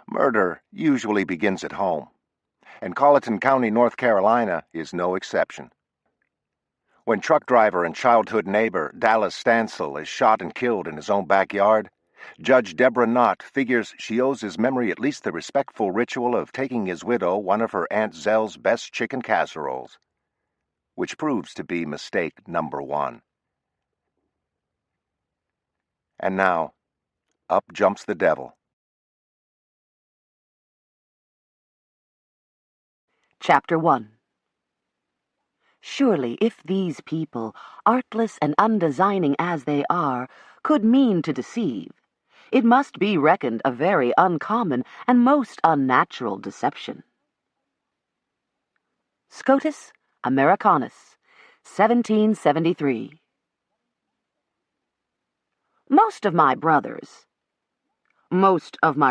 Murder usually begins at home, and Colleton County, North Carolina, is no exception. When truck driver and childhood neighbor Dallas Stancil is shot and killed in his own backyard, Judge Deborah Knott figures she owes his memory at least the respectful ritual of taking his widow one of her Aunt Zell's best chicken casseroles, which proves to be mistake number one. And now, up jumps the devil. Chapter 1. Surely, if these people, artless and undesigning as they are, could mean to deceive, it must be reckoned a very uncommon and most unnatural deception. Scotus Americanus, 1773. Most of my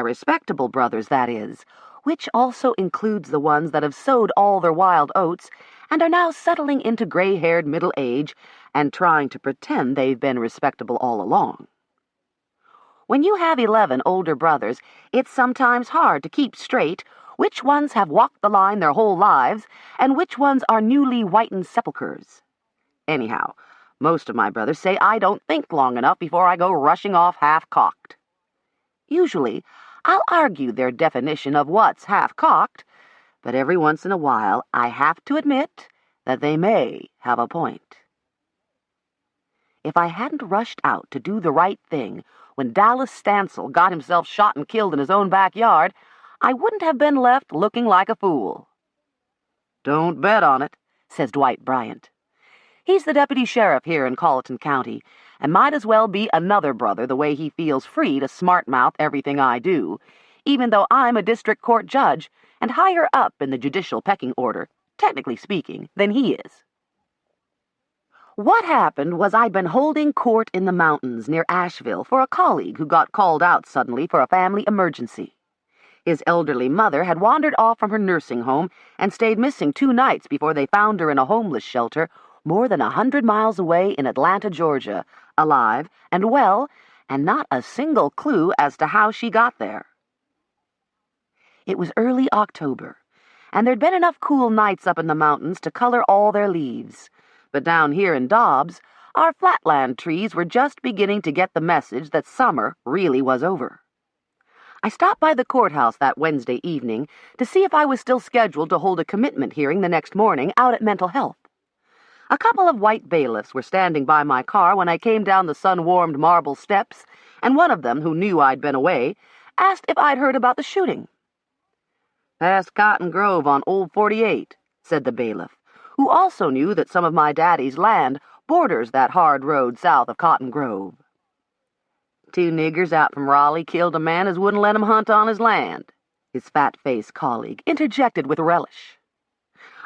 respectable brothers, that is, which also includes the ones that have sowed all their wild oats and are now settling into gray-haired middle age and trying to pretend they've been respectable all along. When you have 11 older brothers, it's sometimes hard to keep straight which ones have walked the line their whole lives and which ones are newly whitened sepulchres. Anyhow, most of my brothers say I don't think long enough before I go rushing off half-cocked. Usually, I'll argue their definition of what's half-cocked, but every once in a while I have to admit that they may have a point. If I hadn't rushed out to do the right thing when Dallas Stancil got himself shot and killed in his own backyard, I wouldn't have been left looking like a fool. "Don't bet on it," says Dwight Bryant. He's the deputy sheriff here in Colleton County, and might as well be another brother the way he feels free to smart-mouth everything I do, even though I'm a district court judge and higher up in the judicial pecking order, technically speaking, than he is. What happened was I'd been holding court in the mountains near Asheville for a colleague who got called out suddenly for a family emergency. His elderly mother had wandered off from her nursing home and stayed missing 2 nights before they found her in a homeless shelter more than 100 miles away in Atlanta, Georgia, alive and well, and not a single clue as to how she got there. It was early October, and there'd been enough cool nights up in the mountains to color all their leaves. But down here in Dobbs, our flatland trees were just beginning to get the message that summer really was over. I stopped by the courthouse that Wednesday evening to see if I was still scheduled to hold a commitment hearing the next morning out at Mental Health. A couple of white bailiffs were standing by my car when I came down the sun-warmed marble steps, and one of them, who knew I'd been away, asked if I'd heard about the shooting. "Past Cotton Grove on Old 48, said the bailiff, who also knew that some of my daddy's land borders that hard road south of Cotton Grove. 2 niggers out from Raleigh killed a man as wouldn't let him hunt on his land," his fat-faced colleague interjected with relish.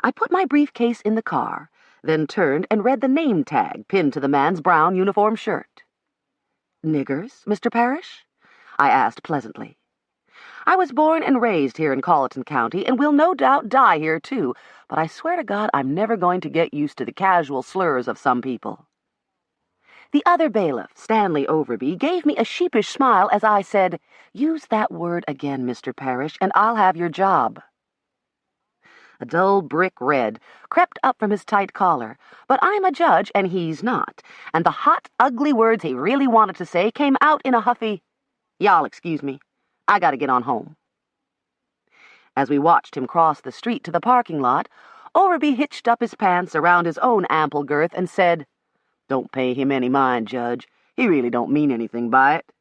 I put my briefcase in the car, then turned and read the name tag pinned to the man's brown uniform shirt. "Niggers, Mr. Parrish?" I asked pleasantly. I was born and raised here in Colleton County and will no doubt die here too, but I swear to God I'm never going to get used to the casual slurs of some people. The other bailiff, Stanley Overby, gave me a sheepish smile as I said, "Use that word again, Mr. Parrish, and I'll have your job." A dull brick red crept up from his tight collar, but I'm a judge and he's not, and the hot, ugly words he really wanted to say came out in a huffy, "Y'all excuse me, I gotta get on home." As we watched him cross the street to the parking lot, Overby hitched up his pants around his own ample girth and said, "Don't pay him any mind, Judge. He really don't mean anything by it."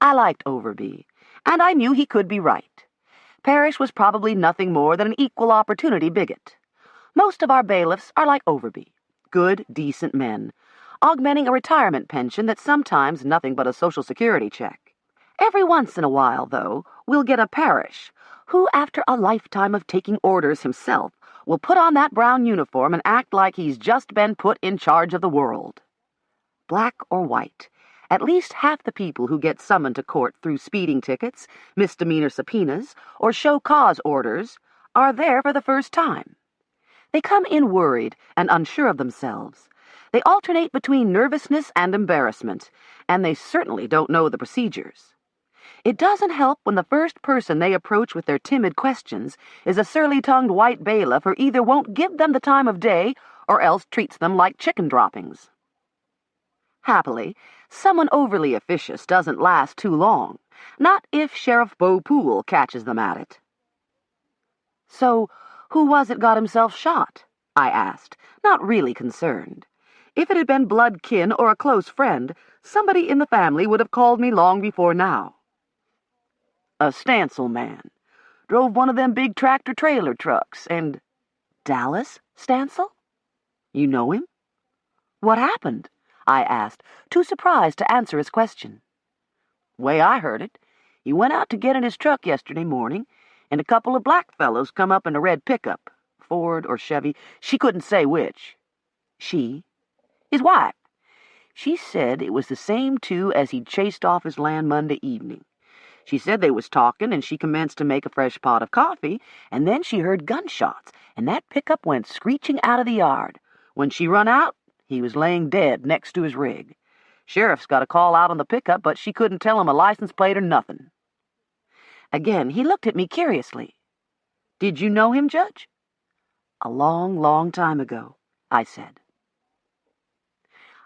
I liked Overby, and I knew he could be right. Parrish was probably nothing more than an equal opportunity bigot. Most of our bailiffs are like Overby, good, decent men, augmenting a retirement pension that's sometimes nothing but a Social Security check. Every once in a while, though, we'll get a Parrish, who, after a lifetime of taking orders himself, will put on that brown uniform and act like he's just been put in charge of the world. Black or white, at least half the people who get summoned to court through speeding tickets, misdemeanor subpoenas, or show cause orders are there for the first time. They come in worried and unsure of themselves. They alternate between nervousness and embarrassment, and they certainly don't know the procedures. It doesn't help when the first person they approach with their timid questions is a surly-tongued white bailiff who either won't give them the time of day or else treats them like chicken droppings. Happily, someone overly officious doesn't last too long, not if Sheriff Bo Poole catches them at it. "So, who was it got himself shot?" I asked, not really concerned. If it had been blood kin or a close friend, somebody in the family would have called me long before now. "A Stancil man. Drove one of them big tractor-trailer trucks, and—" "Dallas Stancil? You know him?" "What happened?" I asked, too surprised to answer his question. "Way I heard it, he went out to get in his truck yesterday morning, and a couple of black fellows come up in a red pickup, Ford or Chevy, she couldn't say which." "She?" "His wife. She said it was the same two as he'd chased off his land Monday evening. She said they was talking, and she commenced to make a fresh pot of coffee, and then she heard gunshots, and that pickup went screeching out of the yard. When she run out, he was laying dead next to his rig. Sheriff's got a call out on the pickup, but she couldn't tell him a license plate or nothing." Again, he looked at me curiously. "Did you know him, Judge?" "A long, long time ago," I said.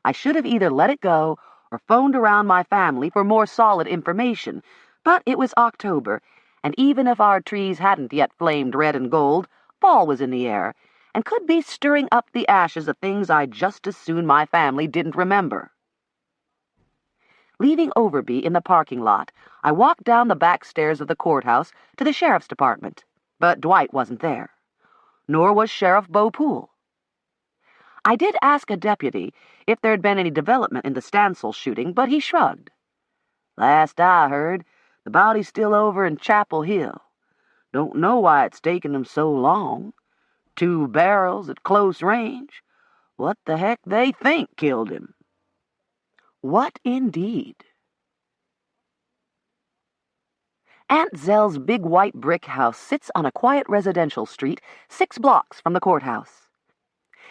I should have either let it go or phoned around my family for more solid information, but it was October, and even if our trees hadn't yet flamed red and gold, fall was in the air, and could be stirring up the ashes of things I'd just as soon my family didn't remember. Leaving Overby in the parking lot, I walked down the back stairs of the courthouse to the sheriff's department, but Dwight wasn't there. Nor was Sheriff Bo Poole. I did ask a deputy if there'd been any development in the Stancil shooting, but he shrugged. "Last I heard, the body's still over in Chapel Hill. Don't know why it's taken them so long. 2 barrels at close range. What the heck they think killed him." What indeed? Aunt Zell's big white brick house sits on a quiet residential street 6 blocks from the courthouse.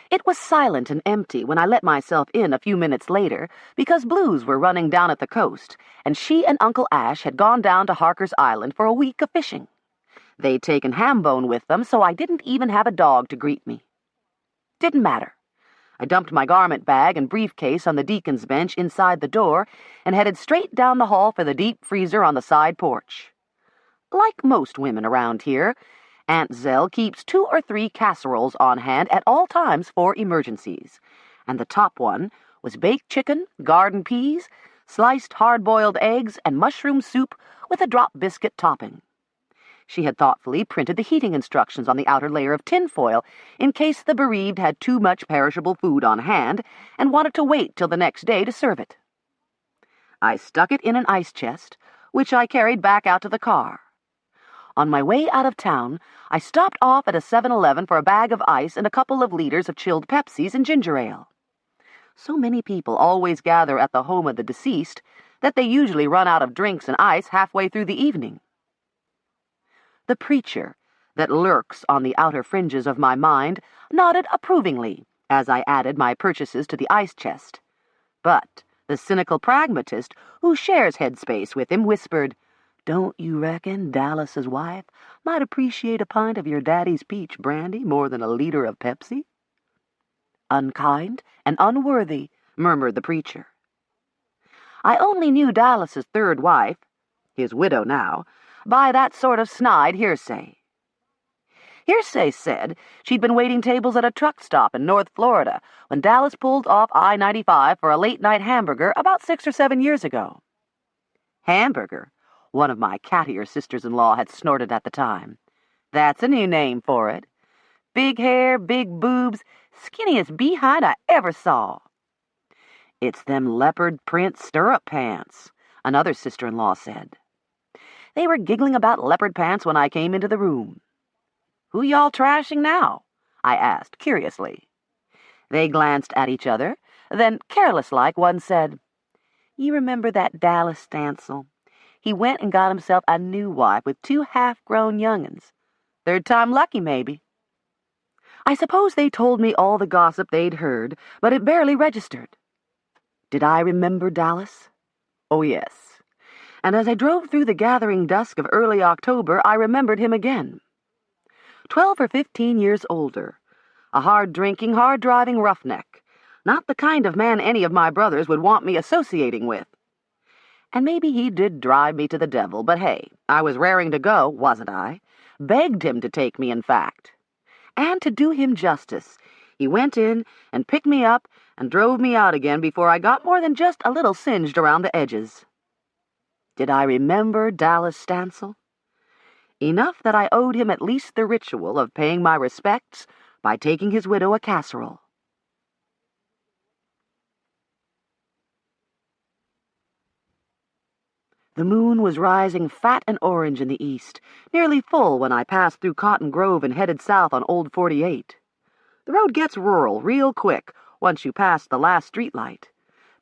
It was silent and empty when I let myself in a few minutes later because blues were running down at the coast, and she and Uncle Ash had gone down to Harker's Island for a week of fishing. They'd taken Hambone with them, so I didn't even have a dog to greet me. Didn't matter. I dumped my garment bag and briefcase on the deacon's bench inside the door and headed straight down the hall for the deep freezer on the side porch. Like most women around here, Aunt Zell keeps 2 or 3 casseroles on hand at all times for emergencies, and the top one was baked chicken, garden peas, sliced hard-boiled eggs, and mushroom soup with a drop biscuit topping. She had thoughtfully printed the heating instructions on the outer layer of tinfoil in case the bereaved had too much perishable food on hand and wanted to wait till the next day to serve it. I stuck it in an ice chest, which I carried back out to the car. On my way out of town, I stopped off at a 7-Eleven for a bag of ice and a couple of liters of chilled Pepsis and ginger ale. So many people always gather at the home of the deceased that they usually run out of drinks and ice halfway through the evening. The preacher, that lurks on the outer fringes of my mind, nodded approvingly as I added my purchases to the ice chest. But the cynical pragmatist, who shares headspace with him, whispered, "Don't you reckon Dallas's wife might appreciate a pint of your daddy's peach brandy more than a liter of Pepsi?" "Unkind and unworthy," murmured the preacher. I only knew Dallas's 3rd wife, his widow now, by that sort of snide hearsay. Hearsay said she'd been waiting tables at a truck stop in North Florida when Dallas pulled off I-95 for a late-night hamburger about 6 or 7 years ago. Hamburger, one of my cattier sisters-in-law had snorted at the time. That's a new name for it. Big hair, big boobs, skinniest behind I ever saw. "It's them leopard print stirrup pants," another sister-in-law said. They were giggling about leopard pants when I came into the room. "Who y'all trashing now?" I asked curiously. They glanced at each other, then, careless-like, one said, "You remember that Dallas Stancil? He went and got himself a new wife with 2 half-grown young'uns. 3rd time lucky, maybe." I suppose they told me all the gossip they'd heard, but it barely registered. Did I remember Dallas? Oh, yes. and as I drove through the gathering dusk of early October, I remembered him again. 12 or 15 years older, a hard-drinking, hard-driving roughneck, not the kind of man any of my brothers would want me associating with. And maybe he did drive me to the devil, but hey, I was raring to go, wasn't I? Begged him to take me, in fact. And to do him justice, he went in and picked me up and drove me out again before I got more than just a little singed around the edges. Did I remember Dallas Stancil? Enough that I owed him at least the ritual of paying my respects by taking his widow a casserole. The moon was rising fat and orange in the east, nearly full when I passed through Cotton Grove and headed south on Old 48. The road gets rural real quick once you pass the last streetlight.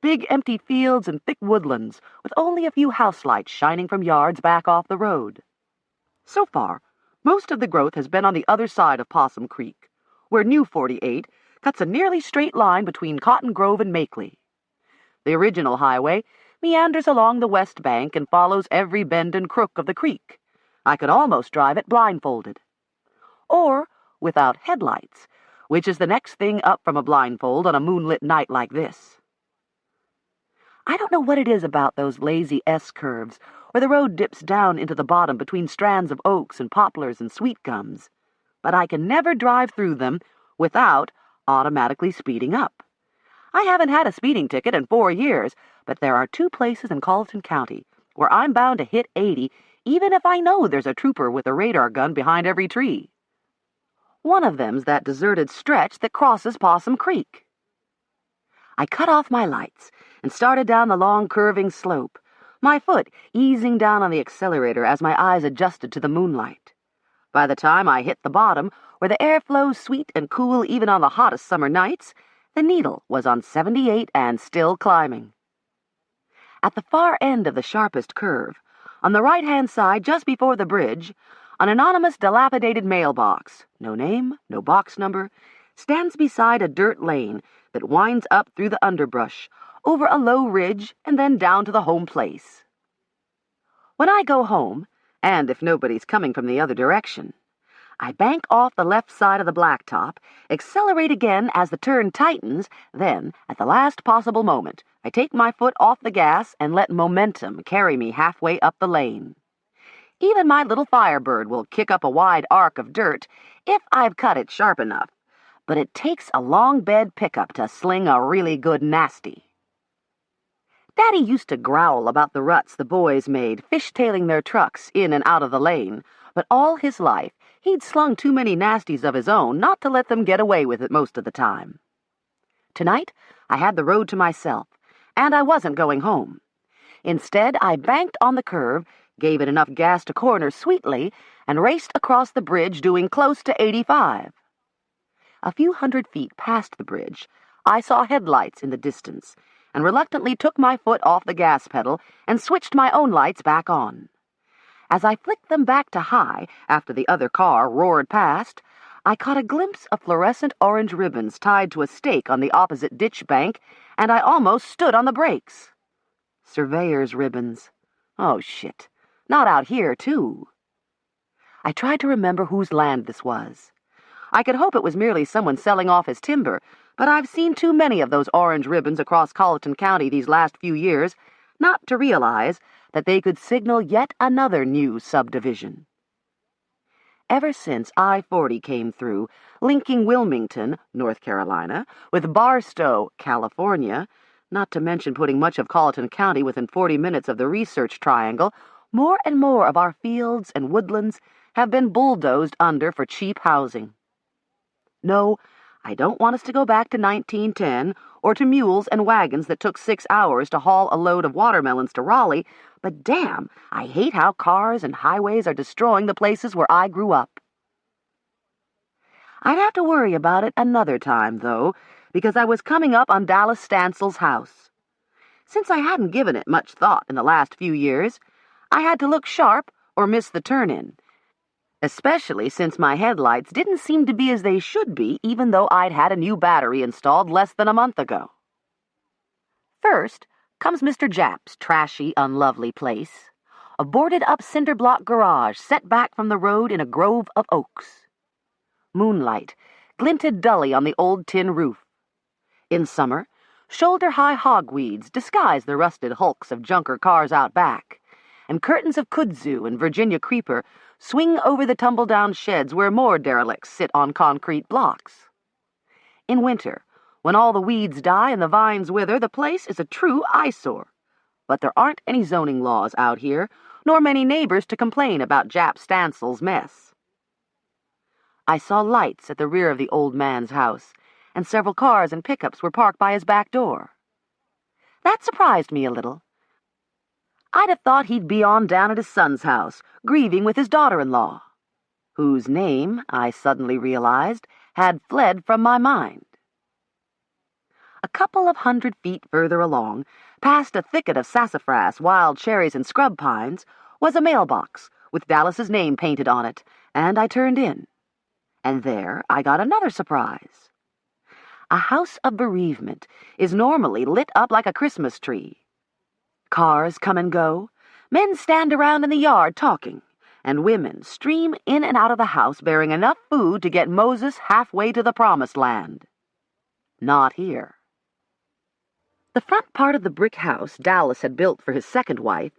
Big empty fields and thick woodlands, with only a few house lights shining from yards back off the road. So far, most of the growth has been on the other side of Possum Creek, where New 48 cuts a nearly straight line between Cotton Grove and Makeley. The original highway meanders along the west bank and follows every bend and crook of the creek. I could almost drive it blindfolded. Or without headlights, which is the next thing up from a blindfold on a moonlit night like this. I don't know what it is about those lazy S-curves where the road dips down into the bottom between strands of oaks and poplars and sweet gums, but I can never drive through them without automatically speeding up. I haven't had a speeding ticket in 4 years, but there are 2 places in Colleton County where I'm bound to hit 80 even if I know there's a trooper with a radar gun behind every tree. One of them's that deserted stretch that crosses Possum Creek. I cut off my lights and started down the long curving slope, my foot easing down on the accelerator as my eyes adjusted to the moonlight. By the time I hit the bottom, where the air flows sweet and cool even on the hottest summer nights, the needle was on 78 and still climbing. At the far end of the sharpest curve, on the right-hand side just before the bridge, an anonymous dilapidated mailbox, no name, no box number, stands beside a dirt lane that winds up through the underbrush, over a low ridge, and then down to the home place. When I go home, and if nobody's coming from the other direction, I bank off the left side of the blacktop, accelerate again as the turn tightens, then, at the last possible moment, I take my foot off the gas and let momentum carry me halfway up the lane. Even my little Firebird will kick up a wide arc of dirt if I've cut it sharp enough, but it takes a long bed pickup to sling a really good nasty. Daddy used to growl about the ruts the boys made fishtailing their trucks in and out of the lane, but all his life he'd slung too many nasties of his own not to let them get away with it most of the time. Tonight, I had the road to myself, and I wasn't going home. Instead, I banked on the curve, gave it enough gas to corner sweetly, and raced across the bridge doing close to 85. A few hundred feet past the bridge, I saw headlights in the distance, and reluctantly took my foot off the gas pedal and switched my own lights back on. As I flicked them back to high after the other car roared past, I caught a glimpse of fluorescent orange ribbons tied to a stake on the opposite ditch bank, and I almost stood on the brakes. Surveyor's ribbons. Oh, shit. Not out here, too. I tried to remember whose land this was. I could hope it was merely someone selling off his timber, but I've seen too many of those orange ribbons across Colleton County these last few years not to realize that they could signal yet another new subdivision. Ever since I-40 came through, linking Wilmington, North Carolina, with Barstow, California, not to mention putting much of Colleton County within 40 minutes of the Research Triangle, more and more of our fields and woodlands have been bulldozed under for cheap housing. No, I don't want us to go back to 1910 or to mules and wagons that took 6 hours to haul a load of watermelons to Raleigh, but damn, I hate how cars and highways are destroying the places where I grew up. I'd have to worry about it another time, though, because I was coming up on Dallas Stancil's house. Since I hadn't given it much thought in the last few years, I had to look sharp or miss the turn-in, especially since my headlights didn't seem to be as they should be, even though I'd had a new battery installed less than a month ago. First, comes Mr. Japp's trashy, unlovely place, a boarded-up cinder-block garage set back from the road in a grove of oaks. Moonlight glinted dully on the old tin roof. In summer, shoulder-high hogweeds disguise the rusted hulks of junker cars out back, and curtains of kudzu and Virginia creeper swing over the tumble-down sheds where more derelicts sit on concrete blocks. In winter, when all the weeds die and the vines wither, the place is a true eyesore. But there aren't any zoning laws out here, nor many neighbors to complain about Jap Stancil's mess. I saw lights at the rear of the old man's house, and several cars and pickups were parked by his back door. That surprised me a little. I'd have thought he'd be on down at his son's house, grieving with his daughter-in-law, whose name, I suddenly realized, had fled from my mind. A couple of 100 feet further along, past a thicket of sassafras, wild cherries, and scrub pines, was a mailbox with Dallas's name painted on it, and I turned in. And there I got another surprise. A house of bereavement is normally lit up like a Christmas tree. Cars come and go, men stand around in the yard talking, and women stream in and out of the house bearing enough food to get Moses halfway to the promised land. Not here. The front part of the brick house Dallas had built for his second wife,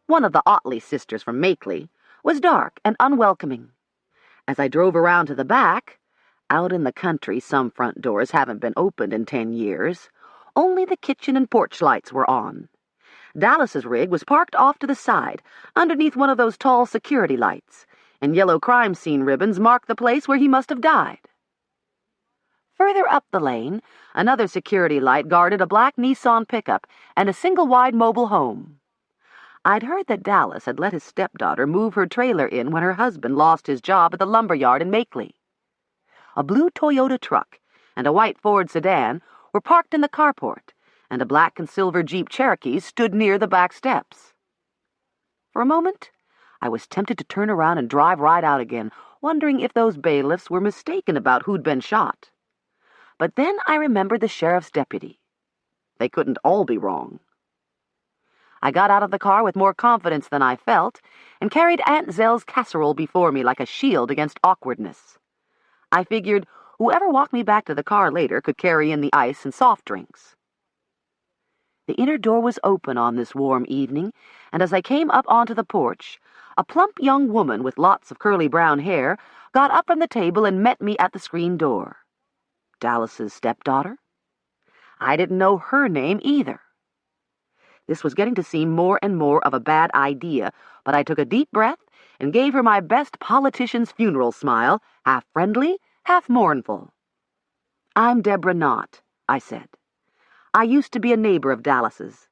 one of the Otley sisters from Makeley, was dark and unwelcoming. As I drove around to the back, out in the country some front doors haven't been opened in 10 years, only the kitchen and porch lights were on. Dallas's rig was parked off to the side, underneath one of those tall security lights, and yellow crime scene ribbons marked the place where he must have died. Further up the lane, another security light guarded a black Nissan pickup and a single-wide mobile home. I'd heard that Dallas had let his stepdaughter move her trailer in when her husband lost his job at the lumberyard in Makeley. A blue Toyota truck and a white Ford sedan were parked in the carport, and a black and silver Jeep Cherokee stood near the back steps. For a moment, I was tempted to turn around and drive right out again, wondering if those bailiffs were mistaken about who'd been shot. But then I remembered the sheriff's deputy. They couldn't all be wrong. I got out of the car with more confidence than I felt and carried Aunt Zell's casserole before me like a shield against awkwardness. I figured whoever walked me back to the car later could carry in the ice and soft drinks. The inner door was open on this warm evening, and as I came up onto the porch, a plump young woman with lots of curly brown hair got up from the table and met me at the screen door. Dallas's stepdaughter? I didn't know her name either. This was getting to seem more and more of a bad idea, but I took a deep breath and gave her my best politician's funeral smile, half friendly, half mournful. "I'm Deborah Knott," I said. "I used to be a neighbor of Dallas's."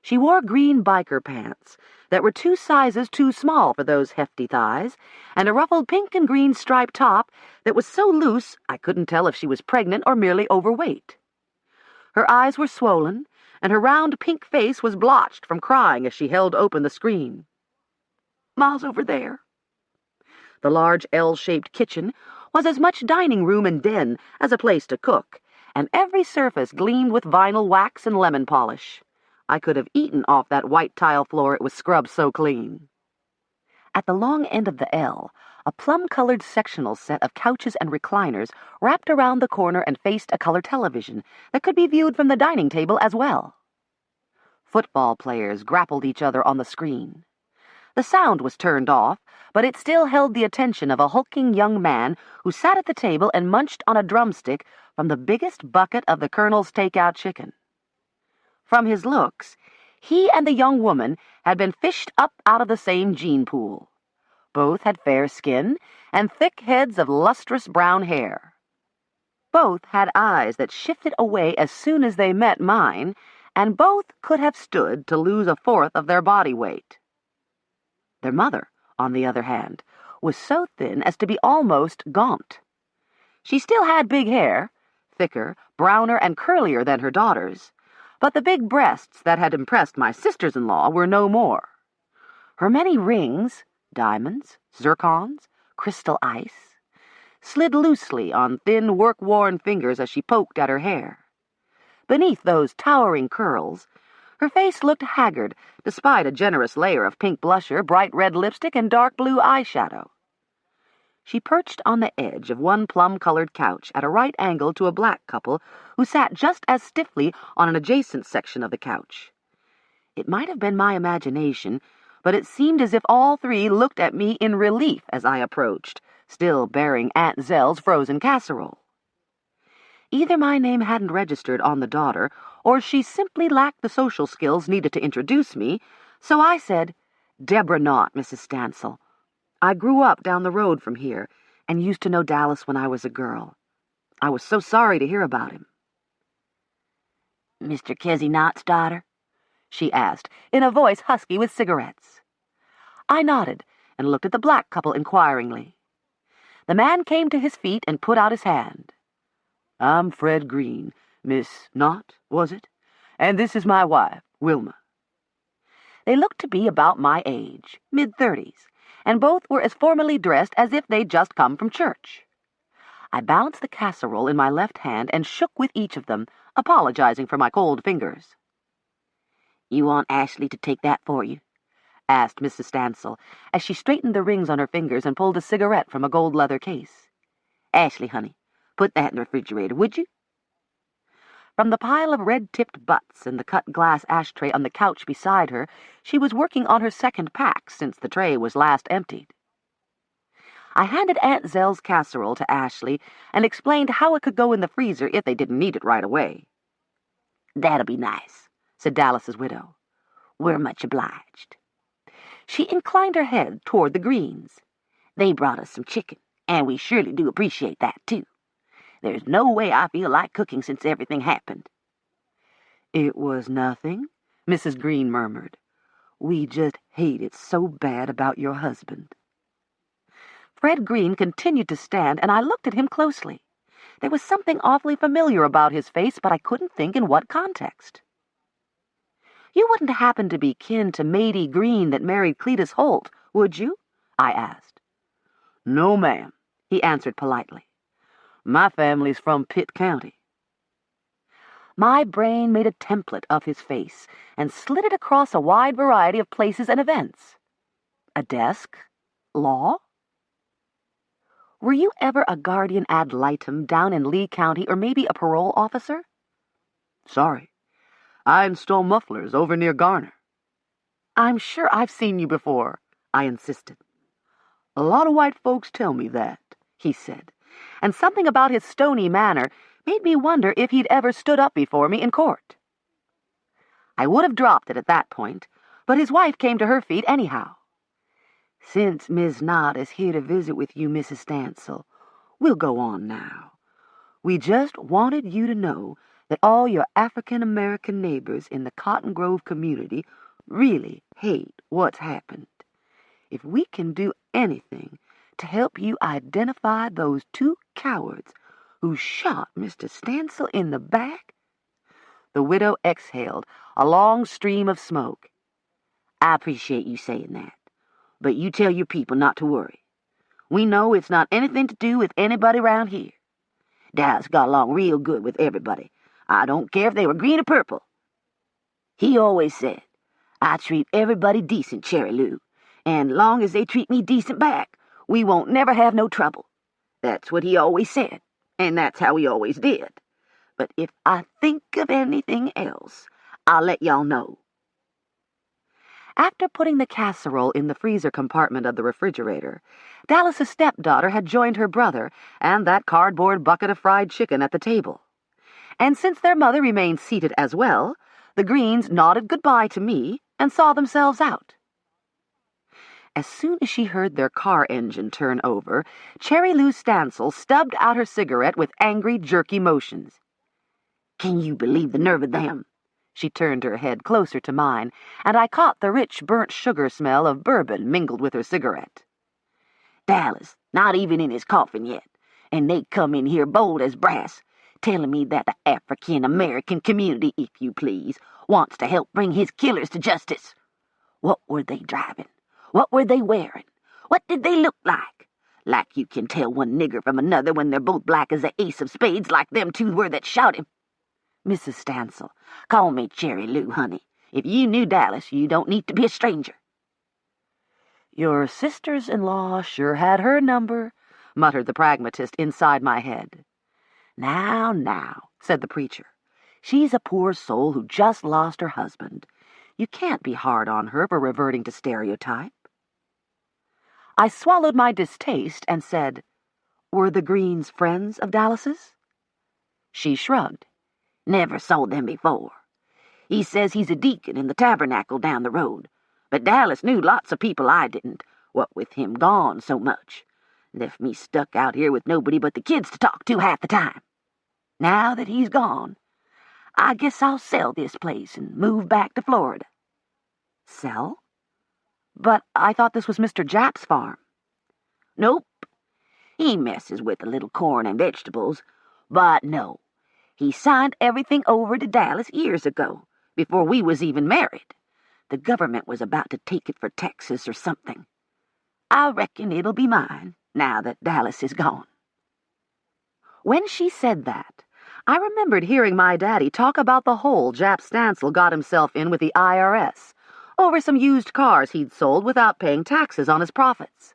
She wore green biker pants that were 2 sizes too small for those hefty thighs, and a ruffled pink and green striped top that was so loose I couldn't tell if she was pregnant or merely overweight. Her eyes were swollen, and her round pink face was blotched from crying as she held open the screen. "Ma's over there." The large L-shaped kitchen was as much dining room and den as a place to cook, and every surface gleamed with vinyl wax and lemon polish. I could have eaten off that white tile floor, it was scrubbed so clean. At the long end of the L, a plum-colored sectional set of couches and recliners wrapped around the corner and faced a color television that could be viewed from the dining table as well. Football players grappled each other on the screen. The sound was turned off, but it still held the attention of a hulking young man who sat at the table and munched on a drumstick from the biggest bucket of the Colonel's takeout chicken. From his looks, he and the young woman had been fished up out of the same gene pool. Both had fair skin and thick heads of lustrous brown hair. Both had eyes that shifted away as soon as they met mine, and both could have stood to lose a fourth of their body weight. Their mother, on the other hand, was so thin as to be almost gaunt. She still had big hair, thicker, browner, and curlier than her daughter's, but the big breasts that had impressed my sisters-in-law were no more. Her many rings, diamonds, zircons, crystal ice, slid loosely on thin, work-worn fingers as she poked at her hair. Beneath those towering curls, her face looked haggard, despite a generous layer of pink blusher, bright red lipstick, and dark blue eyeshadow. She perched on the edge of one plum-colored couch at a right angle to a black couple who sat just as stiffly on an adjacent section of the couch. It might have been my imagination, but it seemed as if all three looked at me in relief as I approached, still bearing Aunt Zell's frozen casserole. Either my name hadn't registered on the daughter, or she simply lacked the social skills needed to introduce me, so I said, "Deborah Knott, Mrs. Stancil. I grew up down the road from here, and used to know Dallas when I was a girl. I was so sorry to hear about him." "Mr. Kezzy Knott's daughter?" she asked, in a voice husky with cigarettes. I nodded and looked at the black couple inquiringly. The man came to his feet and put out his hand. "I'm Fred Green, Miss Knott, was it? And this is my wife, Wilma." They looked to be about my age, mid-30s, and both were as formally dressed as if they'd just come from church. I balanced the casserole in my left hand and shook with each of them, apologizing for my cold fingers. "You want Ashley to take that for you?" asked Mrs. Stancil, as she straightened the rings on her fingers and pulled a cigarette from a gold leather case. "Ashley, honey, put that in the refrigerator, would you?" From the pile of red-tipped butts and the cut-glass ashtray on the couch beside her, she was working on her second pack since the tray was last emptied. I handed Aunt Zell's casserole to Ashley and explained how it could go in the freezer if they didn't need it right away. "That'll be nice," said Dallas's widow. "We're much obliged." She inclined her head toward the Greens. "They brought us some chicken, and we surely do appreciate that, too. There's no way I feel like cooking since everything happened." "It was nothing," Mrs. Green murmured. "We just hate it so bad about your husband." Fred Green continued to stand, and I looked at him closely. There was something awfully familiar about his face, but I couldn't think in what context. "You wouldn't happen to be kin to Maidie Green that married Cletus Holt, would you?" I asked. "No, ma'am," he answered politely. "My family's from Pitt County." My brain made a template of his face and slid it across a wide variety of places and events. A desk? Law? "Were you ever a guardian ad litem down in Lee County, or maybe a parole officer?" "Sorry. I install mufflers over near Garner." "I'm sure I've seen you before," I insisted. "A lot of white folks tell me that," he said, and something about his stony manner made me wonder if he'd ever stood up before me in court. I would have dropped it at that point, but his wife came to her feet anyhow. "Since Miss Knott is here to visit with you, Mrs. Stancil, we'll go on now. We just wanted you to know that all your African-American neighbors in the Cotton Grove community really hate what's happened. If we can do anything to help you identify those two cowards who shot Mr. Stancil in the back—" The widow exhaled a long stream of smoke. "I appreciate you saying that, but you tell your people not to worry. We know it's not anything to do with anybody around here. Dallas got along real good with everybody. I don't care if they were green or purple. He always said, 'I treat everybody decent, Cherry Lou, and long as they treat me decent back, we won't never have no trouble.' That's what he always said, and that's how he always did. But if I think of anything else, I'll let y'all know." After putting the casserole in the freezer compartment of the refrigerator, Dallas's stepdaughter had joined her brother and that cardboard bucket of fried chicken at the table. And since their mother remained seated as well, the Greens nodded goodbye to me and saw themselves out. As soon as she heard their car engine turn over, Cherry Lou Stancil stubbed out her cigarette with angry, jerky motions. "Can you believe the nerve of them?" She turned her head closer to mine, and I caught the rich burnt sugar smell of bourbon mingled with her cigarette. "Dallas, not even in his coffin yet, and they come in here bold as brass, telling me that the African-American community, if you please, wants to help bring his killers to justice. What were they driving? What were they wearing? What did they look like? Like you can tell one nigger from another when they're both black as the ace of spades like them two were that shot him. Mrs. Stancil. Call me Cherry Lou, honey. If you knew Dallas, you don't need to be a stranger. Your sisters-in-law sure had her number, muttered the pragmatist inside my head. Now, said the preacher. She's a poor soul who just lost her husband. You can't be hard on her for reverting to stereotype. I swallowed my distaste and said, Were the Greens friends of Dallas's? She shrugged. Never saw them before. He says he's a deacon in the tabernacle down the road, but Dallas knew lots of people I didn't, what with him gone so much. Left me stuck out here with nobody but the kids to talk to half the time. Now that he's gone, I guess I'll sell this place and move back to Florida. Sell? But I thought this was Mr. Japp's farm. Nope. He messes with a little corn and vegetables, but no. He signed everything over to Dallas years ago, before we was even married. The government was about to take it for Texas or something. I reckon it'll be mine, now that Dallas is gone. When she said that, I remembered hearing my daddy talk about the hole Jap Stancil got himself in with the IRS over some used cars he'd sold without paying taxes on his profits.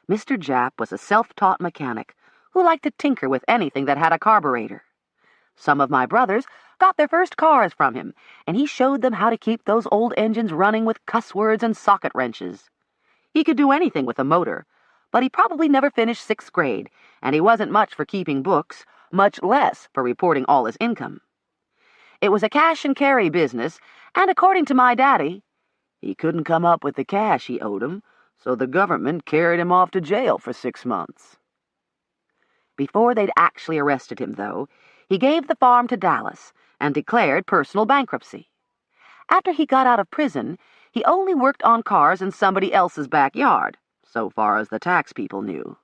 Mr. Japp was a self-taught mechanic who liked to tinker with anything that had a carburetor. Some of my brothers got their first cars from him, and he showed them how to keep those old engines running with cuss words and socket wrenches. He could do anything with a motor, but he probably never finished 6th grade, and he wasn't much for keeping books, much less for reporting all his income. It was a cash-and-carry business, and according to my daddy, he couldn't come up with the cash he owed him, so the government carried him off to jail for 6 months. Before they'd actually arrested him, though, he gave the farm to Dallas and declared personal bankruptcy. After he got out of prison, he only worked on cars in somebody else's backyard, so far as the tax people knew.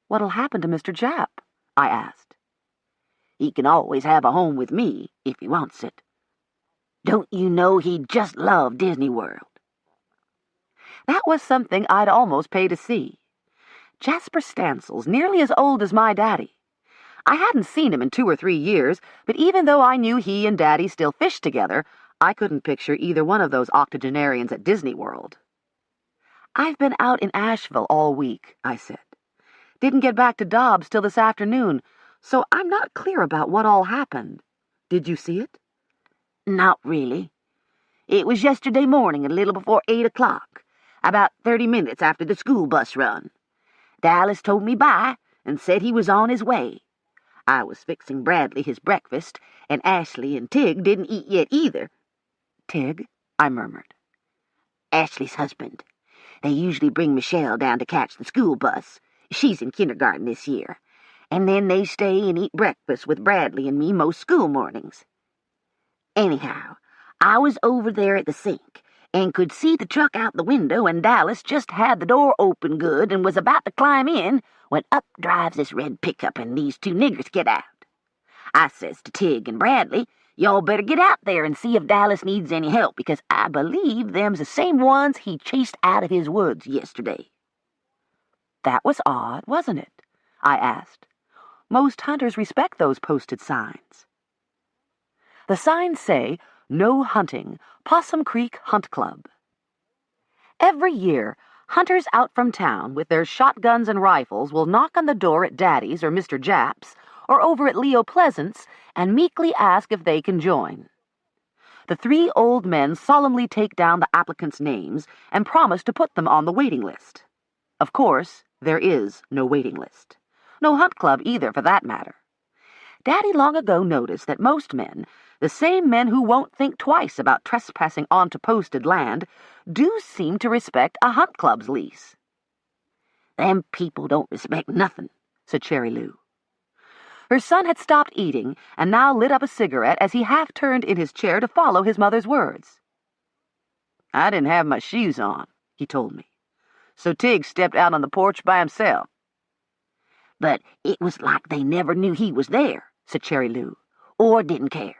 What'll happen to Mr. Japp? I asked. He can always have a home with me, if he wants it. Don't you know he'd just love Disney World? That was something I'd almost pay to see. Jasper Stancil's nearly as old as my daddy. I hadn't seen him in 2 or 3 years, but even though I knew he and Daddy still fished together, I couldn't picture either one of those octogenarians at Disney World. I've been out in Asheville all week, I said. Didn't get back to Dobbs till this afternoon, so I'm not clear about what all happened. Did you see it? Not really. It was yesterday morning a little before 8 o'clock, about 30 minutes after the school bus run. Dallas told me bye and said he was on his way. I was fixing Bradley his breakfast, and Ashley and Tig didn't eat yet either. Tig? I murmured. Ashley's husband. They usually bring Michelle down to catch the school bus. She's in kindergarten this year. And then they stay and eat breakfast with Bradley and me most school mornings. Anyhow, I was over there at the sink and could see the truck out the window, and Dallas just had the door open good and was about to climb in when up drives this red pickup and these 2 niggers get out. I says to Tig and Bradley, y'all better get out there and see if Dallas needs any help, because I believe them's the same ones he chased out of his woods yesterday. That was odd, wasn't it? I asked. Most hunters respect those posted signs. The signs say, No hunting, Possum Creek Hunt Club. Every year, hunters out from town with their shotguns and rifles will knock on the door at Daddy's or Mr. Japp's or over at Leo Pleasant's and meekly ask if they can join. The 3 old men solemnly take down the applicants' names and promise to put them on the waiting list. Of course, there is no waiting list. No hunt club either, for that matter. Daddy long ago noticed that most men, the same men who won't think twice about trespassing onto posted land, do seem to respect a hunt club's lease. Them people don't respect nothing, said Cherry Lou. Her son had stopped eating and now lit up a cigarette as he half-turned in his chair to follow his mother's words. I didn't have my shoes on, he told me, so Tig stepped out on the porch by himself. But it was like they never knew he was there, said Cherry Lou, or didn't care.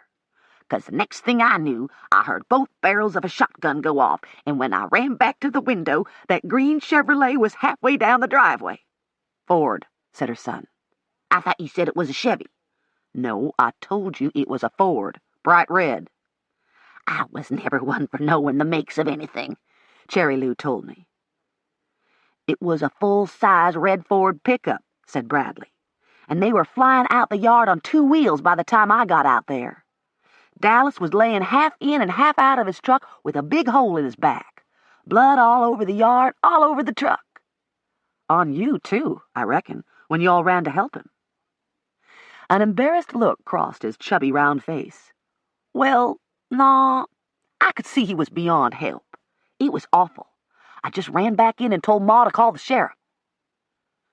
'Cause the next thing I knew, I heard both barrels of a shotgun go off, and when I ran back to the window, that green Chevrolet was halfway down the driveway. Ford, said her son. I thought you said it was a Chevy. No, I told you it was a Ford, bright red. I was never one for knowing the makes of anything, Cherry Lou told me. It was a full-size red Ford pickup, said Bradley, and they were flying out the yard on 2 wheels by the time I got out there. Dallas was laying half in and half out of his truck with a big hole in his back. Blood all over the yard, all over the truck. On you, too, I reckon, when you all ran to help him. An embarrassed look crossed his chubby round face. Well, nah, I could see he was beyond help. It was awful. I just ran back in and told Ma to call the sheriff.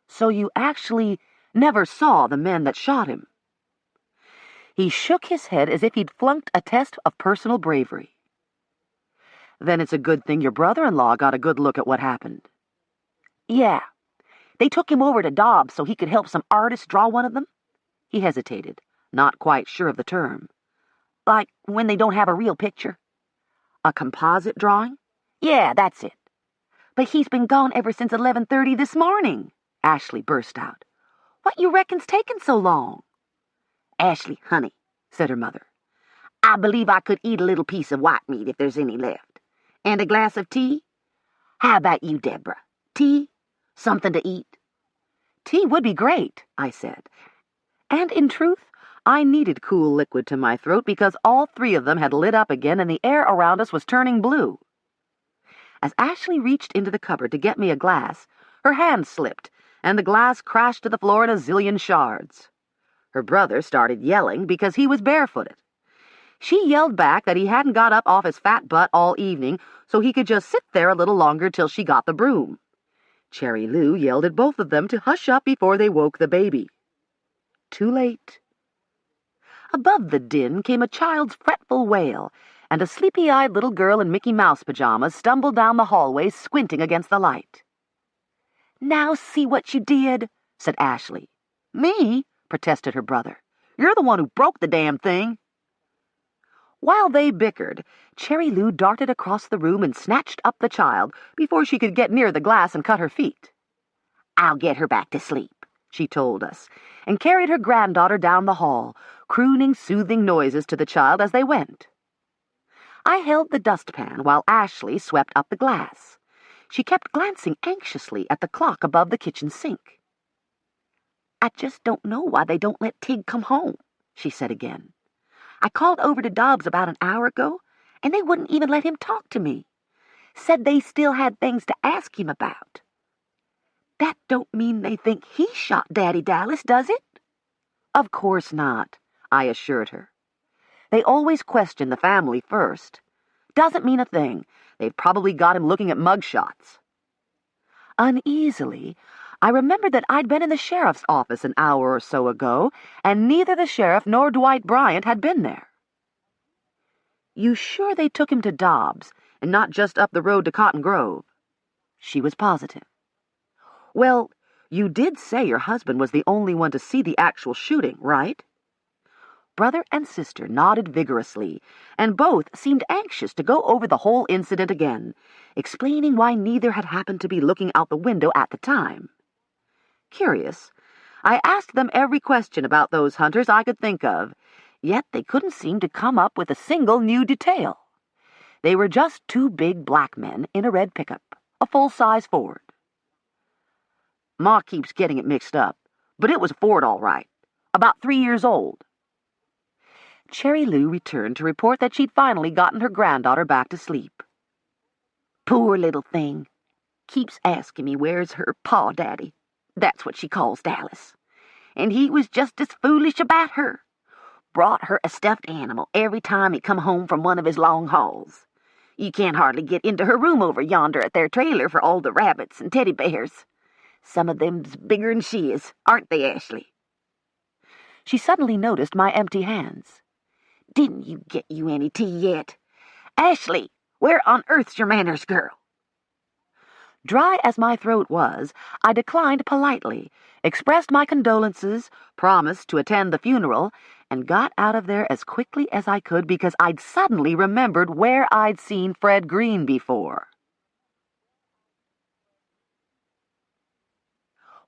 So you actually never saw the men that shot him? He shook his head as if he'd flunked a test of personal bravery. Then it's a good thing your brother-in-law got a good look at what happened. Yeah. They took him over to Dobbs so he could help some artists draw one of them. He hesitated, not quite sure of the term. Like when they don't have a real picture. A composite drawing? Yeah, that's it. But he's been gone ever since 11:30 this morning, Ashley burst out. What you reckon's taken so long? Ashley, honey, said her mother, I believe I could eat a little piece of white meat if there's any left. And a glass of tea? How about you, Deborah? Tea? Something to eat? Tea would be great, I said. And in truth, I needed cool liquid to my throat because all 3 of them had lit up again and the air around us was turning blue. As Ashley reached into the cupboard to get me a glass, her hand slipped, and the glass crashed to the floor in a zillion shards. Her brother started yelling because he was barefooted. She yelled back that he hadn't got up off his fat butt all evening, so he could just sit there a little longer till she got the broom. Cherry Lou yelled at both of them to hush up before they woke the baby. Too late. Above the din came a child's fretful wail, and a sleepy-eyed little girl in Mickey Mouse pajamas stumbled down the hallway, squinting against the light. Now see what you did, said Ashley. Me? Protested her brother. You're the one who broke the damn thing. While they bickered, Cherry Lou darted across the room and snatched up the child before she could get near the glass and cut her feet. I'll get her back to sleep, she told us, and carried her granddaughter down the hall, crooning soothing noises to the child as they went. I held the dustpan while Ashley swept up the glass. She kept glancing anxiously at the clock above the kitchen sink. I just don't know why they don't let Tig come home, she said again. I called over to Dobbs about an hour ago, and they wouldn't even let him talk to me. Said they still had things to ask him about. That don't mean they think he shot Daddy Dallas, does it? Of course not, I assured her. They always question the family first. Doesn't mean a thing. They've probably got him looking at mugshots. Uneasily, I remembered that I'd been in the sheriff's office an hour or so ago, and neither the sheriff nor Dwight Bryant had been there. You sure they took him to Dobbs, and not just up the road to Cotton Grove? She was positive. Well, you did say your husband was the only one to see the actual shooting, right? Brother and sister nodded vigorously, and both seemed anxious to go over the whole incident again, explaining why neither had happened to be looking out the window at the time. Curious, I asked them every question about those hunters I could think of, yet they couldn't seem to come up with a single new detail. They were just 2 big black men in a red pickup, a full-size Ford. Ma keeps getting it mixed up, but it was a Ford all right, about 3 years old. Cherry Lou returned to report that she'd finally gotten her granddaughter back to sleep. Poor little thing. Keeps asking me where's her paw daddy. That's what she calls Dallas. And he was just as foolish about her. Brought her a stuffed animal every time he come home from one of his long hauls. You can't hardly get into her room over yonder at their trailer for all the rabbits and teddy bears. Some of them's bigger'n she is, aren't they, Ashley? She suddenly noticed my empty hands. Didn't you get you any tea yet? Ashley, where on earth's your manners, girl? Dry as my throat was, I declined politely, expressed my condolences, promised to attend the funeral, and got out of there as quickly as I could because I'd suddenly remembered where I'd seen Fred Green before.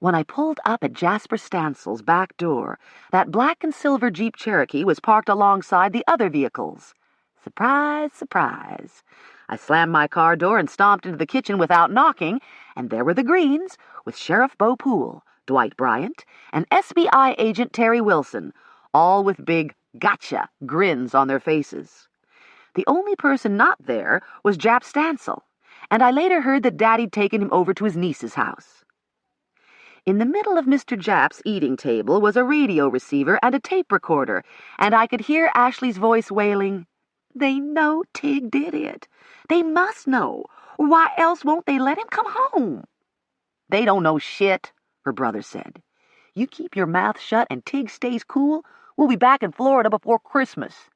When I pulled up at Jasper Stancil's back door, that black and silver Jeep Cherokee was parked alongside the other vehicles. Surprise, surprise. I slammed my car door and stomped into the kitchen without knocking, and there were the Greens, with Sheriff Bo Poole, Dwight Bryant, and SBI agent Terry Wilson, all with big gotcha grins on their faces. The only person not there was Jap Stancil, and I later heard that Daddy'd taken him over to his niece's house. In the middle of Mr. Jap's eating table was a radio receiver and a tape recorder, and I could hear Ashley's voice wailing, "They know Tig did it. They must know. Why else won't they let him come home?" "They don't know shit," her brother said. "You keep your mouth shut and Tig stays cool, we'll be back in Florida before Christmas."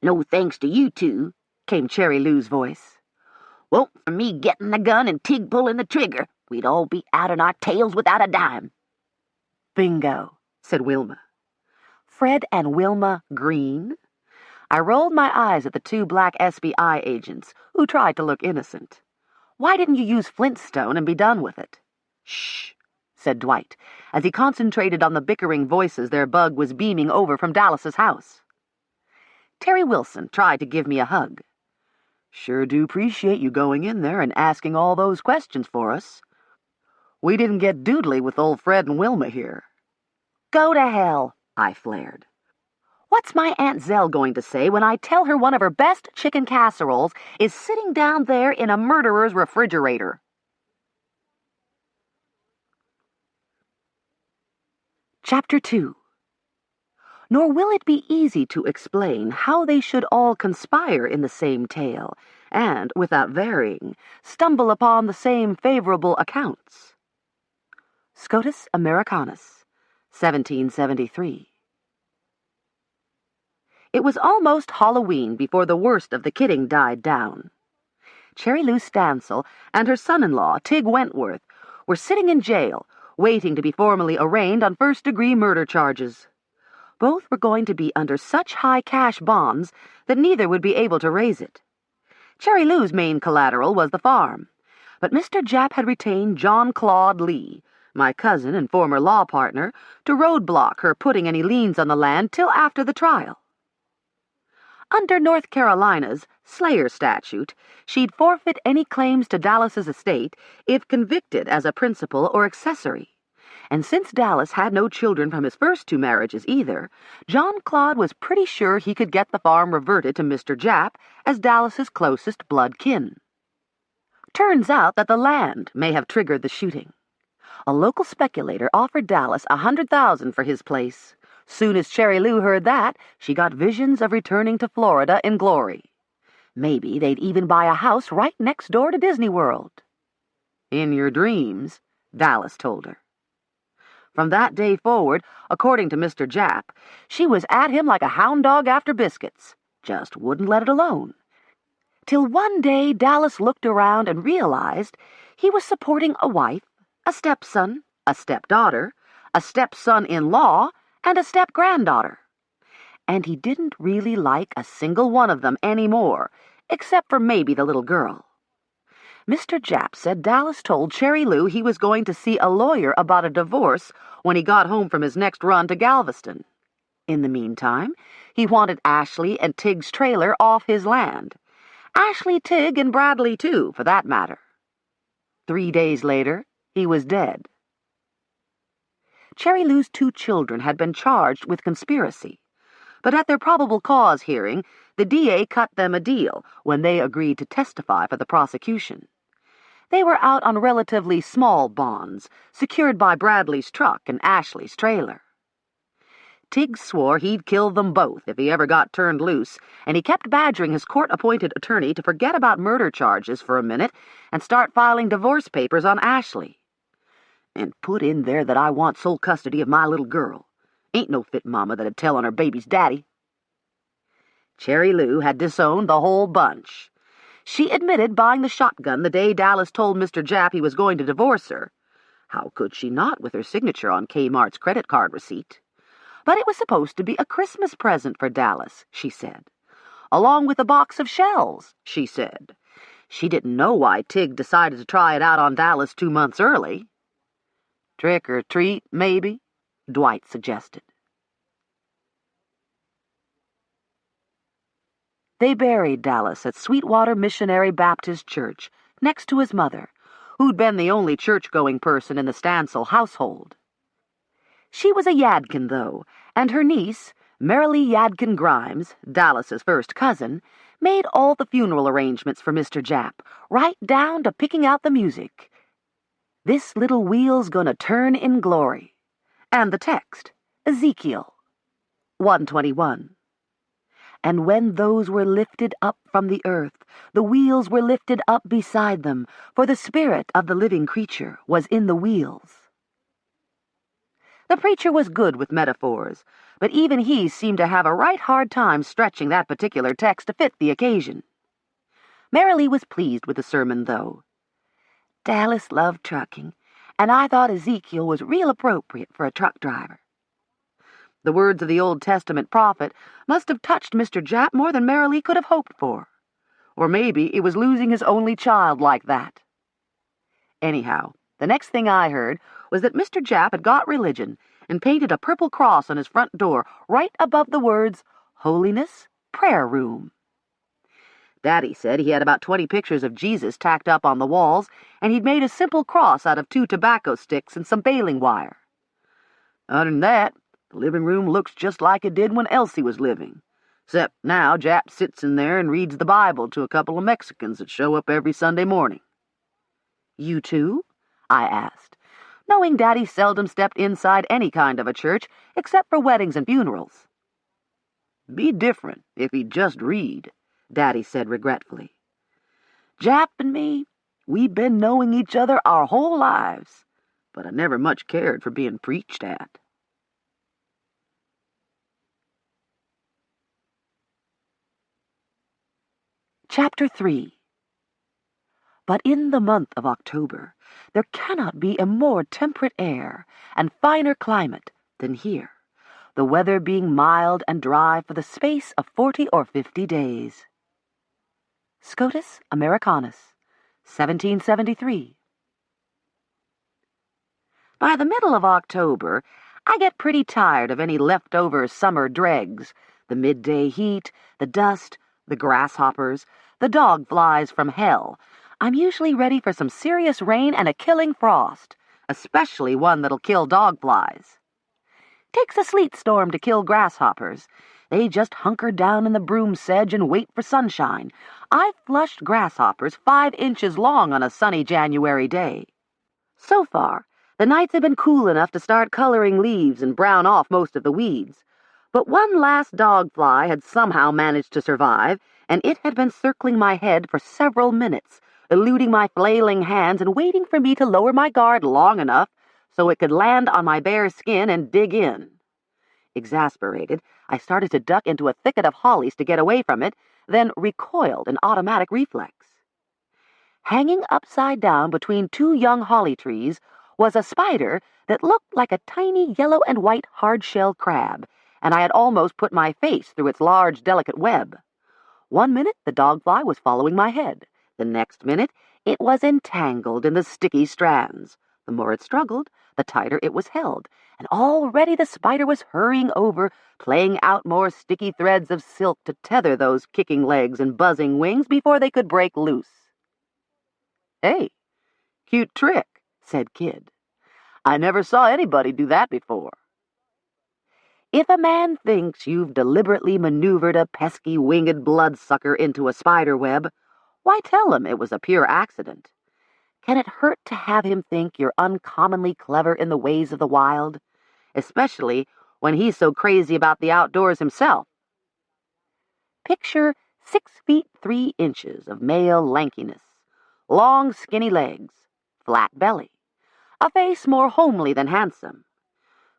"No thanks to you two," came Cherry Lou's voice. "Well, for me getting the gun and Tig pulling the trigger, we'd all be out on our tails without a dime." "Bingo," said Wilma. Fred and Wilma Green? I rolled my eyes at the two black SBI agents, who tried to look innocent. "Why didn't you use Flintstone and be done with it?" "Shh," said Dwight, as he concentrated on the bickering voices their bug was beaming over from Dallas's house. Terry Wilson tried to give me a hug. "Sure do appreciate you going in there and asking all those questions for us. We didn't get doodly with old Fred and Wilma here." "Go to hell," I flared. "What's my Aunt Zell going to say when I tell her one of her best chicken casseroles is sitting down there in a murderer's refrigerator?" Chapter 2. Nor will it be easy to explain how they should all conspire in the same tale, and, without varying, stumble upon the same favorable accounts. Scotus Americanus, 1773. It was almost Halloween before the worst of the kidding died down. Cherry Lou Stancil and her son-in-law, Tig Wentworth, were sitting in jail, waiting to be formally arraigned on first-degree murder charges. Both were going to be under such high cash bonds that neither would be able to raise it. Cherry Lou's main collateral was the farm, but Mr. Jap had retained John Claude Lee, my cousin and former law partner, to roadblock her putting any liens on the land till after the trial. Under North Carolina's Slayer statute, she'd forfeit any claims to Dallas's estate if convicted as a principal or accessory. And since Dallas had no children from his first two marriages either, John Claude was pretty sure he could get the farm reverted to Mr. Jap as Dallas's closest blood kin. Turns out that the land may have triggered the shooting. A local speculator offered Dallas $100,000 for his place. Soon as Cherry Lou heard that, she got visions of returning to Florida in glory. Maybe they'd even buy a house right next door to Disney World. "In your dreams," Dallas told her. From that day forward, according to Mr. Jap, she was at him like a hound dog after biscuits, just wouldn't let it alone. Till one day Dallas looked around and realized he was supporting a wife, a stepson, a stepdaughter, a stepson-in-law, and a step-granddaughter. And he didn't really like a single one of them anymore, except for maybe the little girl. Mr. Jap said Dallas told Cherry Lou he was going to see a lawyer about a divorce when he got home from his next run to Galveston. In the meantime, he wanted Ashley and Tig's trailer off his land. Ashley, Tig, and Bradley, too, for that matter. 3 days later, he was dead. Cherry Lou's 2 children had been charged with conspiracy, but at their probable cause hearing, the DA cut them a deal when they agreed to testify for the prosecution. They were out on relatively small bonds, secured by Bradley's truck and Ashley's trailer. Tig swore he'd kill them both if he ever got turned loose, and he kept badgering his court-appointed attorney to forget about murder charges for a minute and start filing divorce papers on Ashley. "And put in there that I want sole custody of my little girl. Ain't no fit mama that'd tell on her baby's daddy." Cherry Lou had disowned the whole bunch. She admitted buying the shotgun the day Dallas told Mr. Jap he was going to divorce her. How could she not, with her signature on Kmart's credit card receipt? But it was supposed to be a Christmas present for Dallas, she said. Along with a box of shells, she said. She didn't know why Tig decided to try it out on Dallas 2 months early. Trick or treat, maybe, Dwight suggested. They buried Dallas at Sweetwater Missionary Baptist Church, next to his mother, who'd been the only church-going person in the Stancil household. She was a Yadkin, though, and her niece, Marilee Yadkin Grimes, Dallas's first cousin, made all the funeral arrangements for Mr. Japp, right down to picking out the music. This little wheel's gonna turn in glory. And the text, Ezekiel 1:21. And when those were lifted up from the earth, the wheels were lifted up beside them, for the spirit of the living creature was in the wheels. The preacher was good with metaphors, but even he seemed to have a right hard time stretching that particular text to fit the occasion. Marilee was pleased with the sermon, though. Dallas loved trucking, and I thought Ezekiel was real appropriate for a truck driver. The words of the Old Testament prophet must have touched Mr. Japp more than Marilee could have hoped for. Or maybe it was losing his only child like that. Anyhow, the next thing I heard was that Mr. Japp had got religion and painted a purple cross on his front door right above the words, Holiness Prayer Room. Daddy said he had about 20 pictures of Jesus tacked up on the walls, and he'd made a simple cross out of 2 tobacco sticks and some baling wire. Other than that, the living room looks just like it did when Elsie was living, except now Japp sits in there and reads the Bible to a couple of Mexicans that show up every Sunday morning. You too? I asked, knowing Daddy seldom stepped inside any kind of a church except for weddings and funerals. Be different if he'd just read, Daddy said regretfully. Japp and me, we've been knowing each other our whole lives, but I never much cared for being preached at. Chapter 3. But in the month of October, there cannot be a more temperate air and finer climate than here, the weather being mild and dry for the space of 40 or 50 days. Scotus Americanus, 1773. By the middle of October, I get pretty tired of any leftover summer dregs, the midday heat, the dust, the grasshoppers, the dog flies from hell. I'm usually ready for some serious rain and a killing frost, especially one that'll kill dog flies. Takes a sleet storm to kill grasshoppers. They just hunker down in the broom sedge and wait for sunshine. I've flushed grasshoppers 5 inches long on a sunny January day. So far, the nights have been cool enough to start coloring leaves and brown off most of the weeds. But one last dog fly had somehow managed to survive, and it had been circling my head for several minutes, eluding my flailing hands and waiting for me to lower my guard long enough so it could land on my bare skin and dig in. Exasperated, I started to duck into a thicket of hollies to get away from it, then recoiled in automatic reflex. Hanging upside down between 2 young holly trees was a spider that looked like a tiny yellow and white hard-shell crab, and I had almost put my face through its large, delicate web. 1 minute, the dogfly was following my head. The next minute, it was entangled in the sticky strands. The more it struggled, the tighter it was held, and already the spider was hurrying over, playing out more sticky threads of silk to tether those kicking legs and buzzing wings before they could break loose. Hey, cute trick, said Kid. I never saw anybody do that before. If a man thinks you've deliberately maneuvered a pesky winged bloodsucker into a spider web, why tell him it was a pure accident? Can it hurt to have him think you're uncommonly clever in the ways of the wild, especially when he's so crazy about the outdoors himself? Picture 6 feet 3 inches of male lankiness, long skinny legs, flat belly, a face more homely than handsome,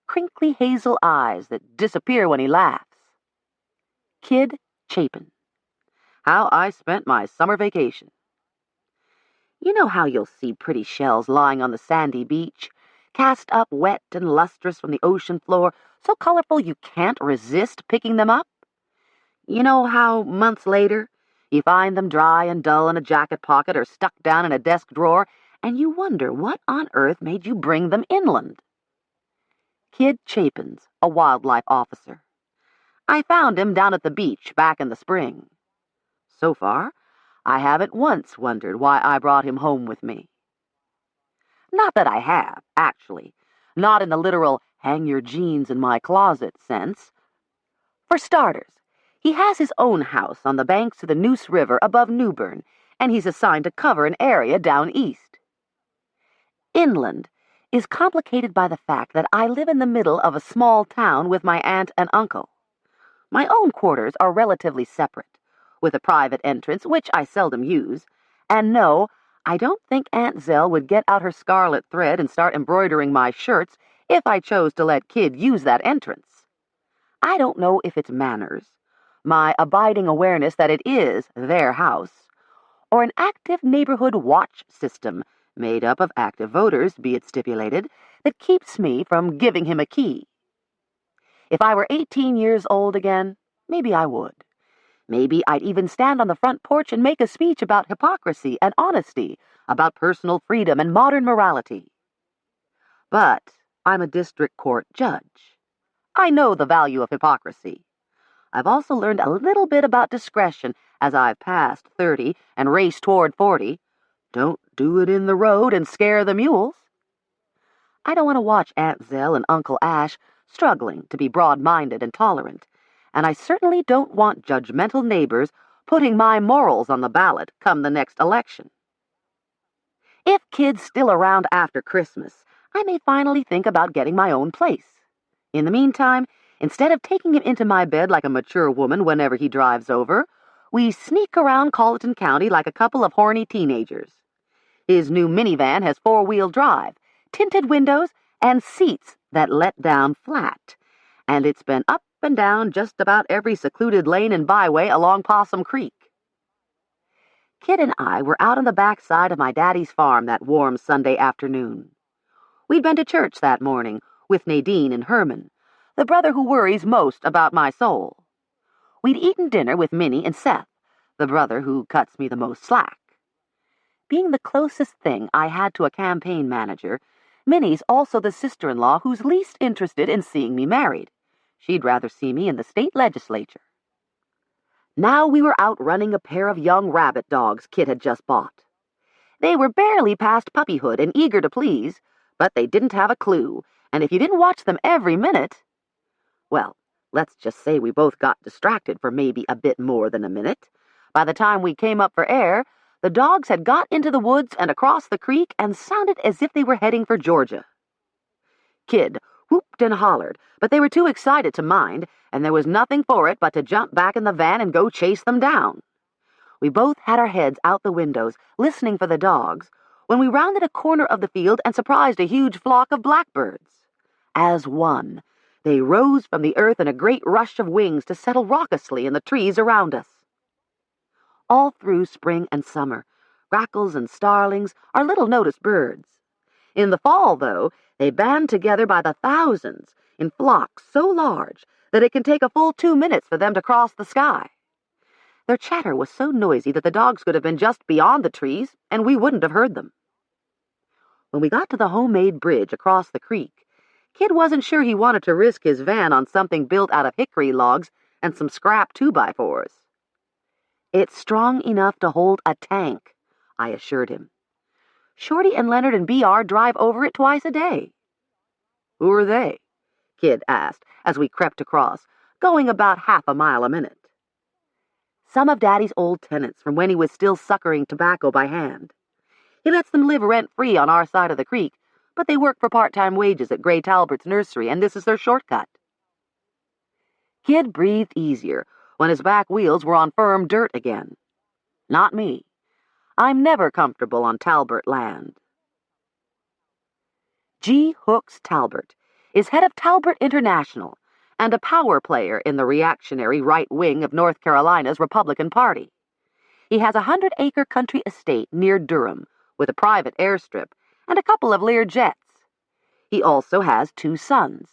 crinkly hazel eyes that disappear when he laughs. Kid Chapin. How I spent my summer vacation. You know how you'll see pretty shells lying on the sandy beach, cast up wet and lustrous from the ocean floor, so colorful you can't resist picking them up? You know how, months later, you find them dry and dull in a jacket pocket or stuck down in a desk drawer, and you wonder what on earth made you bring them inland. Kid Chapin's a wildlife officer. I found him down at the beach back in the spring. So far, I haven't once wondered why I brought him home with me. Not that I have, actually. Not in the literal hang your jeans in my closet sense. For starters, he has his own house on the banks of the Neuse River above Newbern, and he's assigned to cover an area down east. Inland is complicated by the fact that I live in the middle of a small town with my aunt and uncle. My own quarters are relatively separate, with a private entrance, which I seldom use, and no, I don't think Aunt Zell would get out her scarlet thread and start embroidering my shirts if I chose to let Kid use that entrance. I don't know if it's manners, my abiding awareness that it is their house, or an active neighborhood watch system made up of active voters, be it stipulated, that keeps me from giving him a key. If I were 18 years old again, maybe I would. Maybe I'd even stand on the front porch and make a speech about hypocrisy and honesty, about personal freedom and modern morality. But I'm a district court judge. I know the value of hypocrisy. I've also learned a little bit about discretion as I've passed 30 and raced toward 40. Don't do it in the road and scare the mules. I don't want to watch Aunt Zell and Uncle Ash struggling to be broad-minded and tolerant, and I certainly don't want judgmental neighbors putting my morals on the ballot come the next election. If Kid's still around after Christmas, I may finally think about getting my own place. In the meantime, instead of taking him into my bed like a mature woman whenever he drives over, we sneak around Colleton County like a couple of horny teenagers. His new minivan has four-wheel drive, tinted windows, and seats that let down flat, and it's been up and down just about every secluded lane and byway along Possum Creek. Kid and I were out on the backside of my daddy's farm that warm Sunday afternoon. We'd been to church that morning with Nadine and Herman, the brother who worries most about my soul. We'd eaten dinner with Minnie and Seth, the brother who cuts me the most slack. Being the closest thing I had to a campaign manager, Minnie's also the sister-in-law who's least interested in seeing me married. She'd rather see me in the state legislature. Now we were out running a pair of young rabbit dogs Kid had just bought. They were barely past puppyhood and eager to please, but they didn't have a clue, and if you didn't watch them every minute... Well, let's just say we both got distracted for maybe a bit more than a minute. By the time we came up for air, the dogs had got into the woods and across the creek and sounded as if they were heading for Georgia. Kid whooped and hollered, but they were too excited to mind, and there was nothing for it but to jump back in the van and go chase them down. We both had our heads out the windows, listening for the dogs, when we rounded a corner of the field and surprised a huge flock of blackbirds. As one, they rose from the earth in a great rush of wings to settle raucously in the trees around us. All through spring and summer, grackles and starlings are little-noticed birds. In the fall, though, they band together by the thousands in flocks so large that it can take a full 2 minutes for them to cross the sky. Their chatter was so noisy that the dogs could have been just beyond the trees, and we wouldn't have heard them. When we got to the homemade bridge across the creek, Kid wasn't sure he wanted to risk his van on something built out of hickory logs and some scrap 2x4s. It's strong enough to hold a tank, I assured him. Shorty and Leonard and B.R. drive over it twice a day. Who are they? Kid asked as we crept across, going about half a mile a minute. Some of Daddy's old tenants from when he was still suckering tobacco by hand. He lets them live rent-free on our side of the creek, but they work for part-time wages at Gray Talbert's nursery, and this is their shortcut. Kid breathed easier when his back wheels were on firm dirt again. Not me. I'm never comfortable on Talbert land. G. Hooks Talbert is head of Talbert International and a power player in the reactionary right wing of North Carolina's Republican Party. He has a 100-acre country estate near Durham with a private airstrip and a couple of Lear jets. He also has 2 sons.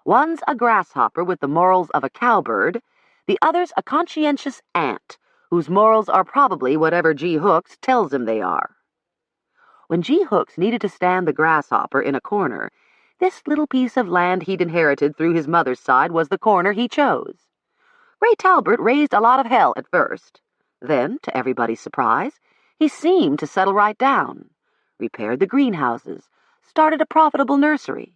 One's a grasshopper with the morals of a cowbird, the other's a conscientious ant, whose morals are probably whatever G. Hooks tells him they are. When G. Hooks needed to stand the grasshopper in a corner, this little piece of land he'd inherited through his mother's side was the corner he chose. Ray Talbert raised a lot of hell at first. Then, to everybody's surprise, he seemed to settle right down, repaired the greenhouses, started a profitable nursery.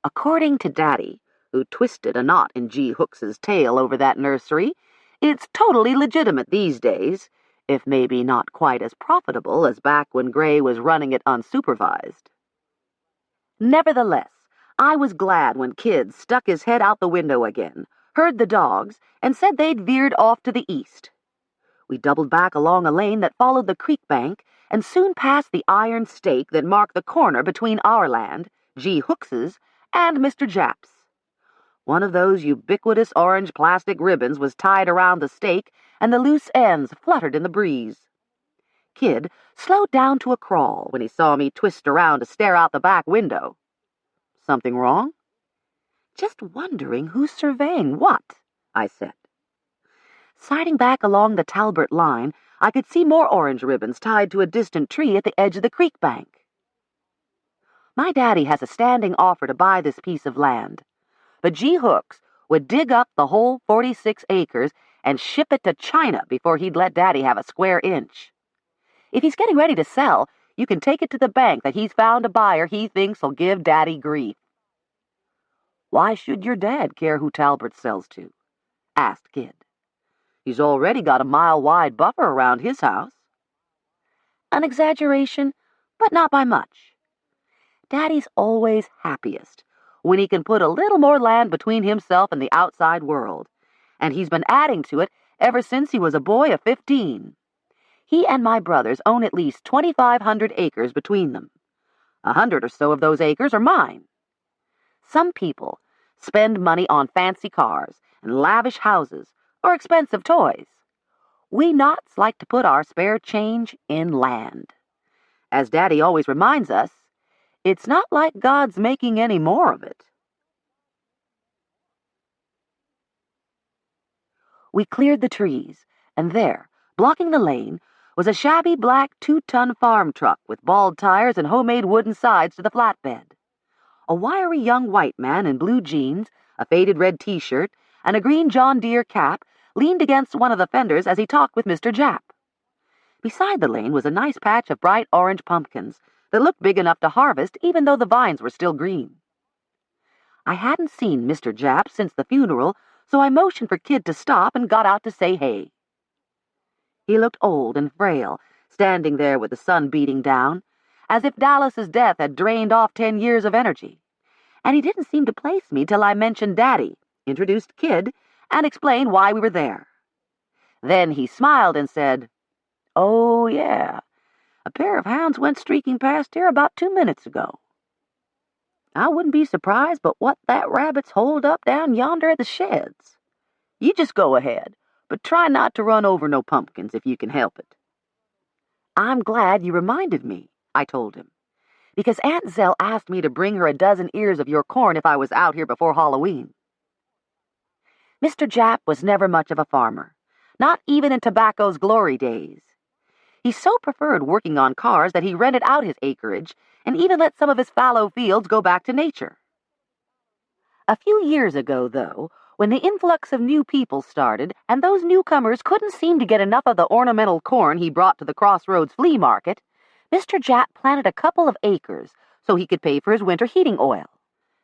According to Daddy, who twisted a knot in G. Hooks's tail over that nursery, it's totally legitimate these days, if maybe not quite as profitable as back when Gray was running it unsupervised. Nevertheless, I was glad when Kid stuck his head out the window again, heard the dogs, and said they'd veered off to the east. We doubled back along a lane that followed the creek bank and soon passed the iron stake that marked the corner between our land, G. Hooks's, and Mr. Japp's. One of those ubiquitous orange plastic ribbons was tied around the stake, and the loose ends fluttered in the breeze. Kid slowed down to a crawl when he saw me twist around to stare out the back window. Something wrong? Just wondering who's surveying what, I said. Siding back along the Talbert line, I could see more orange ribbons tied to a distant tree at the edge of the creek bank. My daddy has a standing offer to buy this piece of land, but G. Hooks would dig up the whole 46 acres and ship it to China before he'd let Daddy have a square inch. If he's getting ready to sell, you can take it to the bank that he's found a buyer he thinks will give Daddy grief. Why should your dad care who Talbert sells to? Asked Kid. He's already got a mile-wide buffer around his house. An exaggeration, but not by much. Daddy's always happiest when he can put a little more land between himself and the outside world, and he's been adding to it ever since he was a boy of 15. He and my brothers own at least 2,500 acres between them. 100 or so of those acres are mine. Some people spend money on fancy cars and lavish houses or expensive toys. We Knotts like to put our spare change in land. As Daddy always reminds us, it's not like God's making any more of it. We cleared the trees, and there, blocking the lane, was a shabby black 2-ton farm truck with bald tires and homemade wooden sides to the flatbed. A wiry young white man in blue jeans, a faded red T-shirt, and a green John Deere cap leaned against one of the fenders as he talked with Mr. Japp. Beside the lane was a nice patch of bright orange pumpkins that looked big enough to harvest even though the vines were still green. I hadn't seen Mr. Japp since the funeral, so I motioned for Kid to stop and got out to say hey. He looked old and frail, standing there with the sun beating down, as if Dallas's death had drained off 10 years of energy. And he didn't seem to place me till I mentioned Daddy, introduced Kid, and explained why we were there. Then he smiled and said, "Oh, yeah, a pair of hounds went streaking past here about 2 minutes ago. I wouldn't be surprised but what that rabbit's holed up down yonder at the sheds. You just go ahead, but try not to run over no pumpkins if you can help it." "I'm glad you reminded me," I told him, "because Aunt Zell asked me to bring her a dozen ears of your corn if I was out here before Halloween." Mr. Japp was never much of a farmer, not even in tobacco's glory days. He so preferred working on cars that he rented out his acreage and even let some of his fallow fields go back to nature. A few years ago, though, when the influx of new people started and those newcomers couldn't seem to get enough of the ornamental corn he brought to the Crossroads flea market, Mr. Japp planted a couple of acres so he could pay for his winter heating oil.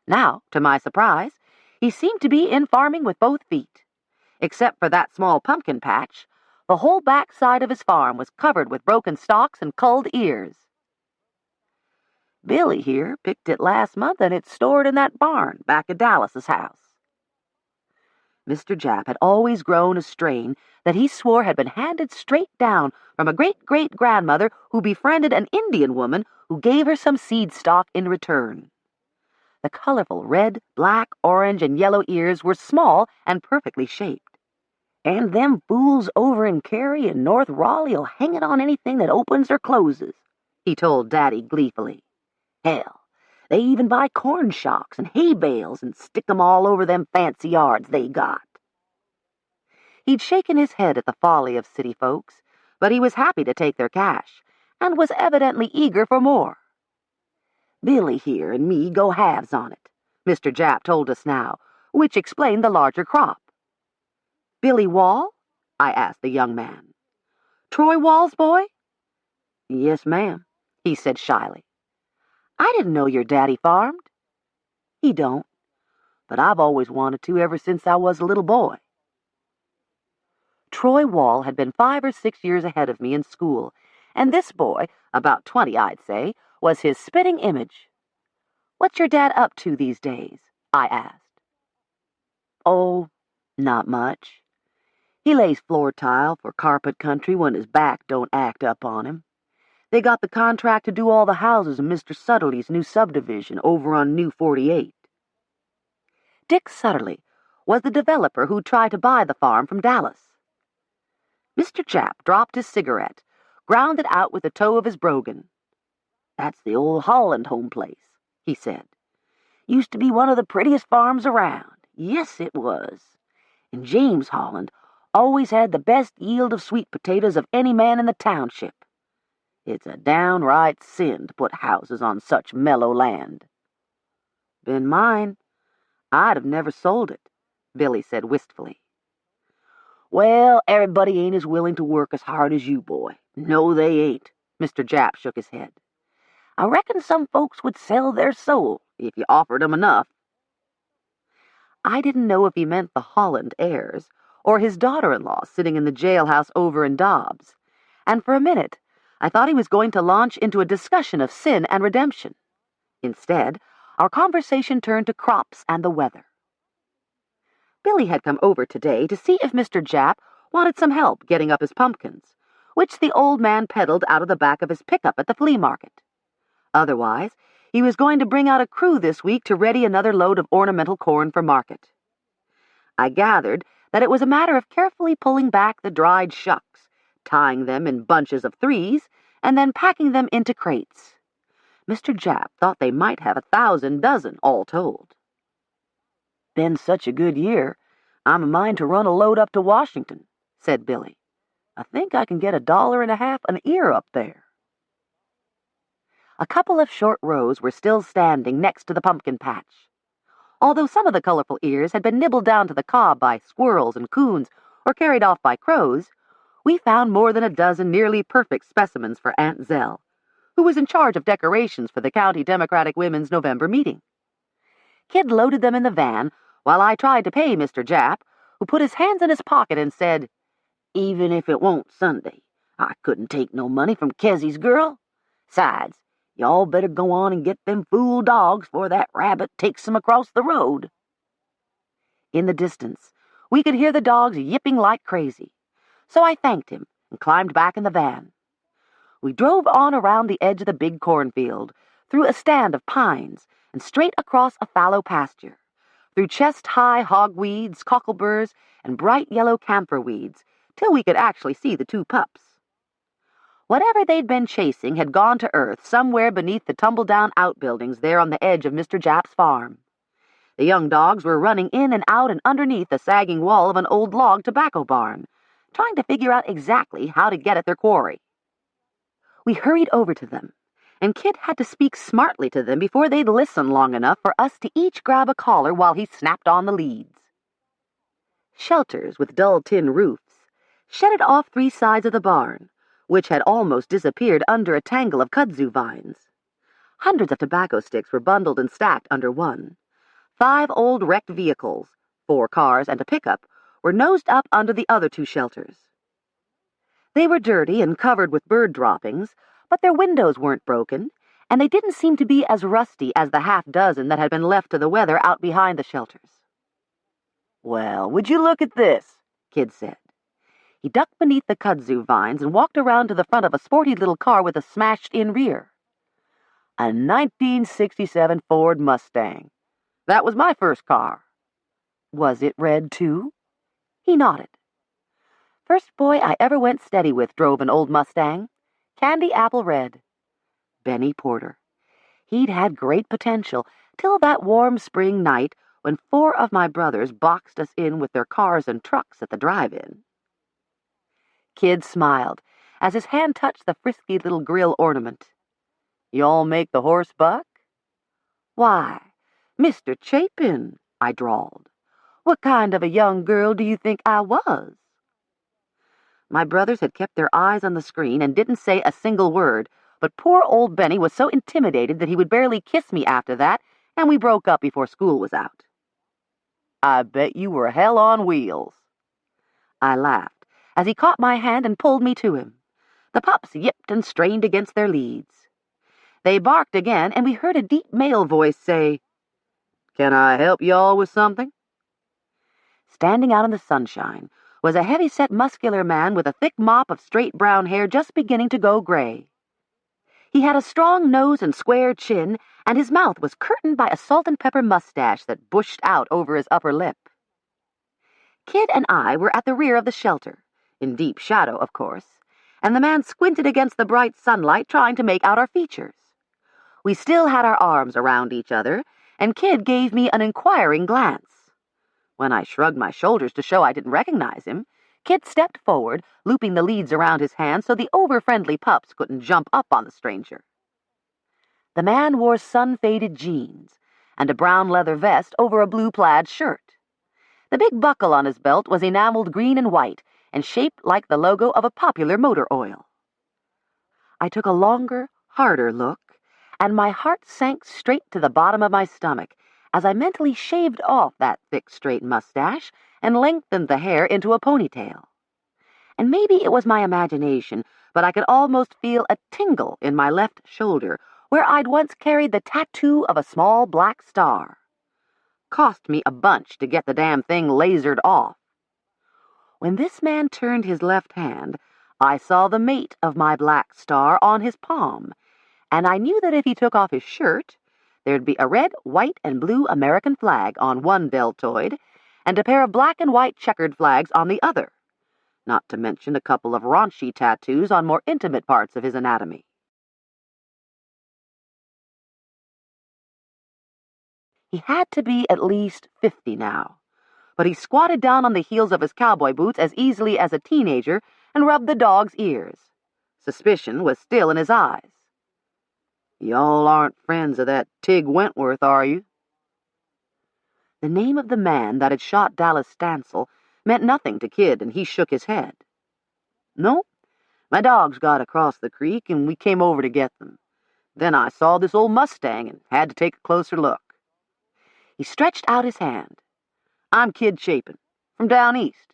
Now, to my surprise, he seemed to be in farming with both feet. Except for that small pumpkin patch, the whole back side of his farm was covered with broken stalks and culled ears. "Billy here picked it last month and it's stored in that barn back at Dallas's house." Mr. Japp had always grown a strain that he swore had been handed straight down from a great-great-grandmother who befriended an Indian woman who gave her some seed stock in return. The colorful red, black, orange, and yellow ears were small and perfectly shaped. "And them fools over in Cary and North Raleigh'll hang it on anything that opens or closes," he told Daddy gleefully. "Hell, they even buy corn shocks and hay bales and stick 'em all over them fancy yards they got." He'd shaken his head at the folly of city folks, but he was happy to take their cash, and was evidently eager for more. Billy here and me go halves on it, Mr. Japp told us now, which explained the larger crop. Billy Wall? I asked the young man. Troy Wall's boy? Yes, ma'am, he said shyly. I didn't know your daddy farmed. He don't, but I've always wanted to ever since I was a little boy. Troy Wall had been 5 or 6 years ahead of me in school, and this boy, about 20 I'd say, was his spitting image. What's your dad up to these days? I asked. Oh, not much. He lays floor tile for carpet country when his back don't act up on him. They got the contract to do all the houses in Mr. Sutterly's new subdivision over on New 48. Dick Sutterly was the developer who tried to buy the farm from Dallas. Mr. Japp dropped his cigarette, ground it out with the toe of his brogan. That's the old Holland home place, he said. Used to be one of the prettiest farms around. Yes, it was. And James Holland always had the best yield of sweet potatoes of any man in the township. It's a downright sin to put houses on such mellow land. Been mine. I'd have never sold it, Billy said wistfully. Well, everybody ain't as willing to work as hard as you, boy. No, they ain't, Mr. Japp shook his head. I reckon some folks would sell their soul if you offered 'em enough. I didn't know if he meant the Holland heirs or his daughter-in-law sitting in the jailhouse over in Dobbs, and for a minute I thought he was going to launch into a discussion of sin and redemption. Instead, our conversation turned to crops and the weather. Billy had come over today to see if Mr. Japp wanted some help getting up his pumpkins, which the old man peddled out of the back of his pickup at the flea market. Otherwise, he was going to bring out a crew this week to ready another load of ornamental corn for market. I gathered that it was a matter of carefully pulling back the dried shucks, tying them in bunches of 3s, and then packing them into crates. Mr. Japp thought they might have 1,000 dozen, all told. Been such a good year, I'm a mind to run a load up to Washington, said Billy. I think I can get $1.50 an ear up there. A couple of short rows were still standing next to the pumpkin patch. Although some of the colorful ears had been nibbled down to the cob by squirrels and coons or carried off by crows, we found more than a dozen nearly perfect specimens for Aunt Zell, who was in charge of decorations for the County Democratic Women's November meeting. Kid loaded them in the van while I tried to pay Mr. Japp, who put his hands in his pocket and said, Even if it won't Sunday, I couldn't take no money from Kezzy's girl. Sides, y'all better go on and get them fool dogs before that rabbit takes them across the road. In the distance, we could hear the dogs yipping like crazy, so I thanked him and climbed back in the van. We drove on around the edge of the big cornfield, through a stand of pines, and straight across a fallow pasture, through chest-high hogweeds, cockleburs, and bright yellow camphor weeds, till we could actually see the 2 pups. Whatever they'd been chasing had gone to earth somewhere beneath the tumble-down outbuildings there on the edge of Mr. Japp's farm. The young dogs were running in and out and underneath the sagging wall of an old log tobacco barn, trying to figure out exactly how to get at their quarry. We hurried over to them, and Kid had to speak smartly to them before they'd listen long enough for us to each grab a collar while he snapped on the leads. Shelters with dull tin roofs shedded off 3 sides of the barn, which had almost disappeared under a tangle of kudzu vines. Hundreds of tobacco sticks were bundled and stacked under one. 5 old wrecked vehicles, 4 cars and a pickup, were nosed up under the other 2 shelters. They were dirty and covered with bird droppings, but their windows weren't broken, and they didn't seem to be as rusty as the half-dozen that had been left to the weather out behind the shelters. Well, would you look at this, Kid said. He ducked beneath the kudzu vines and walked around to the front of a sporty little car with a smashed-in rear. A 1967 Ford Mustang. That was my first car. Was it red, too? He nodded. First boy I ever went steady with drove an old Mustang. Candy apple red. Benny Porter. He'd had great potential till that warm spring night when 4 of my brothers boxed us in with their cars and trucks at the drive-in. Kid smiled as his hand touched the frisky little grill ornament. "Y'all make the horse buck?" "Why, Mr. Chapin," I drawled. "What kind of a young girl do you think I was?" My brothers had kept their eyes on the screen and didn't say a single word, but poor old Benny was so intimidated that he would barely kiss me after that, and we broke up before school was out. "I bet you were hell on wheels." I laughed as he caught my hand and pulled me to him. The pups yipped and strained against their leads. They barked again, and we heard a deep male voice say, "Can I help y'all with something?" Standing out in the sunshine was a heavy-set muscular man with a thick mop of straight brown hair just beginning to go gray. He had a strong nose and square chin, and his mouth was curtained by a salt and pepper mustache that bushed out over his upper lip. Kid and I were at the rear of the shelter, in deep shadow, of course, and the man squinted against the bright sunlight trying to make out our features. We still had our arms around each other, and Kid gave me an inquiring glance. When I shrugged my shoulders to show I didn't recognize him, Kid stepped forward, looping the leads around his hands so the over-friendly pups couldn't jump up on the stranger. The man wore sun-faded jeans and a brown leather vest over a blue plaid shirt. The big buckle on his belt was enameled green and white and shaped like the logo of a popular motor oil. I took a longer, harder look, and my heart sank straight to the bottom of my stomach as I mentally shaved off that thick, straight mustache and lengthened the hair into a ponytail. And maybe it was my imagination, but I could almost feel a tingle in my left shoulder where I'd once carried the tattoo of a small black star. Cost me a bunch to get the damn thing lasered off. When this man turned his left hand, I saw the mate of my black star on his palm, and I knew that if he took off his shirt, there'd be a red, white, and blue American flag on one deltoid, and a pair of black and white checkered flags on the other, not to mention a couple of raunchy tattoos on more intimate parts of his anatomy. He had to be at least 50 now, but he squatted down on the heels of his cowboy boots as easily as a teenager and rubbed the dog's ears. Suspicion was still in his eyes. "Y'all aren't friends of that Tig Wentworth, are you?" The name of the man that had shot Dallas Stancil meant nothing to Kid, and he shook his head. "No, my dogs got across the creek, and we came over to get them. Then I saw this old Mustang and had to take a closer look." He stretched out his hand. "I'm Kid Chapin, from down east."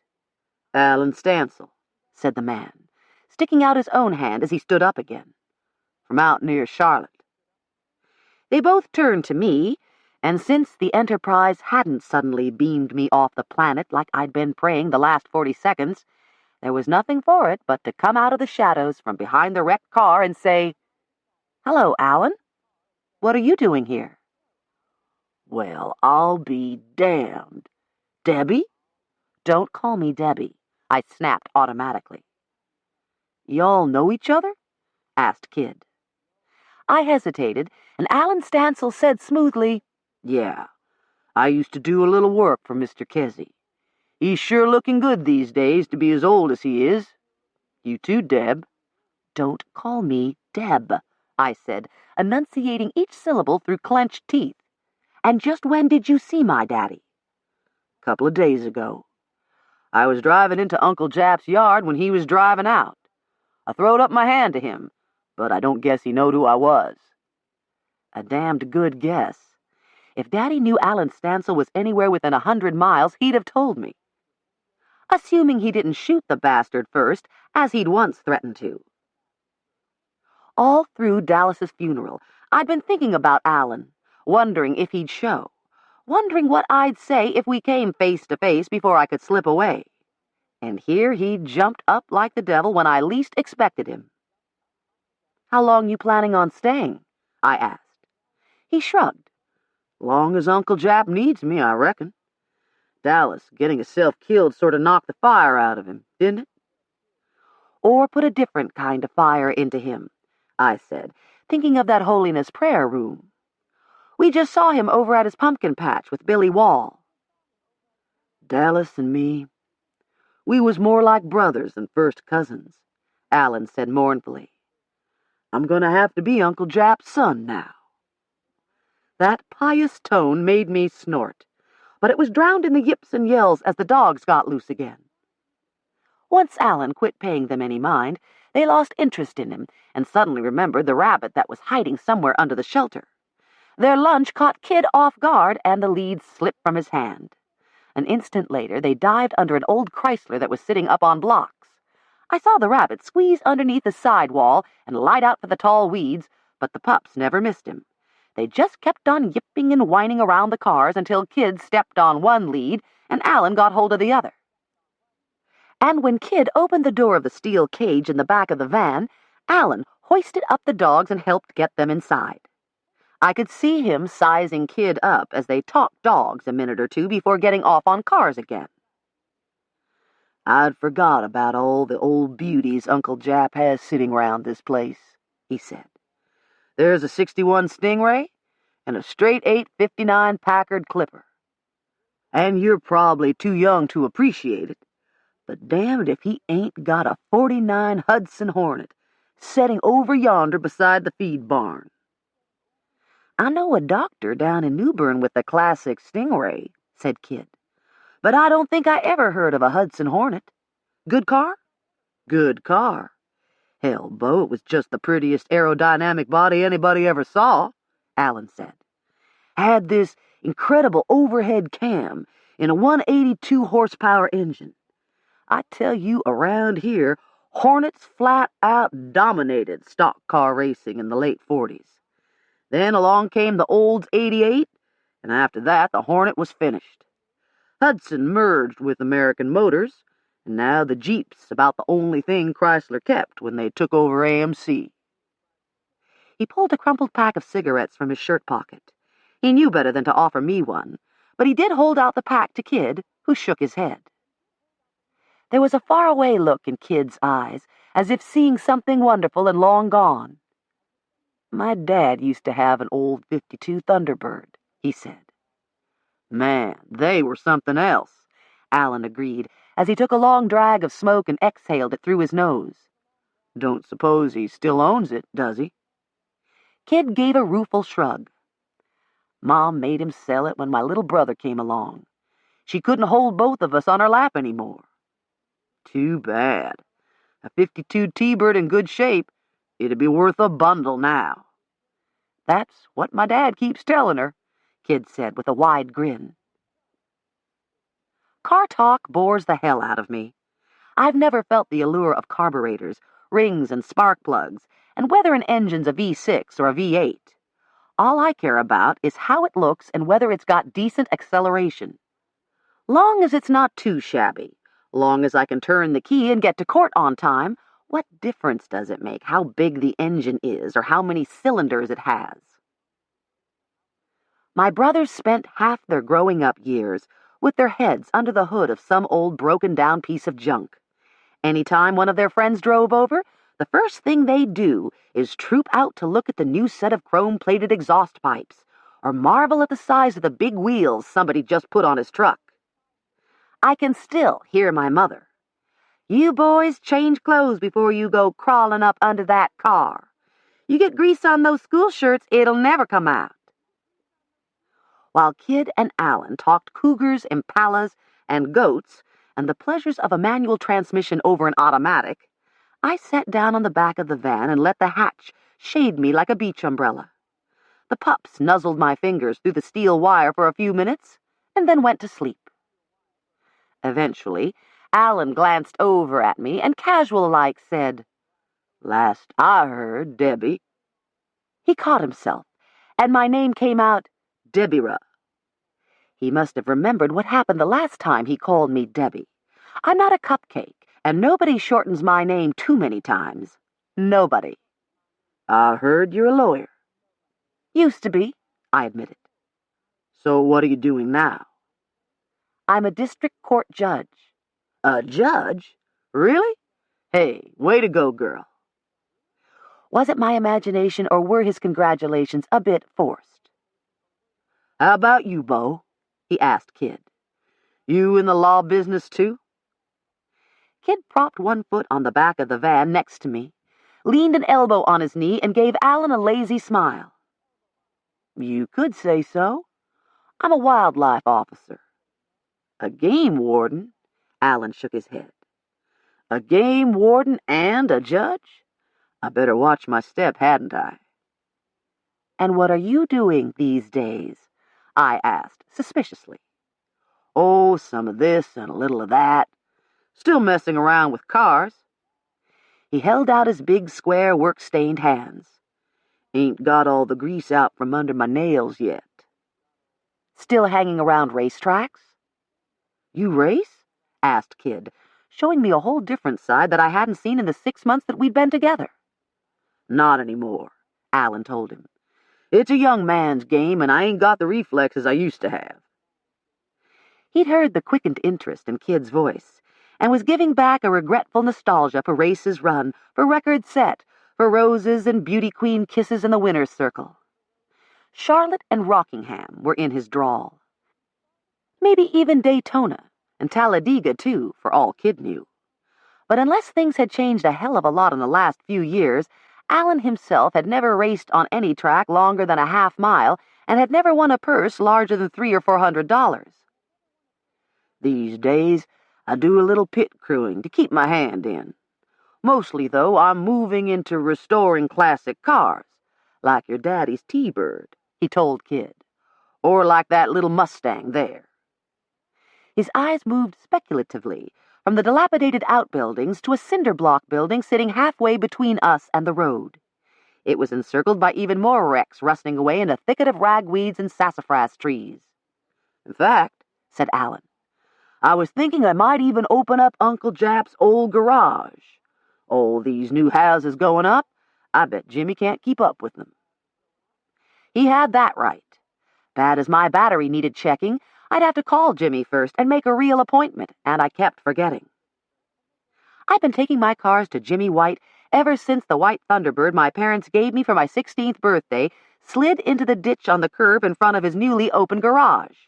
"Alan Stancil," said the man, sticking out his own hand as he stood up again. "From out near Charlotte." They both turned to me, and since the Enterprise hadn't suddenly beamed me off the planet like I'd been praying the last 40 seconds, there was nothing for it but to come out of the shadows from behind the wrecked car and say, "Hello, Alan. What are you doing here?" "Well, I'll be damned. Debbie?" "Don't call me Debbie," I snapped automatically. "Y'all know each other?" asked Kid. I hesitated, and Alan Stancil said smoothly, "Yeah, I used to do a little work for Mr. Kesey. He's sure looking good these days to be as old as he is. You too, Deb." "Don't call me Deb," I said, enunciating each syllable through clenched teeth. "And just when did you see my daddy?" "Couple of days ago. I was driving into Uncle Jap's yard when he was driving out. I throwed up my hand to him, but I don't guess he knowed who I was." A damned good guess. If Daddy knew Alan Stancil was anywhere within 100 miles, he'd have told me. Assuming he didn't shoot the bastard first, as he'd once threatened to. All through Dallas's funeral, I'd been thinking about Alan, wondering if he'd show, wondering what I'd say if we came face to face before I could slip away. And here he jumped up like the devil when I least expected him. "How long you planning on staying?" I asked. He shrugged. "Long as Uncle Jap needs me, I reckon. Dallas getting himself killed sort of knocked the fire out of him, didn't it?" "Or put a different kind of fire into him," I said, thinking of that holiness prayer room. "We just saw him over at his pumpkin patch with Billy Wall." "Dallas and me, we was more like brothers than first cousins," Alan said mournfully. I'm going to have to be Uncle Jap's son now. That pious tone made me snort, but it was drowned in the yips and yells as the dogs got loose again. Once Alan quit paying them any mind, they lost interest in him and suddenly remembered the rabbit that was hiding somewhere under the shelter. Their lunch caught Kid off guard, and the lead slipped from his hand. An instant later, they dived under an old Chrysler that was sitting up on blocks. I saw the rabbit squeeze underneath the sidewall and light out for the tall weeds, but the pups never missed him. They just kept on yipping and whining around the cars until Kid stepped on one lead and Alan got hold of the other. And when Kid opened the door of the steel cage in the back of the van, Alan hoisted up the dogs and helped get them inside. I could see him sizing Kid up as they talked dogs a minute or two before getting off on cars again. I'd forgot about all the old beauties Uncle Jap has sitting round this place, he said. There's a 61 Stingray and a straight 859 Packard Clipper. And you're probably too young to appreciate it, but damned if he ain't got a 49 Hudson Hornet setting over yonder beside the feed barn. I know a doctor down in Newbern with a classic Stingray, said Kid, but I don't think I ever heard of a Hudson Hornet. Good car? Good car. Hell, Bo, it was just the prettiest aerodynamic body anybody ever saw, Alan said. Had this incredible overhead cam in a 182 horsepower engine. I tell you, around here, Hornets flat out dominated stock car racing in the late 40s. Then along came the Olds 88, and after that the Hornet was finished. Hudson merged with American Motors, and now the Jeep's about the only thing Chrysler kept when they took over AMC. He pulled a crumpled pack of cigarettes from his shirt pocket. He knew better than to offer me one, but he did hold out the pack to Kid, who shook his head. There was a faraway look in Kid's eyes, as if seeing something wonderful and long gone. My dad used to have an old 52 Thunderbird, he said. Man, they were something else, Alan agreed, as he took a long drag of smoke and exhaled it through his nose. Don't suppose he still owns it, does he? Kid gave a rueful shrug. Mom made him sell it when my little brother came along. She couldn't hold both of us on her lap anymore. Too bad. A 52 T-Bird in good shape, it'd be worth a bundle now. That's what my dad keeps telling her, Kid said with a wide grin. Car talk bores the hell out of me. I've never felt the allure of carburetors, rings and spark plugs, and whether an engine's a V6 or a V8. All I care about is how it looks and whether it's got decent acceleration. Long as it's not too shabby, long as I can turn the key and get to court on time, what difference does it make how big the engine is or how many cylinders it has? My brothers spent half their growing-up years with their heads under the hood of some old broken-down piece of junk. Any time one of their friends drove over, the first thing they'd do is troop out to look at the new set of chrome-plated exhaust pipes or marvel at the size of the big wheels somebody just put on his truck. I can still hear my mother. You boys change clothes before you go crawling up under that car. You get grease on those school shirts, it'll never come out. While Kid and Alan talked cougars, impalas, and goats, and the pleasures of a manual transmission over an automatic, I sat down on the back of the van and let the hatch shade me like a beach umbrella. The pups nuzzled my fingers through the steel wire for a few minutes, and then went to sleep. Eventually, Alan glanced over at me and casual-like said, Last I heard, Debbie. He caught himself, and my name came out, Deborah. He must have remembered what happened the last time he called me Debbie. I'm not a cupcake, and nobody shortens my name too many times. Nobody. I heard you're a lawyer. Used to be, I admitted. So what are you doing now? I'm a district court judge. A judge? Really? Hey, way to go, girl. Was it my imagination, or were his congratulations a bit forced? How about you, Bo? He asked Kid. You in the law business, too? Kid propped one foot on the back of the van next to me, leaned an elbow on his knee, and gave Alan a lazy smile. "You could say so. I'm a wildlife officer." "A game warden?" Alan shook his head. "A game warden and a judge? I better watch my step, hadn't I?" "And what are you doing these days?" I asked, suspiciously. "Oh, some of this and a little of that. Still messing around with cars." He held out his big, square, work-stained hands. "Ain't got all the grease out from under my nails yet." "Still hanging around racetracks?" "You race?" asked Kid, showing me a whole different side that I hadn't seen in the 6 months that we'd been together. "Not anymore," Alan told him. "It's a young man's game, and I ain't got the reflexes I used to have." He'd heard the quickened interest in Kid's voice, and was giving back a regretful nostalgia for races run, for records set, for roses and beauty queen kisses in the winner's circle. Charlotte and Rockingham were in his drawl. Maybe even Daytona, and Talladega, too, for all Kid knew. But unless things had changed a hell of a lot in the last few years, Alan himself had never raced on any track longer than a half-mile and had never won a purse larger than $300 or $400. "These days, I do a little pit crewing to keep my hand in. Mostly, though, I'm moving into restoring classic cars, like your daddy's T-Bird," he told Kid, "or like that little Mustang there." His eyes moved speculatively from the dilapidated outbuildings to a cinder-block building sitting halfway between us and the road. It was encircled by even more wrecks rusting away in a thicket of ragweeds and sassafras trees. "In fact," said Alan, "I was thinking I might even open up Uncle Jap's old garage. All these new houses going up, I bet Jimmy can't keep up with them." He had that right. Bad as my battery needed checking, I'd have to call Jimmy first and make a real appointment, and I kept forgetting. I've been taking my cars to Jimmy White ever since the white Thunderbird my parents gave me for my 16th birthday slid into the ditch on the curb in front of his newly opened garage.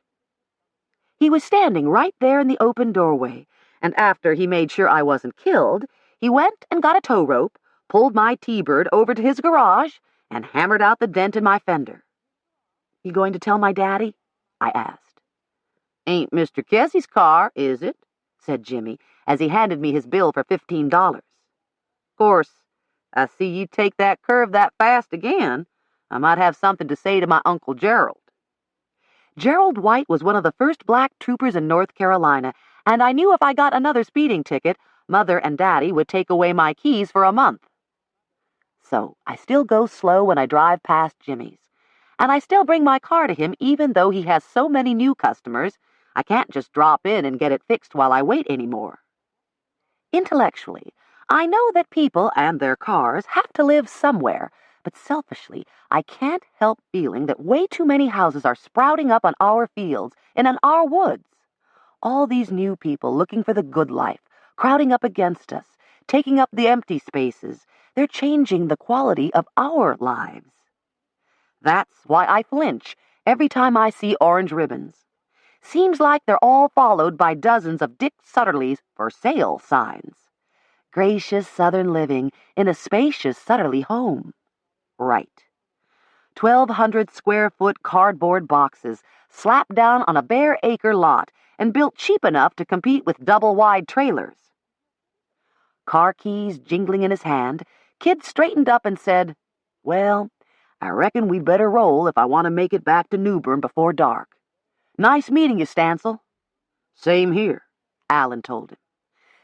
He was standing right there in the open doorway, and after he made sure I wasn't killed, he went and got a tow rope, pulled my T-Bird over to his garage, and hammered out the dent in my fender. "You going to tell my daddy?" I asked. "Ain't Mr. Kessie's car, is it?" said Jimmy, as he handed me his bill for $15. "Course, I see you take that curve that fast again. I might have something to say to my Uncle Gerald." Gerald White was one of the first black troopers in North Carolina, and I knew if I got another speeding ticket, Mother and Daddy would take away my keys for a month. So I still go slow when I drive past Jimmy's, and I still bring my car to him even though he has so many new customers, I can't just drop in and get it fixed while I wait anymore. Intellectually, I know that people and their cars have to live somewhere, but selfishly, I can't help feeling that way too many houses are sprouting up on our fields and in our woods. All these new people looking for the good life, crowding up against us, taking up the empty spaces. They're changing the quality of our lives. That's why I flinch every time I see orange ribbons. Seems like they're all followed by dozens of Dick Sutterly's for sale signs. Gracious Southern living in a spacious Sutterly home. Right. 1,200 square foot cardboard boxes slapped down on a bare acre lot and built cheap enough to compete with double-wide trailers. Car keys jingling in his hand, Kid straightened up and said, "Well, I reckon we'd better roll if I want to make it back to New Bern before dark. Nice meeting you, Stancil." "Same here," Alan told him.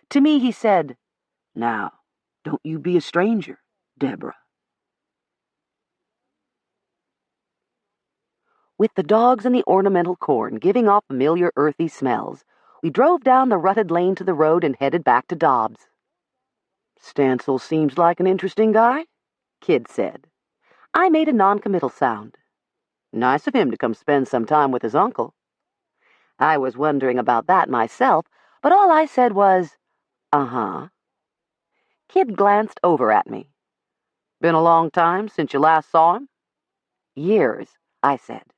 To me he said, "Now, don't you be a stranger, Deborah." With the dogs and the ornamental corn giving off familiar earthy smells, we drove down the rutted lane to the road and headed back to Dobbs. "Stancil seems like an interesting guy," Kid said. I made a non-committal sound. "Nice of him to come spend some time with his uncle." I was wondering about that myself, but all I said was, "Uh-huh." Kid glanced over at me. "Been a long time since you last saw him?" "Years," I said.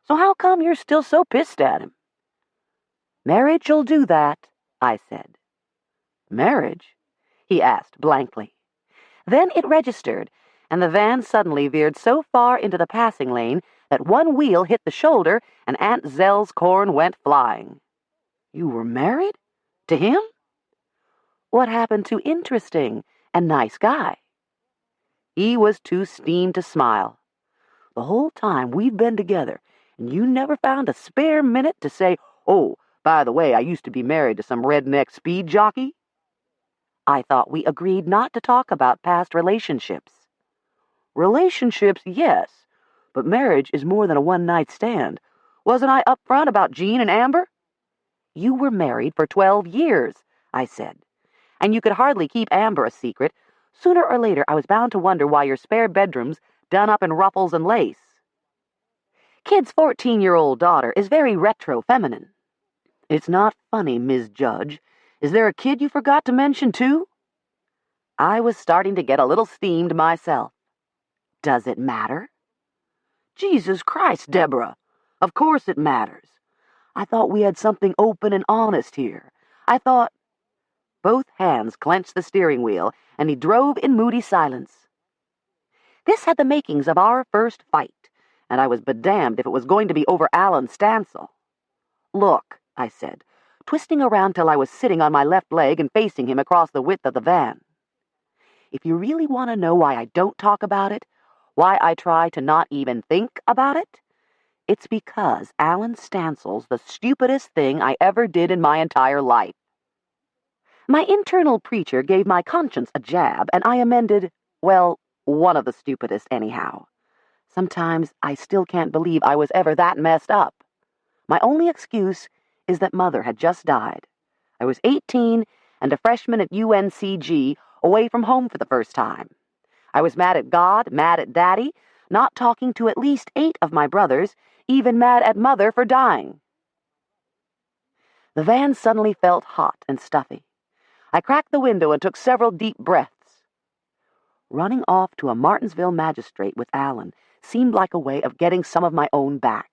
"So how come you're still so pissed at him?" "Marriage'll do that," I said. Marriage? He asked blankly. Then it registered, and the van suddenly veered so far into the passing lane that one wheel hit the shoulder and Aunt Zell's corn went flying. You were married? To him? What happened to interesting and nice guy? He was too steamed to smile. The whole time we've been together, and you never found a spare minute to say, "Oh, by the way, I used to be married to some redneck speed jockey"? I thought we agreed not to talk about past relationships. Relationships, yes, but marriage is more than a one-night stand. Wasn't I upfront about Jean and Amber? You were married for 12 years, I said, and you could hardly keep Amber a secret. Sooner or later I was bound to wonder why your spare bedroom's done up in ruffles and lace. Kid's 14-year-old daughter is very retro-feminine. It's not funny, Ms. Judge. Is there a kid you forgot to mention, too? I was starting to get a little steamed myself. Does it matter? Jesus Christ, Deborah. Of course it matters. I thought we had something open and honest here. I thought... Both hands clenched the steering wheel, and he drove in moody silence. This had the makings of our first fight, and I was bedamned if it was going to be over Alan Stancil. Look, I said, twisting around till I was sitting on my left leg and facing him across the width of the van. If you really want to know why I don't talk about it, why I try to not even think about it, it's because Alan Stancil's the stupidest thing I ever did in my entire life. My internal preacher gave my conscience a jab, and I amended, well, one of the stupidest anyhow. Sometimes I still can't believe I was ever that messed up. My only excuse is that Mother had just died. I was 18 and a freshman at UNCG, away from home for the first time. I was mad at God, mad at Daddy, not talking to at least 8 of my brothers, even mad at Mother for dying. The van suddenly felt hot and stuffy. I cracked the window and took several deep breaths. Running off to a Martinsville magistrate with Alan seemed like a way of getting some of my own back.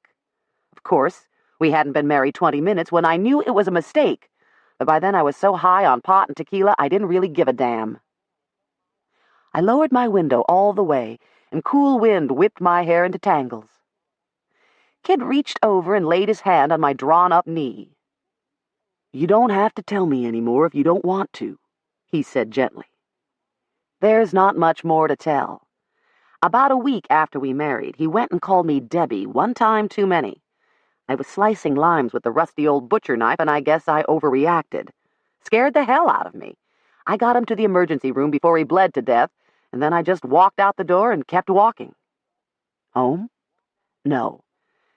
Of course, we hadn't been married 20 minutes when I knew it was a mistake, but by then I was so high on pot and tequila I didn't really give a damn. I lowered my window all the way, and cool wind whipped my hair into tangles. Kid reached over and laid his hand on my drawn-up knee. You don't have to tell me anymore if you don't want to, he said gently. There's not much more to tell. About a week after we married, he went and called me Debbie, one time too many. I was slicing limes with the rusty old butcher knife, and I guess I overreacted. Scared the hell out of me. I got him to the emergency room before he bled to death, and then I just walked out the door and kept walking. Home? No.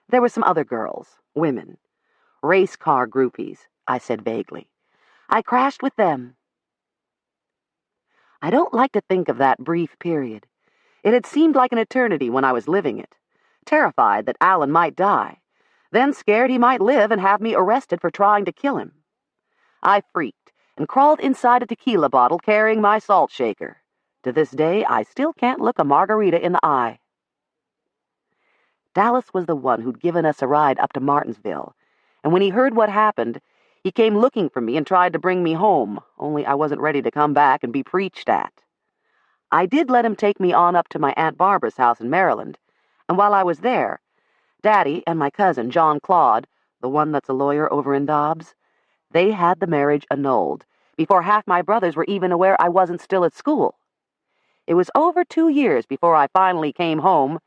There were some other girls, women. Race car groupies, I said vaguely. I crashed with them. I don't like to think of that brief period. It had seemed like an eternity when I was living it, terrified that Alan might die, then scared he might live and have me arrested for trying to kill him. I freaked and crawled inside a tequila bottle carrying my salt shaker. To this day, I still can't look a margarita in the eye. Dallas was the one who'd given us a ride up to Martinsville, and when he heard what happened, he came looking for me and tried to bring me home, only I wasn't ready to come back and be preached at. I did let him take me on up to my Aunt Barbara's house in Maryland, and while I was there, Daddy and my cousin, John Claude, the one that's a lawyer over in Dobbs, they had the marriage annulled before half my brothers were even aware I wasn't still at school. It was over 2 years before I finally came home,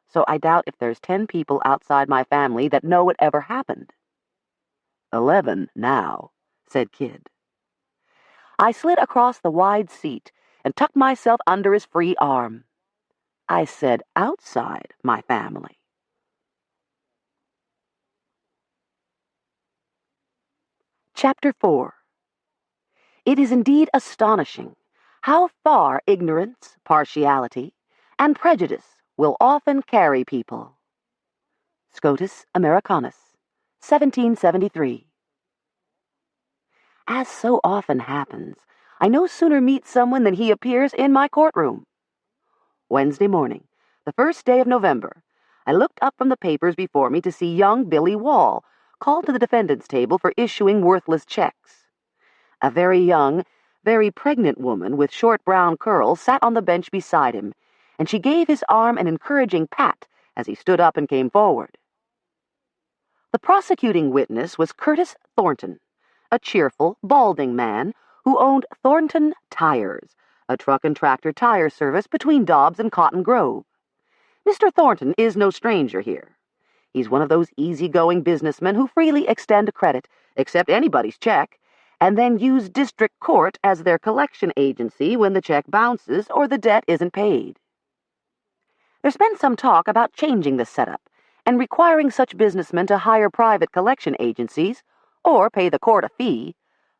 so I doubt if there's 10 people outside my family that know it ever happened. 11 now, said Kid. I slid across the wide seat and tucked myself under his free arm. I said outside my family. Chapter 4. It is indeed astonishing how far ignorance, partiality, and prejudice will often carry people. Scotus Americanus, 1773. As so often happens, I no sooner meet someone than he appears in my courtroom. Wednesday morning, the first day of November, I looked up from the papers before me to see young Billy Wall called to the defendant's table for issuing worthless checks. A very young, very pregnant woman with short brown curls sat on the bench beside him, and she gave his arm an encouraging pat as he stood up and came forward. The prosecuting witness was Curtis Thornton, a cheerful, balding man who owned Thornton Tires, a truck and tractor tire service between Dobbs and Cotton Grove. Mr. Thornton is no stranger here. He's one of those easygoing businessmen who freely extend credit, accept anybody's check, and then use district court as their collection agency when the check bounces or the debt isn't paid. There's been some talk about changing the setup and requiring such businessmen to hire private collection agencies or pay the court a fee,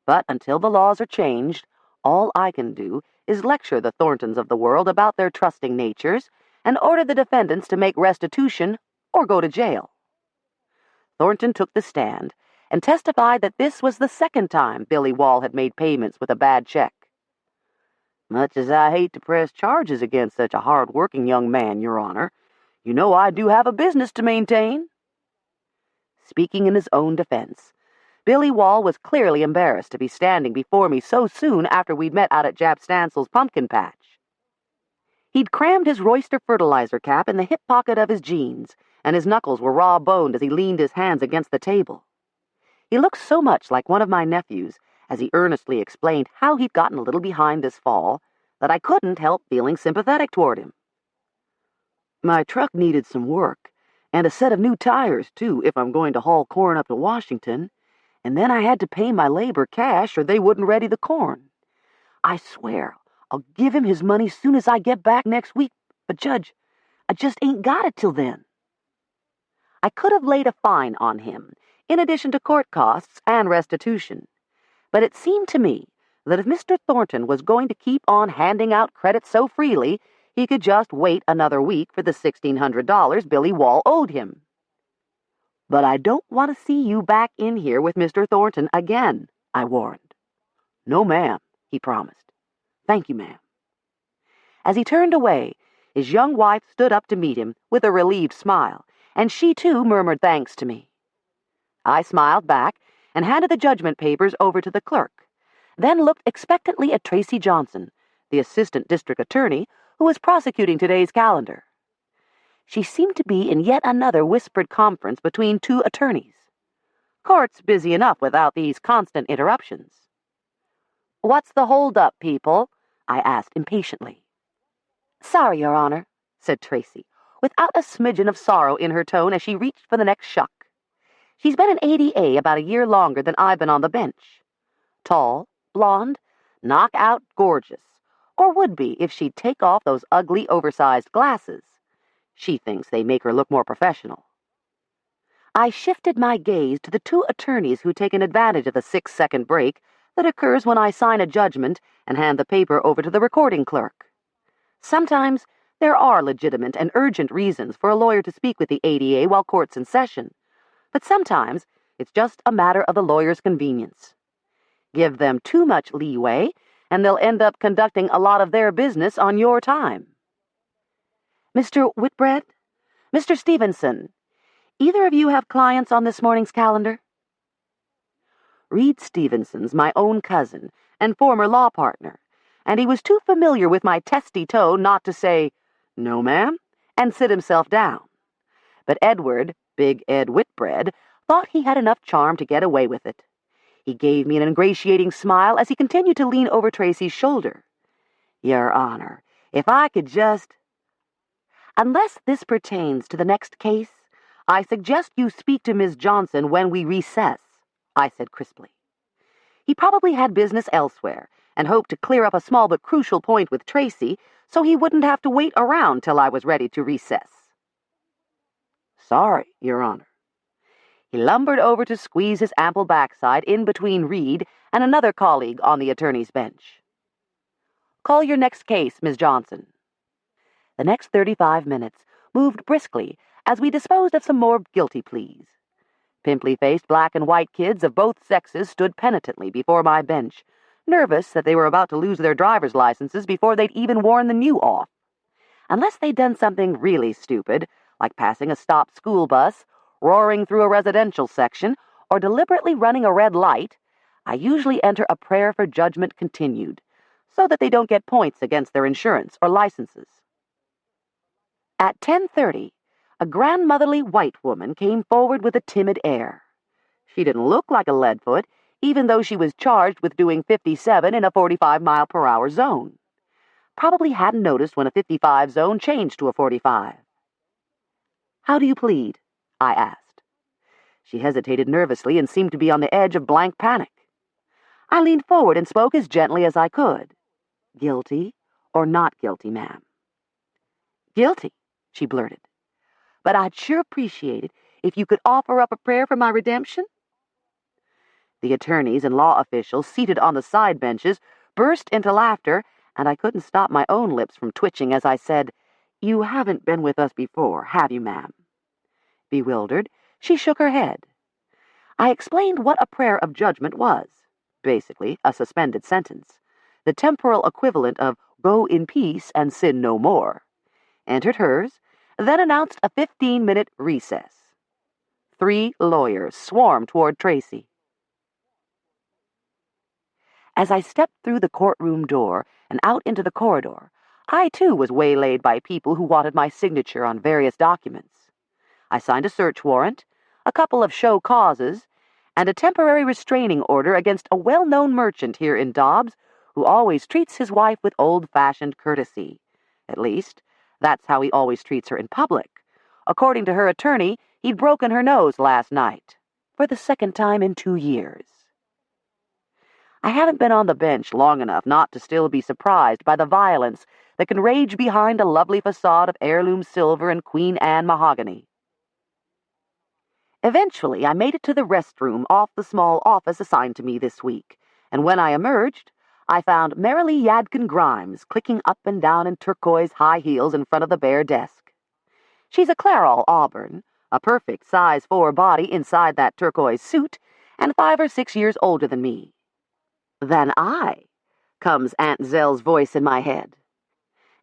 but until the laws are changed, all I can do is lecture the Thorntons of the world about their trusting natures and order the defendants to make restitution or go to jail. Thornton took the stand and testified that this was the second time Billy Wall had made payments with a bad check. Much as I hate to press charges against such a hard-working young man, Your Honor, you know I do have a business to maintain. Speaking in his own defense, Billy Wall was clearly embarrassed to be standing before me so soon after we'd met out at Jap Stancil's pumpkin patch. He'd crammed his Royster fertilizer cap in the hip pocket of his jeans, and his knuckles were raw-boned as he leaned his hands against the table. He looked so much like one of my nephews, as he earnestly explained how he'd gotten a little behind this fall, that I couldn't help feeling sympathetic toward him. My truck needed some work, and a set of new tires, too, if I'm going to haul corn up to Washington, and then I had to pay my labor cash or they wouldn't ready the corn. I swear, I'll give him his money soon as I get back next week, but Judge, I just ain't got it till then. I could have laid a fine on him, in addition to court costs and restitution, but it seemed to me that if Mr. Thornton was going to keep on handing out credit so freely, he could just wait another week for the $1,600 Billy Wall owed him. But I don't want to see you back in here with Mr. Thornton again, I warned. No, ma'am, he promised. Thank you, ma'am. As he turned away, his young wife stood up to meet him with a relieved smile, and she too murmured thanks to me. I smiled back and handed the judgment papers over to the clerk, then looked expectantly at Tracy Johnson, the assistant district attorney, who was prosecuting today's calendar. She seemed to be in yet another whispered conference between two attorneys. Court's busy enough without these constant interruptions. "What's the hold-up, people?" I asked impatiently. "Sorry, Your Honor," said Tracy, without a smidgen of sorrow in her tone as she reached for the next shuck. She's been an ADA about a year longer than I've been on the bench. Tall, blonde, knock-out gorgeous, or would be if she'd take off those ugly, oversized glasses. She thinks they make her look more professional. I shifted my gaze to the two attorneys who'd taken advantage of the 6-second break that occurs when I sign a judgment and hand the paper over to the recording clerk. Sometimes there are legitimate and urgent reasons for a lawyer to speak with the ADA while court's in session, but sometimes it's just a matter of the lawyer's convenience. Give them too much leeway, and they'll end up conducting a lot of their business on your time. Mr. Whitbread? Mr. Stevenson, either of you have clients on this morning's calendar? Reed Stevenson's my own cousin and former law partner, and he was too familiar with my testy tone not to say, "No, ma'am," and sit himself down. But Edward, Big Ed Whitbread, thought he had enough charm to get away with it. He gave me an ingratiating smile as he continued to lean over Tracy's shoulder. "Your Honor, if I could just—" "Unless this pertains to the next case, I suggest you speak to Ms. Johnson when we recess," I said crisply. He probably had business elsewhere and hoped to clear up a small but crucial point with Tracy so he wouldn't have to wait around till I was ready to recess. "Sorry, Your Honor." He lumbered over to squeeze his ample backside in between Reed and another colleague on the attorney's bench. "Call your next case, Ms. Johnson." The next 35 minutes moved briskly as we disposed of some more guilty pleas. Pimply-faced black and white kids of both sexes stood penitently before my bench, nervous that they were about to lose their driver's licenses before they'd even worn the new off. Unless they'd done something really stupid, like passing a stopped school bus, roaring through a residential section, or deliberately running a red light, I usually enter a prayer for judgment continued, so that they don't get points against their insurance or licenses. At 10:30, a grandmotherly white woman came forward with a timid air. She didn't look like a leadfoot, even though she was charged with doing 57 in a 45-mile-per-hour zone. Probably hadn't noticed when a 55 zone changed to a 45. "How do you plead?" I asked. She hesitated nervously and seemed to be on the edge of blank panic. I leaned forward and spoke as gently as I could. "Guilty or not guilty, ma'am?" "Guilty," she blurted. "But I'd sure appreciate it if you could offer up a prayer for my redemption." The attorneys and law officials seated on the side benches burst into laughter, and I couldn't stop my own lips from twitching as I said, "You haven't been with us before, have you, ma'am?" Bewildered, she shook her head. I explained what a prayer of judgment was. Basically, a suspended sentence, the temporal equivalent of "go in peace and sin no more," entered hers, then announced a 15-minute recess. 3 lawyers swarmed toward Tracy. As I stepped through the courtroom door and out into the corridor, I too was waylaid by people who wanted my signature on various documents. I signed a search warrant, a couple of show causes, and a temporary restraining order against a well-known merchant here in Dobbs who always treats his wife with old-fashioned courtesy. At least, that's how he always treats her in public. According to her attorney, he'd broken her nose last night, for the second time in 2 years. I haven't been on the bench long enough not to still be surprised by the violence that can rage behind a lovely facade of heirloom silver and Queen Anne mahogany. Eventually, I made it to the restroom off the small office assigned to me this week, and when I emerged, I found Marilee Yadkin Grimes clicking up and down in turquoise high heels in front of the bare desk. She's a Clairol Auburn, a perfect size 4 body inside that turquoise suit, and 5 or 6 years older than me. "Than I," comes Aunt Zell's voice in my head.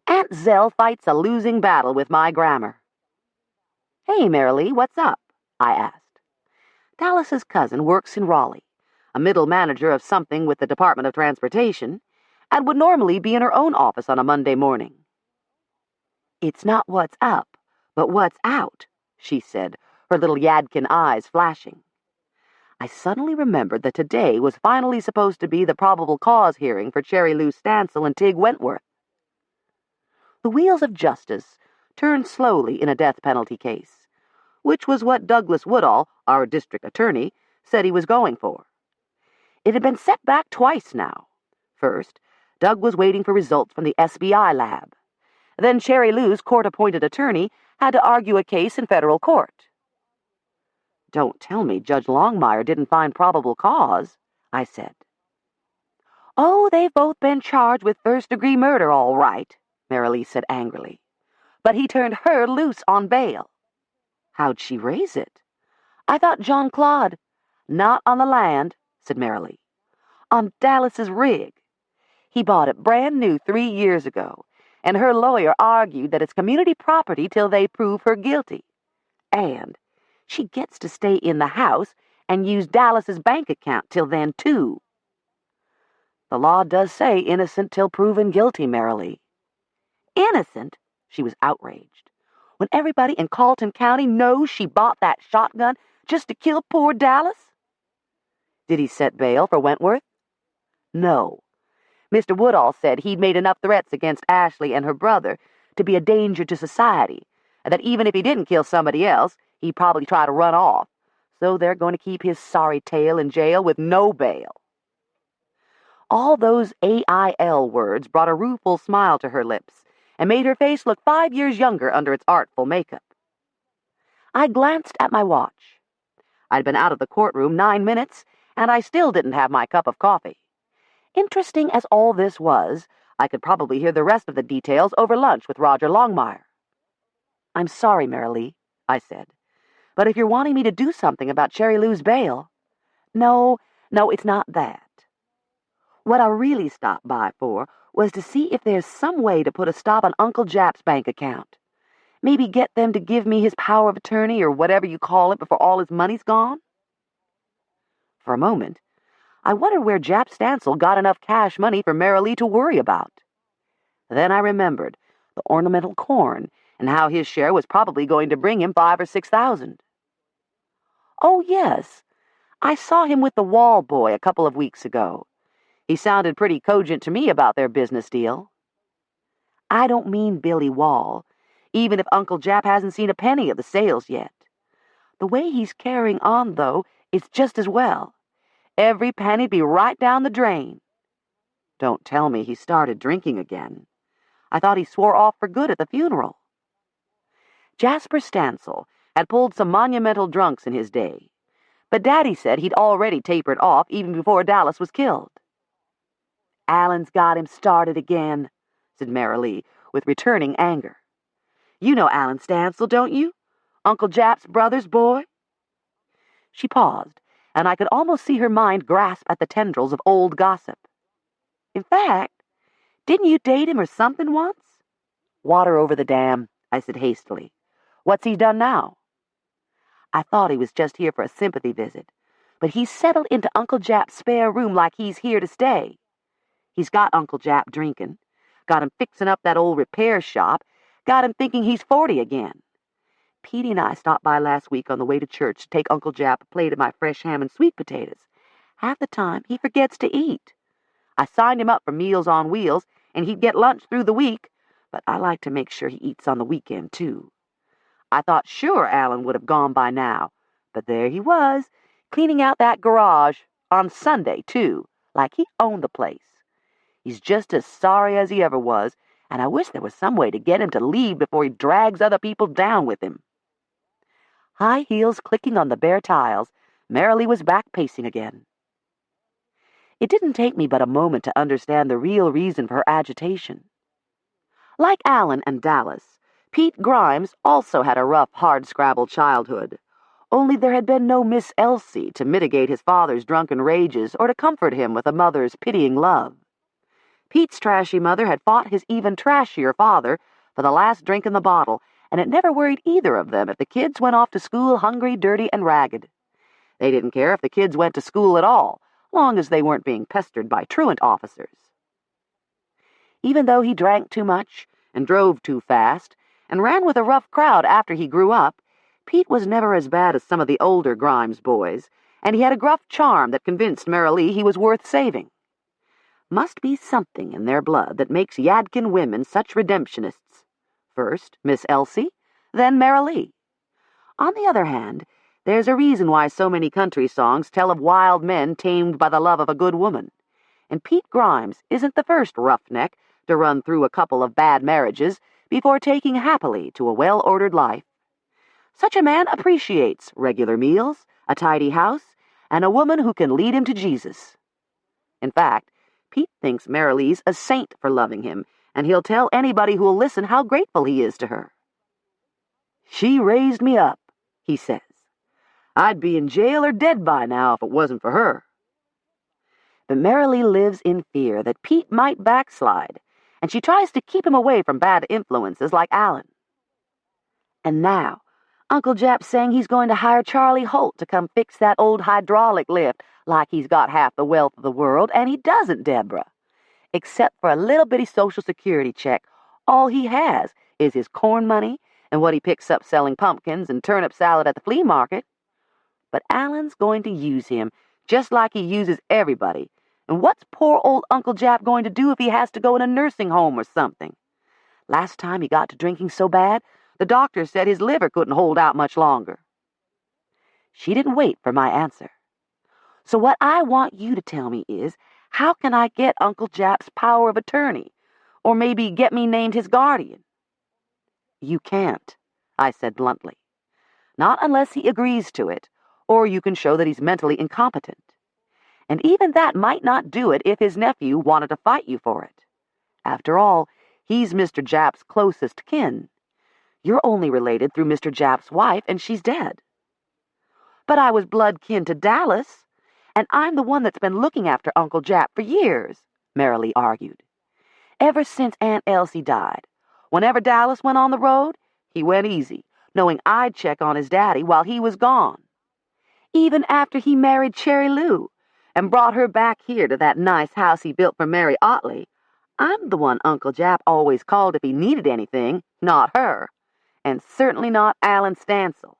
Aunt Zell fights a losing battle with my grammar. "Hey, Marilee, what's up?" I asked. Dallas's cousin works in Raleigh, a middle manager of something with the Department of Transportation, and would normally be in her own office on a Monday morning. "It's not what's up, but what's out," she said, her little Yadkin eyes flashing. I suddenly remembered that today was finally supposed to be the probable cause hearing for Cherry Lou Stancil and Tig Wentworth. The wheels of justice turned slowly in a death penalty case, which was what Douglas Woodall, our district attorney, said he was going for. It had been set back twice now. First, Doug was waiting for results from the SBI lab. Then Cherry Lou's court-appointed attorney had to argue a case in federal court. "Don't tell me Judge Longmire didn't find probable cause," I said. "Oh, they've both been charged with first-degree murder, all right," Marilee said angrily. "But he turned her loose on bail." "How'd she raise it?" "I thought John Claude—" "Not on the land," said Marilee. "On Dallas's rig. He bought it brand new 3 years ago, and her lawyer argued that it's community property till they prove her guilty. And she gets to stay in the house and use Dallas's bank account till then, too." "The law does say innocent till proven guilty, Marilee." "Innocent?" She was outraged. "When everybody in Colleton County knows she bought that shotgun just to kill poor Dallas?" "Did he set bail for Wentworth?" "No. Mr. Woodall said he'd made enough threats against Ashley and her brother to be a danger to society, and that even if he didn't kill somebody else, he'd probably try to run off. So they're going to keep his sorry tail in jail with no bail." All those AIL words brought a rueful smile to her lips and made her face look 5 years younger under its artful makeup. I glanced at my watch. I'd been out of the courtroom 9 minutes, and I still didn't have my cup of coffee. Interesting as all this was, I could probably hear the rest of the details over lunch with Roger Longmire. "I'm sorry, Marilee," I said, "but if you're wanting me to do something about Cherry Lou's bail—" No, it's not that. What I really stopped by for was to see if there's some way to put a stop on Uncle Jap's bank account. Maybe get them to give me his power of attorney or whatever you call it before all his money's gone." For a moment, I wondered where Jap Stancil got enough cash money for Marilee to worry about. Then I remembered the ornamental corn and how his share was probably going to bring him 5,000 or 6,000. Oh, yes, I saw him with the Wall boy a couple of weeks ago. He sounded pretty cogent to me about their business deal. I don't mean Billy Wall, even if Uncle Jap hasn't seen a penny of the sales yet. The way he's carrying on, though, is just as well. Every penny'd be right down the drain. Don't tell me he started drinking again. I thought he swore off for good at the funeral. Jasper Stancil had pulled some monumental drunks in his day, but Daddy said he'd already tapered off even before Dallas was killed. Alan's got him started again, said Marilee, with returning anger. You know Alan Stancil, don't you? Uncle Jap's brother's boy? She paused, and I could almost see her mind grasp at the tendrils of old gossip. In fact, didn't you date him or something once? Water over the dam, I said hastily. What's he done now? I thought he was just here for a sympathy visit, but he's settled into Uncle Jap's spare room like he's here to stay. He's got Uncle Jap drinking, got him fixing up that old repair shop, got him thinking he's 40 again. Petey and I stopped by last week on the way to church to take Uncle Jap a plate of my fresh ham and sweet potatoes. Half the time, he forgets to eat. I signed him up for Meals on Wheels, and he'd get lunch through the week, but I like to make sure he eats on the weekend, too. I thought sure Alan would have gone by now, but there he was, cleaning out that garage, on Sunday, too, like he owned the place. He's just as sorry as he ever was, and I wish there was some way to get him to leave before he drags other people down with him. High heels clicking on the bare tiles, Marilee was back pacing again. It didn't take me but a moment to understand the real reason for her agitation. Like Alan and Dallas, Pete Grimes also had a rough, hard-scrabble childhood, only there had been no Miss Elsie to mitigate his father's drunken rages or to comfort him with a mother's pitying love. Pete's trashy mother had fought his even trashier father for the last drink in the bottle, and it never worried either of them if the kids went off to school hungry, dirty, and ragged. They didn't care if the kids went to school at all, long as they weren't being pestered by truant officers. Even though he drank too much and drove too fast and ran with a rough crowd after he grew up, Pete was never as bad as some of the older Grimes boys, and he had a gruff charm that convinced Marilee he was worth saving. Must be something in their blood that makes Yadkin women such redemptionists. First, Miss Elsie, then Marilee. On the other hand, there's a reason why so many country songs tell of wild men tamed by the love of a good woman, and Pete Grimes isn't the first roughneck to run through a couple of bad marriages before taking happily to a well-ordered life. Such a man appreciates regular meals, a tidy house, and a woman who can lead him to Jesus. In fact, Pete thinks Marilee's a saint for loving him, and he'll tell anybody who'll listen how grateful he is to her. She raised me up, he says. I'd be in jail or dead by now if it wasn't for her. But Marilee lives in fear that Pete might backslide, and she tries to keep him away from bad influences like Alan. And now, Uncle Jap's saying he's going to hire Charlie Holt to come fix that old hydraulic lift like he's got half the wealth of the world, and he doesn't, Deborah. Except for a little bitty Social Security check, all he has is his corn money and what he picks up selling pumpkins and turnip salad at the flea market. But Alan's going to use him just like he uses everybody, and what's poor old Uncle Jap going to do if he has to go in a nursing home or something? Last time he got to drinking so bad, the doctor said his liver couldn't hold out much longer. She didn't wait for my answer. So what I want you to tell me is, how can I get Uncle Jap's power of attorney, or maybe get me named his guardian? You can't, I said bluntly. Not unless he agrees to it, or you can show that he's mentally incompetent. And even that might not do it if his nephew wanted to fight you for it. After all, he's Mr. Jap's closest kin. You're only related through Mr. Jap's wife, and she's dead. But I was blood kin to Dallas, and I'm the one that's been looking after Uncle Jap for years, Marilee argued. Ever since Aunt Elsie died, whenever Dallas went on the road, he went easy, knowing I'd check on his daddy while he was gone. Even after he married Cherry Lou, and brought her back here to that nice house he built for Mary Otley, I'm the one Uncle Jap always called if he needed anything, not her, and certainly not Alan Stancil.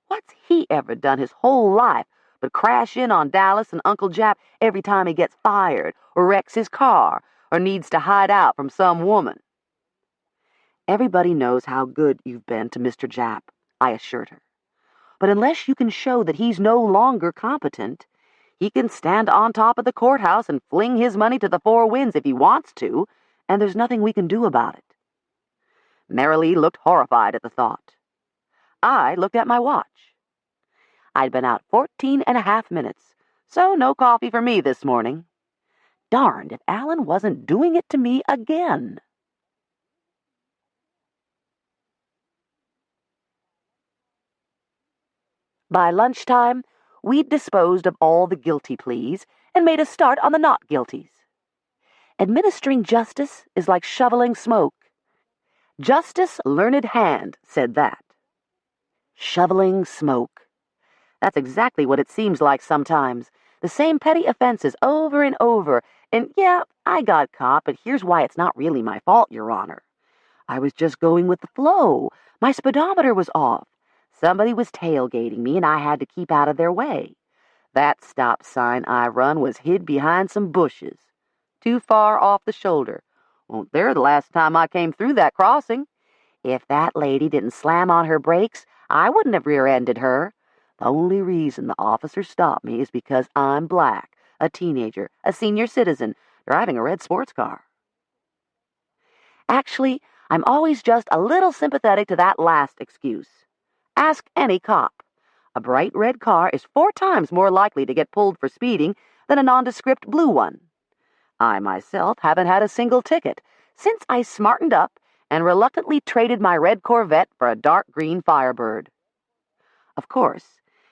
What's he ever done his whole life but crash in on Dallas and Uncle Jap every time he gets fired or wrecks his car or needs to hide out from some woman? Everybody knows how good you've been to Mr. Jap, I assured her. But unless you can show that he's no longer competent, he can stand on top of the courthouse and fling his money to the four winds if he wants to, and there's nothing we can do about it. Marilee looked horrified at the thought. I looked at my watch. I'd been out 14.5 minutes, so no coffee for me this morning. Darned if Alan wasn't doing it to me again. By lunchtime, we'd disposed of all the guilty pleas and made a start on the not guilties. Administering justice is like shoveling smoke. Justice Learned Hand said that. Shoveling smoke. That's exactly what it seems like sometimes. The same petty offenses over and over. And yeah, I got caught, but here's why it's not really my fault, Your Honor. I was just going with the flow. My speedometer was off. Somebody was tailgating me, and I had to keep out of their way. That stop sign I run was hid behind some bushes. Too far off the shoulder. Won't there the last time I came through that crossing. If that lady didn't slam on her brakes, I wouldn't have rear-ended her. The only reason the officer stopped me is because I'm black, a teenager, a senior citizen, driving a red sports car. Actually, I'm always just a little sympathetic to that last excuse. Ask any cop. A bright red car is 4 times more likely to get pulled for speeding than a nondescript blue one. I myself haven't had a single ticket since I smartened up and reluctantly traded my red Corvette for a dark green Firebird. Of course,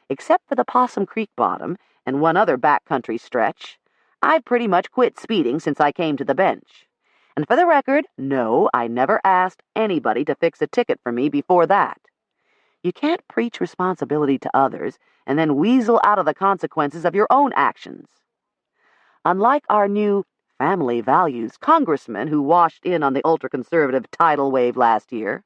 except for the Possum Creek bottom and one other backcountry stretch, I've pretty much quit speeding since I came to the bench. And for the record, no, I never asked anybody to fix a ticket for me before that. You can't preach responsibility to others and then weasel out of the consequences of your own actions. Unlike our new family values congressman who washed in on the ultra-conservative tidal wave last year,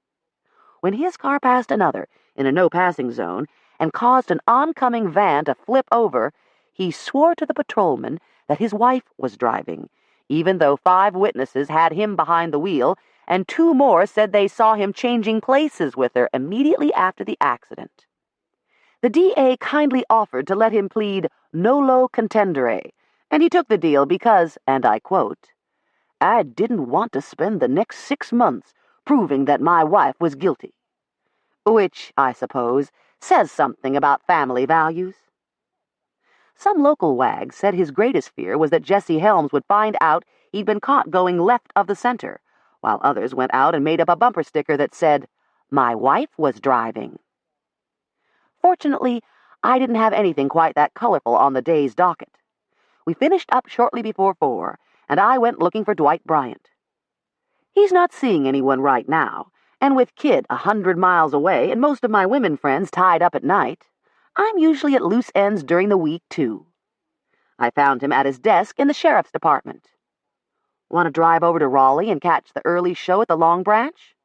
when his car passed another in a no-passing zone and caused an oncoming van to flip over, he swore to the patrolman that his wife was driving, even though 5 witnesses had him behind the wheel and 2 more said they saw him changing places with her immediately after the accident. The DA kindly offered to let him plead nolo contendere, and he took the deal because, and I quote, "I didn't want to spend the next 6 months proving that my wife was guilty." Which, I suppose, says something about family values. Some local wag said his greatest fear was that Jesse Helms would find out he'd been caught going left of the center, while others went out and made up a bumper sticker that said, "My wife was driving." Fortunately, I didn't have anything quite that colorful on the day's docket. We finished up shortly before 4, and I went looking for Dwight Bryant. He's not seeing anyone right now, and with Kid 100 miles away and most of my women friends tied up at night, I'm usually at loose ends during the week, too. I found him at his desk in the sheriff's department. Want to drive over to Raleigh and catch the early show at the Long Branch?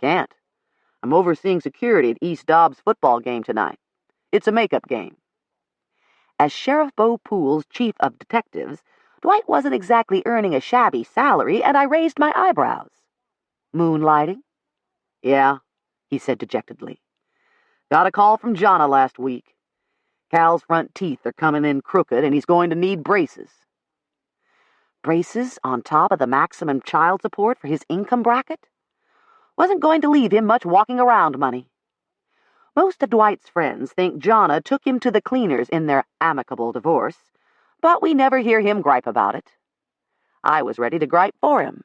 Can't. I'm overseeing security at East Dobbs' football game tonight. It's a makeup game. As Sheriff Bo Poole's chief of detectives, Dwight wasn't exactly earning a shabby salary, and I raised my eyebrows. Moonlighting? Yeah, he said dejectedly. Got a call from Jonna last week. Cal's front teeth are coming in crooked, and he's going to need braces. Braces on top of the maximum child support for his income bracket? Wasn't going to leave him much walking around money. Most of Dwight's friends think Jonna took him to the cleaners in their amicable divorce, but we never hear him gripe about it. I was ready to gripe for him.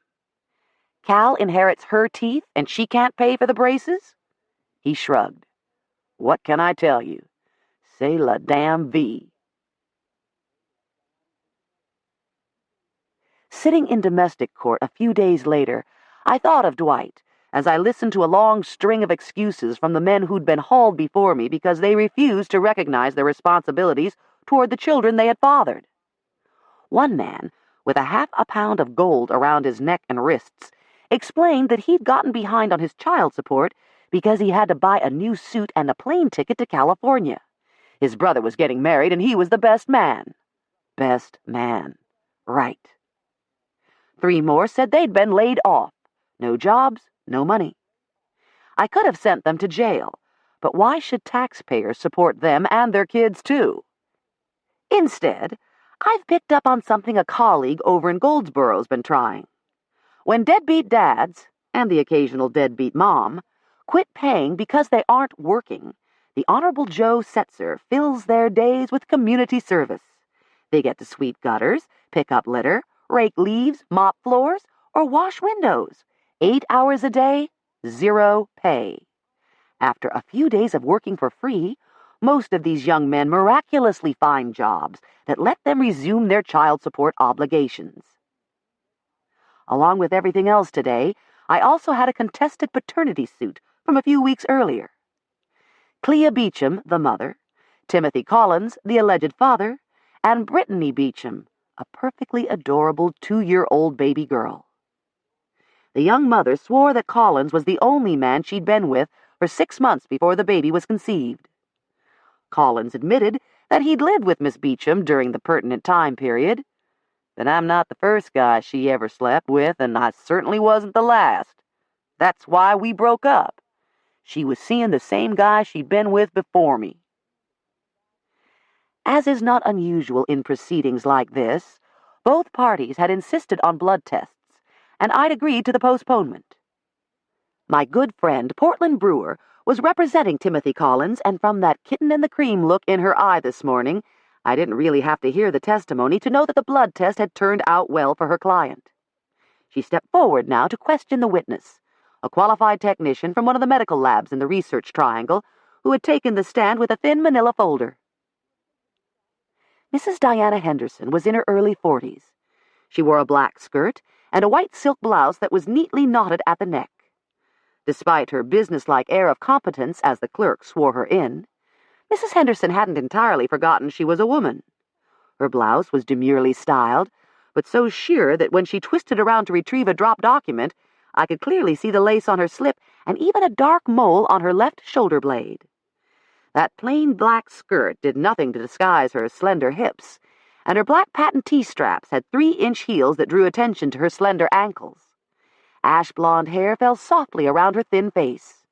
Cal inherits her teeth and she can't pay for the braces? He shrugged. What can I tell you? C'est la damn vie. Sitting in domestic court a few days later, I thought of Dwight as I listened to a long string of excuses from the men who'd been hauled before me because they refused to recognize their responsibilities toward the children they had fathered. One man, with a half a pound of gold around his neck and wrists, explained that he'd gotten behind on his child support because he had to buy a new suit and a plane ticket to California. His brother was getting married and he was the best man. Best man. Right. 3 more said they'd been laid off. No jobs, no money. I could have sent them to jail, but why should taxpayers support them and their kids too? Instead, I've picked up on something a colleague over in Goldsboro's been trying. When deadbeat dads, and the occasional deadbeat mom, quit paying because they aren't working, the Honorable Joe Setzer fills their days with community service. They get to sweep gutters, pick up litter, rake leaves, mop floors, or wash windows. 8 hours a day, 0 pay. After a few days of working for free, most of these young men miraculously find jobs that let them resume their child support obligations. Along with everything else today, I also had a contested paternity suit from a few weeks earlier. Clea Beecham, the mother, Timothy Collins, the alleged father, and Brittany Beecham, a perfectly adorable 2-year-old baby girl. The young mother swore that Collins was the only man she'd been with for 6 months before the baby was conceived. Collins admitted that he'd lived with Miss Beecham during the pertinent time period. But I'm not the first guy she ever slept with, and I certainly wasn't the last. That's why we broke up. She was seeing the same guy she'd been with before me. As is not unusual in proceedings like this, both parties had insisted on blood tests, and I'd agreed to the postponement. My good friend, Portland Brewer, was representing Timothy Collins, and from that kitten-in-the-cream look in her eye this morning, I didn't really have to hear the testimony to know that the blood test had turned out well for her client. She stepped forward now to question the witness, a qualified technician from one of the medical labs in the Research Triangle, who had taken the stand with a thin manila folder. Mrs. Diana Henderson was in her early 40s. She wore a black skirt and a white silk blouse that was neatly knotted at the neck. Despite her businesslike air of competence as the clerk swore her in, Mrs. Henderson hadn't entirely forgotten she was a woman. Her blouse was demurely styled, but so sheer that when she twisted around to retrieve a dropped document, I could clearly see the lace on her slip and even a dark mole on her left shoulder blade. That plain black skirt did nothing to disguise her slender hips, and her black patent T-straps had 3-inch heels that drew attention to her slender ankles. Ash-blonde hair fell softly around her thin face.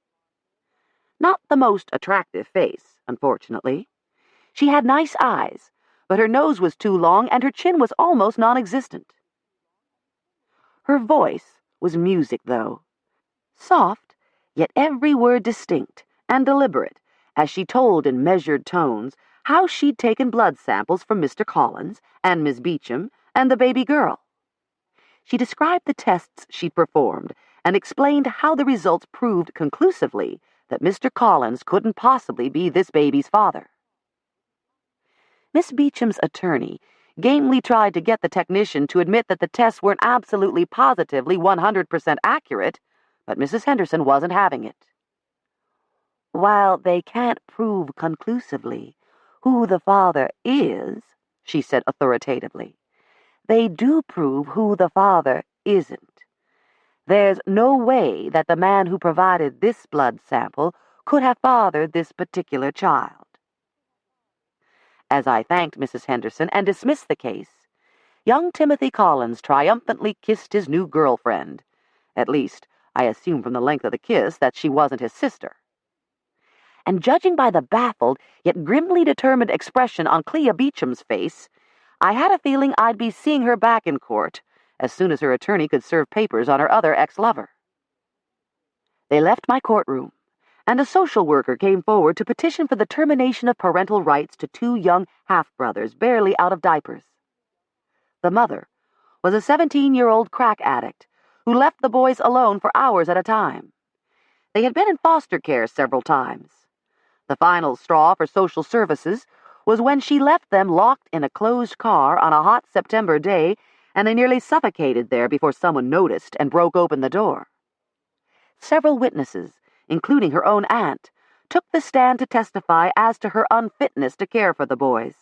Not the most attractive face, unfortunately. She had nice eyes, but her nose was too long and her chin was almost non-existent. Her voice was music, though. Soft, yet every word distinct and deliberate, as she told in measured tones how she'd taken blood samples from Mr. Collins and Miss Beecham and the baby girl. She described the tests she'd performed and explained how the results proved conclusively that Mr. Collins couldn't possibly be this baby's father. Miss Beecham's attorney gamely tried to get the technician to admit that the tests weren't absolutely positively 100% accurate, but Mrs. Henderson wasn't having it. While they can't prove conclusively who the father is, she said authoritatively, they do prove who the father isn't. There's no way that the man who provided this blood sample could have fathered this particular child. As I thanked Mrs. Henderson and dismissed the case, young Timothy Collins triumphantly kissed his new girlfriend. At least, I assumed from the length of the kiss that she wasn't his sister. And judging by the baffled yet grimly determined expression on Clea Beecham's face, I had a feeling I'd be seeing her back in court as soon as her attorney could serve papers on her other ex-lover. They left my courtroom, and a social worker came forward to petition for the termination of parental rights to 2 young half-brothers barely out of diapers. The mother was a 17-year-old crack addict who left the boys alone for hours at a time. They had been in foster care several times. The final straw for social services was when she left them locked in a closed car on a hot September day, and they nearly suffocated there before someone noticed and broke open the door. Several witnesses, including her own aunt, took the stand to testify as to her unfitness to care for the boys.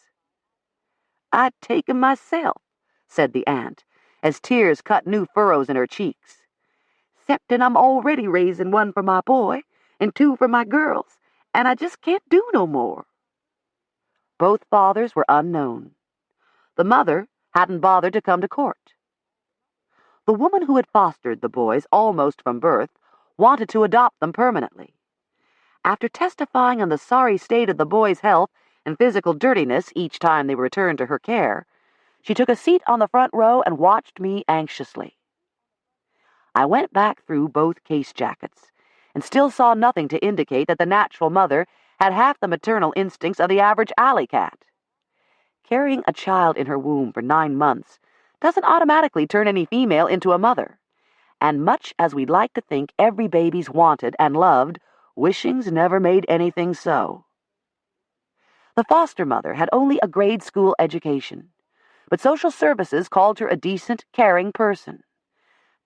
"I'd take 'em myself," said the aunt, as tears cut new furrows in her cheeks. "'Ceptin' I'm already raising one for my boy and two for my girls, and I just can't do no more." Both fathers were unknown. The mother hadn't bothered to come to court. The woman who had fostered the boys almost from birth wanted to adopt them permanently. After testifying on the sorry state of the boys' health and physical dirtiness each time they returned to her care, she took a seat on the front row and watched me anxiously. I went back through both case jackets and still saw nothing to indicate that the natural mother had half the maternal instincts of the average alley cat. Carrying a child in her womb for 9 months doesn't automatically turn any female into a mother, and much as we'd like to think every baby's wanted and loved, wishings never made anything so. The foster mother had only a grade school education, but social services called her a decent, caring person.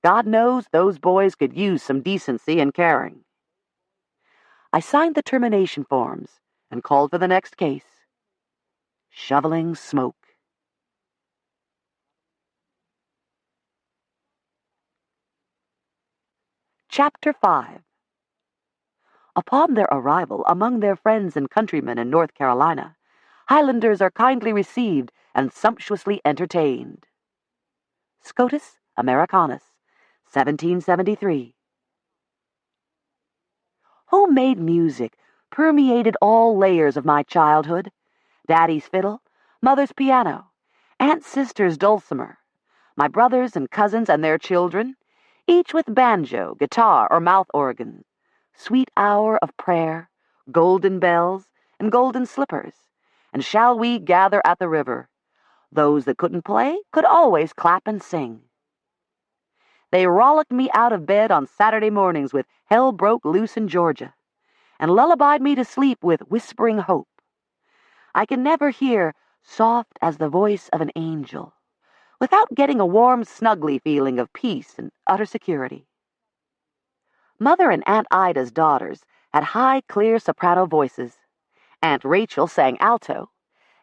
God knows those boys could use some decency and caring. I signed the termination forms and called for the next case. Shoveling smoke. Chapter 5. Upon their arrival among their friends and countrymen in North Carolina, Highlanders are kindly received and sumptuously entertained. Scotus Americanus, 1773. Homemade music permeated all layers of my childhood. Daddy's fiddle, Mother's piano, Aunt's sister's dulcimer, my brothers and cousins and their children, each with banjo, guitar, or mouth organ, sweet hour of prayer, golden bells, and golden slippers, and shall we gather at the river? Those that couldn't play could always clap and sing. They rollicked me out of bed on Saturday mornings with Hell Broke Loose in Georgia, and lullabied me to sleep with Whispering Hope. I can never hear Soft as the Voice of an Angel without getting a warm, snuggly feeling of peace and utter security. Mother and Aunt Ida's daughters had high, clear soprano voices. Aunt Rachel sang alto.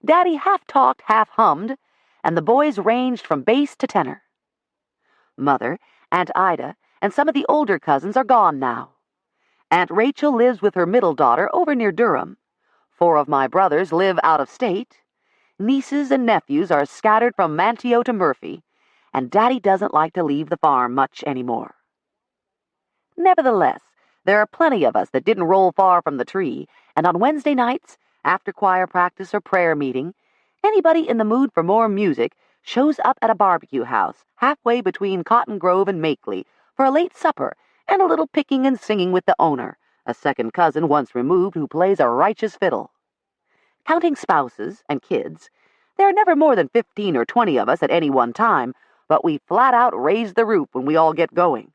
Daddy half talked, half hummed, and the boys ranged from bass to tenor. Mother, Aunt Ida, and some of the older cousins are gone now. Aunt Rachel lives with her middle daughter over near Durham. 4 of my brothers live out of state. Nieces and nephews are scattered from Manteo to Murphy, and Daddy doesn't like to leave the farm much anymore. Nevertheless, there are plenty of us that didn't roll far from the tree, and on Wednesday nights, after choir practice or prayer meeting, anybody in the mood for more music shows up at a barbecue house halfway between Cotton Grove and Makeley for a late supper and a little picking and singing with the owner, a second cousin once removed who plays a righteous fiddle. Counting spouses and kids, there are never more than 15 or 20 of us at any one time, but we flat out raise the roof when we all get going.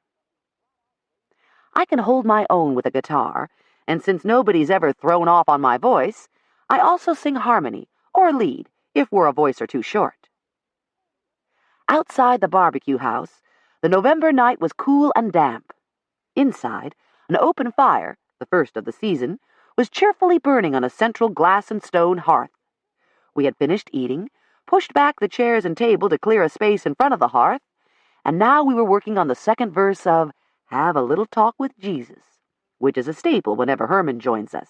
I can hold my own with a guitar, and since nobody's ever thrown off on my voice, I also sing harmony or lead if we're a voice or two short. Outside the barbecue house, the November night was cool and damp. Inside, an open fire, the first of the season, was cheerfully burning on a central glass and stone hearth. We had finished eating, pushed back the chairs and table to clear a space in front of the hearth, and now we were working on the second verse of Have a Little Talk with Jesus, which is a staple whenever Herman joins us.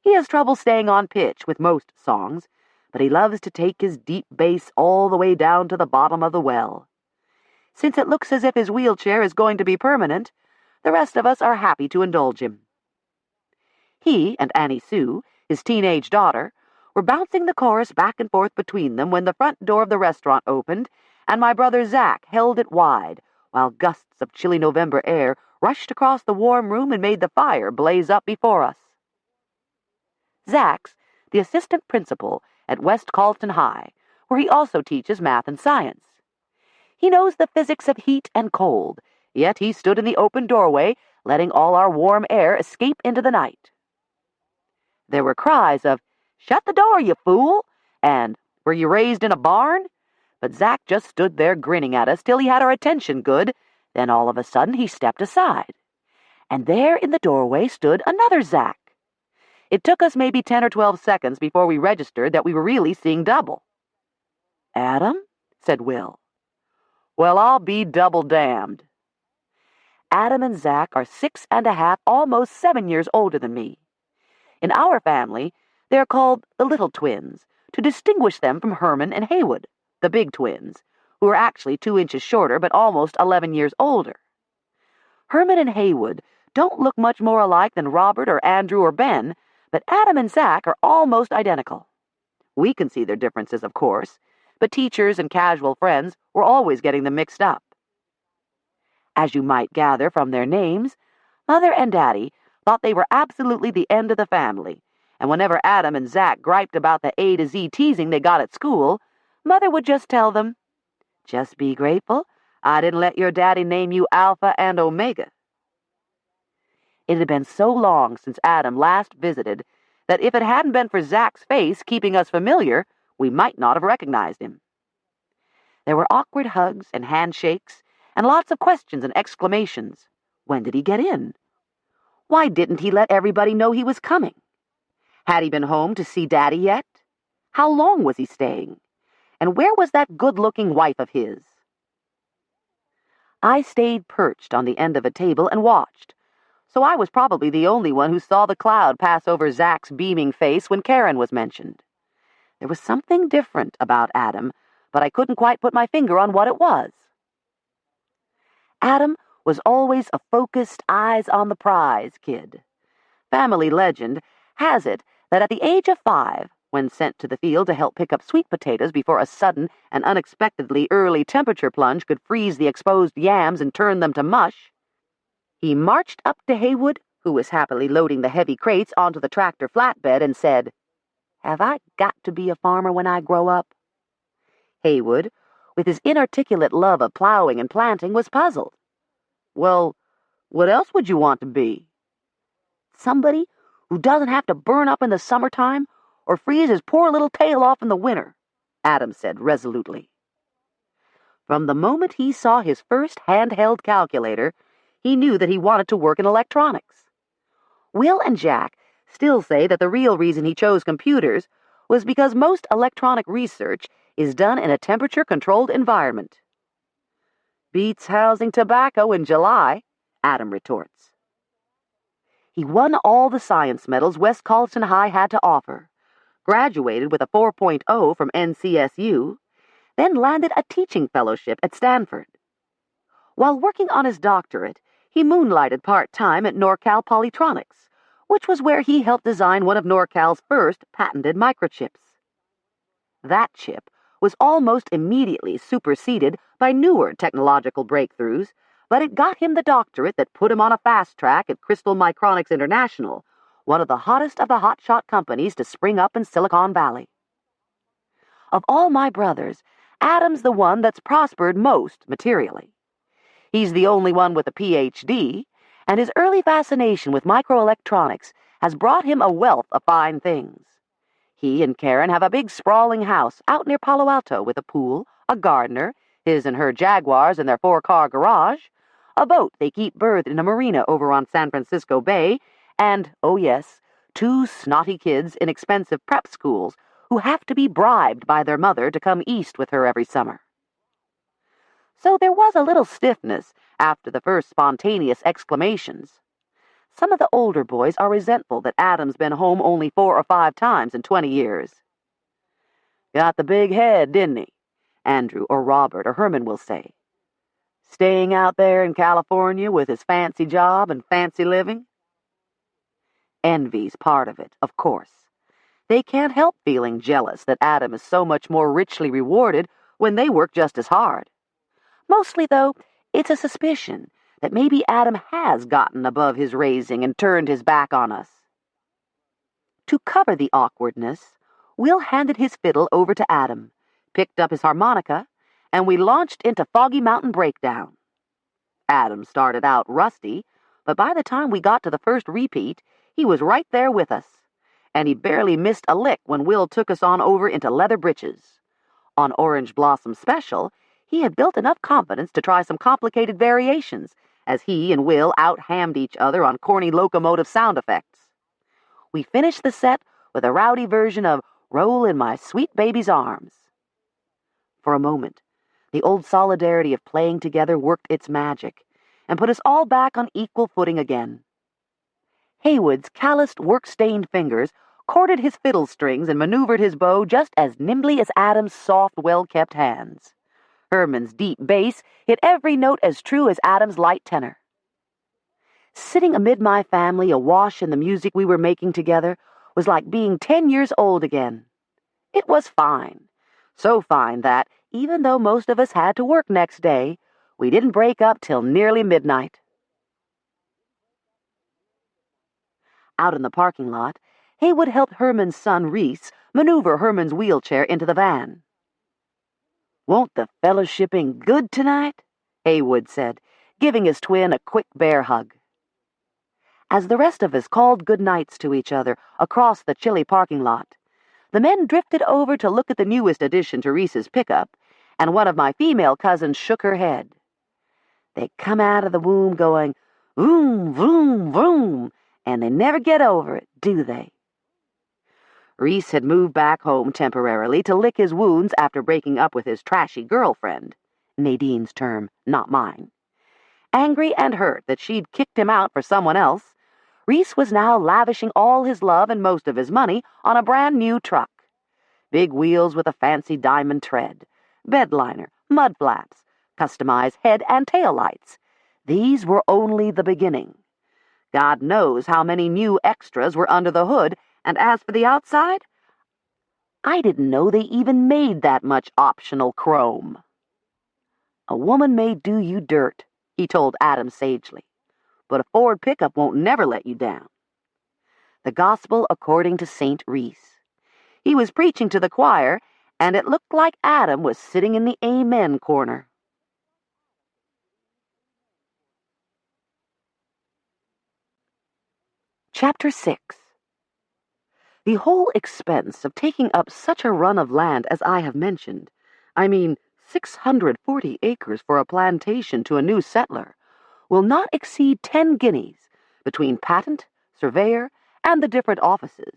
He has trouble staying on pitch with most songs, but he loves to take his deep bass all the way down to the bottom of the well. Since it looks as if his wheelchair is going to be permanent, the rest of us are happy to indulge him. He and Annie Sue, his teenage daughter, were bouncing the chorus back and forth between them when the front door of the restaurant opened, and my brother Zach held it wide, while gusts of chilly November air rushed across the warm room and made the fire blaze up before us. Zach's the assistant principal at West Colleton High, where he also teaches math and science. He knows the physics of heat and cold, yet he stood in the open doorway, letting all our warm air escape into the night. There were cries of, "Shut the door, you fool!" and "Were you raised in a barn?" But Zach just stood there grinning at us till he had our attention good. Then all of a sudden he stepped aside. And there in the doorway stood another Zach. It took us maybe 10 or 12 seconds before we registered that we were really seeing double. "Adam?" said Will. "Well, I'll be double damned." Adam and Zach are 6.5, almost 7 years older than me. In our family, they're called the Little Twins, to distinguish them from Herman and Haywood, the Big Twins, who are actually 2 inches shorter but almost 11 years older. Herman and Haywood don't look much more alike than Robert or Andrew or Ben, but Adam and Zach are almost identical. We can see their differences, of course, but teachers and casual friends were always getting them mixed up. As you might gather from their names, Mother and Daddy thought they were absolutely the end of the family, and whenever Adam and Zach griped about the A to Z teasing they got at school, Mother would just tell them, "Just be grateful I didn't let your daddy name you Alpha and Omega." It had been so long since Adam last visited that if it hadn't been for Zach's face keeping us familiar, we might not have recognized him. There were awkward hugs and handshakes, and lots of questions and exclamations. When did he get in? Why didn't he let everybody know he was coming? Had he been home to see Daddy yet? How long was he staying? And where was that good-looking wife of his? I stayed perched on the end of a table and watched, so I was probably the only one who saw the cloud pass over Zach's beaming face when Karen was mentioned. There was something different about Adam, but I couldn't quite put my finger on what it was. Adam was always a focused, eyes-on-the-prize kid. Family legend has it that at the age of 5, when sent to the field to help pick up sweet potatoes before a sudden and unexpectedly early temperature plunge could freeze the exposed yams and turn them to mush, he marched up to Haywood, who was happily loading the heavy crates onto the tractor flatbed, and said, "Have I got to be a farmer when I grow up?" Haywood, with his inarticulate love of plowing and planting, was puzzled. "Well, what else would you want to be?" "Somebody who doesn't have to burn up in the summertime or freeze his poor little tail off in the winter," Adam said resolutely. From the moment he saw his first handheld calculator, he knew that he wanted to work in electronics. Will and Jack still say that the real reason he chose computers was because most electronic research is done in a temperature-controlled environment. "Beats housing tobacco in July," Adam retorts. He won all the science medals West Colleton High had to offer, graduated with a 4.0 from NCSU, then landed a teaching fellowship at Stanford. While working on his doctorate, he moonlighted part-time at NorCal Polytronics, which was where he helped design one of NorCal's first patented microchips. That chip was almost immediately superseded by newer technological breakthroughs, but it got him the doctorate that put him on a fast track at Crystal Micronics International, one of the hottest of the hotshot companies to spring up in Silicon Valley. Of all my brothers, Adam's the one that's prospered most materially. He's the only one with a PhD, and his early fascination with microelectronics has brought him a wealth of fine things. He and Karen have a big sprawling house out near Palo Alto with a pool, a gardener, his and her Jaguars in their 4-car garage, a boat they keep berthed in a marina over on San Francisco Bay, and, oh yes, 2 snotty kids in expensive prep schools who have to be bribed by their mother to come east with her every summer. So there was a little stiffness after the first spontaneous exclamations. Some of the older boys are resentful that Adam's been home only 4 or 5 times in 20 years. "Got the big head, didn't he?" Andrew or Robert or Herman will say. "Staying out there in California with his fancy job and fancy living?" Envy's part of it, of course. They can't help feeling jealous that Adam is so much more richly rewarded when they work just as hard. Mostly, though, it's a suspicion that maybe Adam has gotten above his raising and turned his back on us. To cover the awkwardness, Will handed his fiddle over to Adam, picked up his harmonica, and we launched into Foggy Mountain Breakdown. Adam started out rusty, but by the time we got to the first repeat, he was right there with us, and he barely missed a lick when Will took us on over into Leather Britches. On Orange Blossom Special, he had built enough confidence to try some complicated variations, as he and Will out-hammed each other on corny locomotive sound effects. We finished the set with a rowdy version of "Roll in My Sweet Baby's Arms." For a moment, the old solidarity of playing together worked its magic and put us all back on equal footing again. Haywood's calloused, work-stained fingers corded his fiddle strings and maneuvered his bow just as nimbly as Adam's soft, well-kept hands. Herman's deep bass hit every note as true as Adam's light tenor. Sitting amid my family, awash in the music we were making together, was like being 10 years old again. It was fine. So fine that, even though most of us had to work next day, we didn't break up till nearly midnight. Out in the parking lot, Haywood helped Herman's son, Reese, maneuver Herman's wheelchair into the van. "Won't the fellowshipping good tonight?" Haywood said, giving his twin a quick bear hug. As the rest of us called good nights to each other across the chilly parking lot, the men drifted over to look at the newest addition to Reese's pickup, and one of my female cousins shook her head. They come out of the womb going, vroom, vroom, vroom, and they never get over it, do they? Reese had moved back home temporarily to lick his wounds after breaking up with his trashy girlfriend, Nadine's term, not mine. Angry and hurt that she'd kicked him out for someone else, Reese was now lavishing all his love and most of his money on a brand-new truck. Big wheels with a fancy diamond tread, bed liner, mud flaps, customized head and tail lights. These were only the beginning. God knows how many new extras were under the hood, and as for the outside, I didn't know they even made that much optional chrome. "A woman may do you dirt," he told Adam sagely, "but a Ford pickup won't never let you down." The gospel according to St. Reese. He was preaching to the choir, and it looked like Adam was sitting in the amen corner. Chapter 6. The whole expense of taking up such a run of land as I have mentioned, I mean 640 acres for a plantation to a new settler, will not exceed 10 guineas between patent, surveyor, and the different offices.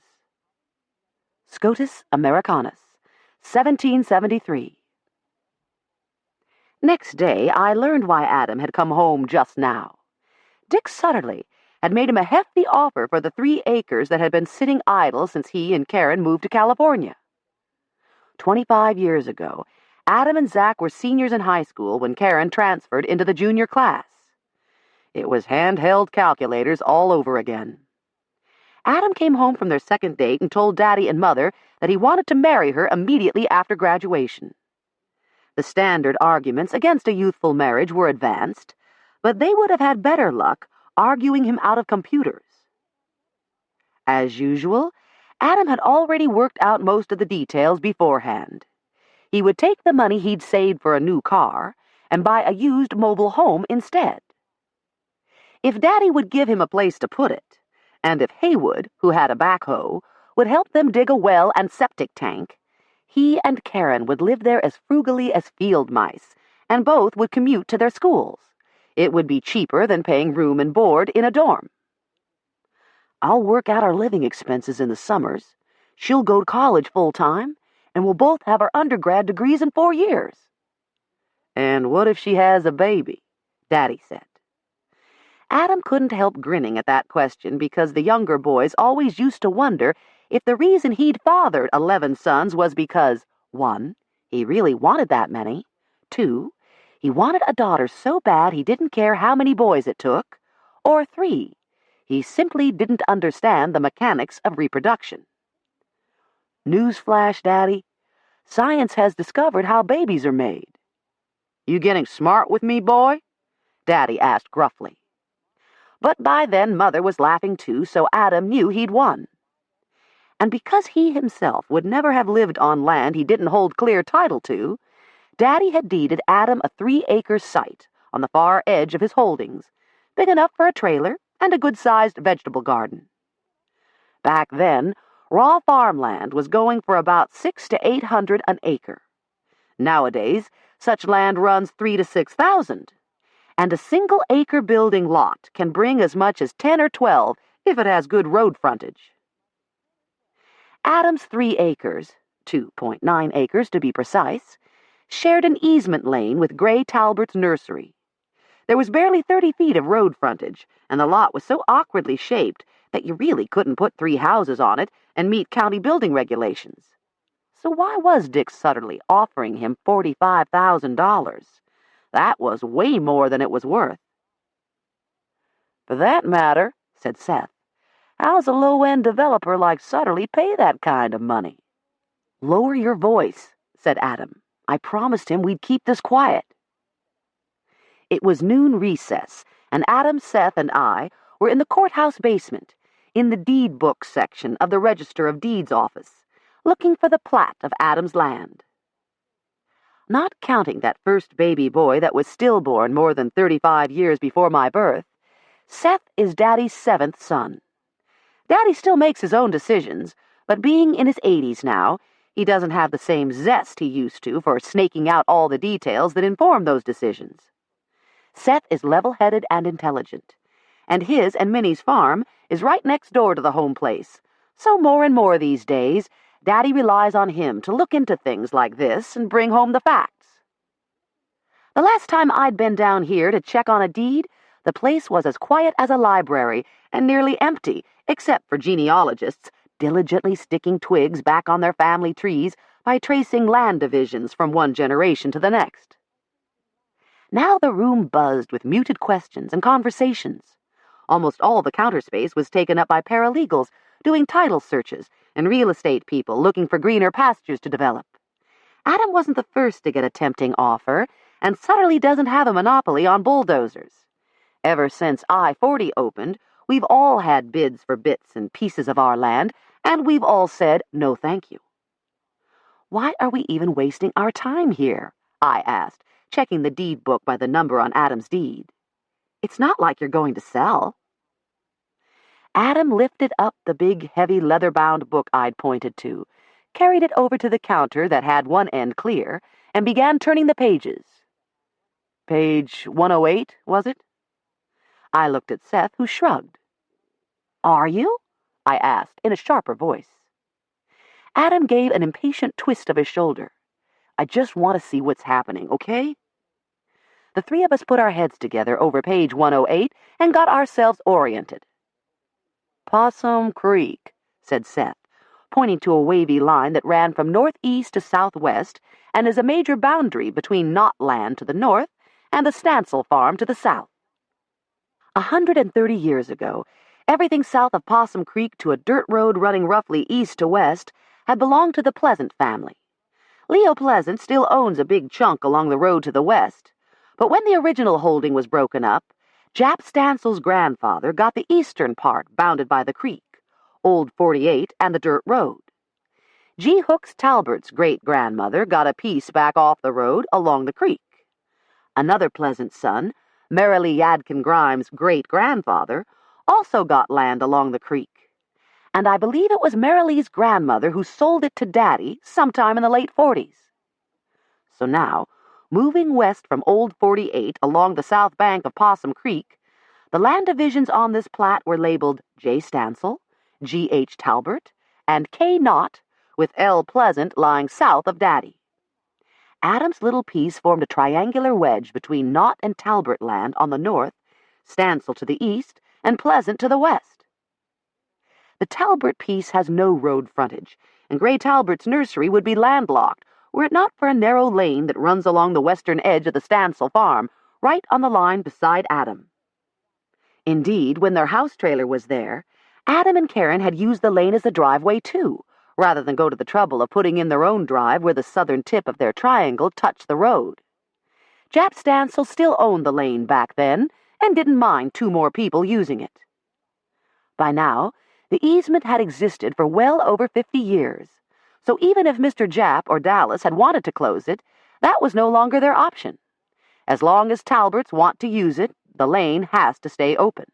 Scotus Americanus, 1773. Next day, I learned why Adam had come home just now. Dick Sutterly had made him a hefty offer for the 3 acres that had been sitting idle since he and Karen moved to California. 25 years ago, Adam and Zach were seniors in high school when Karen transferred into the junior class. It was handheld calculators all over again. Adam came home from their second date and told Daddy and Mother that he wanted to marry her immediately after graduation. The standard arguments against a youthful marriage were advanced, but they would have had better luck arguing him out of computers. As usual, Adam had already worked out most of the details beforehand. He would take the money he'd saved for a new car and buy a used mobile home instead. If Daddy would give him a place to put it, and if Haywood, who had a backhoe, would help them dig a well and septic tank, he and Karen would live there as frugally as field mice, and both would commute to their schools. It would be cheaper than paying room and board in a dorm. "I'll work out our living expenses in the summers. She'll go to college full-time, and we'll both have our undergrad degrees in 4 years." "And what if she has a baby?" Daddy said. Adam couldn't help grinning at that question because the younger boys always used to wonder if the reason he'd fathered 11 sons was because, 1, he really wanted that many, 2, he wanted a daughter so bad he didn't care how many boys it took, or 3, he simply didn't understand the mechanics of reproduction. Newsflash, Daddy, science has discovered how babies are made. "You getting smart with me, boy?" Daddy asked gruffly. But by then Mother was laughing too, so Adam knew he'd won. And because he himself would never have lived on land he didn't hold clear title to, Daddy had deeded Adam a 3-acre site on the far edge of his holdings, big enough for a trailer and a good-sized vegetable garden. Back then, raw farmland was going for about $600 to $800 an acre. Nowadays, such land runs $3,000 to $6,000, and a single-acre building lot can bring as much as 10 or 12 if it has good road frontage. Adam's 3 acres, 2.9 acres to be precise, shared an easement lane with Gray Talbert's nursery. There was barely 30 feet of road frontage, and the lot was so awkwardly shaped that you really couldn't put 3 houses on it and meet county building regulations. So why was Dick Sutterly offering him $45,000? That was way more than it was worth. "For that matter," said Seth, "how's a low-end developer like Sutterly pay that kind of money?" "Lower your voice," said Adam. "I promised him we'd keep this quiet." It was noon recess, and Adam, Seth, and I were in the courthouse basement, in the deed book section of the Register of Deeds office, looking for the plat of Adam's land. Not counting that first baby boy that was stillborn more than 35 years before my birth, Seth is Daddy's 7th son. Daddy still makes his own decisions, but being in his 80s now, he doesn't have the same zest he used to for snaking out all the details that inform those decisions. Seth is level-headed and intelligent, and his and Minnie's farm is right next door to the home place, so more and more these days, Daddy relies on him to look into things like this and bring home the facts. The last time I'd been down here to check on a deed, the place was as quiet as a library and nearly empty, except for genealogists diligently sticking twigs back on their family trees by tracing land divisions from one generation to the next. Now the room buzzed with muted questions and conversations. Almost all the counter space was taken up by paralegals doing title searches and real estate people looking for greener pastures to develop. Adam wasn't the first to get a tempting offer, and Sutterly doesn't have a monopoly on bulldozers. Ever since I-40 opened, we've all had bids for bits and pieces of our land, and we've all said no thank you. "Why are we even wasting our time here?" I asked, checking the deed book by the number on Adam's deed. "It's not like you're going to sell." Adam lifted up the big, heavy, leather-bound book I'd pointed to, carried it over to the counter that had one end clear, and began turning the pages. "Page 108, was it?" I looked at Seth, who shrugged. "Are you?" I asked, in a sharper voice. Adam gave an impatient twist of his shoulder. "I just want to see what's happening, okay?" The 3 of us put our heads together over page 108 and got ourselves oriented. "Possum Creek," said Seth, pointing to a wavy line that ran from northeast to southwest and is a major boundary between Knott land to the north and the Stancil farm to the south. 130 years ago, everything south of Possum Creek to a dirt road running roughly east to west had belonged to the Pleasant family. Leo Pleasant still owns a big chunk along the road to the west, but when the original holding was broken up, Jap Stancil's grandfather got the eastern part bounded by the creek, Old 48 and the dirt road. G. Hooks Talbert's great-grandmother got a piece back off the road along the creek. Another Pleasant son, Merrily Yadkin Grimes' great-grandfather, also got land along the creek. And I believe it was Merrily's grandmother who sold it to Daddy sometime in the late 40s. So now, moving west from Old 48 along the south bank of Possum Creek, the land divisions on this plat were labeled J. Stancil, G. H. Talbert, and K. Knott, with L. Pleasant lying south of Daddy. Adam's little piece formed a triangular wedge between Knott and Talbert land on the north, Stancil to the east, and Pleasant to the west. The Talbert piece has no road frontage, and Gray Talbert's nursery would be landlocked were it not for a narrow lane that runs along the western edge of the Stancil farm, right on the line beside Adam. Indeed, when their house trailer was there, Adam and Karen had used the lane as a driveway too, rather than go to the trouble of putting in their own drive where the southern tip of their triangle touched the road. Jap Stancil still owned the lane back then, and didn't mind 2 more people using it. By now, the easement had existed for well over 50 years, so even if Mr. Jap or Dallas had wanted to close it, that was no longer their option. As long as Talberts want to use it, the lane has to stay open.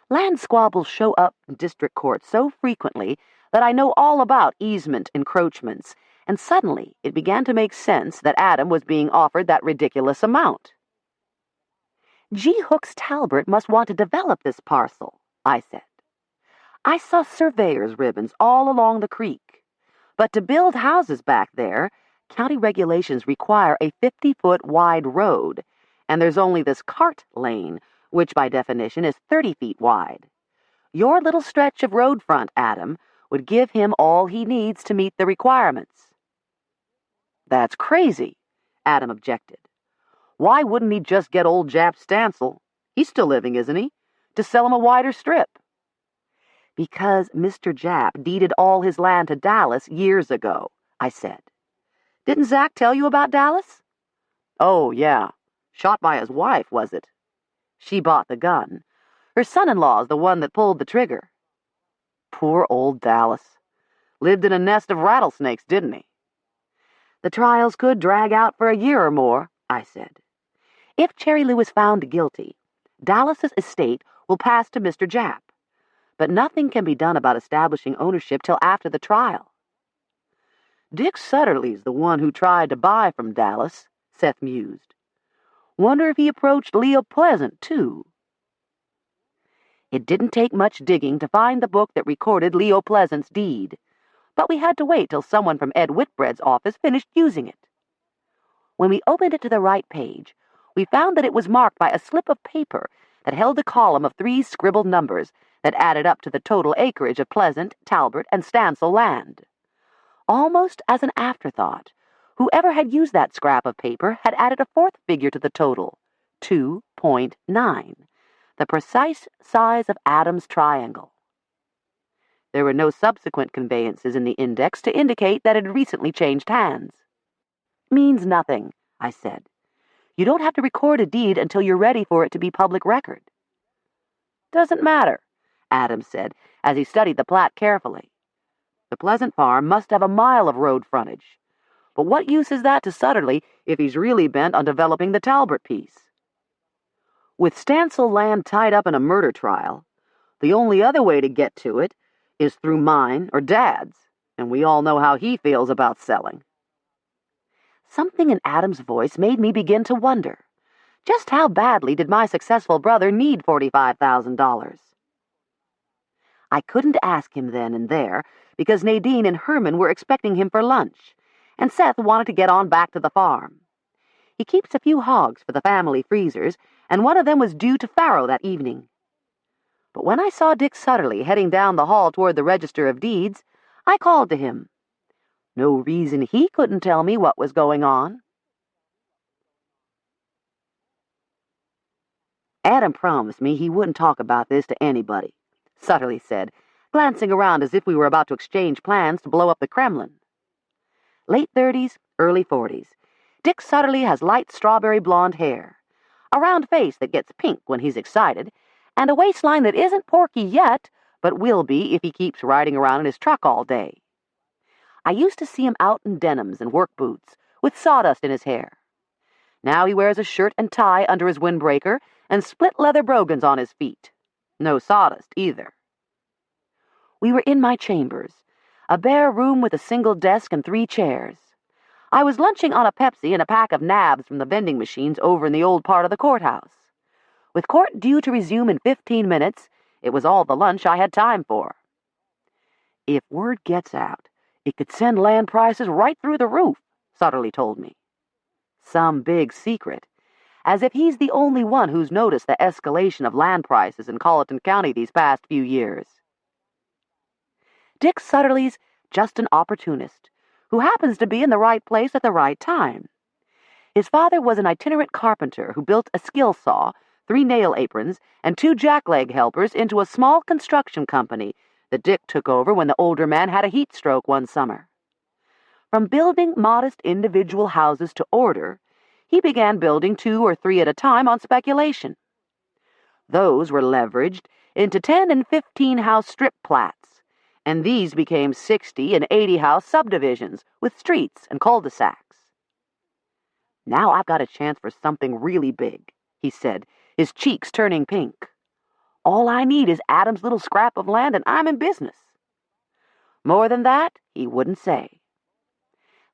Land squabbles show up in district court so frequently that I know all about easement encroachments, and suddenly it began to make sense that Adam was being offered that ridiculous amount. G. Hooks Talbert must want to develop this parcel, I said. I saw surveyor's ribbons all along the creek. But to build houses back there, county regulations require a 50-foot wide road, and there's only this cart lane, which by definition is 30 feet wide. Your little stretch of road front, Adam, would give him all he needs to meet the requirements. That's crazy, Adam objected. Why wouldn't he just get old Jap Stancil, he's still living, isn't he, to sell him a wider strip? Because Mr. Jap deeded all his land to Dallas years ago, I said. Didn't Zach tell you about Dallas? Oh, yeah. Shot by his wife, was it? She bought the gun. Her son-in-law's the one that pulled the trigger. Poor old Dallas. Lived in a nest of rattlesnakes, didn't he? The trials could drag out for a year or more, I said. If Cherry Lou is found guilty, Dallas's estate will pass to Mr. Jap. But nothing can be done about establishing ownership till after the trial. Dick Sutterly's the one who tried to buy from Dallas, Seth mused. Wonder if he approached Leo Pleasant, too. It didn't take much digging to find the book that recorded Leo Pleasant's deed, but we had to wait till someone from Ed Whitbread's office finished using it. When we opened it to the right page, we found that it was marked by a slip of paper that held a column of 3 scribbled numbers that added up to the total acreage of Pleasant, Talbert, and Stancil land. Almost as an afterthought, whoever had used that scrap of paper had added a 4th figure to the total, 2.9, the precise size of Adam's triangle. There were no subsequent conveyances in the index to indicate that it had recently changed hands. Means nothing, I said. You don't have to record a deed until you're ready for it to be public record. Doesn't matter, Adam said, as he studied the plat carefully. The Pleasant farm must have a mile of road frontage. But what use is that to Sutterly if he's really bent on developing the Talbert piece? With Stancil land tied up in a murder trial, the only other way to get to it is through mine or Dad's, and we all know how he feels about selling. Something in Adam's voice made me begin to wonder, just how badly did my successful brother need $45,000? I couldn't ask him then and there, because Nadine and Herman were expecting him for lunch, and Seth wanted to get on back to the farm. He keeps a few hogs for the family freezers, and one of them was due to farrow that evening. But when I saw Dick Sutterly heading down the hall toward the Register of Deeds, I called to him. No reason he couldn't tell me what was going on. Adam promised me he wouldn't talk about this to anybody, Sutterly said, glancing around as if we were about to exchange plans to blow up the Kremlin. Late 30s, early 40s. Dick Sutterly has light strawberry blonde hair, a round face that gets pink when he's excited, and a waistline that isn't porky yet, but will be if he keeps riding around in his truck all day. I used to see him out in denims and work boots, with sawdust in his hair. Now he wears a shirt and tie under his windbreaker and split leather brogans on his feet. No sawdust, either. We were in my chambers, a bare room with a single desk and 3 chairs. I was lunching on a Pepsi and a pack of nabs from the vending machines over in the old part of the courthouse. With court due to resume in 15 minutes, it was all the lunch I had time for. If word gets out, it could send land prices right through the roof, Sutterly told me. Some big secret, as if he's the only one who's noticed the escalation of land prices in Colleton County these past few years. Dick Sutterly's just an opportunist, who happens to be in the right place at the right time. His father was an itinerant carpenter who built a skill saw, 3 nail aprons, and 2 jackleg helpers into a small construction company that Dick took over when the older man had a heat stroke one summer. From building modest individual houses to order, he began building 2 or 3 at a time on speculation. Those were leveraged into 10 and 15 house strip plats, and these became 60 and 80 house subdivisions with streets and cul-de-sacs. Now I've got a chance for something really big, he said, his cheeks turning pink. All I need is Adam's little scrap of land and I'm in business. More than that, he wouldn't say.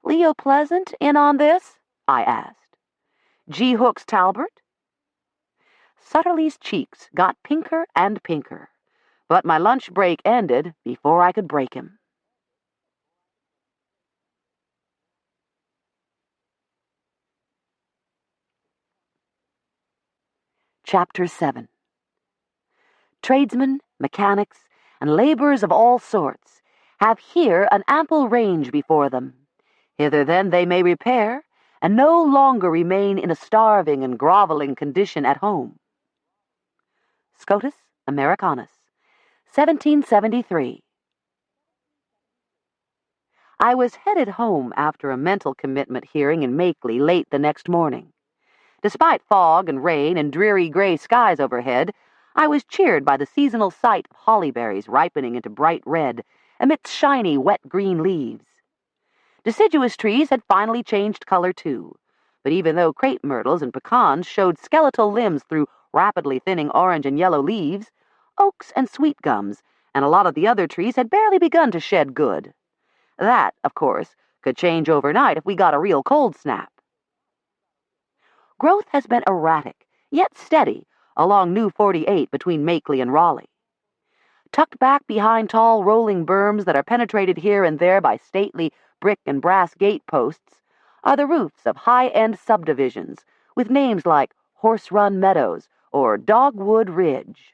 Leo Pleasant in on this? I asked. G. Hooks Talbert? Sutterly's cheeks got pinker and pinker, but my lunch break ended before I could break him. Chapter 7. Tradesmen, mechanics, and laborers of all sorts have here an ample range before them. Hither then they may repair, and no longer remain in a starving and groveling condition at home. Scotus Americanus, 1773. I was headed home after a mental commitment hearing in Makeley late the next morning. Despite fog and rain and dreary gray skies overhead, I was cheered by the seasonal sight of hollyberries ripening into bright red amidst shiny, wet green leaves. Deciduous trees had finally changed color too, but even though crepe myrtles and pecans showed skeletal limbs through rapidly thinning orange and yellow leaves, oaks and sweet gums and a lot of the other trees had barely begun to shed good. That, of course, could change overnight if we got a real cold snap. Growth has been erratic, yet steady, along New 48 between Makeley and Raleigh. Tucked back behind tall rolling berms that are penetrated here and there by stately brick and brass gate posts are the roofs of high-end subdivisions with names like Horse Run Meadows or Dogwood Ridge.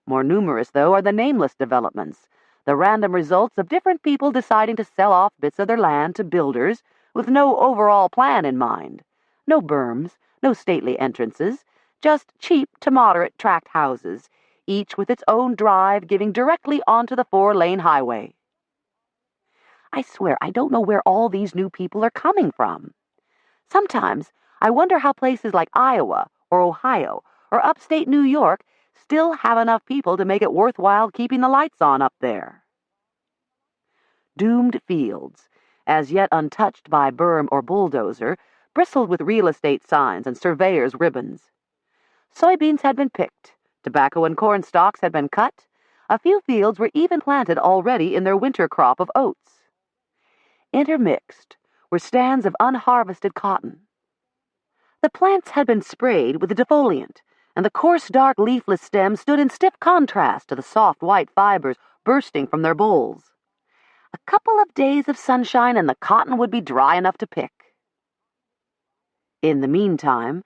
More numerous, though, are the nameless developments, the random results of different people deciding to sell off bits of their land to builders with no overall plan in mind. No berms, no stately entrances, just cheap to moderate tract houses, each with its own drive giving directly onto the 4-lane highway. I swear I don't know where all these new people are coming from. Sometimes I wonder how places like Iowa or Ohio or upstate New York still have enough people to make it worthwhile keeping the lights on up there. Doomed fields, as yet untouched by berm or bulldozer, bristled with real estate signs and surveyors' ribbons. Soybeans had been picked, tobacco and corn stalks had been cut, a few fields were even planted already in their winter crop of oats. Intermixed were stands of unharvested cotton. The plants had been sprayed with a defoliant, and the coarse, dark, leafless stems stood in stiff contrast to the soft, white fibers bursting from their bolls. A couple of days of sunshine and the cotton would be dry enough to pick. In the meantime,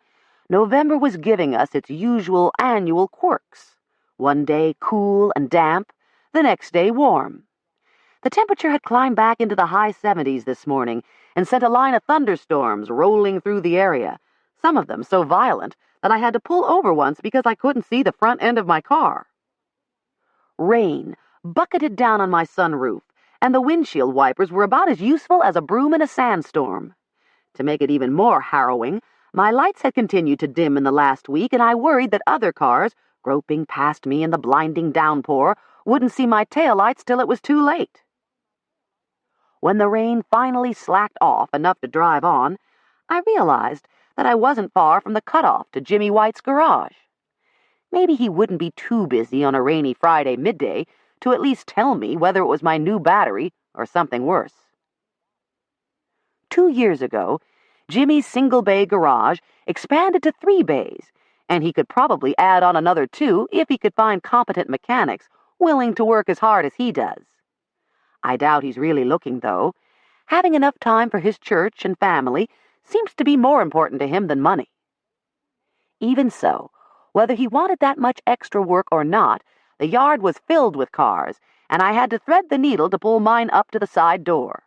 November was giving us its usual annual quirks. One day cool and damp, the next day warm. The temperature had climbed back into the high 70s this morning and sent a line of thunderstorms rolling through the area, some of them so violent that I had to pull over once because I couldn't see the front end of my car. Rain bucketed down on my sunroof, and the windshield wipers were about as useful as a broom in a sandstorm. To make it even more harrowing, my lights had continued to dim in the last week, and I worried that other cars, groping past me in the blinding downpour, wouldn't see my taillights till it was too late. When the rain finally slacked off enough to drive on, I realized that I wasn't far from the cutoff to Jimmy White's garage. Maybe he wouldn't be too busy on a rainy Friday midday to at least tell me whether it was my new battery or something worse. 2 years ago, Jimmy's single-bay garage expanded to 3 bays, and he could probably add on another 2 if he could find competent mechanics willing to work as hard as he does. I doubt he's really looking, though. Having enough time for his church and family seems to be more important to him than money. Even so, whether he wanted that much extra work or not, the yard was filled with cars, and I had to thread the needle to pull mine up to the side door.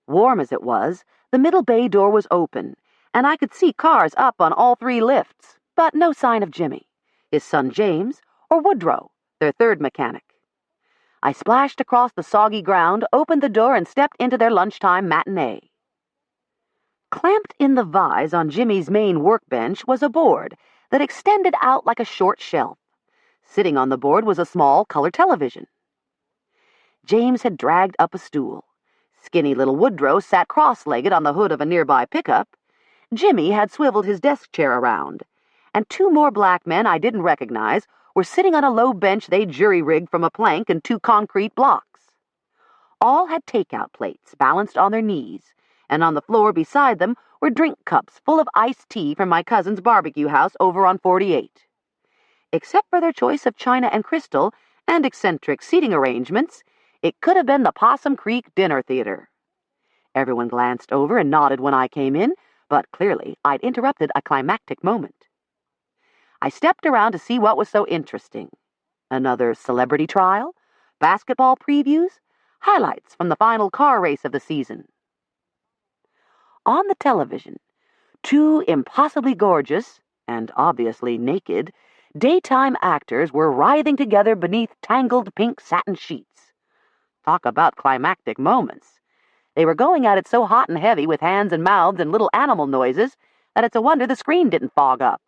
Warm as it was, the middle bay door was open, and I could see cars up on all 3 lifts, but no sign of Jimmy, his son James, or Woodrow, their 3rd mechanic. I splashed across the soggy ground, opened the door, and stepped into their lunchtime matinee. Clamped in the vise on Jimmy's main workbench was a board that extended out like a short shelf. Sitting on the board was a small color television. James had dragged up a stool. Skinny little Woodrow sat cross-legged on the hood of a nearby pickup. Jimmy had swiveled his desk chair around, and 2 more black men I didn't recognize were sitting on a low bench they jury-rigged from a plank and 2 concrete blocks. All had takeout plates balanced on their knees, and on the floor beside them were drink cups full of iced tea from my cousin's barbecue house over on 48. Except for their choice of china and crystal and eccentric seating arrangements, it could have been the Possum Creek Dinner Theater. Everyone glanced over and nodded when I came in, but clearly I'd interrupted a climactic moment. I stepped around to see what was so interesting. Another celebrity trial, basketball previews, highlights from the final car race of the season. On the television, two impossibly gorgeous, and obviously naked, daytime actors were writhing together beneath tangled pink satin sheets. Talk about climactic moments. They were going at it so hot and heavy with hands and mouths and little animal noises that it's a wonder the screen didn't fog up.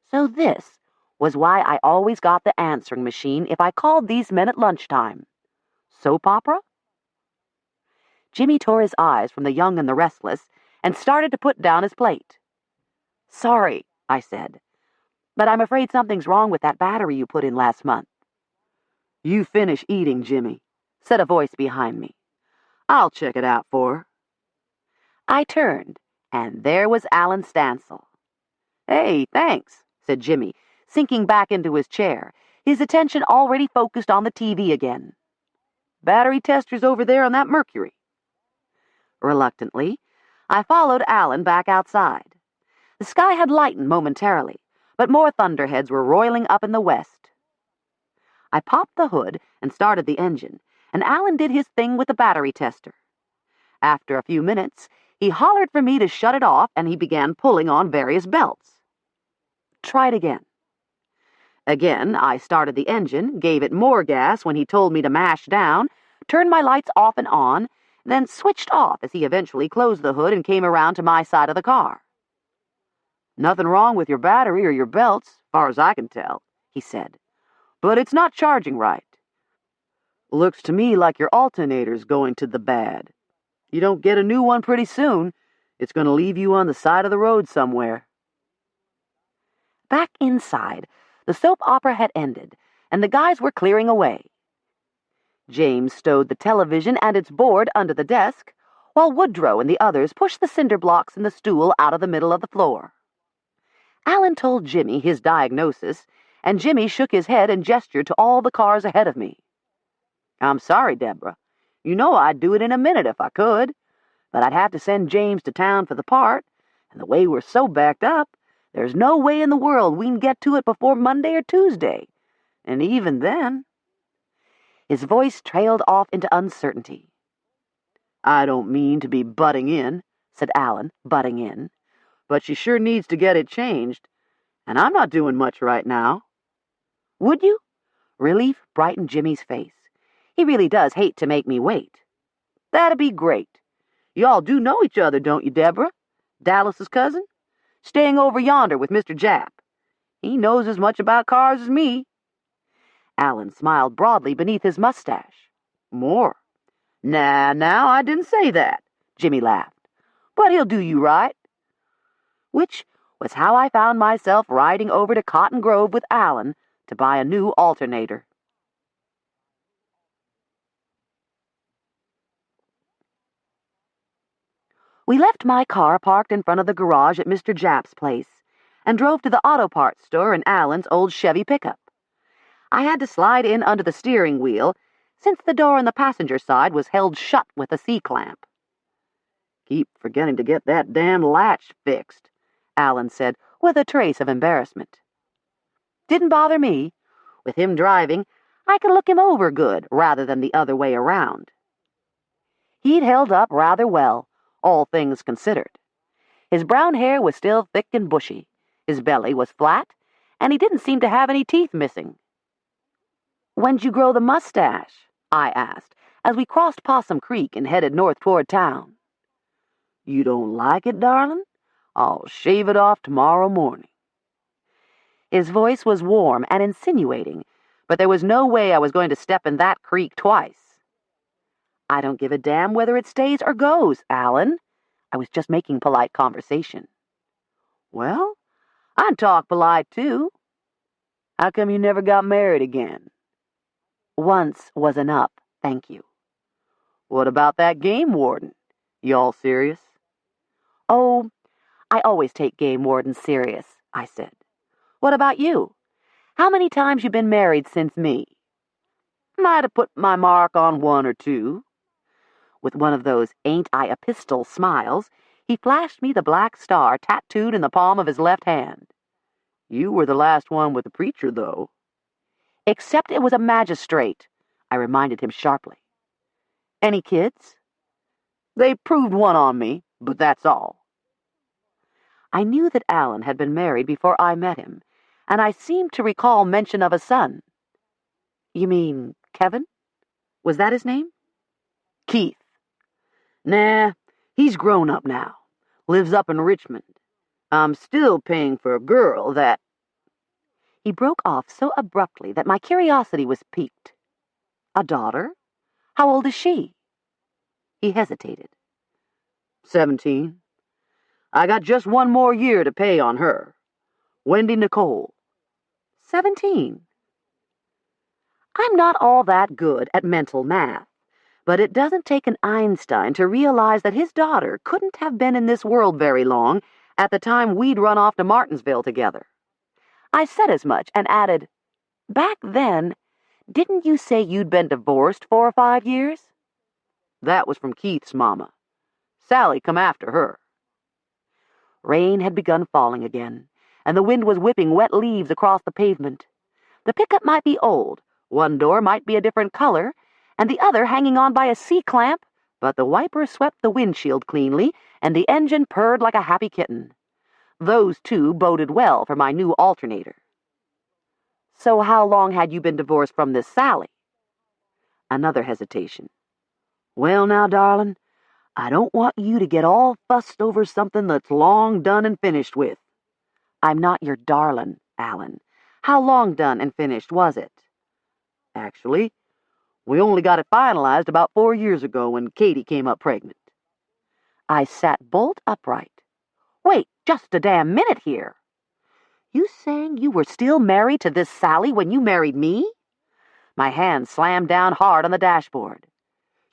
So this was why I always got the answering machine if I called these men at lunchtime. Soap opera? Jimmy tore his eyes from the young and the restless and started to put down his plate. "Sorry," I said, "but I'm afraid something's wrong with that battery you put in last month." "You finish eating, Jimmy," said a voice behind me. "I'll check it out for her." I turned, and there was Alan Stancil. "Hey, thanks," said Jimmy, sinking back into his chair, his attention already focused on the TV again. "Battery tester's over there on that Mercury." Reluctantly, I followed Alan back outside. The sky had lightened momentarily, but more thunderheads were roiling up in the west. I popped the hood and started the engine, and Alan did his thing with the battery tester. After a few minutes, he hollered for me to shut it off, and he began pulling on various belts. "Try it again." Again, I started the engine, gave it more gas when he told me to mash down, turned my lights off and on, then switched off as he eventually closed the hood and came around to my side of the car. "Nothing wrong with your battery or your belts, far as I can tell," he said. "But it's not charging right. Looks to me like your alternator's going to the bad. You don't get a new one pretty soon, it's going to leave you on the side of the road somewhere." Back inside, the soap opera had ended, and the guys were clearing away. James stowed the television and its board under the desk, while Woodrow and the others pushed the cinder blocks in the stool out of the middle of the floor. Alan told Jimmy his diagnosis, and Jimmy shook his head and gestured to all the cars ahead of me. "I'm sorry, Deborah. You know I'd do it in a minute if I could, but I'd have to send James to town for the part, and the way we're so backed up, there's no way in the world we can get to it before Monday or Tuesday, and even then—" His voice trailed off into uncertainty. "I don't mean to be butting in," said Alan, butting in, "but she sure needs to get it changed, and I'm not doing much right now." "Would you?" Relief brightened Jimmy's face. "He really does hate to make me wait." "That'd be great. You all do know each other, don't you, Deborah? Dallas's cousin? Staying over yonder with Mr. Japp. He knows as much about cars as me." Alan smiled broadly beneath his mustache. "More." "Nah, now, I didn't say that," Jimmy laughed. "But he'll do you right." Which was how I found myself riding over to Cotton Grove with Alan to buy a new alternator. We left my car parked in front of the garage at Mr. Japp's place and drove to the auto parts store in Alan's old Chevy pickup. I had to slide in under the steering wheel, since the door on the passenger side was held shut with a C-clamp. "Keep forgetting to get that damn latch fixed," Alan said, with a trace of embarrassment. Didn't bother me. With him driving, I could look him over good rather than the other way around. He'd held up rather well, all things considered. His brown hair was still thick and bushy, his belly was flat, and he didn't seem to have any teeth missing. "When'd you grow the mustache?" I asked, as we crossed Possum Creek and headed north toward town. "You don't like it, darling? I'll shave it off tomorrow morning." His voice was warm and insinuating, but there was no way I was going to step in that creek twice. "I don't give a damn whether it stays or goes, Alan." I was just making polite conversation. "Well, I'd talk polite, too. How come you never got married again?" "Once was enough, thank you." "What about that game warden? You all serious?" "Oh, I always take game wardens serious," I said. "What about you? How many times you been married since me?" "Might have put my mark on one or two." With one of those ain't I a pistol smiles, he flashed me the black star tattooed in the palm of his left hand. You were the last one with the preacher, though. Except it was a magistrate, I reminded him sharply. Any kids? They proved one on me, but that's all. I knew that Alan had been married before I met him, and I seemed to recall mention of a son. You mean Kevin? Was that his name? Keith. Nah, he's grown up now. Lives up in Richmond. I'm still paying for a girl that... He broke off so abruptly that my curiosity was piqued. A daughter? How old is she? He hesitated. 17. I got just one more year to pay on her. Wendy Nicole. 17. I'm not all that good at mental math, but it doesn't take an Einstein to realize that his daughter couldn't have been in this world very long at the time we'd run off to Martinsville together. I said as much and added, Back then, didn't you say you'd been divorced 4 or 5 years? That was from Keith's mama. Sally come after her. Rain had begun falling again, and the wind was whipping wet leaves across the pavement. The pickup might be old, one door might be a different color, and the other hanging on by a C-clamp, but the wiper swept the windshield cleanly, and the engine purred like a happy kitten. Those two boded well for my new alternator. So how long had you been divorced from this Sally? Another hesitation. Well now, darling, I don't want you to get all fussed over something that's long done and finished with. I'm not your darling, Alan. How long done and finished was it? Actually, we only got it finalized about 4 years ago when Katie came up pregnant. I sat bolt upright. Wait just a damn minute here. You saying you were still married to this Sally when you married me? My hand slammed down hard on the dashboard.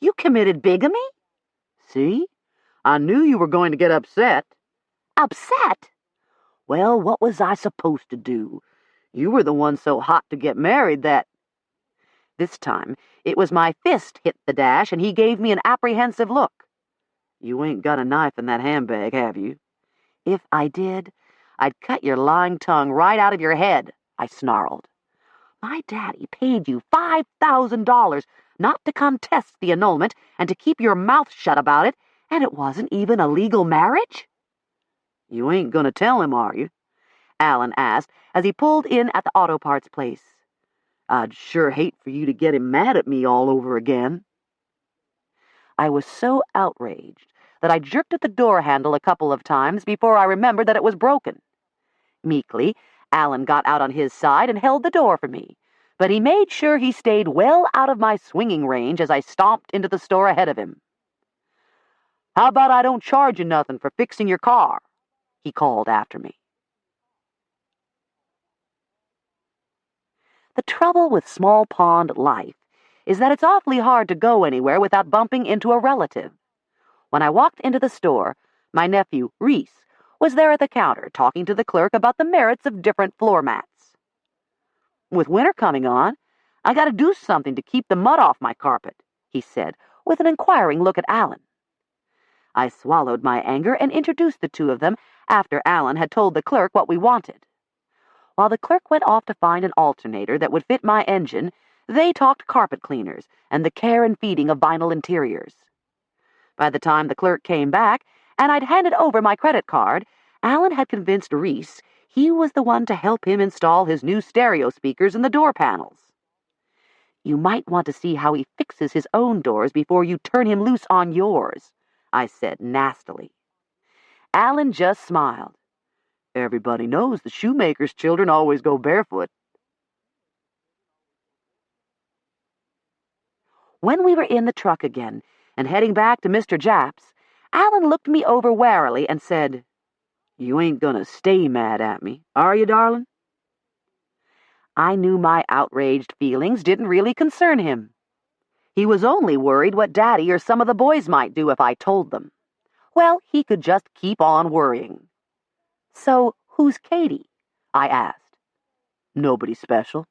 You committed bigamy? See? I knew you were going to get upset. Upset? Well, what was I supposed to do? You were the one so hot to get married that... This time, it was my fist hit the dash, and he gave me an apprehensive look. You ain't got a knife in that handbag, have you? If I did, I'd cut your lying tongue right out of your head, I snarled. My daddy paid you $5,000 not to contest the annulment and to keep your mouth shut about it, and it wasn't even a legal marriage? You ain't gonna tell him, are you? Alan asked as he pulled in at the auto parts place. I'd sure hate for you to get him mad at me all over again. I was so outraged that I jerked at the door handle a couple of times before I remembered that it was broken. Meekly, Alan got out on his side and held the door for me, but he made sure he stayed well out of my swinging range as I stomped into the store ahead of him. How about I don't charge you nothing for fixing your car? He called after me. The trouble with small pond life is that it's awfully hard to go anywhere without bumping into a relative. When I walked into the store, my nephew, Reese, was there at the counter talking to the clerk about the merits of different floor mats. With winter coming on, I got to do something to keep the mud off my carpet, he said, with an inquiring look at Alan. I swallowed my anger and introduced the two of them after Alan had told the clerk what we wanted. While the clerk went off to find an alternator that would fit my engine, they talked carpet cleaners and the care and feeding of vinyl interiors. By the time the clerk came back and I'd handed over my credit card, Alan had convinced Reese he was the one to help him install his new stereo speakers in the door panels. You might want to see how he fixes his own doors before you turn him loose on yours, I said nastily. Alan just smiled. Everybody knows the shoemaker's children always go barefoot. When we were in the truck again and heading back to Mr. Japp's, Alan looked me over warily and said, You ain't gonna stay mad at me, are you, darling? I knew my outraged feelings didn't really concern him. He was only worried what Daddy or some of the boys might do if I told them. Well, he could just keep on worrying. So, who's Katie? I asked. Nobody special.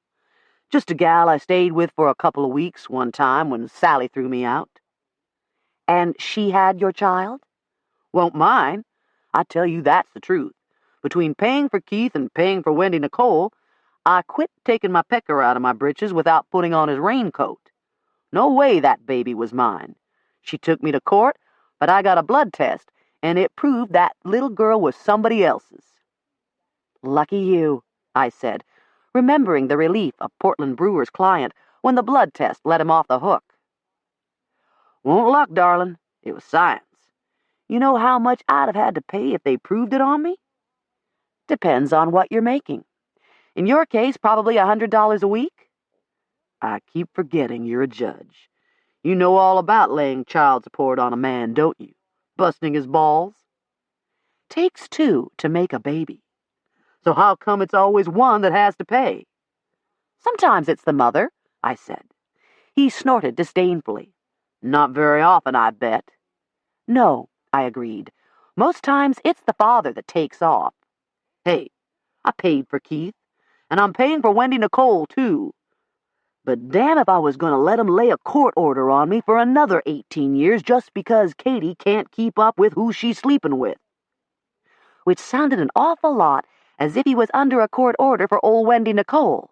Just a gal I stayed with for a couple of weeks one time when Sally threw me out. And she had your child? Won't mine. I tell you that's the truth. Between paying for Keith and paying for Wendy Nicole, I quit taking my pecker out of my britches without putting on his raincoat. No way that baby was mine. She took me to court, but I got a blood test, and it proved that little girl was somebody else's. Lucky you, I said, remembering the relief of Portland Brewer's client when the blood test let him off the hook. Won't luck, darling. It was science. You know how much I'd have had to pay if they proved it on me? Depends on what you're making. In your case, probably $100 a week? I keep forgetting you're a judge. You know all about laying child support on a man, don't you? Busting his balls? Takes two to make a baby. So how come it's always one that has to pay? Sometimes it's the mother, I said. He snorted disdainfully. Not very often, I bet. No, I agreed. Most times it's the father that takes off. Hey, I paid for Keith, and I'm paying for Wendy Nicole, too. But damn if I was going to let him lay a court order on me for another 18 years just because Katie can't keep up with who she's sleeping with. Which sounded an awful lot as if he was under a court order for old Wendy Nicole.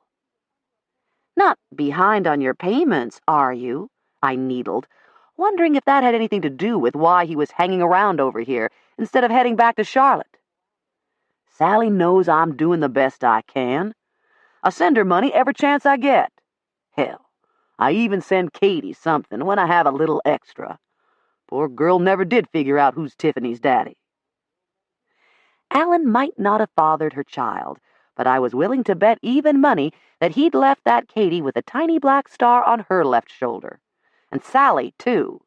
Not behind on your payments, are you? I needled, wondering if that had anything to do with why he was hanging around over here instead of heading back to Charlotte. Sally knows I'm doing the best I can. I send her money every chance I get. Hell, I even send Katie something when I have a little extra. Poor girl never did figure out who's Tiffany's daddy. Alan might not have fathered her child, but I was willing to bet even money that he'd left that Katie with a tiny black star on her left shoulder. And Sally, too.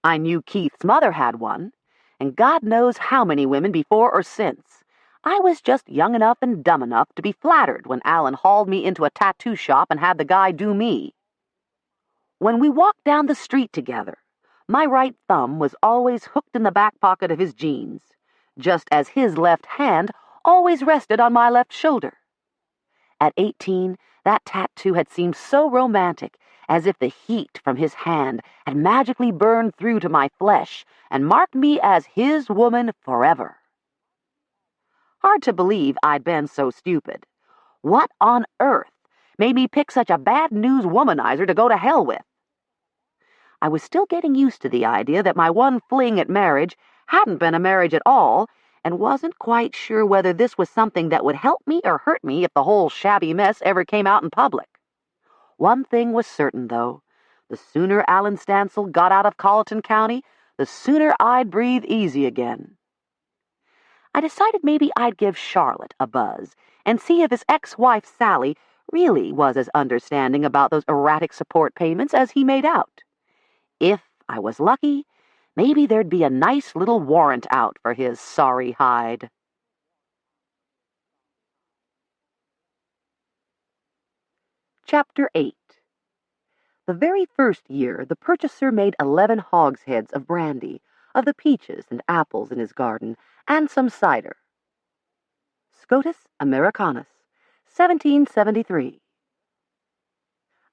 I knew Keith's mother had one, and God knows how many women before or since. I was just young enough and dumb enough to be flattered when Alan hauled me into a tattoo shop and had the guy do me. When we walked down the street together, my right thumb was always hooked in the back pocket of his jeans, just as his left hand always rested on my left shoulder. At 18, that tattoo had seemed so romantic, as if the heat from his hand had magically burned through to my flesh and marked me as his woman forever. Hard to believe I'd been so stupid. What on earth made me pick such a bad news womanizer to go to hell with? I was still getting used to the idea that my one fling at marriage hadn't been a marriage at all, and wasn't quite sure whether this was something that would help me or hurt me if the whole shabby mess ever came out in public. One thing was certain, though. The sooner Alan Stancil got out of Colleton County, the sooner I'd breathe easy again. I decided maybe I'd give Charlotte a buzz and see if his ex-wife Sally really was as understanding about those erratic support payments as he made out. If I was lucky, maybe there'd be a nice little warrant out for his sorry hide. Chapter 8. The very first year, the purchaser made 11 hogsheads of brandy, of the peaches and apples in his garden, and some cider. Scotus Americanus, 1773.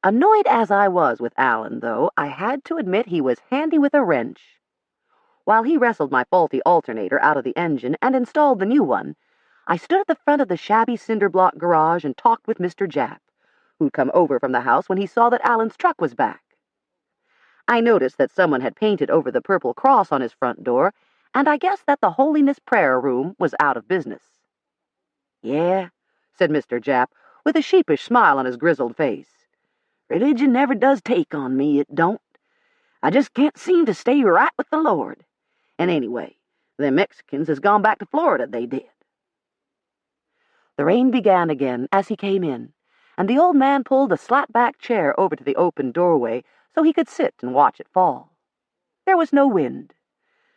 Annoyed as I was with Alan, though, I had to admit he was handy with a wrench. While he wrestled my faulty alternator out of the engine and installed the new one, I stood at the front of the shabby cinder-block garage and talked with Mr. Japp, who'd come over from the house when he saw that Alan's truck was back. I noticed that someone had painted over the purple cross on his front door, and I guessed that the Holiness Prayer Room was out of business. Yeah, said Mr. Japp, with a sheepish smile on his grizzled face. Religion never does take on me, it don't. I just can't seem to stay right with the Lord. And anyway, them Mexicans has gone back to Florida, they did. The rain began again as he came in, and the old man pulled a slat-back chair over to the open doorway so he could sit and watch it fall. There was no wind.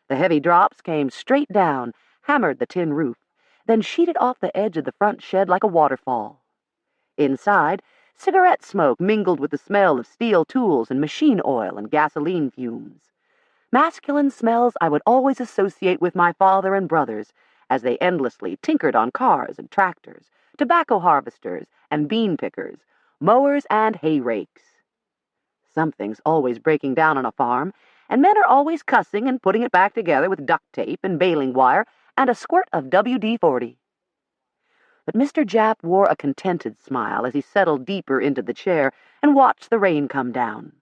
The heavy drops came straight down, hammered the tin roof, then sheeted off the edge of the front shed like a waterfall. Inside, cigarette smoke mingled with the smell of steel tools and machine oil and gasoline fumes. Masculine smells I would always associate with my father and brothers as they endlessly tinkered on cars and tractors, tobacco harvesters and bean pickers, mowers and hay rakes. Something's always breaking down on a farm, and men are always cussing and putting it back together with duct tape and baling wire and a squirt of WD-40. But Mr. Japp wore a contented smile as he settled deeper into the chair and watched the rain come down.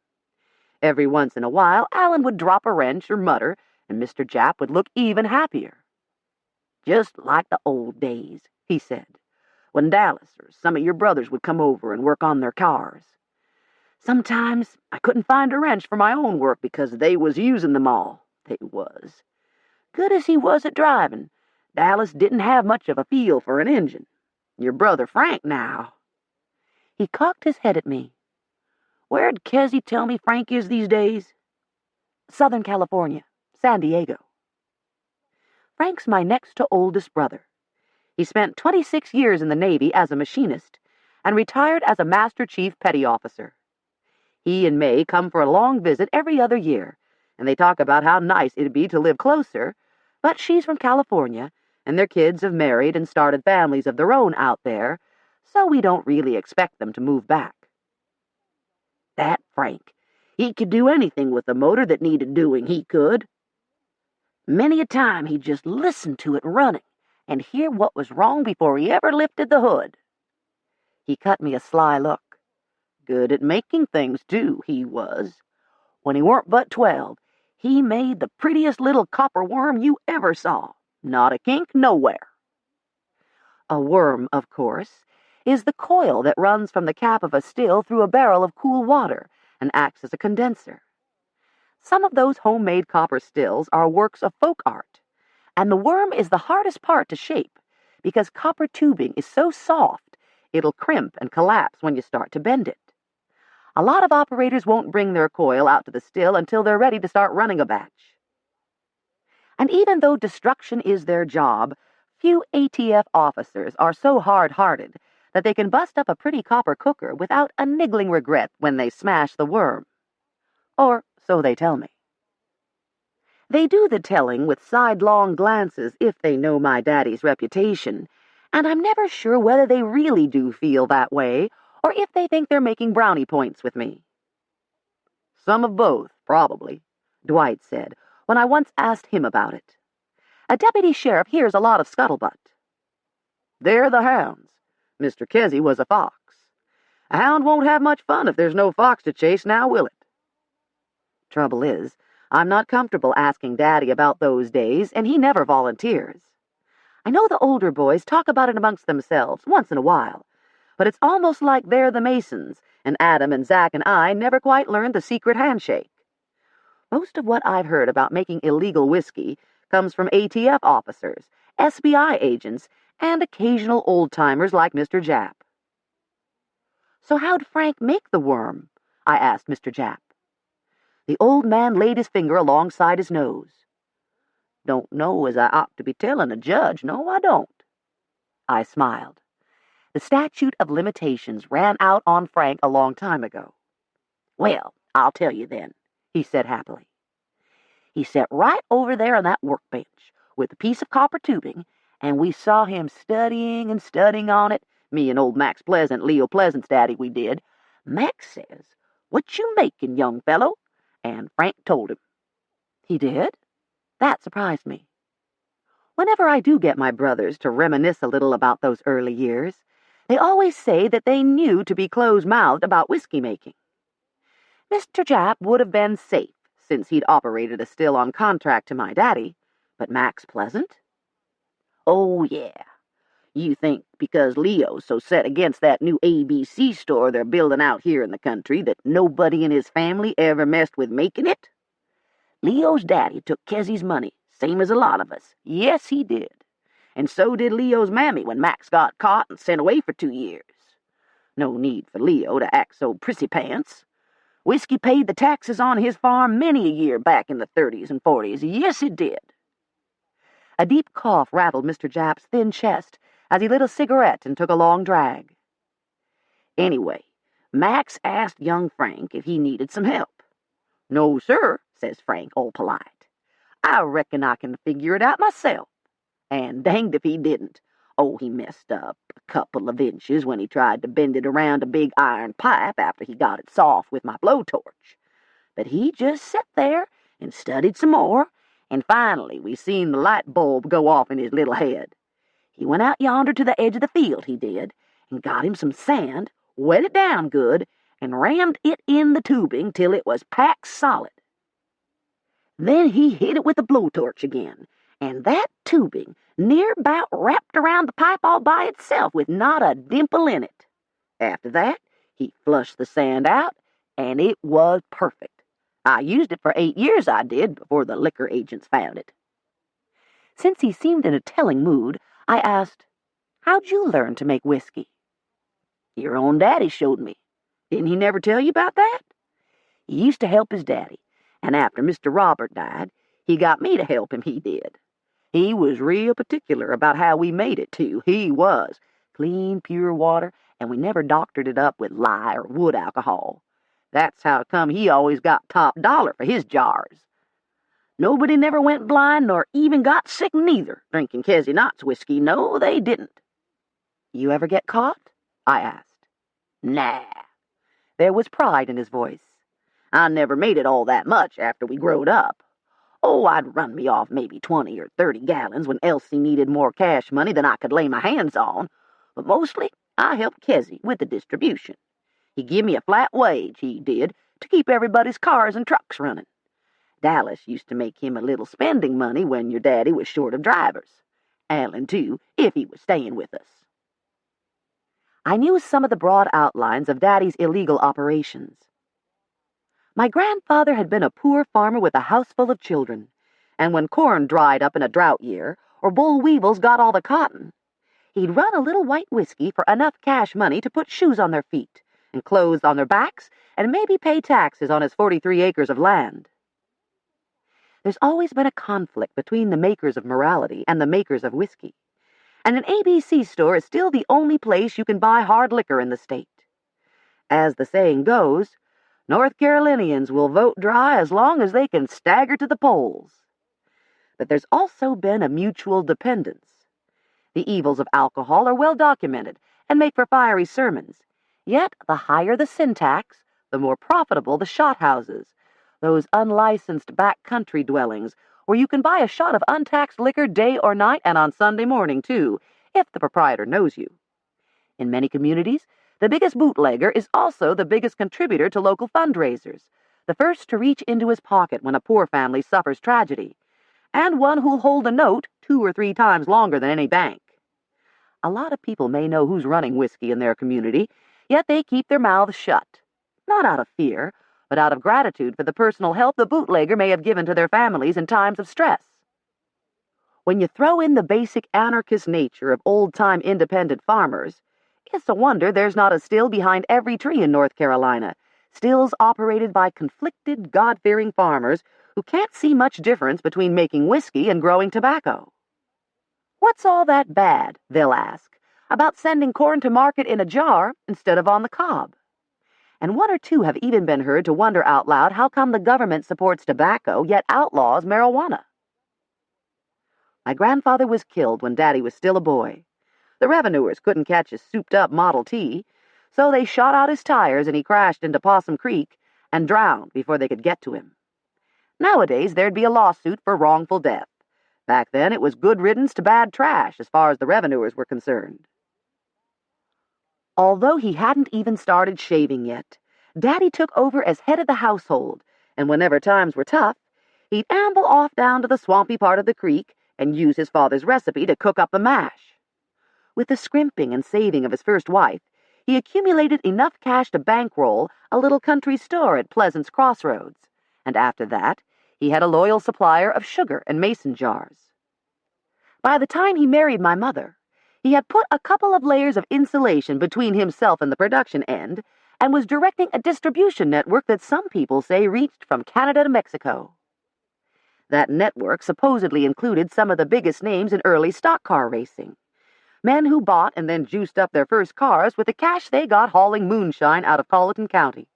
Every once in a while, Alan would drop a wrench or mutter, and Mr. Japp would look even happier. "Just like the old days," he said, "when Dallas or some of your brothers would come over and work on their cars. Sometimes I couldn't find a wrench for my own work because they was using them all. They was. Good as he was at driving, Dallas didn't have much of a feel for an engine. Your brother Frank, now." He cocked his head at me. "Where'd Kezzy tell me Frank is these days?" "Southern California, San Diego." Frank's my next-to-oldest brother. He spent 26 years in the Navy as a machinist and retired as a Master Chief Petty Officer. He and May come for a long visit every other year, and they talk about how nice it'd be to live closer, but she's from California, and their kids have married and started families of their own out there, so we don't really expect them to move back. That Frank, he could do anything with a motor that needed doing, he could. Many a time he'd just listen to it running and hear what was wrong before he ever lifted the hood. He cut me a sly look. Good at making things, too, he was. When he weren't but 12, he made the prettiest little copper worm you ever saw. Not a kink nowhere. A worm, of course, is the coil that runs from the cap of a still through a barrel of cool water and acts as a condenser. Some of those homemade copper stills are works of folk art, and the worm is the hardest part to shape because copper tubing is so soft it'll crimp and collapse when you start to bend it. A lot of operators won't bring their coil out to the still until they're ready to start running a batch. And even though destruction is their job, few ATF officers are so hard-hearted that they can bust up a pretty copper cooker without a niggling regret when they smash the worm. Or so they tell me. They do the telling with sidelong glances if they know my daddy's reputation, and I'm never sure whether they really do feel that way or if they think they're making brownie points with me. "Some of both, probably," Dwight said when I once asked him about it. "A deputy sheriff hears a lot of scuttlebutt." "They're the hounds. Mr. Kezzy was a fox. A hound won't have much fun if there's no fox to chase, now will it?" Trouble is, I'm not comfortable asking Daddy about those days, and he never volunteers. I know the older boys talk about it amongst themselves once in a while, but it's almost like they're the Masons, and Adam and Zach and I never quite learned the secret handshake. Most of what I've heard about making illegal whiskey comes from ATF officers, SBI agents, and occasional old-timers like Mr. Japp. "So how'd Frank make the worm?" I asked Mr. Japp. The old man laid his finger alongside his nose. "Don't know as I ought to be telling a judge, no, I don't." I smiled. The statute of limitations ran out on Frank a long time ago. "Well, I'll tell you then," he said happily. "He sat right over there on that workbench with a piece of copper tubing, and we saw him studying and studying on it, me and old Max Pleasant, Leo Pleasant's daddy, we did. Max says, 'What you making, young fellow?' And Frank told him." "He did?" That surprised me. Whenever I do get my brothers to reminisce a little about those early years, they always say that they knew to be close-mouthed about whiskey-making. Mr. Japp would have been safe, since he'd operated a still on contract to my daddy, but Max Pleasant? "Oh, yeah. You think because Leo's so set against that new ABC store they're building out here in the country that nobody in his family ever messed with making it? Leo's daddy took Kezzy's money, same as a lot of us. Yes, he did. And so did Leo's mammy when Max got caught and sent away for 2 years. No need for Leo to act so prissy-pants. Whiskey paid the taxes on his farm many a year back in the 30s and 40s. Yes, it did." A deep cough rattled Mr. Japp's thin chest as he lit a cigarette and took a long drag. "Anyway, Max asked young Frank if he needed some help. 'No, sir,' says Frank, all polite. 'I reckon I can figure it out myself.' And danged if he didn't. Oh, he messed up a couple of inches when he tried to bend it around a big iron pipe after he got it soft with my blowtorch. But he just sat there and studied some more, and finally we seen the light bulb go off in his little head. He went out yonder to the edge of the field, he did, and got him some sand, wet it down good, and rammed it in the tubing till it was packed solid. Then he hit it with a blowtorch again, and that tubing near about wrapped around the pipe all by itself with not a dimple in it. After that, he flushed the sand out, and it was perfect. I used it for 8 years, I did, before the liquor agents found it. Since he seemed in a telling mood, I asked, "How'd you learn to make whiskey?" "Your own daddy showed me. Didn't he never tell you about that? He used to help his daddy, and after Mr. Robert died, he got me to help him, he did. He was real particular about how we made it, too. He was. Clean, pure water, and we never doctored it up with lye or wood alcohol. That's how come he always got top dollar for his jars. Nobody never went blind nor even got sick neither, drinking Knott's whiskey. No, they didn't." "You ever get caught?" I asked. "Nah." There was pride in his voice. "I never made it all that much after we growed up. Oh, I'd run me off maybe 20 or 30 gallons when Elsie needed more cash money than I could lay my hands on, but mostly I helped Kezzy with the distribution. He give me a flat wage, he did, to keep everybody's cars and trucks running. Dallas used to make him a little spending money when your daddy was short of drivers. Alan, too, if he was staying with us." I knew some of the broad outlines of Daddy's illegal operations. My grandfather had been a poor farmer with a house full of children, and when corn dried up in a drought year, or boll weevils got all the cotton, he'd run a little white whiskey for enough cash money to put shoes on their feet, and clothes on their backs, and maybe pay taxes on his 43 acres of land. There's always been a conflict between the makers of morality and the makers of whiskey, and an ABC store is still the only place you can buy hard liquor in the state. As the saying goes, North Carolinians will vote dry as long as they can stagger to the polls. But there's also been a mutual dependence. The evils of alcohol are well documented and make for fiery sermons, yet the higher the sin tax, the more profitable the shot houses, those unlicensed back-country dwellings where you can buy a shot of untaxed liquor day or night and on Sunday morning, too, if the proprietor knows you. In many communities, the biggest bootlegger is also the biggest contributor to local fundraisers, the first to reach into his pocket when a poor family suffers tragedy, and one who'll hold a note 2 or 3 times longer than any bank. A lot of people may know who's running whiskey in their community, yet they keep their mouths shut, not out of fear, but out of gratitude for the personal help the bootlegger may have given to their families in times of stress. When you throw in the basic anarchist nature of old-time independent farmers, it's a wonder there's not a still behind every tree in North Carolina, stills operated by conflicted, God-fearing farmers who can't see much difference between making whiskey and growing tobacco. "What's all that bad," they'll ask, "about sending corn to market in a jar instead of on the cob?" And 1 or 2 have even been heard to wonder out loud how come the government supports tobacco yet outlaws marijuana. My grandfather was killed when Daddy was still a boy. The revenuers couldn't catch his souped-up Model T, so they shot out his tires and he crashed into Possum Creek and drowned before they could get to him. Nowadays, there'd be a lawsuit for wrongful death. Back then, it was good riddance to bad trash as far as the revenuers were concerned. Although he hadn't even started shaving yet, Daddy took over as head of the household, and whenever times were tough, he'd amble off down to the swampy part of the creek and use his father's recipe to cook up the mash. With the scrimping and saving of his first wife, he accumulated enough cash to bankroll a little country store at Pleasant's Crossroads, and after that, he had a loyal supplier of sugar and mason jars. By the time he married my mother, he had put a couple of layers of insulation between himself and the production end, and was directing a distribution network that some people say reached from Canada to Mexico. That network supposedly included some of the biggest names in early stock car racing, men who bought and then juiced up their first cars with the cash they got hauling moonshine out of Colleton County.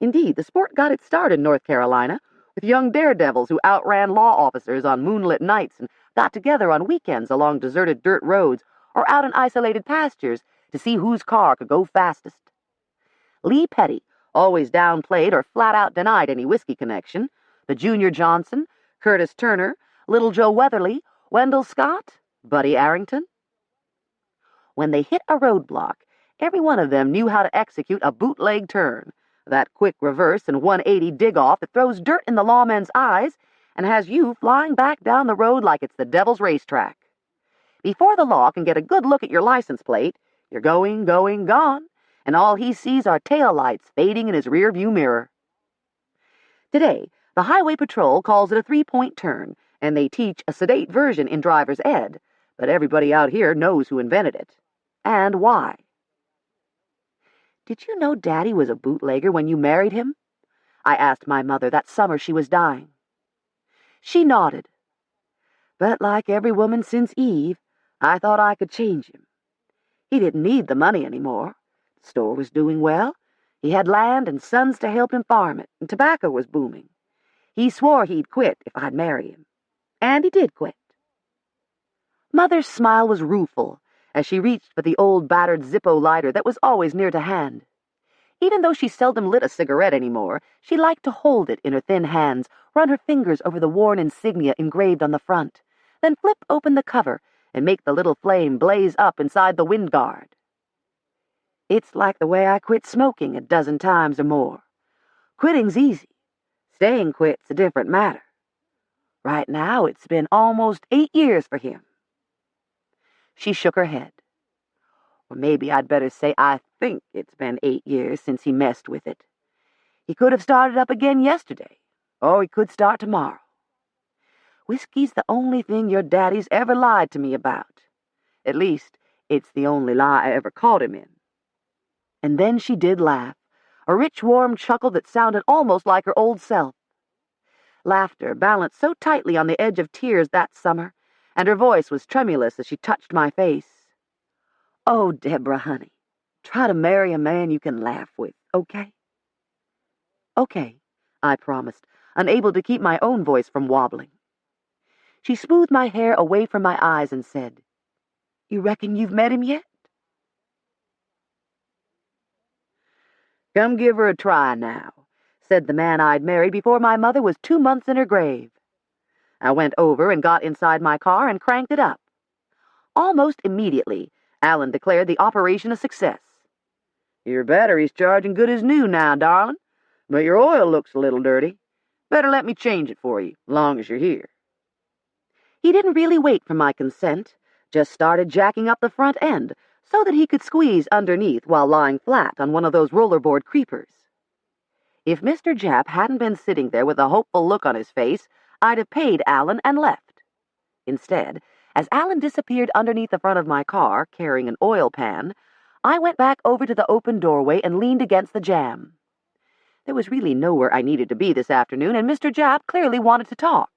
Indeed, the sport got its start in North Carolina, with young daredevils who outran law officers on moonlit nights and got together on weekends along deserted dirt roads or out in isolated pastures to see whose car could go fastest. Lee Petty always downplayed or flat-out denied any whiskey connection, but Junior Johnson, Curtis Turner, Little Joe Weatherly, Wendell Scott, Buddy Arrington. When they hit a roadblock, every one of them knew how to execute a bootleg turn, that quick reverse and 180 dig-off that throws dirt in the lawman's eyes and has you flying back down the road like it's the devil's racetrack. Before the law can get a good look at your license plate, you're going, gone, and all he sees are taillights fading in his rear-view mirror. Today, the Highway Patrol calls it a three-point turn, and they teach a sedate version in driver's ed, but everybody out here knows who invented it. And why. Did you know Daddy was a bootlegger when you married him? I asked my mother that summer she was dying. She nodded. But like every woman since Eve, I thought I could change him. He didn't need the money anymore. The store was doing well. He had land and sons to help him farm it, and tobacco was booming. He swore he'd quit if I'd marry him. And he did quit. Mother's smile was rueful as she reached for the old battered Zippo lighter that was always near to hand. Even though she seldom lit a cigarette anymore, she liked to hold it in her thin hands, run her fingers over the worn insignia engraved on the front, then flip open the cover and make the little flame blaze up inside the wind guard. It's like the way I quit smoking a dozen times or more. Quitting's easy. Staying quit's a different matter. Right now, it's been almost 8 years for him. She shook her head. Or maybe I'd better say I think it's been 8 years since he messed with it. He could have started up again yesterday, or he could start tomorrow. Whiskey's the only thing your daddy's ever lied to me about. At least, it's the only lie I ever caught him in. And then she did laugh, a rich, warm chuckle that sounded almost like her old self. Laughter balanced so tightly on the edge of tears that summer, and her voice was tremulous as she touched my face. Oh, Deborah, honey, try to marry a man you can laugh with, okay? Okay, I promised, unable to keep my own voice from wobbling. She smoothed my hair away from my eyes and said, You reckon you've met him yet? Come give her a try now, said the man I'd married before my mother was 2 months in her grave. I went over and got inside my car and cranked it up. Almost immediately, Alan declared the operation a success. Your battery's charging good as new now, darling, but your oil looks a little dirty. Better let me change it for you, long as you're here. He didn't really wait for my consent, just started jacking up the front end so that he could squeeze underneath while lying flat on one of those rollerboard creepers. If Mr. Japp hadn't been sitting there with a hopeful look on his face, I'd have paid Alan and left. Instead, as Alan disappeared underneath the front of my car, carrying an oil pan, I went back over to the open doorway and leaned against the jamb. There was really nowhere I needed to be this afternoon, and Mr. Japp clearly wanted to talk.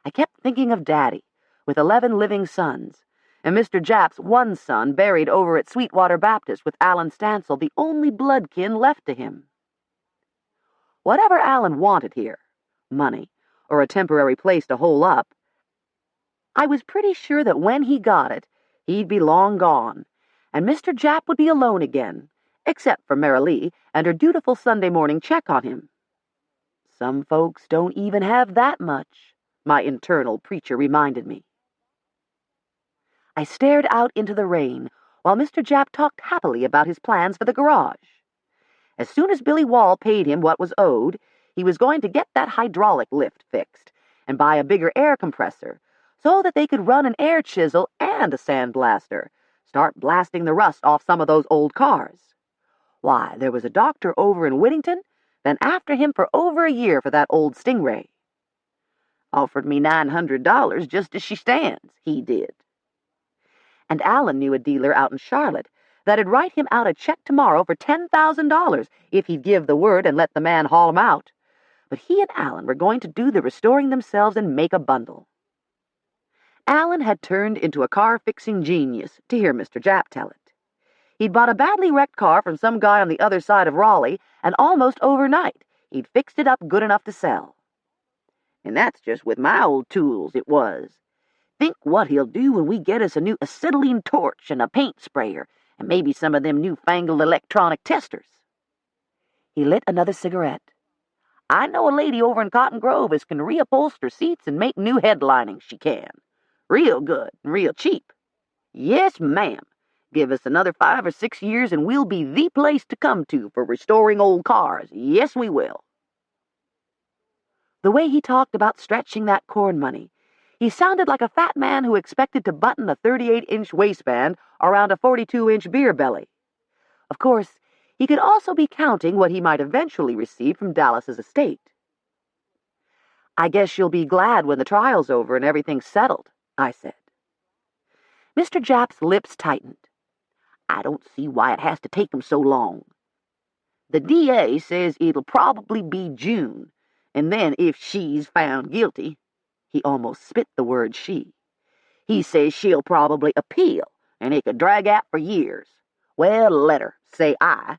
I kept thinking of Daddy, with 11 living sons, and Mr. Japp's one son buried over at Sweetwater Baptist with Alan Stancil, the only bloodkin left to him. Whatever Alan wanted here, money, or a temporary place to hole up, I was pretty sure that when he got it, he'd be long gone, and Mr. Japp would be alone again, except for Marilee and her dutiful Sunday morning check on him. Some folks don't even have that much, my internal preacher reminded me. I stared out into the rain while Mr. Japp talked happily about his plans for the garage. As soon as Billy Wall paid him what was owed, he was going to get that hydraulic lift fixed and buy a bigger air compressor so that they could run an air chisel and a sandblaster, start blasting the rust off some of those old cars. Why, there was a doctor over in Whittington been after him for over a year for that old Stingray. Offered me $900 just as she stands, he did. And Alan knew a dealer out in Charlotte that'd write him out a check tomorrow for $10,000 if he'd give the word and let the man haul him out. But he and Alan were going to do the restoring themselves and make a bundle. Alan had turned into a car-fixing genius, to hear Mr. Japp tell it. He'd bought a badly wrecked car from some guy on the other side of Raleigh, and almost overnight he'd fixed it up good enough to sell. And that's just with my old tools, it was. Think what he'll do when we get us a new acetylene torch and a paint sprayer, and maybe some of them newfangled electronic testers. He lit another cigarette. I know a lady over in Cotton Grove as can reupholster seats and make new headlinings, she can. Real good and real cheap. Yes, ma'am. Give us another 5 or 6 years and we'll be the place to come to for restoring old cars. Yes, we will. The way he talked about stretching that corn money, he sounded like a fat man who expected to button a 38-inch waistband around a 42-inch beer belly. Of course, he could also be counting what he might eventually receive from Dallas's estate. I guess you'll be glad when the trial's over and everything's settled, I said. Mr. Japp's lips tightened. I don't see why it has to take him so long. The DA says it'll probably be June, and then if she's found guilty, he almost spit the word she, he says she'll probably appeal, and it could drag out for years. Well, let her, say I.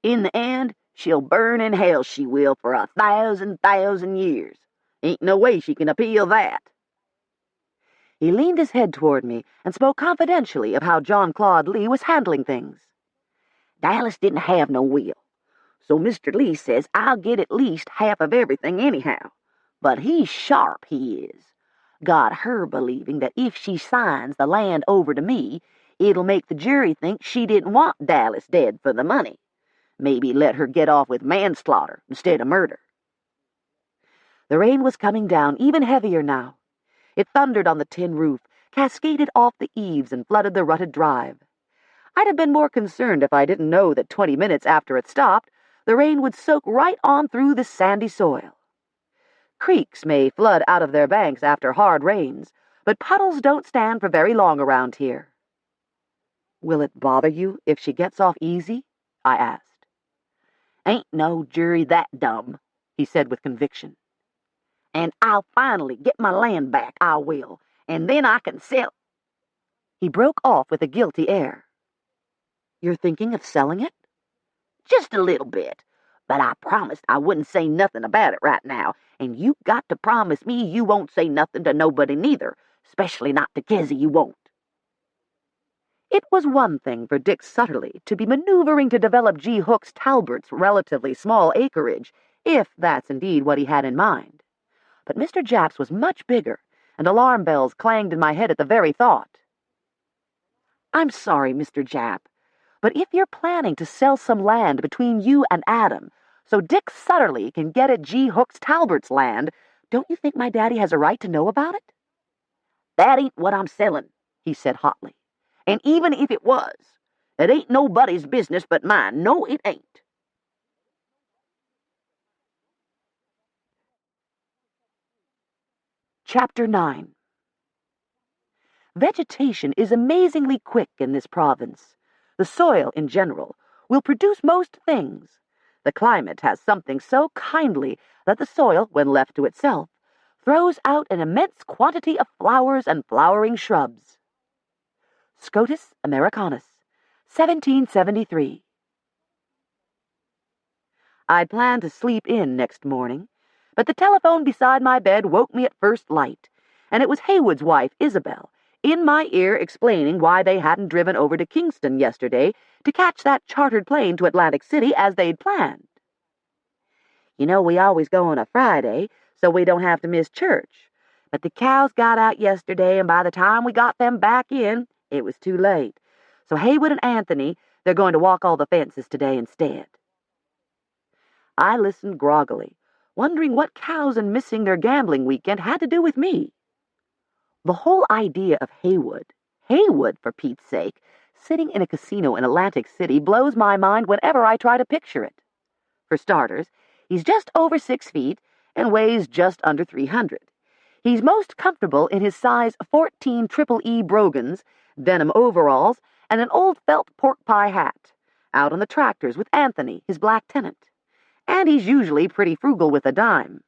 In the end, she'll burn in hell, she will, for 1,000 years. Ain't no way she can appeal that. He leaned his head toward me and spoke confidentially of how John Claude Lee was handling things. Dallas didn't have no will, so Mr. Lee says I'll get at least half of everything anyhow. But he's sharp, he is. Got her believing that if she signs the land over to me, it'll make the jury think she didn't want Dallas dead for the money. Maybe let her get off with manslaughter instead of murder. The rain was coming down even heavier now. It thundered on the tin roof, cascaded off the eaves, and flooded the rutted drive. I'd have been more concerned if I didn't know that 20 minutes after it stopped, the rain would soak right on through the sandy soil. Creeks may flood out of their banks after hard rains, but puddles don't stand for very long around here. Will it bother you if she gets off easy? I asked. Ain't no jury that dumb, he said with conviction. And I'll finally get my land back, I will, and then I can sell. He broke off with a guilty air. You're thinking of selling it? Just a little bit, but I promised I wouldn't say nothing about it right now, and you got to promise me you won't say nothing to nobody neither, especially not to Kezzy you won't. It was one thing for Dick Sutterly to be maneuvering to develop G. Hooks Talbert's relatively small acreage, if that's indeed what he had in mind. But Mr. Japp's was much bigger, and alarm bells clanged in my head at the very thought. I'm sorry, Mr. Japp, but if you're planning to sell some land between you and Adam, so Dick Sutterly can get at G. Hooks Talbert's land, don't you think my daddy has a right to know about it? That ain't what I'm selling, he said hotly. And even if it was, it ain't nobody's business but mine. No, it ain't. Chapter 9. Vegetation is amazingly quick in this province. The soil, in general, will produce most things. The climate has something so kindly that the soil, when left to itself, throws out an immense quantity of flowers and flowering shrubs. Scotus Americanus, 1773. I'd planned to sleep in next morning, but the telephone beside my bed woke me at first light, and it was Haywood's wife, Isabel, in my ear explaining why they hadn't driven over to Kingston yesterday to catch that chartered plane to Atlantic City as they'd planned. You know, we always go on a Friday, so we don't have to miss church. But the cows got out yesterday, and by the time we got them back in, it was too late. So Haywood and Anthony, they're going to walk all the fences today instead. I listened groggily, wondering what cows and missing their gambling weekend had to do with me. The whole idea of Haywood, for Pete's sake, sitting in a casino in Atlantic City blows my mind whenever I try to picture it. For starters, he's just over 6 feet and weighs just under 300. He's most comfortable in his size 14 Triple E brogans, denim overalls, and an old felt pork pie hat, out on the tractors with Anthony, his black tenant. And he's usually pretty frugal with a dime.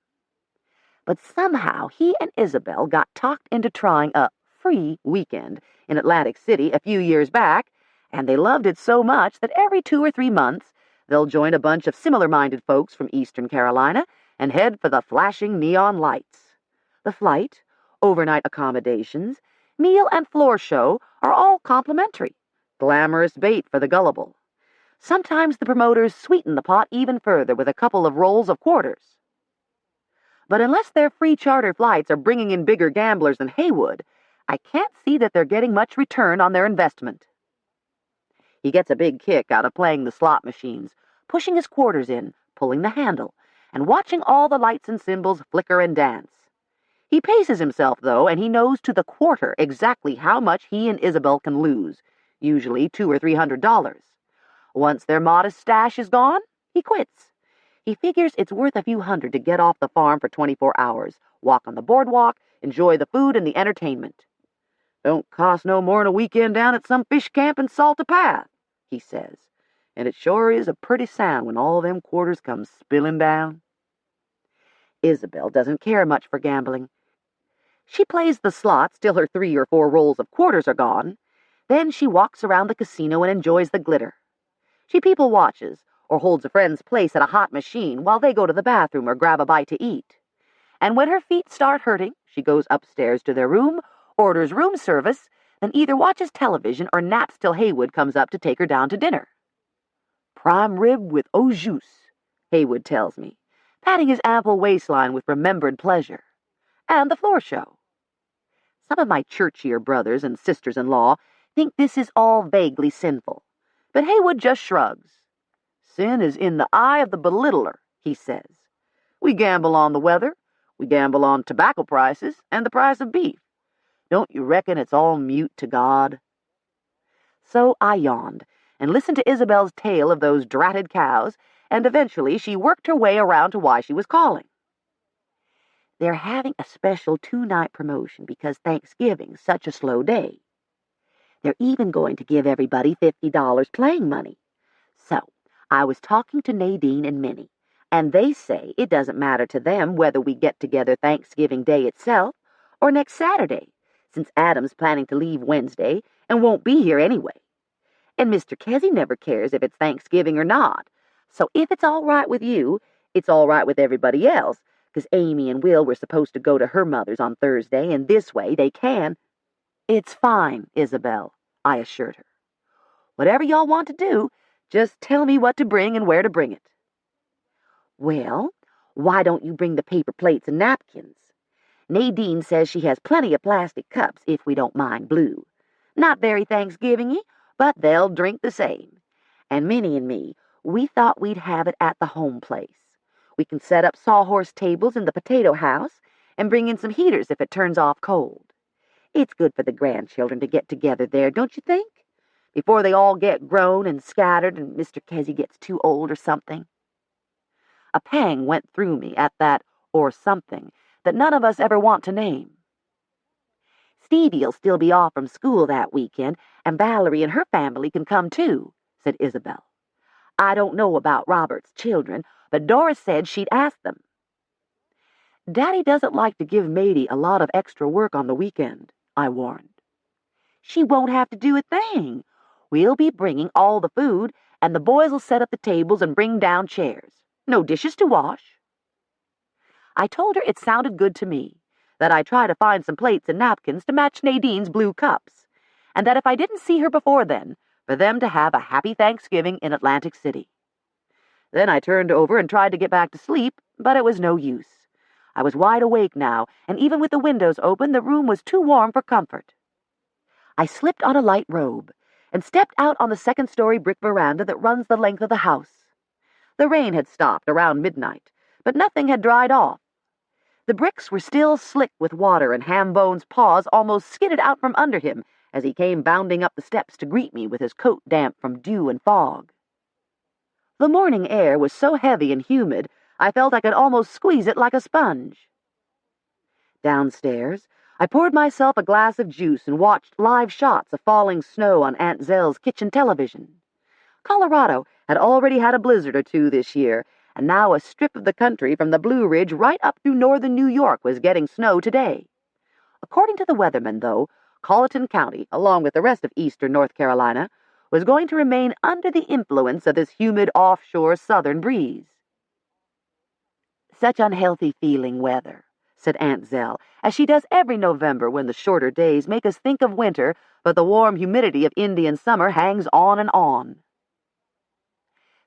But somehow he and Isabel got talked into trying a free weekend in Atlantic City a few years back, and they loved it so much that every 2 or 3 months they'll join a bunch of similar-minded folks from Eastern Carolina and head for the flashing neon lights. The flight, overnight accommodations, meal and floor show are all complimentary, glamorous bait for the gullible. Sometimes the promoters sweeten the pot even further with a couple of rolls of quarters. But unless their free charter flights are bringing in bigger gamblers than Haywood, I can't see that they're getting much return on their investment. He gets a big kick out of playing the slot machines, pushing his quarters in, pulling the handle, and watching all the lights and symbols flicker and dance. He paces himself, though, and he knows to the quarter exactly how much he and Isabel can lose, usually $200 or $300. Once their modest stash is gone, he quits. He figures it's worth a few hundred to get off the farm for 24 hours, walk on the boardwalk, enjoy the food and the entertainment. Don't cost no more'n a weekend down at some fish camp in Salta Path, he says, and it sure is a pretty sound when all them quarters come spilling down. Isabel doesn't care much for gambling. She plays the slots till her 3 or 4 rolls of quarters are gone. Then she walks around the casino and enjoys the glitter. She people watches, or holds a friend's place at a hot machine while they go to the bathroom or grab a bite to eat. And when her feet start hurting, she goes upstairs to their room, orders room service, then either watches television or naps till Haywood comes up to take her down to dinner. Prime rib with au jus, Haywood tells me, patting his ample waistline with remembered pleasure. And the floor show. Some of my churchier brothers and sisters-in-law think this is all vaguely sinful, but Haywood just shrugs. Sin is in the eye of the belittler, he says. We gamble on the weather, we gamble on tobacco prices, and the price of beef. Don't you reckon it's all mute to God? So I yawned, and listened to Isabel's tale of those dratted cows, and eventually she worked her way around to why she was calling. They're having a special 2-night promotion because Thanksgiving's such a slow day. They're even going to give everybody $50 playing money. So, I was talking to Nadine and Minnie, and they say it doesn't matter to them whether we get together Thanksgiving Day itself or next Saturday, since Adam's planning to leave Wednesday and won't be here anyway. And Mr. Kesey never cares if it's Thanksgiving or not. So if it's all right with you, it's all right with everybody else, because Amy and Will were supposed to go to her mother's on Thursday, and this way they can. It's fine, Isabel, I assured her. Whatever y'all want to do, just tell me what to bring and where to bring it. Well, why don't you bring the paper plates and napkins? Nadine says she has plenty of plastic cups if we don't mind blue. Not very Thanksgiving-y, but they'll drink the same. And Minnie and me, we thought we'd have it at the home place. We can set up sawhorse tables in the potato house and bring in some heaters if it turns off cold. It's good for the grandchildren to get together there, don't you think? Before they all get grown and scattered and Mr. Kesey gets too old or something. A pang went through me at that or something that none of us ever want to name. Stevie'll still be off from school that weekend, and Valerie and her family can come too, said Isabel. I don't know about Robert's children, but Doris said she'd ask them. Daddy doesn't like to give Maidie a lot of extra work on the weekend, I warned. She won't have to do a thing. We'll be bringing all the food, and the boys will set up the tables and bring down chairs. No dishes to wash. I told her it sounded good to me, that I'd try to find some plates and napkins to match Nadine's blue cups, and that if I didn't see her before then, for them to have a happy Thanksgiving in Atlantic City. Then I turned over and tried to get back to sleep, but it was no use. I was wide awake now, and even with the windows open, the room was too warm for comfort. I slipped on a light robe and stepped out on the second-story brick veranda that runs the length of the house. The rain had stopped around midnight, but nothing had dried off. The bricks were still slick with water, and Hambone's paws almost skidded out from under him as he came bounding up the steps to greet me with his coat damp from dew and fog. The morning air was so heavy and humid, I felt I could almost squeeze it like a sponge. Downstairs, I poured myself a glass of juice and watched live shots of falling snow on Aunt Zell's kitchen television. Colorado had already had a blizzard or two this year, and now a strip of the country from the Blue Ridge right up through northern New York was getting snow today. According to the weatherman, though, Colleton County, along with the rest of eastern North Carolina, was going to remain under the influence of this humid offshore southern breeze. Such unhealthy-feeling weather, said Aunt Zell, as she does every November when the shorter days make us think of winter, but the warm humidity of Indian summer hangs on and on.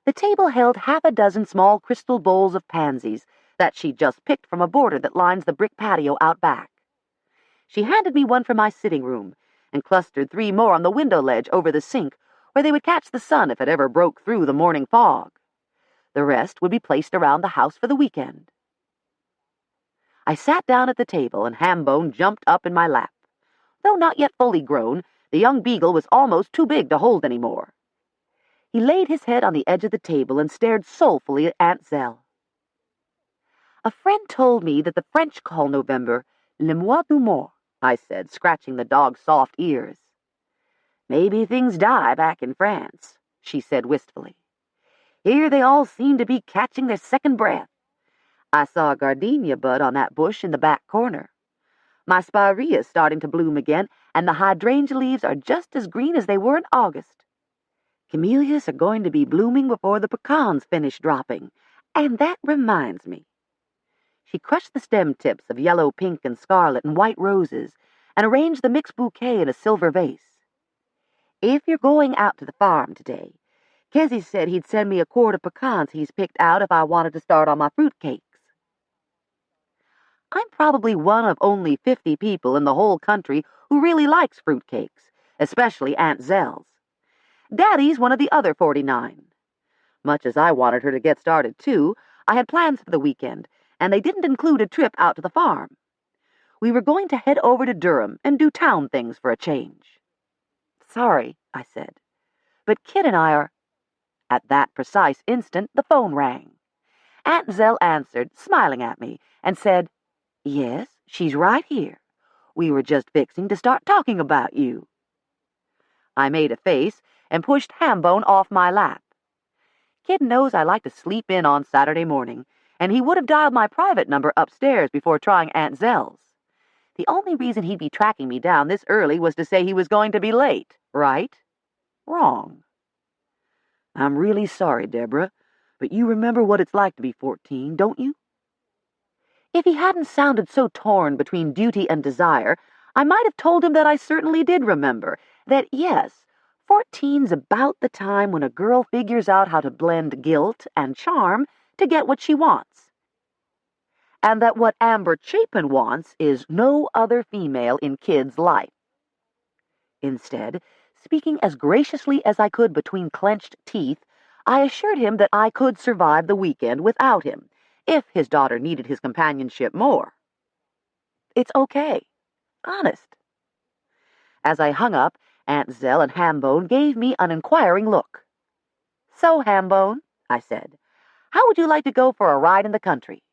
The table held half a dozen small crystal bowls of pansies that she'd just picked from a border that lines the brick patio out back. She handed me one for my sitting room and clustered 3 more on the window ledge over the sink, where they would catch the sun if it ever broke through the morning fog. The rest would be placed around the house for the weekend. I sat down at the table, and Hambone jumped up in my lap. Though not yet fully grown, the young beagle was almost too big to hold any more. He laid his head on the edge of the table and stared soulfully at Aunt Zell. "A friend told me that the French call November le mois d'amour," I said, scratching the dog's soft ears. "Maybe things die back in France," she said wistfully. "Here they all seem to be catching their second breath. I saw a gardenia bud on that bush in the back corner. My spirea's starting to bloom again, and the hydrangea leaves are just as green as they were in August. Camellias are going to be blooming before the pecans finish dropping, and that reminds me." She crushed the stem tips of yellow, pink, and scarlet and white roses and arranged the mixed bouquet in a silver vase. "If you're going out to the farm today, Kezzy said he'd send me a quart of pecans he's picked out if I wanted to start on my fruit cakes. I'm probably one of only 50 people in the whole country who really likes fruit cakes, especially Aunt Zell's. Daddy's one of the other 49. Much as I wanted her to get started, too, I had plans for the weekend, and they didn't include a trip out to the farm. We were going to head over to Durham and do town things for a change." "Sorry," I said, "but Kid and I are—" At that precise instant, the phone rang. Aunt Zell answered, smiling at me, and said, "Yes, she's right here. We were just fixing to start talking about you." I made a face and pushed Hambone off my lap. Kid knows I like to sleep in on Saturday morning, and he would have dialed my private number upstairs before trying Aunt Zell's. The only reason he'd be tracking me down this early was to say he was going to be late, right? Wrong. "I'm really sorry, Deborah, but you remember what it's like to be 14, don't you?" If he hadn't sounded so torn between duty and desire, I might have told him that I certainly did remember, that yes, 14's about the time when a girl figures out how to blend guilt and charm to get what she wants, and that what Amber Chapin wants is no other female in Kid's life. Instead, speaking as graciously as I could between clenched teeth, I assured him that I could survive the weekend without him, if his daughter needed his companionship more. It's okay. Honest. As I hung up, Aunt Zell and Hambone gave me an inquiring look. "So, Hambone," I said, "how would you like to go for a ride in the country?"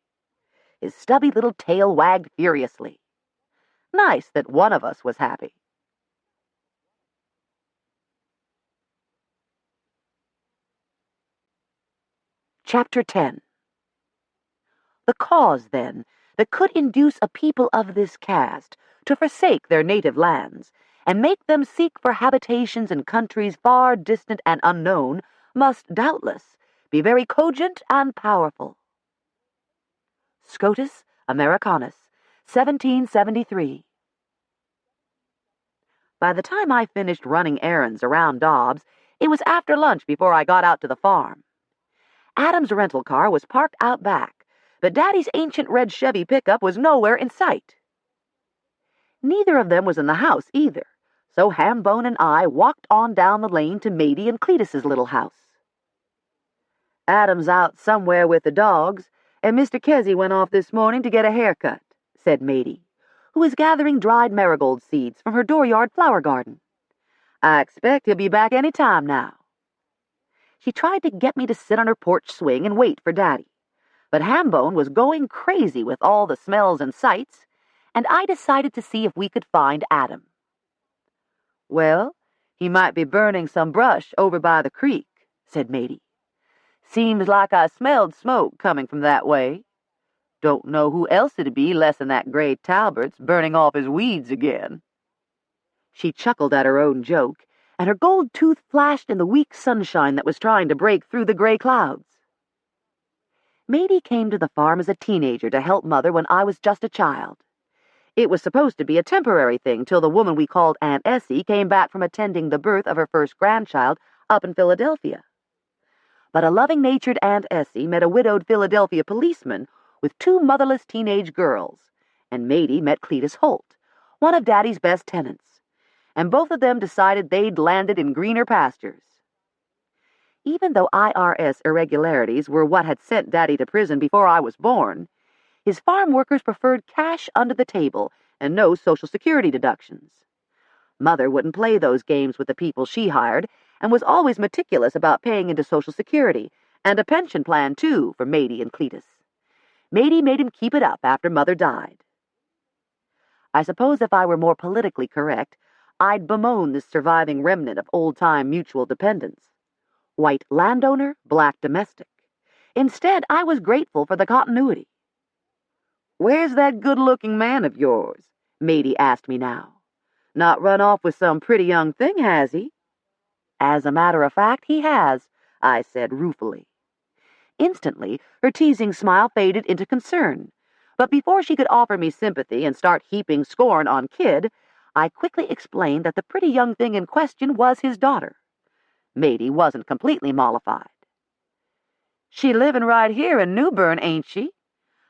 His stubby little tail wagged furiously. Nice that one of us was happy. Chapter 10. The cause, then, that could induce a people of this caste to forsake their native lands and make them seek for habitations in countries far distant and unknown must, doubtless, be very cogent and powerful. Scotus Americanus, 1773. By the time I finished running errands around Dobbs, it was after lunch before I got out to the farm. Adam's rental car was parked out back, but Daddy's ancient red Chevy pickup was nowhere in sight. Neither of them was in the house either, so Hambone and I walked on down the lane to Mady and Cletus's little house. "Adam's out somewhere with the dogs, and Mr. Kezzy went off this morning to get a haircut," said Mady, who was gathering dried marigold seeds from her dooryard flower garden. "I expect he'll be back any time now." She tried to get me to sit on her porch swing and wait for Daddy, but Hambone was going crazy with all the smells and sights, and I decided to see if we could find Adam. "Well, he might be burning some brush over by the creek," said Mady. "Seems like I smelled smoke coming from that way. Don't know who else it'd be less than that gray Talbert's burning off his weeds again." She chuckled at her own joke, and her gold tooth flashed in the weak sunshine that was trying to break through the gray clouds. Mady came to the farm as a teenager to help Mother when I was just a child. It was supposed to be a temporary thing till the woman we called Aunt Essie came back from attending the birth of her first grandchild up in Philadelphia. But a loving-natured Aunt Essie met a widowed Philadelphia policeman with two motherless teenage girls, and Matey met Cletus Holt, one of Daddy's best tenants, and both of them decided they'd landed in greener pastures. Even though IRS irregularities were what had sent Daddy to prison before I was born, his farm workers preferred cash under the table and no Social Security deductions. Mother wouldn't play those games with the people she hired and was always meticulous about paying into Social Security, and a pension plan, too, for Matey and Cletus. Matey made him keep it up after Mother died. I suppose if I were more politically correct, I'd bemoan this surviving remnant of old-time mutual dependence. White landowner, black domestic. Instead, I was grateful for the continuity. "Where's that good-looking man of yours?" Matey asked me now. "Not run off with some pretty young thing, has he?" "As a matter of fact, he has," I said ruefully. Instantly, her teasing smile faded into concern, but before she could offer me sympathy and start heaping scorn on Kid, I quickly explained that the pretty young thing in question was his daughter. Matey wasn't completely mollified. "She living right here in New Bern, ain't she?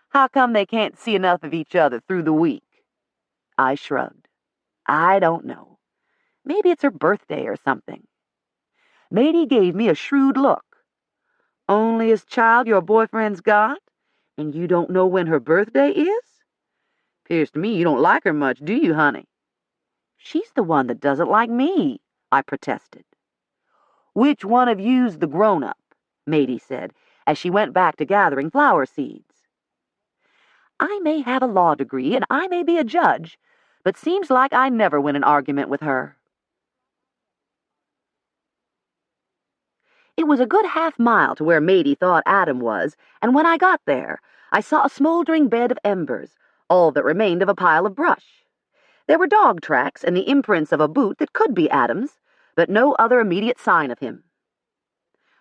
How come they can't see enough of each other through the week?" I shrugged. "I don't know. Maybe it's her birthday or something." Matey gave me a shrewd look. "Onlyest child your boyfriend's got? And you don't know when her birthday is? 'Pears to me you don't like her much, do you, honey?" "She's the one that doesn't like me," I protested. "Which one of you's the grown-up?" Matey said, as she went back to gathering flower seeds. I may have a law degree and I may be a judge, but seems like I never win an argument with her. It was a good half-mile to where Matey thought Adam was, and when I got there, I saw a smoldering bed of embers, all that remained of a pile of brush. There were dog tracks and the imprints of a boot that could be Adam's, but no other immediate sign of him.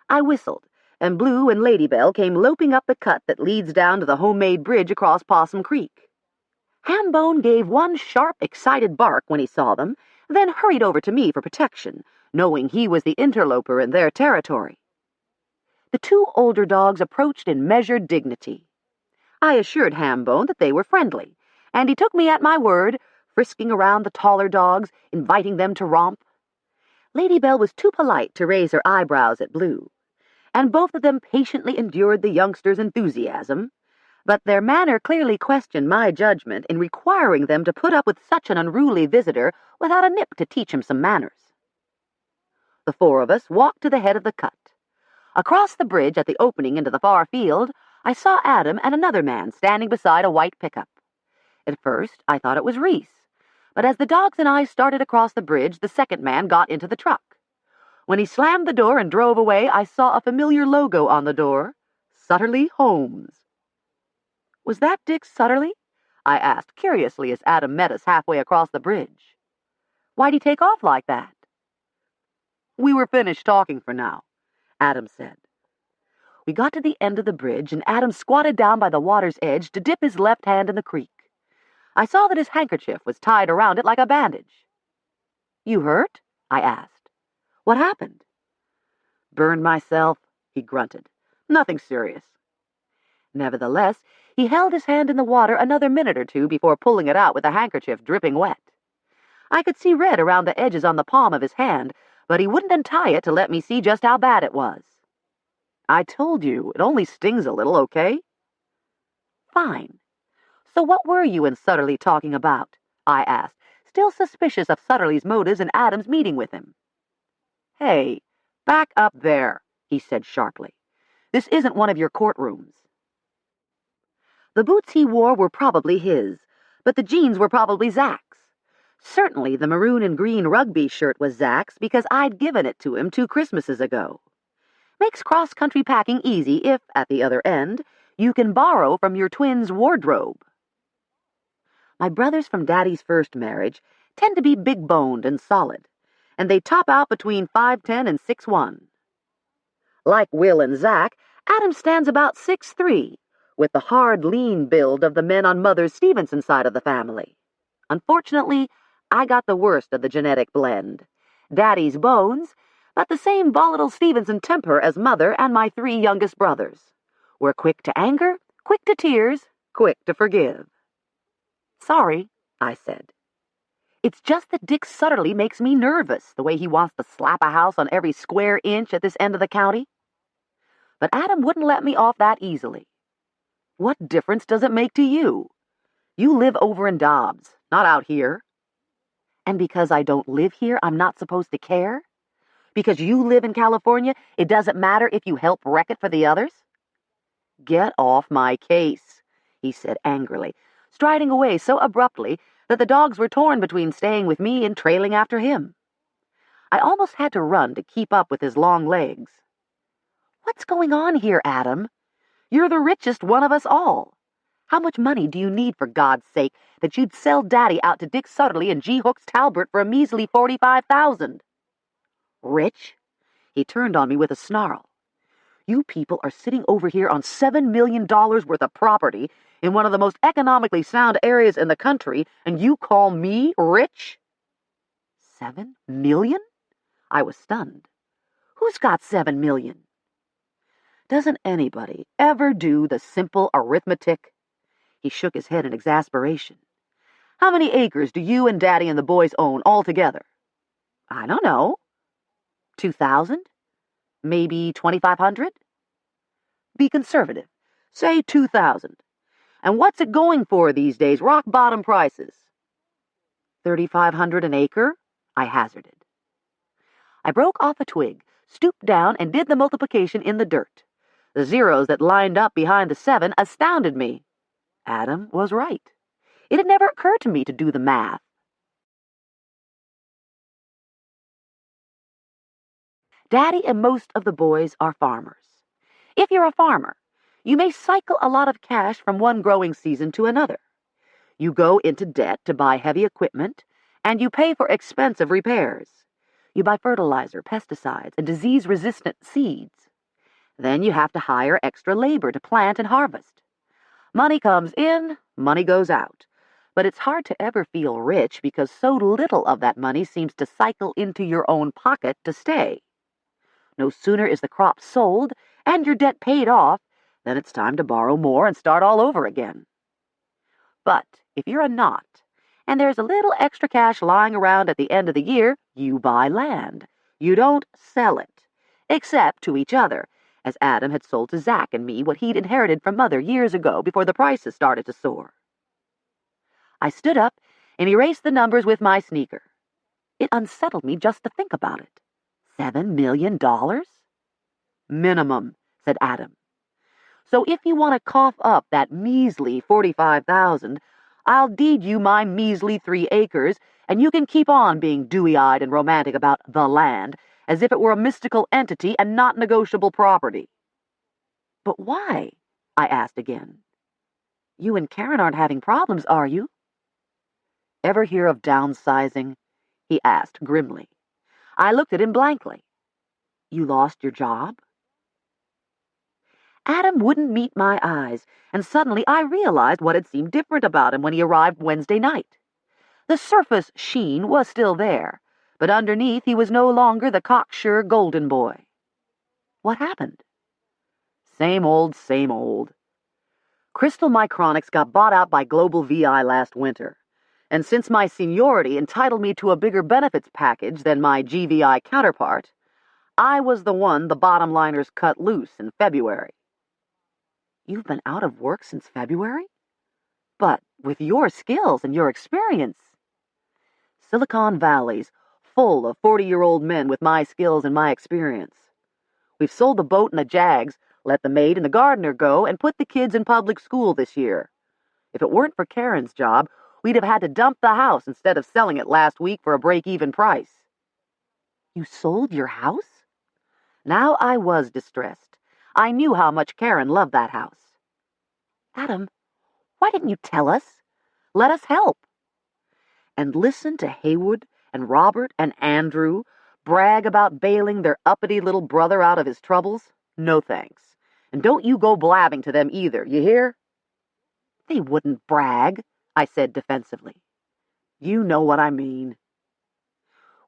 I whistled, and Blue and Ladybell came loping up the cut that leads down to the homemade bridge across Possum Creek. Hambone gave one sharp, excited bark when he saw them, then hurried over to me for protection, knowing he was the interloper in their territory. The two older dogs approached in measured dignity. I assured Hambone that they were friendly, and he took me at my word, frisking around the taller dogs, inviting them to romp. Ladybell was too polite to raise her eyebrows at Blue, and both of them patiently endured the youngster's enthusiasm, but their manner clearly questioned my judgment in requiring them to put up with such an unruly visitor without a nip to teach him some manners. The four of us walked to the head of the cut. Across the bridge at the opening into the far field, I saw Adam and another man standing beside a white pickup. At first, I thought it was Reese, but as the dogs and I started across the bridge, the second man got into the truck. When he slammed the door and drove away, I saw a familiar logo on the door, Sutterly Homes. "Was that Dick Sutterly?" I asked curiously as Adam met us halfway across the bridge. "Why'd he take off like that?" "We were finished talking for now," Adam said. We got to the end of the bridge, and Adam squatted down by the water's edge to dip his left hand in the creek. I saw that his handkerchief was tied around it like a bandage. "You hurt?" I asked. "What happened?" "Burned myself," he grunted. "Nothing serious." Nevertheless, he held his hand in the water another minute or two before pulling it out with the handkerchief dripping wet. I could see red around the edges on the palm of his hand, but he wouldn't untie it to let me see just how bad it was. "I told you, it only stings a little, okay?" "Fine. So what were you and Sutterly talking about?" I asked, still suspicious of Sutterly's motives in Adam's meeting with him. "Hey, back up there," he said sharply. "This isn't one of your courtrooms." The boots he wore were probably his, but the jeans were probably Zach's. Certainly the maroon and green rugby shirt was Zach's because I'd given it to him 2 Christmases ago. Makes cross-country packing easy if, at the other end, you can borrow from your twins' wardrobe. My brothers from Daddy's first marriage tend to be big-boned and solid, and they top out between 5'10" and 6'1". Like Will and Zach, Adam stands about 6'3", with the hard, lean build of the men on Mother Stevenson's side of the family. Unfortunately, I got the worst of the genetic blend. Daddy's bones, Got the same volatile Stevenson temper as Mother and my 3 youngest brothers. We're quick to anger, quick to tears, quick to forgive. Sorry, I said. It's just that Dick Sutterly makes me nervous, the way he wants to slap a house on every square inch at this end of the county. But Adam wouldn't let me off that easily. What difference does it make to you? You live over in Dobbs, not out here. And because I don't live here, I'm not supposed to care? Because you live in California, it doesn't matter if you help wreck it for the others? Get off my case, he said angrily, striding away so abruptly that the dogs were torn between staying with me and trailing after him. I almost had to run to keep up with his long legs. What's going on here, Adam? You're the richest one of us all. How much money do you need, for God's sake, that you'd sell Daddy out to Dick Sutterly and G. Hooks Talbert for a measly $45,000? Rich? He turned on me with a snarl. You people are sitting over here on $7 million worth of property in one of the most economically sound areas in the country, and you call me rich? $7 million? I was stunned. Who's got $7 million? Doesn't anybody ever do the simple arithmetic? He shook his head in exasperation. How many acres do you and Daddy and the boys own altogether? I don't know. 2,000? Maybe 2,500? Be conservative. Say 2,000. And what's it going for these days, rock-bottom prices? 3,500 an acre? I hazarded. I broke off a twig, stooped down, and did the multiplication in the dirt. The zeros that lined up behind the 7 astounded me. Adam was right. It had never occurred to me to do the math. Daddy and most of the boys are farmers. If you're a farmer, you may cycle a lot of cash from one growing season to another. You go into debt to buy heavy equipment, and you pay for expensive repairs. You buy fertilizer, pesticides, and disease-resistant seeds. Then you have to hire extra labor to plant and harvest. Money comes in, money goes out. But it's hard to ever feel rich because so little of that money seems to cycle into your own pocket to stay. No sooner is the crop sold and your debt paid off than it's time to borrow more and start all over again. But if you're a Knott, and there's a little extra cash lying around at the end of the year, you buy land. You don't sell it, except to each other, as Adam had sold to Zach and me what he'd inherited from Mother years ago before the prices started to soar. I stood up and erased the numbers with my sneaker. It unsettled me just to think about it. $7 million? Minimum, said Adam. So if you want to cough up that measly 45,000, I'll deed you my measly 3 acres, and you can keep on being dewy-eyed and romantic about the land, as if it were a mystical entity and not negotiable property. But why? I asked again. You and Karen aren't having problems, are you? Ever hear of downsizing? He asked grimly. I looked at him blankly. You lost your job? Adam wouldn't meet my eyes, and suddenly I realized what had seemed different about him when he arrived Wednesday night. The surface sheen was still there, but underneath he was no longer the cocksure golden boy. What happened? Same old, same old. Crystal Micronics got bought out by Global VI last winter, and since my seniority entitled me to a bigger benefits package than my GVI counterpart, I was the one the bottom liners cut loose in February. You've been out of work since February? But with your skills and your experience. Silicon Valley's full of 40-year-old men with my skills and my experience. We've sold the boat and the Jags, let the maid and the gardener go, and put the kids in public school this year. If it weren't for Karen's job, we'd have had to dump the house instead of selling it last week for a break-even price. You sold your house? Now I was distressed. I knew how much Karen loved that house. Adam, why didn't you tell us? Let us help. And listen to Haywood and Robert and Andrew brag about bailing their uppity little brother out of his troubles? No thanks. And don't you go blabbing to them either, you hear? They wouldn't brag, I said defensively. You know what I mean.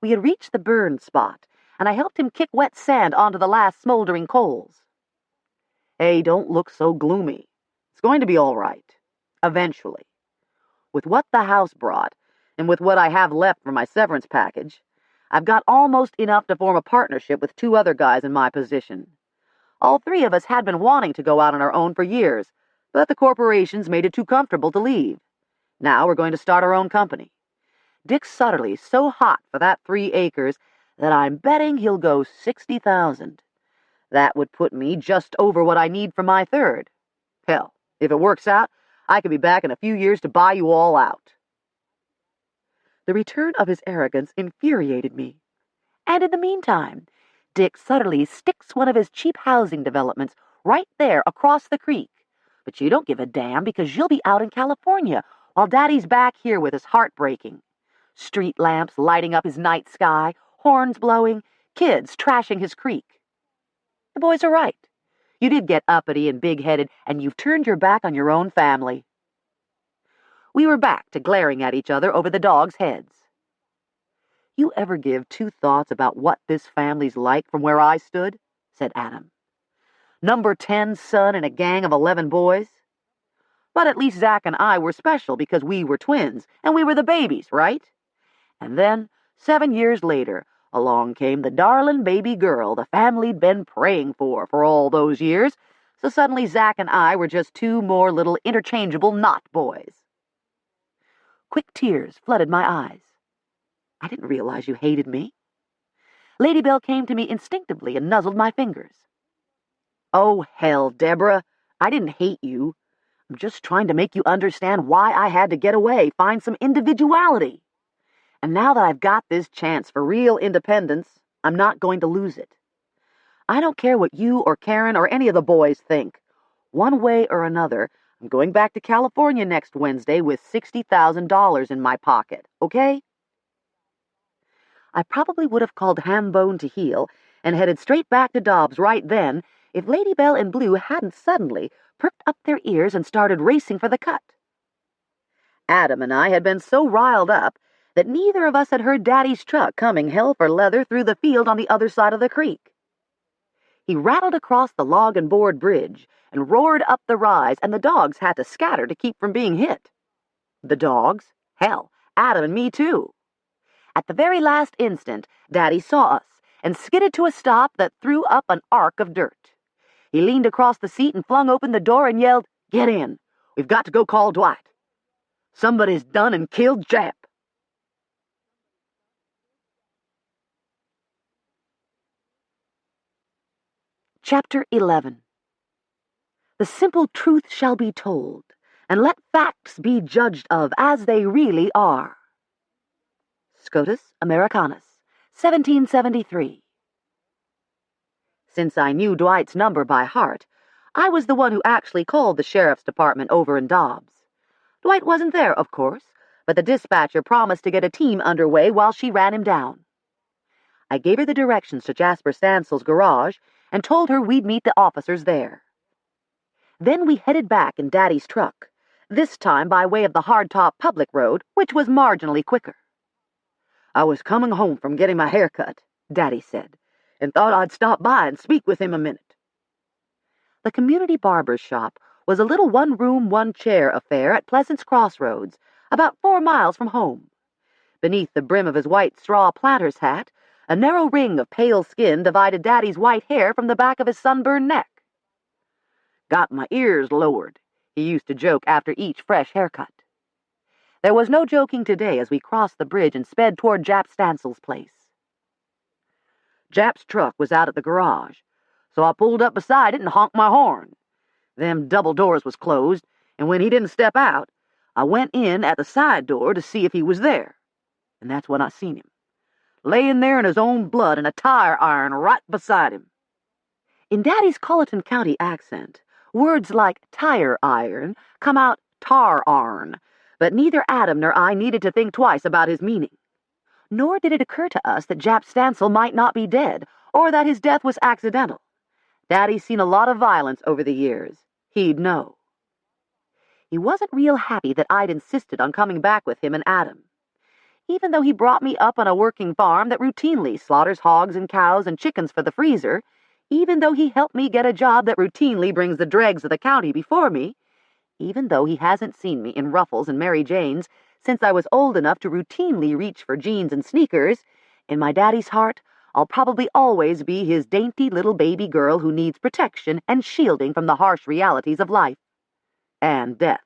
We had reached the burn spot, and I helped him kick wet sand onto the last smoldering coals. Hey, don't look so gloomy. It's going to be all right. Eventually. With what the house brought, and with what I have left for my severance package, I've got almost enough to form a partnership with 2 other guys in my position. All 3 of us had been wanting to go out on our own for years, but the corporations made it too comfortable to leave. Now we're going to start our own company. Dick Sutterly's so hot for that 3 acres that I'm betting he'll go 60,000. That would put me just over what I need for my 3rd. Hell, if it works out, I could be back in a few years to buy you all out. The return of his arrogance infuriated me. And in the meantime, Dick Sutterly sticks one of his cheap housing developments right there across the creek. But you don't give a damn because you'll be out in California while Daddy's back here with his heart breaking. Street lamps lighting up his night sky, horns blowing, kids trashing his creek. The boys are right. You did get uppity and big-headed, and you've turned your back on your own family. We were back to glaring at each other over the dogs' heads. You ever give 2 thoughts about what this family's like from where I stood? Said Adam. Number 10 son in a gang of 11 boys? But at least Zach and I were special because we were twins, and we were the babies, right? And then, 7 years later, along came the darling baby girl the family'd been praying for all those years, so suddenly Zach and I were just 2 more little interchangeable Knott boys. Quick tears flooded my eyes. I didn't realize you hated me. Lady Bell came to me instinctively and nuzzled my fingers. Oh, hell, Deborah, I didn't hate you. I'm just trying to make you understand why I had to get away, find some individuality. And now that I've got this chance for real independence, I'm not going to lose it. I don't care what you or Karen or any of the boys think. One way or another, I'm going back to California next Wednesday with $60,000 in my pocket, okay? I probably would have called Hambone to heel and headed straight back to Dobbs right then if Lady Bell and Blue hadn't suddenly pricked up their ears and started racing for the cut. Adam and I had been so riled up that neither of us had heard Daddy's truck coming hell for leather through the field on the other side of the creek. He rattled across the log and board bridge and roared up the rise, and the dogs had to scatter to keep from being hit. The dogs? Hell, Adam and me too. At the very last instant, Daddy saw us and skidded to a stop that threw up an arc of dirt. He leaned across the seat and flung open the door and yelled, "Get in. We've got to go call Dwight. Somebody's done and killed Jap." Chapter 11. The simple truth shall be told, and let facts be judged of as they really are. Scotus Americanus, 1773. Since I knew Dwight's number by heart, I was the one who actually called the sheriff's department over in Dobbs. Dwight wasn't there, of course, but the dispatcher promised to get a team underway while she ran him down. I gave her the directions to Jasper Stancil's garage and told her we'd meet the officers there. Then we headed back in Daddy's truck, this time by way of the hardtop public road, which was marginally quicker. "I was coming home from getting my hair cut," Daddy said, "and thought I'd stop by and speak with him a minute." The community barber's shop was a little one-room, one-chair affair at Pleasant's Crossroads, about 4 miles from home. Beneath the brim of his white straw planter's hat, a narrow ring of pale skin divided Daddy's white hair from the back of his sunburned neck. "Got my ears lowered," he used to joke after each fresh haircut. There was no joking today as we crossed the bridge and sped toward Jap Stancil's place. Jap's truck was out at the garage, so I pulled up beside it and honked my horn. Them double doors was closed, and when he didn't step out, I went in at the side door to see if he was there, and that's when I seen him, laying there in his own blood and a tire iron right beside him. In Daddy's Colleton County accent, words like tire iron come out tar arn, but neither Adam nor I needed to think twice about his meaning. Nor did it occur to us that Jap Stancil might not be dead, or that his death was accidental. Daddy's seen a lot of violence over the years. He'd know. He wasn't real happy that I'd insisted on coming back with him and Adam. even though he brought me up on a working farm that routinely slaughters hogs and cows and chickens for the freezer, even though he helped me get a job that routinely brings the dregs of the county before me, even though he hasn't seen me in ruffles and Mary Janes since I was old enough to routinely reach for jeans and sneakers, in my daddy's heart, I'll probably always be his dainty little baby girl who needs protection and shielding from the harsh realities of life and death.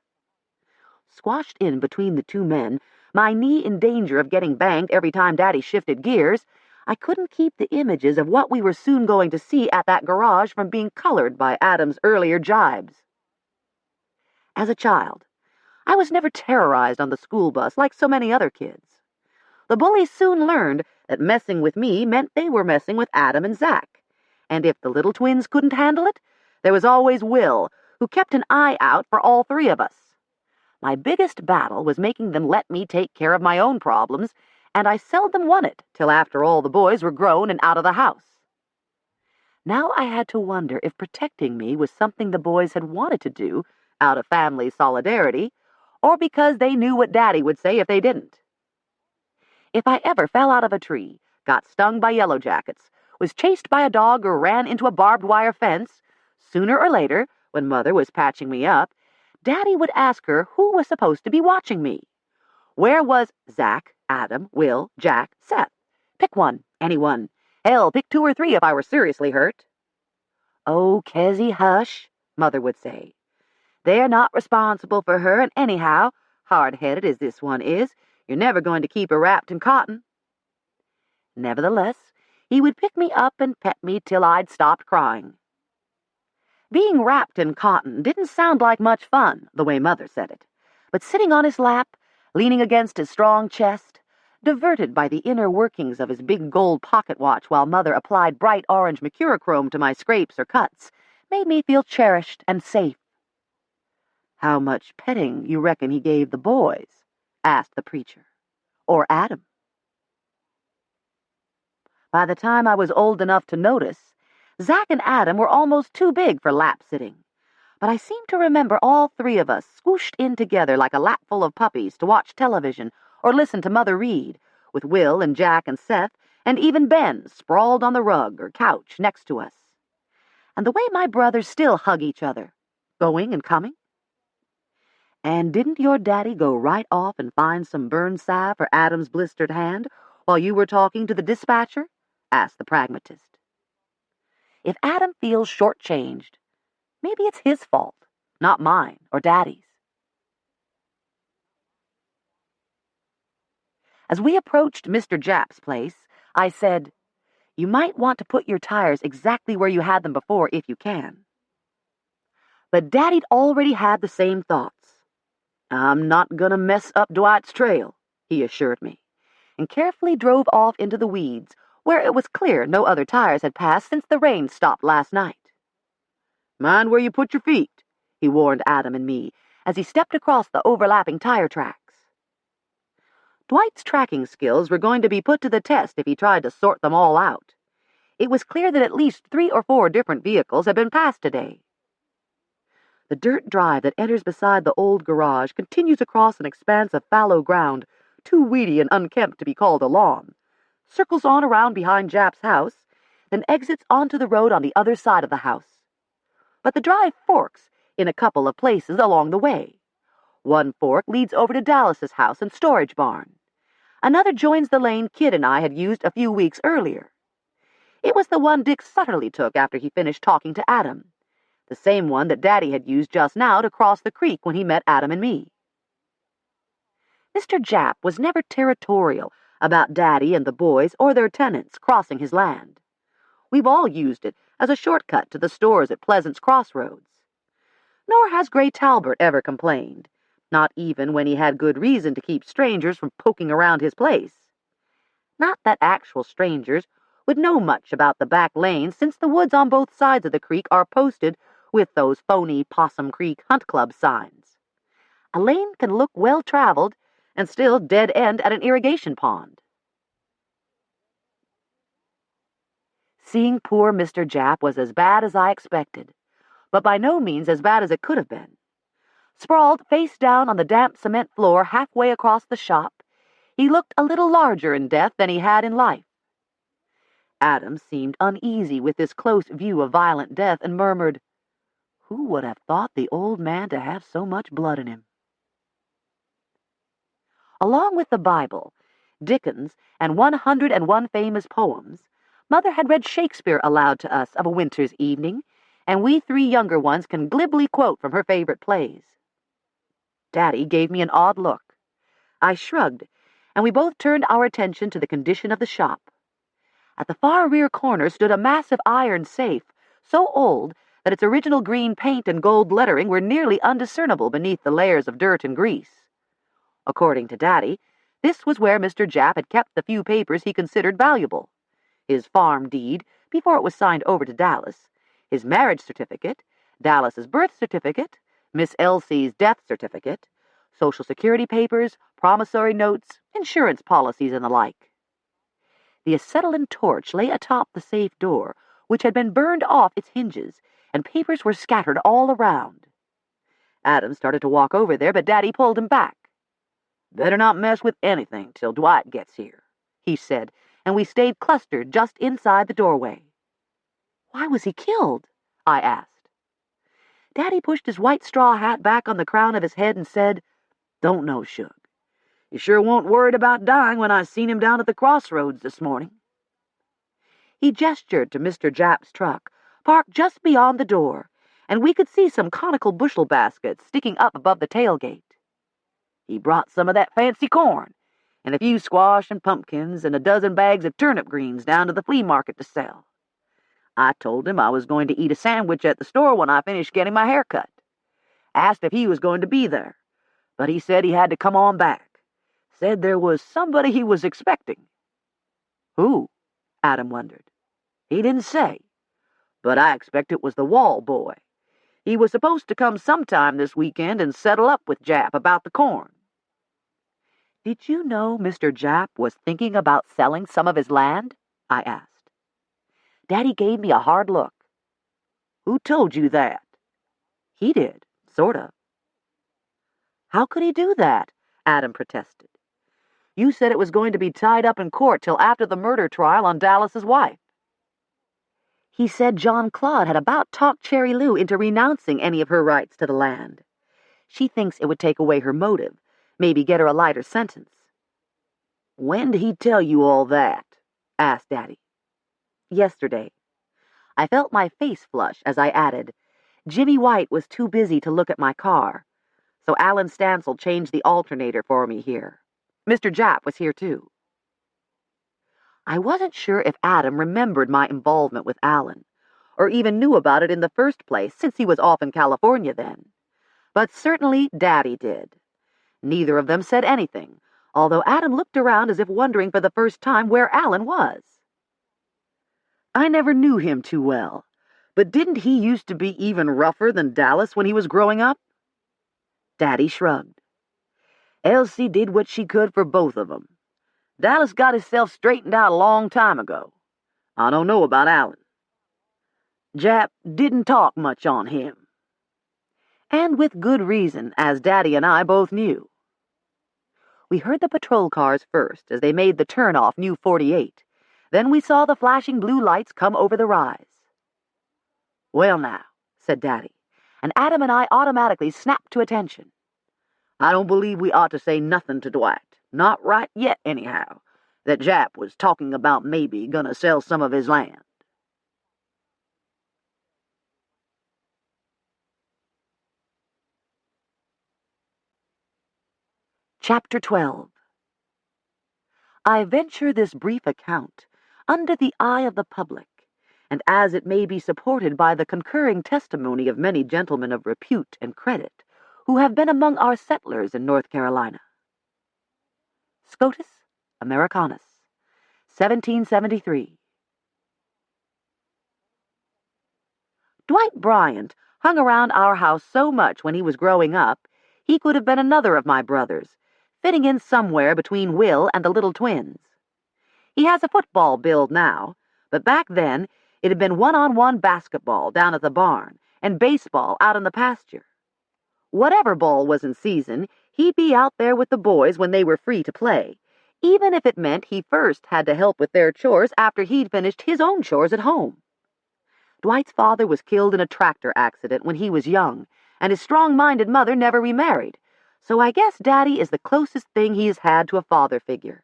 Squashed in between the two men, my knee in danger of getting banged every time Daddy shifted gears, I couldn't keep the images of what we were soon going to see at that garage from being colored by Adam's earlier jibes. As a child, I was never terrorized on the school bus like so many other kids. The bullies soon learned that messing with me meant they were messing with Adam and Zach, and if the little twins couldn't handle it, there was always Will, who kept an eye out for all three of us. My biggest battle was making them let me take care of my own problems, and I seldom won it till after all the boys were grown and out of the house. Now I had to wonder if protecting me was something the boys had wanted to do out of family solidarity, or because they knew what Daddy would say if they didn't. If I ever fell out of a tree, got stung by yellow jackets, was chased by a dog, or ran into a barbed wire fence, sooner or later, when Mother was patching me up, Daddy would ask her who was supposed to be watching me. Where was Zach, Adam, Will, Jack, Seth? Pick one, anyone. Hell, pick 2 or 3 if I were seriously hurt. Oh, Kezzy, hush, Mother would say. They're not responsible for her, and anyhow, hard-headed as this one is, you're never going to keep her wrapped in cotton. Nevertheless, he would pick me up and pet me till I'd stopped crying. Being wrapped in cotton didn't sound like much fun, the way Mother said it, but sitting on his lap, leaning against his strong chest, diverted by the inner workings of his big gold pocket watch while Mother applied bright orange mercurochrome to my scrapes or cuts, made me feel cherished and safe. How much petting you reckon he gave the boys? Asked the preacher. Or Adam? By the time I was old enough to notice, Zach and Adam were almost too big for lap-sitting, but I seem to remember all 3 of us squooshed in together like a lapful of puppies to watch television or listen to Mother read, with Will and Jack and Seth and even Ben sprawled on the rug or couch next to us. And the way my brothers still hug each other, going and coming. And didn't your daddy go right off and find some burn salve for Adam's blistered hand while you were talking to the dispatcher? Asked the pragmatist. If Adam feels shortchanged, maybe it's his fault, not mine or Daddy's. As we approached Mr. Japp's place, I said, "You might want to put your tires exactly where you had them before if you can." But Daddy'd already had the same thoughts. "I'm not gonna mess up Dwight's trail," he assured me, and carefully drove off into the weeds, where it was clear no other tires had passed since the rain stopped last night. "Mind where you put your feet," he warned Adam and me as he stepped across the overlapping tire tracks. Dwight's tracking skills were going to be put to the test if he tried to sort them all out. It was clear that at least 3 or 4 different vehicles had been passed today. The dirt drive that enters beside the old garage continues across an expanse of fallow ground, too weedy and unkempt to be called a lawn, circles on around behind Japp's house, then exits onto the road on the other side of the house. But the drive forks in a couple of places along the way. One fork leads over to Dallas's house and storage barn. Another joins the lane Kid and I had used a few weeks earlier. It was the one Dick Sutterly took after he finished talking to Adam, the same one that Daddy had used just now to cross the creek when he met Adam and me. Mr. Japp was never territorial about Daddy and the boys or their tenants crossing his land. We've all used it as a shortcut to the stores at Pleasant's Crossroads. Nor has Gray Talbert ever complained, not even when he had good reason to keep strangers from poking around his place. Not that actual strangers would know much about the back lanes, since the woods on both sides of the creek are posted with those phony Possum Creek Hunt Club signs. A lane can look well-traveled and still dead end at an irrigation pond. Seeing poor Mr. Japp was as bad as I expected, but by no means as bad as it could have been. Sprawled face down on the damp cement floor halfway across the shop, He looked a little larger in death than he had in life. Adam seemed uneasy with this close view of violent death and murmured, "Who would have thought the old man to have so much blood in him?" Along with the Bible, Dickens, and 101 famous poems, Mother had read Shakespeare aloud to us of a winter's evening, and we three younger ones can glibly quote from her favorite plays. Daddy gave me an odd look. I shrugged, and we both turned our attention to the condition of the shop. At the far rear corner stood a massive iron safe, so old that its original green paint and gold lettering were nearly undiscernible beneath the layers of dirt and grease. According to Daddy, this was where Mr. Japp had kept the few papers he considered valuable: his farm deed, before it was signed over to Dallas, his marriage certificate, Dallas's birth certificate, Miss Elsie's death certificate, Social Security papers, promissory notes, insurance policies, and the like. The acetylene torch lay atop the safe door, which had been burned off its hinges, and papers were scattered all around. Adam started to walk over there, but Daddy pulled him back. "Better not mess with anything till Dwight gets here," he said, and we stayed clustered just inside the doorway. "Why was he killed?" I asked. Daddy pushed his white straw hat back on the crown of his head and said, "Don't know, Shug. You sure weren't worried about dying when I seen him down at the crossroads this morning." He gestured to Mr. Japp's truck, parked just beyond the door, and we could see some conical bushel baskets sticking up above the tailgate. "He brought some of that fancy corn, and a few squash and pumpkins, and a dozen bags of turnip greens down to the flea market to sell. I told him I was going to eat a sandwich at the store when I finished getting my hair cut. Asked if he was going to be there, but he said he had to come on back. Said there was somebody he was expecting." "Who?" Adam wondered. "He didn't say, but I expect it was the Wall boy. He was supposed to come sometime this weekend and settle up with Japp about the corn." "Did you know Mr. Japp was thinking about selling some of his land?" I asked. Daddy gave me a hard look. "Who told you that?" "He did, sort of." "How could he do that?" Adam protested. "You said it was going to be tied up in court till after the murder trial on Dallas's wife." "He said John Claude had about talked Cherry Lou into renouncing any of her rights to the land. She thinks it would take away her motive, maybe get her a lighter sentence." "When did he tell you all that?" asked Daddy. "Yesterday." I felt my face flush as I added, "Jimmy White was too busy to look at my car, so Alan Stancil changed the alternator for me here. Mr. Japp was here, too." I wasn't sure if Adam remembered my involvement with Alan, or even knew about it in the first place, since he was off in California then. But certainly Daddy did. Neither of them said anything, although Adam looked around as if wondering for the first time where Alan was. "I never knew him too well, but didn't he used to be even rougher than Dallas when he was growing up?" Daddy shrugged. "Elsie did what she could for both of them. Dallas got himself straightened out a long time ago. I don't know about Alan. Japp didn't talk much on him." And with good reason, as Daddy and I both knew. We heard the patrol cars first as they made the turn off New 48. Then we saw the flashing blue lights come over the rise. "Well now," said Daddy, and Adam and I automatically snapped to attention. "I don't believe we ought to say nothing to Dwight, not right yet anyhow, that Japp was talking about maybe gonna sell some of his land." Chapter 12. I venture this brief account under the eye of the public, and as it may be supported by the concurring testimony of many gentlemen of repute and credit who have been among our settlers in North Carolina. Scotus Americanus, 1773. Dwight Bryant hung around our house so much when he was growing up, he could have been another of my brothers, fitting in somewhere between Will and the little twins. He has a football build now, but back then it had been one-on-one basketball down at the barn and baseball out in the pasture. Whatever ball was in season, he'd be out there with the boys when they were free to play, even if it meant he first had to help with their chores after he'd finished his own chores at home. Dwight's father was killed in a tractor accident when he was young, and his strong-minded mother never remarried, so I guess Daddy is the closest thing he has had to a father figure,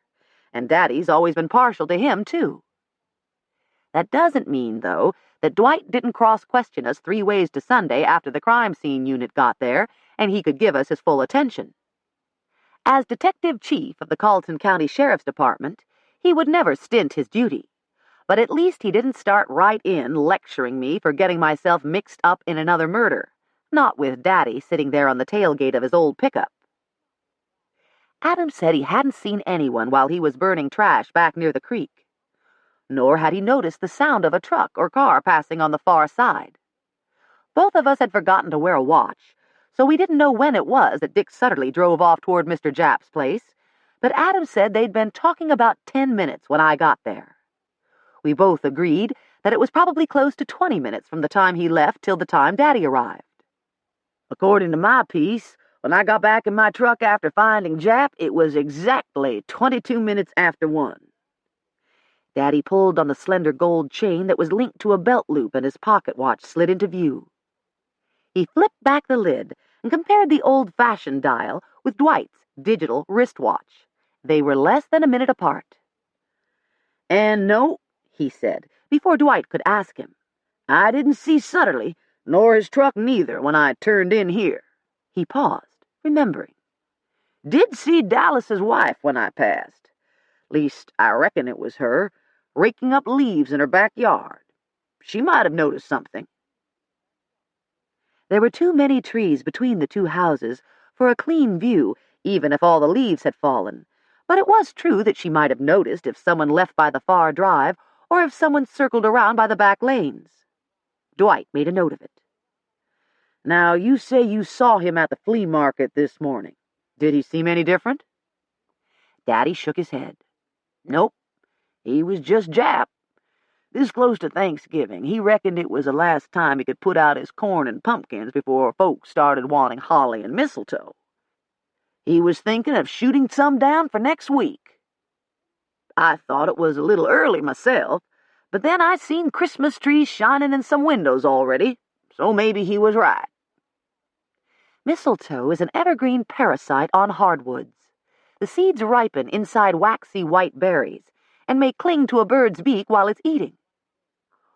and Daddy's always been partial to him, too. That doesn't mean, though, that Dwight didn't cross-question us 3 ways to Sunday after the crime scene unit got there, and he could give us his full attention. As Detective Chief of the Colleton County Sheriff's Department, he would never stint his duty, but at least he didn't start right in lecturing me for getting myself mixed up in another murder, not with Daddy sitting there on the tailgate of his old pickup. Adam said he hadn't seen anyone while he was burning trash back near the creek, nor had he noticed the sound of a truck or car passing on the far side. Both of us had forgotten to wear a watch, so we didn't know when it was that Dick Sutterly drove off toward Mr. Japp's place, but Adam said they'd been talking about 10 minutes when I got there. We both agreed that it was probably close to 20 minutes from the time he left till the time Daddy arrived. According to my piece, when I got back in my truck after finding Japp, it was exactly 22 minutes after 1. Daddy pulled on the slender gold chain that was linked to a belt loop, and his pocket watch slid into view. He flipped back the lid and compared the old-fashioned dial with Dwight's digital wristwatch. They were less than a minute apart. "And no," he said, before Dwight could ask him, "I didn't see Sutterly, nor his truck neither, when I turned in here." He paused, remembering. "Did see Dallas's wife when I passed. Least, I reckon it was her, raking up leaves in her backyard. She might have noticed something." There were too many trees between the 2 houses for a clean view, even if all the leaves had fallen, but it was true that she might have noticed if someone left by the far drive or if someone circled around by the back lanes. Dwight made a note of it. "Now, you say you saw him at the flea market this morning. Did he seem any different?" Daddy shook his head. "Nope. He was just Japp. This close to Thanksgiving, he reckoned it was the last time he could put out his corn and pumpkins before folks started wanting holly and mistletoe. He was thinking of shooting some down for next week. I thought it was a little early myself, but then I seen Christmas trees shining in some windows already, so maybe he was right." Mistletoe is an evergreen parasite on hardwoods. The seeds ripen inside waxy white berries and may cling to a bird's beak while it's eating.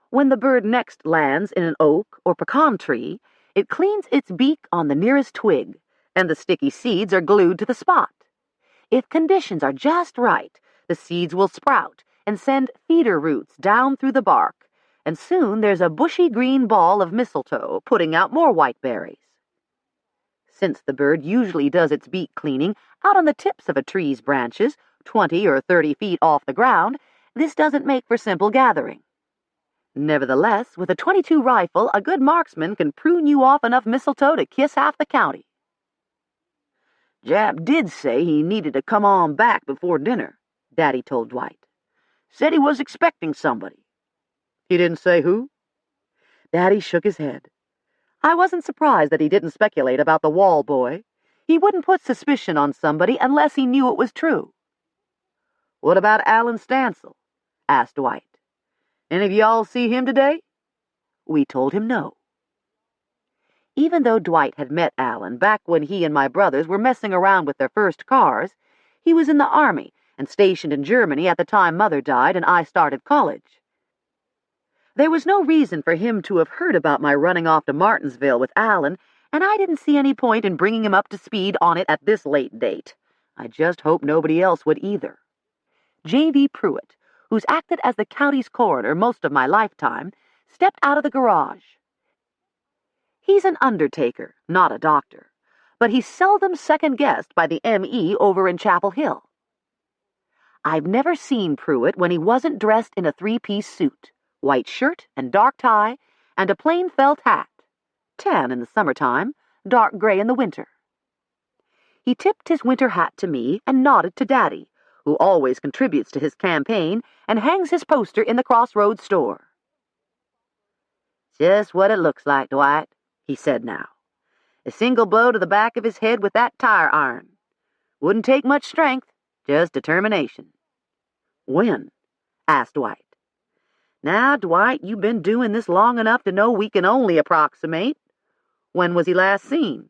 When the bird next lands in an oak or pecan tree, it cleans its beak on the nearest twig, and the sticky seeds are glued to the spot. If conditions are just right, the seeds will sprout and send feeder roots down through the bark, and soon there's a bushy green ball of mistletoe putting out more white berries. Since the bird usually does its beak cleaning out on the tips of a tree's branches, 20 or 30 feet off the ground, this doesn't make for simple gathering. Nevertheless, with a .22 rifle, a good marksman can prune you off enough mistletoe to kiss half the county. "Japp did say he needed to come on back before dinner," Daddy told Dwight. "Said he was expecting somebody." "He didn't say who?" Daddy shook his head. I wasn't surprised that he didn't speculate about the wall boy. He wouldn't put suspicion on somebody unless he knew it was true. "What about Alan Stancil?" asked Dwight. "Any of y'all see him today?" We told him no. Even though Dwight had met Alan back when he and my brothers were messing around with their first cars, he was in the Army and stationed in Germany at the time Mother died and I started college. There was no reason for him to have heard about my running off to Martinsville with Alan, and I didn't see any point in bringing him up to speed on it at this late date. I just hoped nobody else would either. J.V. Pruitt, who's acted as the county's coroner most of my lifetime, stepped out of the garage. He's an undertaker, not a doctor, but he's seldom second-guessed by the M.E. over in Chapel Hill. I've never seen Pruitt when he wasn't dressed in a 3-piece suit, white shirt and dark tie, and a plain felt hat, tan in the summertime, dark gray in the winter. He tipped his winter hat to me and nodded to Daddy, who always contributes to his campaign and hangs his poster in the Crossroads store. "Just what it looks like, Dwight," he said now. "A single blow to the back of his head with that tire iron. Wouldn't take much strength, Just determination. When? Asked Dwight. Now, Dwight, you've been doing this long enough to know we can only approximate. When was he last seen?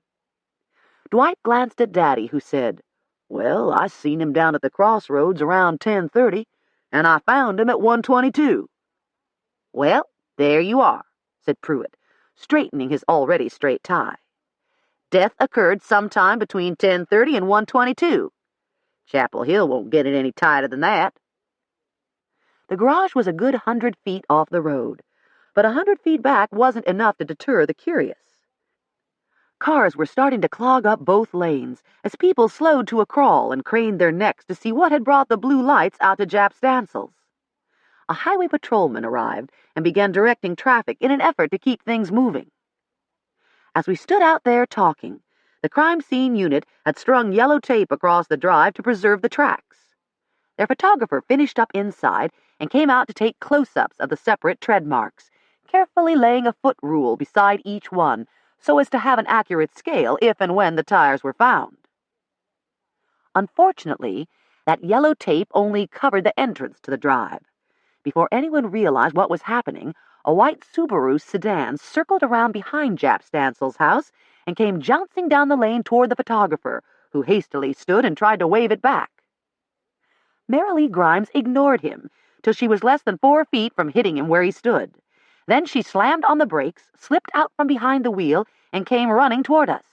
Dwight glanced at Daddy, who said, Well, I seen him down at the crossroads around 10:30, and I found him at 1:22. Well, there you are, said Pruitt, straightening his already straight tie. Death occurred sometime between 10:30 and 1:22. Chapel Hill won't get it any tighter than that. The garage was a good 100 feet off the road, but 100 feet back wasn't enough to deter the curious. Cars were starting to clog up both lanes as people slowed to a crawl and craned their necks to see what had brought the blue lights out to Jap Stancil's. A highway patrolman arrived and began directing traffic in an effort to keep things moving. As we stood out there talking, the crime scene unit had strung yellow tape across the drive to preserve the tracks. Their photographer finished up inside and came out to take close-ups of the separate tread marks, carefully laying a foot rule beside each one so as to have an accurate scale if and when the tires were found. Unfortunately, that yellow tape only covered the entrance to the drive. Before anyone realized what was happening, a white Subaru sedan circled around behind Jap Stancil's house and came jouncing down the lane toward the photographer, who hastily stood and tried to wave it back. Marilee Grimes ignored him till she was less than 4 feet from hitting him where he stood. Then she slammed on the brakes, slipped out from behind the wheel, and came running toward us.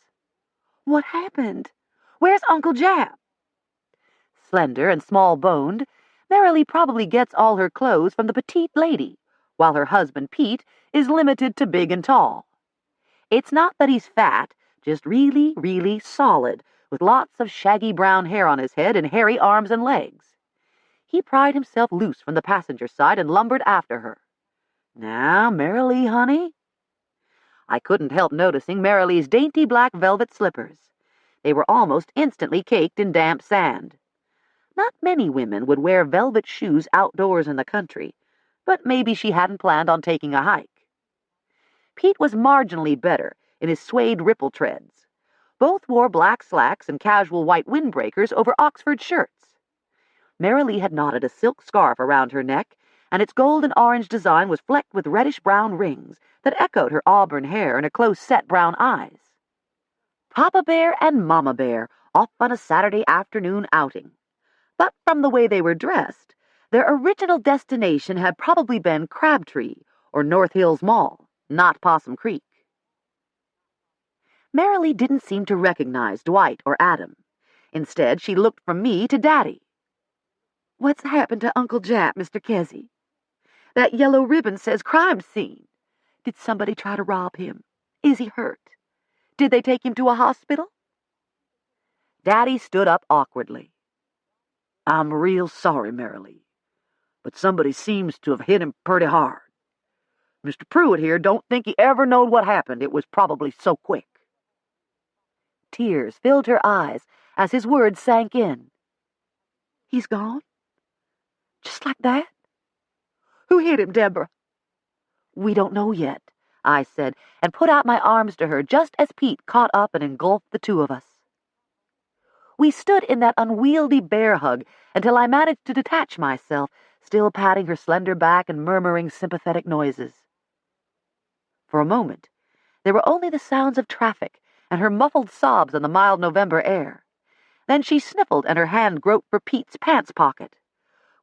What happened? Where's Uncle Jap? Slender and small-boned, Marilee probably gets all her clothes from the petite lady, while her husband, Pete, is limited to big and tall. It's not that he's fat, just really, really solid, with lots of shaggy brown hair on his head and hairy arms and legs. He pried himself loose from the passenger side and lumbered after her. Now, Marilee, honey? I couldn't help noticing Marilee's dainty black velvet slippers. They were almost instantly caked in damp sand. Not many women would wear velvet shoes outdoors in the country, but maybe she hadn't planned on taking a hike. Pete was marginally better in his suede ripple treads. Both wore black slacks and casual white windbreakers over Oxford shirts. Marilee had knotted a silk scarf around her neck, and its gold and orange design was flecked with reddish-brown rings that echoed her auburn hair and her close-set brown eyes. Papa Bear and Mama Bear off on a Saturday afternoon outing. But from the way they were dressed, their original destination had probably been Crabtree or North Hills Mall, not Possum Creek. Marilee didn't seem to recognize Dwight or Adam. Instead, she looked from me to Daddy. What's happened to Uncle Jap, Mr. Kesey? That yellow ribbon says crime scene. Did somebody try to rob him? Is he hurt? Did they take him to a hospital? Daddy stood up awkwardly. I'm real sorry, Marilee, but somebody seems to have hit him pretty hard. Mr. Pruitt here don't think he ever knowed what happened. It was probably so quick. Tears filled her eyes as his words sank in. He's gone? Just like that? Who hit him, Deborah? We don't know yet, I said, and put out my arms to her just as Pete caught up and engulfed the two of us. We stood in that unwieldy bear hug until I managed to detach myself, still patting her slender back and murmuring sympathetic noises. For a moment, there were only the sounds of traffic and her muffled sobs on the mild November air. Then she sniffled and her hand groped for Pete's pants pocket.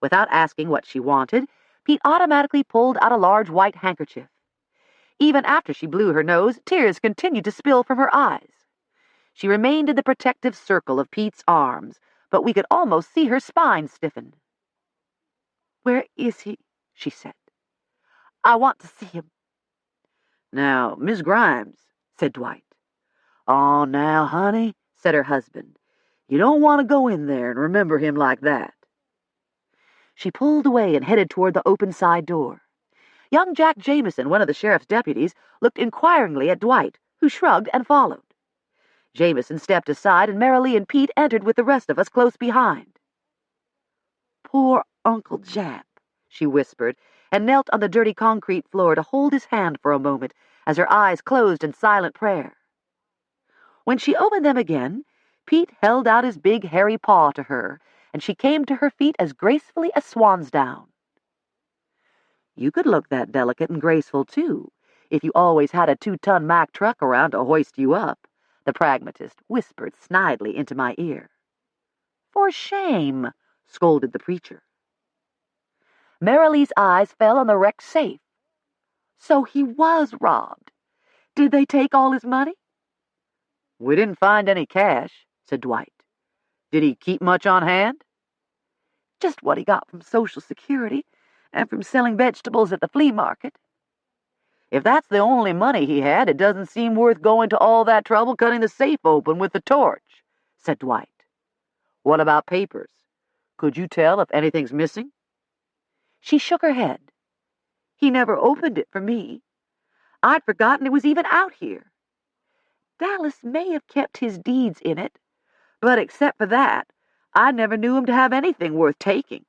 Without asking what she wanted, Pete automatically pulled out a large white handkerchief. Even after she blew her nose, tears continued to spill from her eyes. She remained in the protective circle of Pete's arms, but we could almost see her spine stiffen. Where is he? She said. I want to see him. Now, Miss Grimes, said Dwight. Oh, now, honey, said her husband. You don't want to go in there and remember him like that. She pulled away and headed toward the open side door. Young Jack Jameson, one of the sheriff's deputies, looked inquiringly at Dwight, who shrugged and followed. Jameson stepped aside, and Marilee and Pete entered with the rest of us close behind. Poor Uncle Jap, she whispered, and knelt on the dirty concrete floor to hold his hand for a moment as her eyes closed in silent prayer. When she opened them again, Pete held out his big hairy paw to her, and she came to her feet as gracefully as swan's down. You could look that delicate and graceful, too, if you always had a 2-ton Mack truck around to hoist you up, the pragmatist whispered snidely into my ear. For shame, scolded the preacher. Marilee's eyes fell on the wrecked safe. So he was robbed. Did they take all his money? We didn't find any cash, said Dwight. Did he keep much on hand? Just what he got from Social Security and from selling vegetables at the flea market. If that's the only money he had, it doesn't seem worth going to all that trouble cutting the safe open with the torch, said Dwight. What about papers? Could you tell if anything's missing? She shook her head. He never opened it for me. I'd forgotten it was even out here. Dallas may have kept his deeds in it, but except for that, I never knew him to have anything worth taking.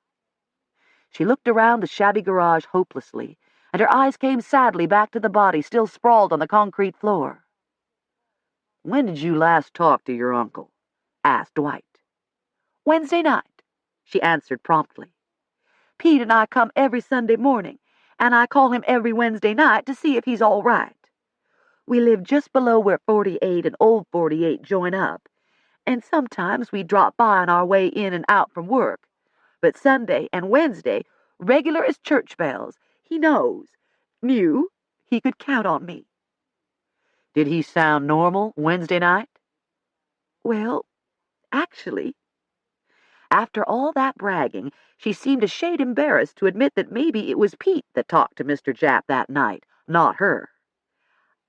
She looked around the shabby garage hopelessly, and her eyes came sadly back to the body still sprawled on the concrete floor. When did you last talk to your uncle? Asked Dwight. Wednesday night, she answered promptly. Pete and I come every Sunday morning, and I call him every Wednesday night to see if he's all right. We live just below where 48 and Old 48 join up, and sometimes we drop by on our way in and out from work. But Sunday and Wednesday, regular as church bells, he knew he could count on me. Did he sound normal Wednesday night? Well, actually. After all that bragging, she seemed a shade embarrassed to admit that maybe it was Pete that talked to Mr. Japp that night, not her.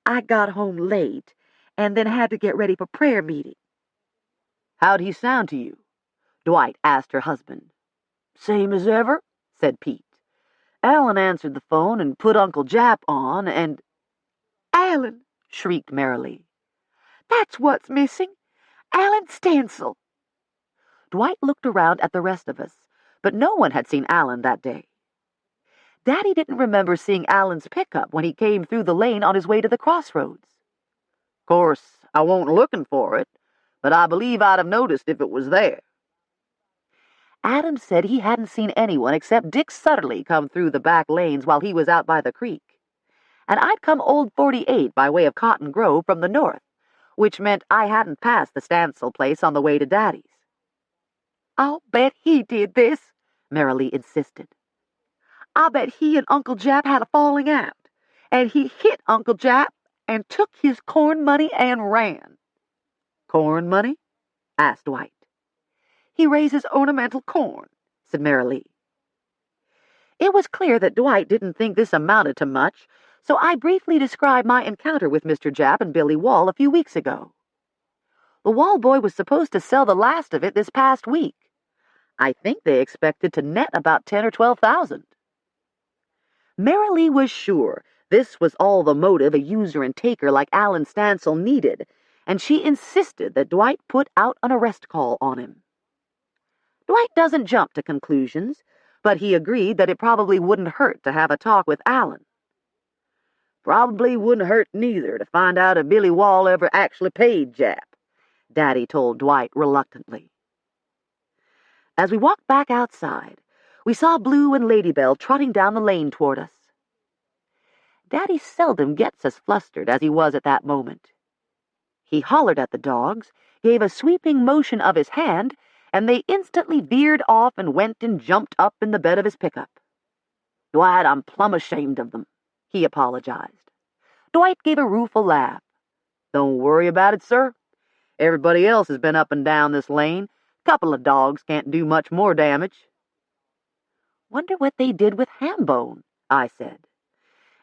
I got home late, and then had to get ready for prayer meeting. How'd he sound to you? Dwight asked her husband. Same as ever, said Pete. Alan answered the phone and put Uncle Japp on, and... Alan, shrieked Marilee. That's what's missing. Alan Stancil. Dwight looked around at the rest of us, but no one had seen Alan that day. Daddy didn't remember seeing Alan's pickup when he came through the lane on his way to the crossroads. Course, I won't looking for it, but I believe I'd have noticed if it was there. Adam said he hadn't seen anyone except Dick Sutterly come through the back lanes while he was out by the creek. And I'd come Old 48 by way of Cotton Grove from the north, which meant I hadn't passed the Stancil place on the way to Daddy's. I'll bet he did this, Marilee insisted. I bet he and Uncle Japp had a falling out, and he hit Uncle Japp and took his corn money and ran. Corn money? Asked Dwight. He raises ornamental corn, said Marilee. It was clear that Dwight didn't think this amounted to much, so I briefly described my encounter with Mr. Japp and Billy Wall a few weeks ago. The Wall boy was supposed to sell the last of it this past week. I think they expected to net about 10 or 12,000. Marilee was sure this was all the motive a user and taker like Alan Stancil needed, and she insisted that Dwight put out an arrest call on him. Dwight doesn't jump to conclusions, but he agreed that it probably wouldn't hurt to have a talk with Alan. Probably wouldn't hurt neither to find out if Billy Wall ever actually paid Japp, Daddy told Dwight reluctantly. As we walked back outside, we saw Blue and Ladybell trotting down the lane toward us. Daddy seldom gets as flustered as he was at that moment. He hollered at the dogs, gave a sweeping motion of his hand, and they instantly veered off and went and jumped up in the bed of his pickup. Dwight, I'm plumb ashamed of them, he apologized. Dwight gave a rueful laugh. Don't worry about it, sir. Everybody else has been up and down this lane. Couple of dogs can't do much more damage. Wonder what they did with Hambone, I said.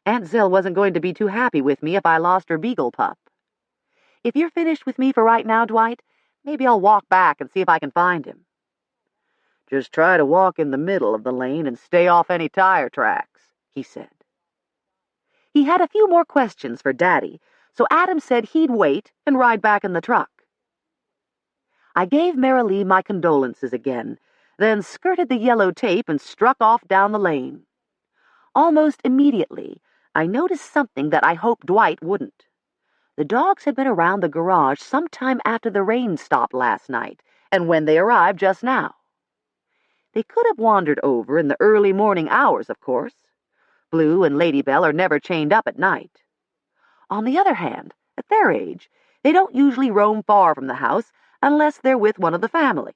Aunt Zell wasn't going to be too happy with me if I lost her beagle pup. If you're finished with me for right now, Dwight, maybe I'll walk back and see if I can find him. Just try to walk in the middle of the lane and stay off any tire tracks, he said. He had a few more questions for Daddy, so Adam said he'd wait and ride back in the truck. I gave Marilee my condolences again, then skirted the yellow tape and struck off down the lane. Almost immediately, I noticed something that I hoped Dwight wouldn't. The dogs had been around the garage some time after the rain stopped last night, and when they arrived just now. They could have wandered over in the early morning hours, of course. Blue and Lady Bell are never chained up at night. On the other hand, at their age, they don't usually roam far from the house unless they're with one of the family.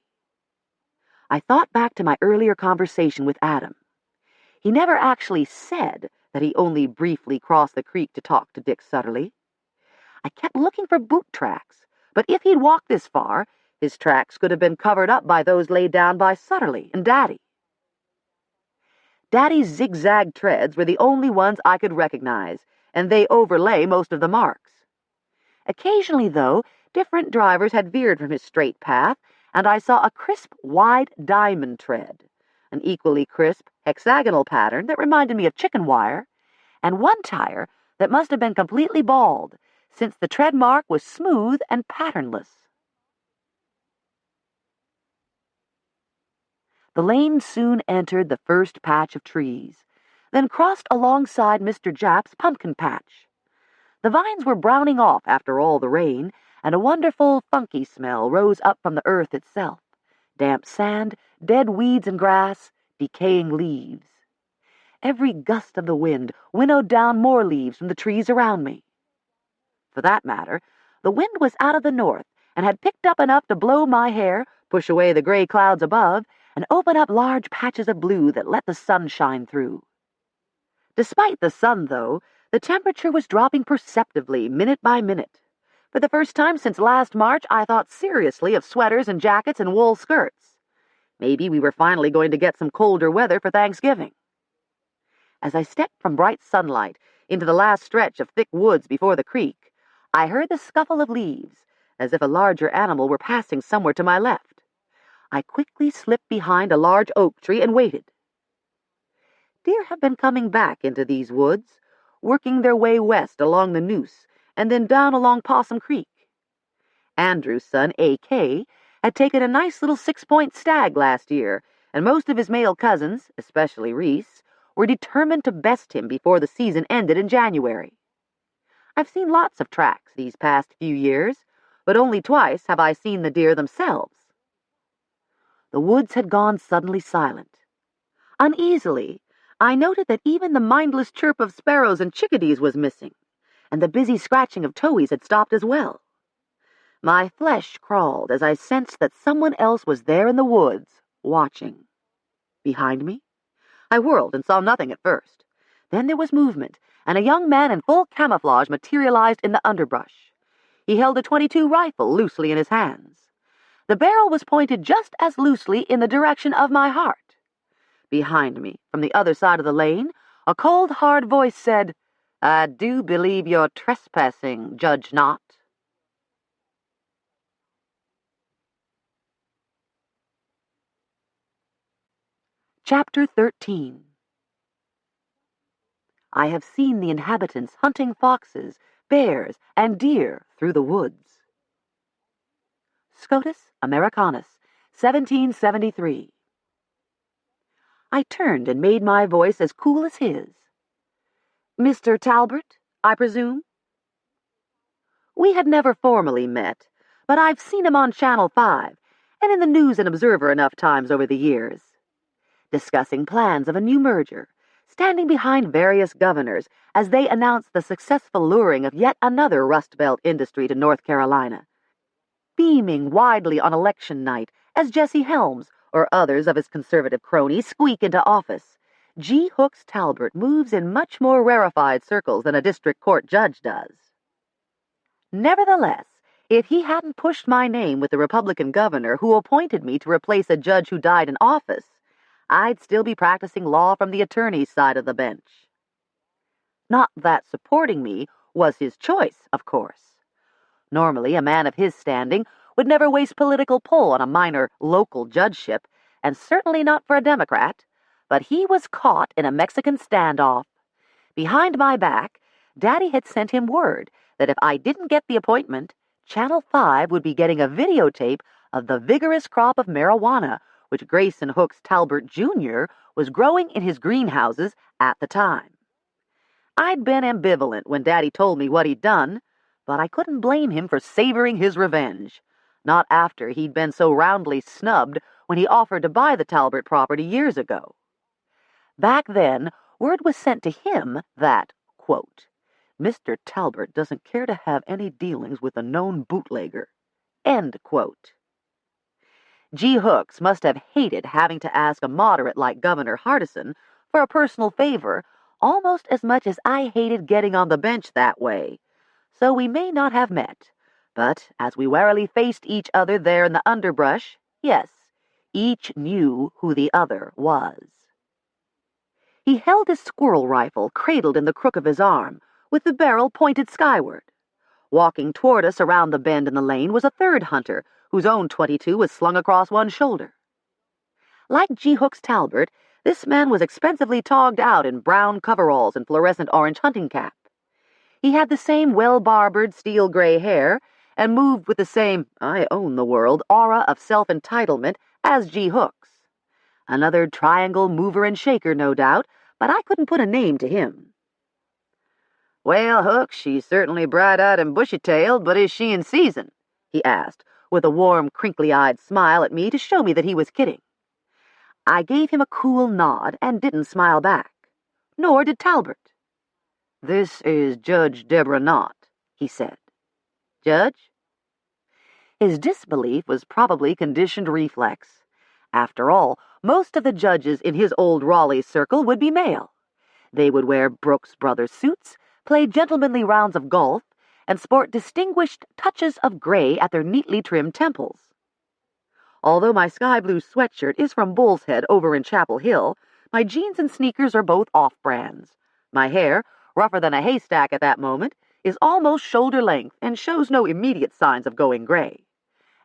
I thought back to my earlier conversation with Adam. He never actually said that he only briefly crossed the creek to talk to Dick Sutterly. I kept looking for boot tracks, but if he'd walked this far, his tracks could have been covered up by those laid down by Sutterly and Daddy. Daddy's zigzag treads were the only ones I could recognize, and they overlay most of the marks. Occasionally, though, different drivers had veered from his straight path, and I saw a crisp, wide diamond tread, an equally crisp, hexagonal pattern that reminded me of chicken wire, and one tire that must have been completely bald, since the tread mark was smooth and patternless. The lane soon entered the first patch of trees, then crossed alongside Mr. Japp's pumpkin patch. The vines were browning off after all the rain, and a wonderful, funky smell rose up from the earth itself. Damp sand, dead weeds and grass, decaying leaves. Every gust of the wind winnowed down more leaves from the trees around me. For that matter, the wind was out of the north and had picked up enough to blow my hair, push away the gray clouds above, and open up large patches of blue that let the sun shine through. Despite the sun, though, the temperature was dropping perceptibly minute by minute. For the first time since last March, I thought seriously of sweaters and jackets and wool skirts. Maybe we were finally going to get some colder weather for Thanksgiving. As I stepped from bright sunlight into the last stretch of thick woods before the creek, I heard the scuffle of leaves, as if a larger animal were passing somewhere to my left. I quickly slipped behind a large oak tree and waited. Deer have been coming back into these woods, working their way west along the Noose and then down along Possum Creek. Andrew's son, A.K., had taken a nice little 6-point stag last year, and most of his male cousins, especially Reese, were determined to best him before the season ended in January. I've seen lots of tracks these past few years, but only twice have I seen the deer themselves. The woods had gone suddenly silent. Uneasily, I noted that even the mindless chirp of sparrows and chickadees was missing, and the busy scratching of towhees had stopped as well. My flesh crawled as I sensed that someone else was there in the woods, watching. Behind me? I whirled and saw nothing at first. Then there was movement, and a young man in full camouflage materialized in the underbrush. He held a .22 rifle loosely in his hands. The barrel was pointed just as loosely in the direction of my heart. Behind me, from the other side of the lane, a cold, hard voice said, "I do believe you're trespassing, Judge Knott." Chapter 13. I have seen the inhabitants hunting foxes, bears, and deer through the woods. Scotus Americanus, 1773. I turned and made my voice as cool as his. "Mr. Talbert, I presume?" We had never formally met, but I've seen him on Channel 5 and in the News and Observer enough times over the years. Discussing plans of a new merger, standing behind various governors as they announced the successful luring of yet another Rust Belt industry to North Carolina, beaming widely on election night as Jesse Helms or others of his conservative cronies squeak into office. G. Hooks Talbert moves in much more rarefied circles than a district court judge does. Nevertheless, if he hadn't pushed my name with the Republican governor who appointed me to replace a judge who died in office, I'd still be practicing law from the attorney's side of the bench. Not that supporting me was his choice, of course. Normally, a man of his standing would never waste political pull on a minor local judgeship, and certainly not for a Democrat, but he was caught in a Mexican standoff. Behind my back, Daddy had sent him word that if I didn't get the appointment, Channel 5 would be getting a videotape of the vigorous crop of marijuana which Grayson Hooks Talbert, Jr. was growing in his greenhouses at the time. I'd been ambivalent when Daddy told me what he'd done, but I couldn't blame him for savoring his revenge, not after he'd been so roundly snubbed when he offered to buy the Talbert property years ago. Back then, word was sent to him that, quote, Mr. Talbert doesn't care to have any dealings with a known bootlegger, end quote. G. Hooks must have hated having to ask a moderate like Governor Hardison for a personal favor almost as much as I hated getting on the bench that way. So we may not have met, but as we warily faced each other there in the underbrush, yes, each knew who the other was. He held his squirrel rifle cradled in the crook of his arm, with the barrel pointed skyward. Walking toward us around the bend in the lane was a third hunter, whose own .22 was slung across one shoulder. Like G. Hooks Talbert, this man was expensively togged out in brown coveralls and fluorescent orange hunting cap. He had the same well-barbered steel-gray hair and moved with the same I own the world aura of self-entitlement as G. Hooks. Another triangle mover and shaker, no doubt, but I couldn't put a name to him. "Well, Hooks, she's certainly bright-eyed and bushy-tailed, but is she in season?" he asked, with a warm, crinkly-eyed smile at me to show me that he was kidding. I gave him a cool nod and didn't smile back. Nor did Talbert. "This is Judge Deborah Knott," he said. "Judge?" His disbelief was probably conditioned reflex. After all, most of the judges in his old Raleigh circle would be male. They would wear Brooks Brothers suits, play gentlemanly rounds of golf, and sport distinguished touches of gray at their neatly trimmed temples. Although my sky-blue sweatshirt is from Bull's Head over in Chapel Hill, my jeans and sneakers are both off-brands. My hair, rougher than a haystack at that moment, is almost shoulder-length and shows no immediate signs of going gray.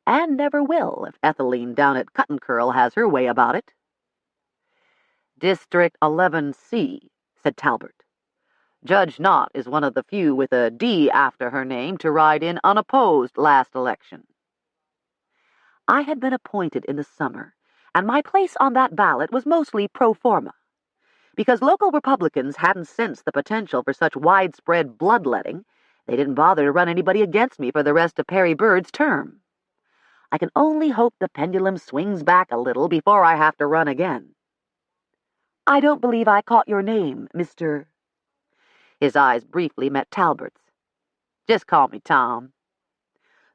And never will if Etheline down at Cut and Curl has her way about it. "District 11C, said Talbert. "Judge Knott is one of the few with a D after her name to ride in unopposed last election." I had been appointed in the summer, and my place on that ballot was mostly pro forma. Because local Republicans hadn't sensed the potential for such widespread bloodletting, they didn't bother to run anybody against me for the rest of Perry Bird's term. I can only hope the pendulum swings back a little before I have to run again. "I don't believe I caught your name, Mr. His eyes briefly met Talbert's. "Just call me Tom."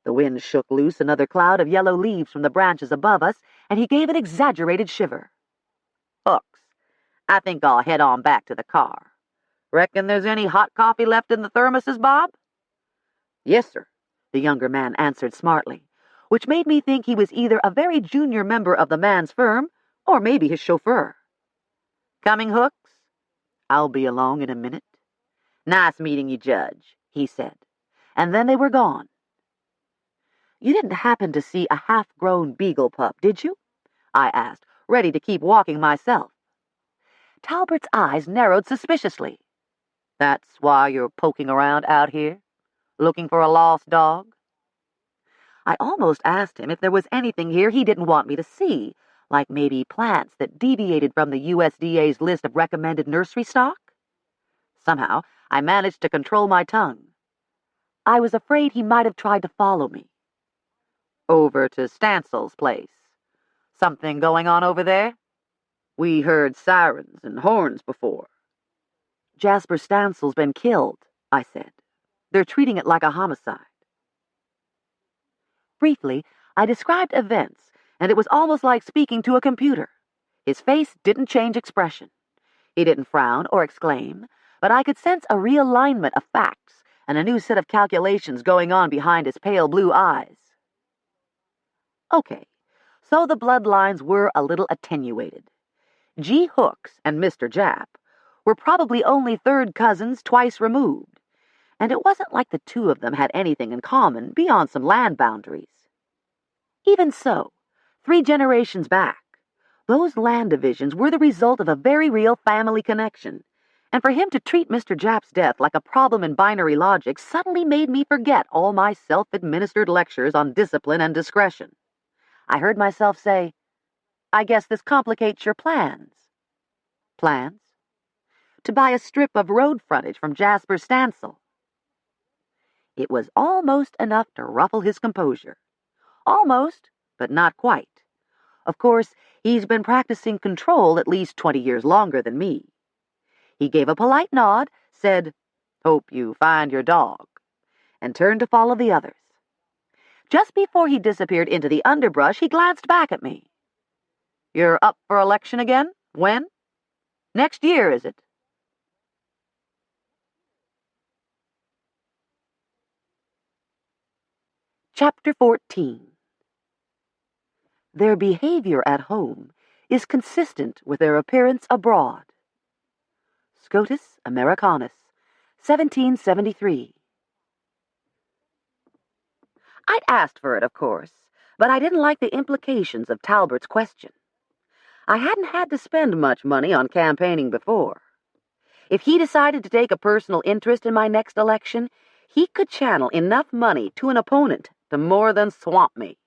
The wind shook loose another cloud of yellow leaves from the branches above us, and he gave an exaggerated shiver. "Hooks, I think I'll head on back to the car. Reckon there's any hot coffee left in the thermoses, Bob?" "Yes, sir," the younger man answered smartly, which made me think he was either a very junior member of the man's firm or maybe his chauffeur. "Coming, Hooks?" "I'll be along in a minute." "Nice meeting you, Judge," he said, and then they were gone. "You didn't happen to see a half-grown beagle pup, did you?" I asked, ready to keep walking myself. Talbert's eyes narrowed suspiciously. "That's why you're poking around out here? Looking for a lost dog?" I almost asked him if there was anything here he didn't want me to see, like maybe plants that deviated from the USDA's list of recommended nursery stock. Somehow, I managed to control my tongue. I was afraid he might have tried to follow me. "Over to Stancil's place. Something going on over there? We heard sirens and horns before." "Jasper Stancil's been killed," I said. "They're treating it like a homicide." Briefly, I described events, and it was almost like speaking to a computer. His face didn't change expression. He didn't frown or exclaim, but I could sense a realignment of facts and a new set of calculations going on behind his pale blue eyes. Okay, so the bloodlines were a little attenuated. G. Hooks and Mr. Japp were probably only third cousins twice removed, and it wasn't like the two of them had anything in common beyond some land boundaries. Even so, 3 generations back, those land divisions were the result of a very real family connection, and for him to treat Mr. Japp's death like a problem in binary logic suddenly made me forget all my self-administered lectures on discipline and discretion. I heard myself say, "I guess this complicates your plans." "Plans?" "To buy a strip of road frontage from Jasper Stancil." It was almost enough to ruffle his composure. Almost, but not quite. Of course, he's been practicing control at least 20 years longer than me. He gave a polite nod, said, "Hope you find your dog," and turned to follow the others. Just before he disappeared into the underbrush, he glanced back at me. "You're up for election again? When? Next year, is it?" Chapter 14. Their behavior at home is consistent with their appearance abroad. Scotus Americanus, 1773. I'd asked for it, of course, but I didn't like the implications of Talbert's question. I hadn't had to spend much money on campaigning before. If he decided to take a personal interest in my next election, he could channel enough money to an opponent to more than swamp me.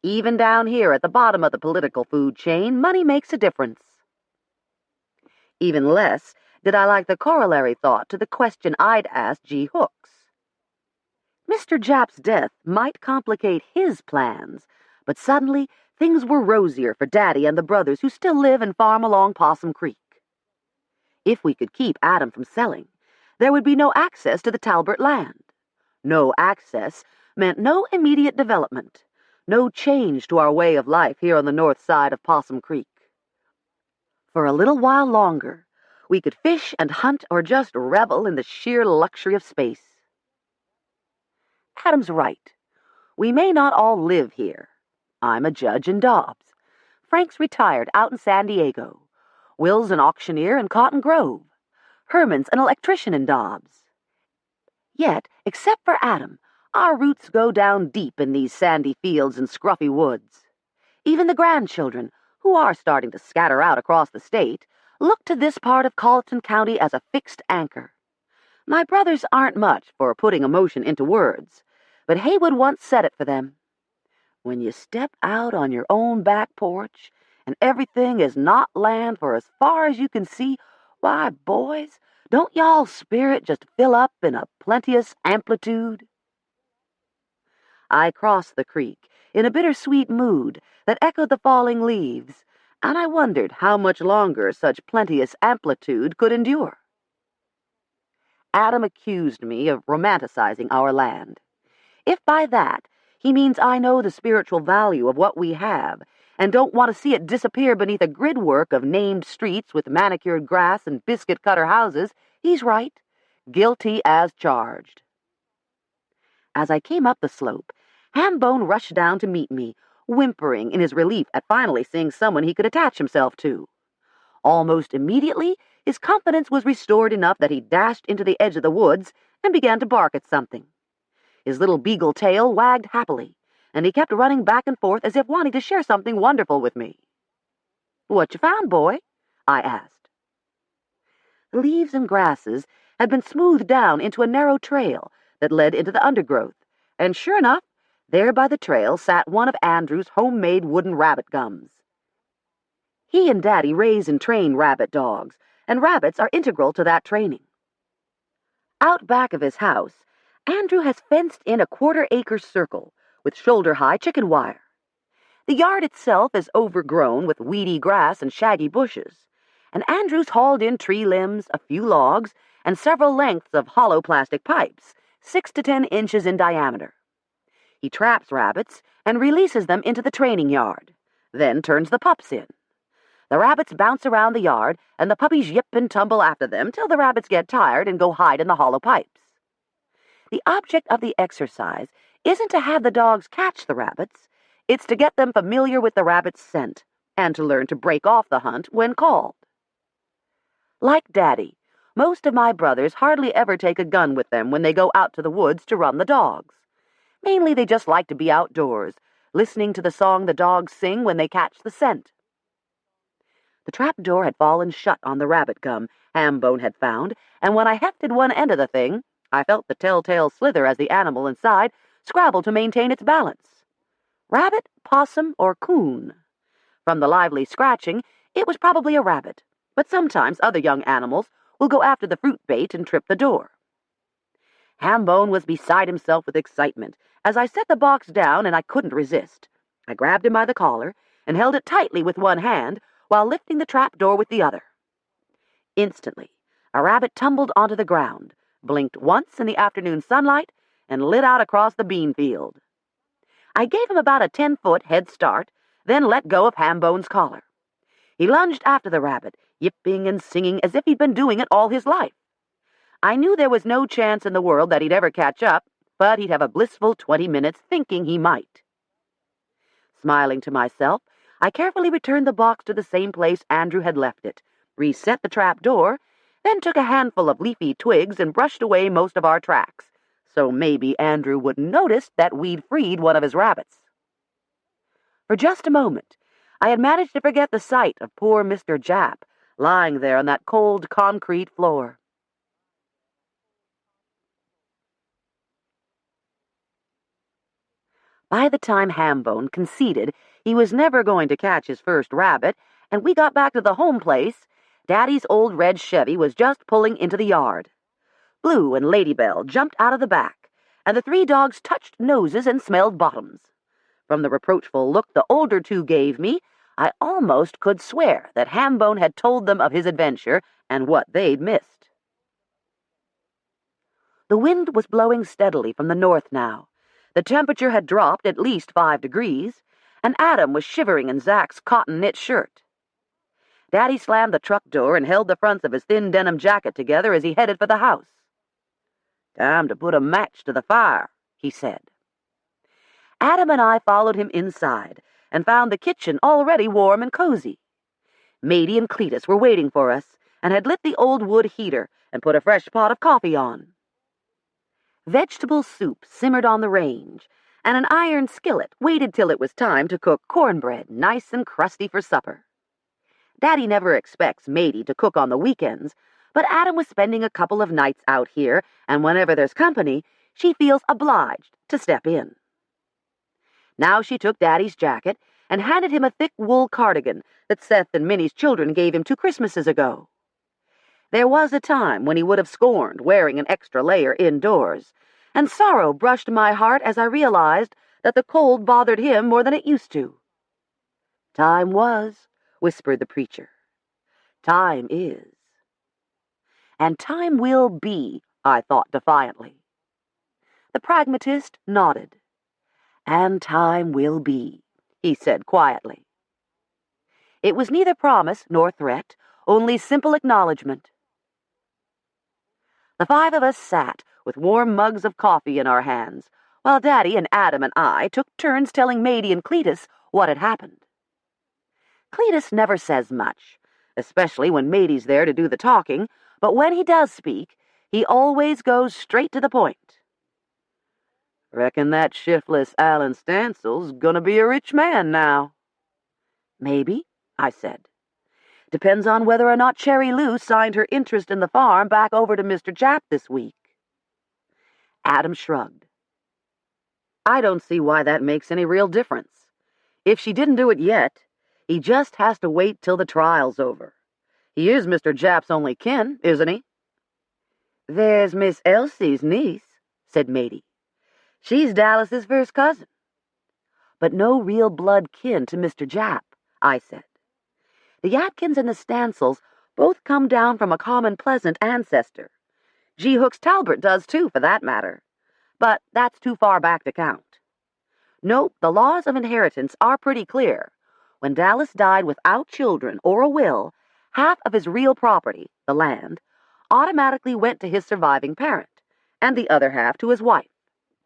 Even down here at the bottom of the political food chain, money makes a difference. Even less did I like the corollary thought to the question I'd asked G. Hooks. Mr. Japp's death might complicate his plans, but suddenly things were rosier for Daddy and the brothers who still live and farm along Possum Creek. If we could keep Adam from selling, there would be no access to the Talbert land. No access meant no immediate development, no change to our way of life here on the north side of Possum Creek. For a little while longer, we could fish and hunt or just revel in the sheer luxury of space. Adam's right. We may not all live here. I'm a judge in Dobbs. Frank's retired out in San Diego. Will's an auctioneer in Cotton Grove. Herman's an electrician in Dobbs. Yet, except for Adam, our roots go down deep in these sandy fields and scruffy woods. Even the grandchildren, who are starting to scatter out across the state, look to this part of Colleton County as a fixed anchor. My brothers aren't much for putting emotion into words, but Haywood once said it for them. When you step out on your own back porch and everything is not land for as far as you can see, why, boys, don't y'all's spirit just fill up in a plenteous amplitude? I crossed the creek in a bittersweet mood that echoed the falling leaves, and I wondered how much longer such plenteous amplitude could endure. Adam accused me of romanticizing our land. If by that he means I know the spiritual value of what we have and don't want to see it disappear beneath a gridwork of named streets with manicured grass and biscuit-cutter houses, he's right. Guilty as charged. As I came up the slope, Hambone rushed down to meet me, whimpering in his relief at finally seeing someone he could attach himself to. Almost immediately, his confidence was restored enough that he dashed into the edge of the woods and began to bark at something. His little beagle tail wagged happily, and he kept running back and forth as if wanting to share something wonderful with me. "What you found, boy?" I asked. The leaves and grasses had been smoothed down into a narrow trail that led into the undergrowth, and sure enough, there by the trail sat one of Andrew's homemade wooden rabbit gums. He and Daddy raise and train rabbit dogs, and rabbits are integral to that training. Out back of his house, Andrew has fenced in a quarter-acre circle with shoulder-high chicken wire. The yard itself is overgrown with weedy grass and shaggy bushes, and Andrew's hauled in tree limbs, a few logs, and several lengths of hollow plastic pipes, 6 to 10 inches in diameter. He traps rabbits and releases them into the training yard, then turns the pups in. The rabbits bounce around the yard, and the puppies yip and tumble after them till the rabbits get tired and go hide in the hollow pipes. The object of the exercise isn't to have the dogs catch the rabbits, it's to get them familiar with the rabbit's scent, and to learn to break off the hunt when called. Like Daddy, most of my brothers hardly ever take a gun with them when they go out to the woods to run the dogs. Mainly they just like to be outdoors, listening to the song the dogs sing when they catch the scent. The trap door had fallen shut on the rabbit gum Hambone had found, and when I hefted one end of the thing, I felt the telltale slither as the animal inside scrabbled to maintain its balance. Rabbit, possum, or coon? From the lively scratching, it was probably a rabbit, but sometimes other young animals will go after the fruit bait and trip the door. Hambone was beside himself with excitement as I set the box down, and I couldn't resist. I grabbed him by the collar and held it tightly with one hand while lifting the trap door with the other. Instantly, a rabbit tumbled onto the ground, blinked once in the afternoon sunlight, and lit out across the bean field. I gave him about a 10-foot head start, then let go of Hambone's collar. He lunged after the rabbit, yipping and singing as if he'd been doing it all his life. I knew there was no chance in the world that he'd ever catch up, but he'd have a blissful 20 minutes thinking he might. Smiling to myself, I carefully returned the box to the same place Andrew had left it, reset the trap door, then took a handful of leafy twigs and brushed away most of our tracks, so maybe Andrew wouldn't notice that we'd freed one of his rabbits. For just a moment, I had managed to forget the sight of poor Mr. Japp lying there on that cold concrete floor. By the time Hambone conceded he was never going to catch his first rabbit, and we got back to the home place, Daddy's old red Chevy was just pulling into the yard. Blue and Ladybell jumped out of the back, and the three dogs touched noses and smelled bottoms. From the reproachful look the older two gave me, I almost could swear that Hambone had told them of his adventure and what they'd missed. The wind was blowing steadily from the north now. The temperature had dropped at least 5 degrees, and Adam was shivering in Zach's cotton knit shirt. Daddy slammed the truck door and held the fronts of his thin denim jacket together as he headed for the house. "Time to put a match to the fire," he said. Adam and I followed him inside and found the kitchen already warm and cozy. Mady and Cletus were waiting for us and had lit the old wood heater and put a fresh pot of coffee on. Vegetable soup simmered on the range, and an iron skillet waited till it was time to cook cornbread nice and crusty for supper. Daddy never expects Mady to cook on the weekends, but Adam was spending a couple of nights out here, and whenever there's company, she feels obliged to step in. Now she took Daddy's jacket and handed him a thick wool cardigan that Seth and Minnie's children gave him 2 Christmases ago. There was a time when he would have scorned wearing an extra layer indoors, and sorrow brushed my heart as I realized that the cold bothered him more than it used to. "Time was," whispered the preacher. "Time is." "And time will be," I thought defiantly. The pragmatist nodded. "And time will be," he said quietly. It was neither promise nor threat, only simple acknowledgement. The 5 of us sat with warm mugs of coffee in our hands, while Daddy and Adam and I took turns telling Mady and Cletus what had happened. Cletus never says much, especially when Mady's there to do the talking, but when he does speak, he always goes straight to the point. "Reckon that shiftless Alan Stancil's gonna be a rich man now." "Maybe," I said. "Depends on whether or not Cherry Lou signed her interest in the farm back over to Mr. Japp this week." Adam shrugged. "I don't see why that makes any real difference. If she didn't do it yet, he just has to wait till the trial's over. He is Mr. Japp's only kin, isn't he?" "There's Miss Elsie's niece," said Mady. "She's Dallas's first cousin." "But no real blood kin to Mr. Japp," I said. "The Atkins and the Stancils both come down from a common pleasant ancestor. G. Hooks Talbert does too, for that matter. But that's too far back to count. Nope, the laws of inheritance are pretty clear. When Dallas died without children or a will, half of his real property, the land, automatically went to his surviving parent, and the other half to his wife,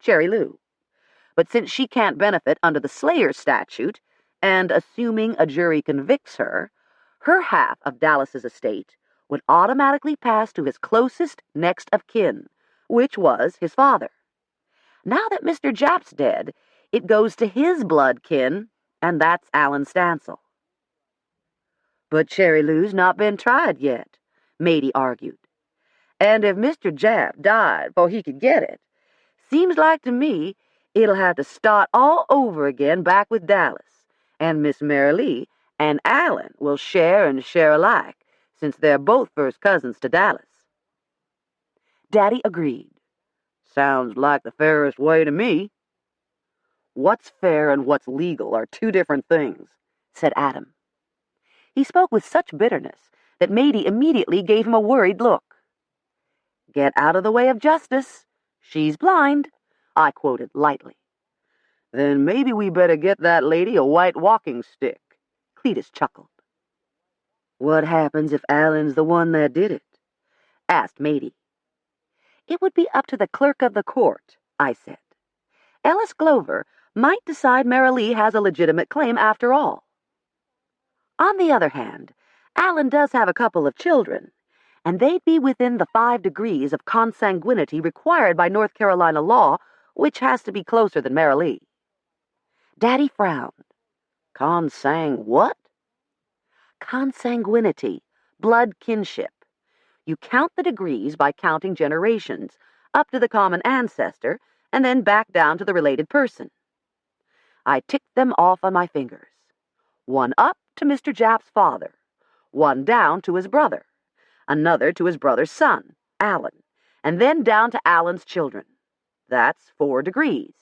Cherry Lou. But since she can't benefit under the Slayer statute, and assuming a jury convicts her, her half of Dallas's estate would automatically pass to his closest next of kin, which was his father. Now that Mr. Japp's dead, it goes to his blood kin, and that's Alan Stancil." "But Cherry Lou's not been tried yet," Mady argued. "And if Mr. Japp died 'fore he could get it, seems like to me it'll have to start all over again back with Dallas, and Miss Marilee and Alan will share and share alike, since they're both first cousins to Dallas." Daddy agreed. "Sounds like the fairest way to me." "What's fair and what's legal are 2 different things," said Adam. He spoke with such bitterness that Mady immediately gave him a worried look. "Get out of the way of justice. She's blind," I quoted lightly. "Then maybe we better get that lady a white walking stick," Cletus chuckled. "What happens if Alan's the one that did it?" asked Mady. "It would be up to the clerk of the court," I said. "Ellis Glover might decide Marilee has a legitimate claim after all. On the other hand, Alan does have a couple of children, and they'd be within the 5 degrees of consanguinity required by North Carolina law, which has to be closer than Marilee." Daddy frowned. What? Consanguinity, blood kinship. You count the degrees by counting generations, up to the common ancestor, and then back down to the related person. I ticked them off on my fingers. 1 up to Mr. Japp's father, 1 down to his brother, another to his brother's son, Alan, and then down to Alan's children. That's 4 degrees.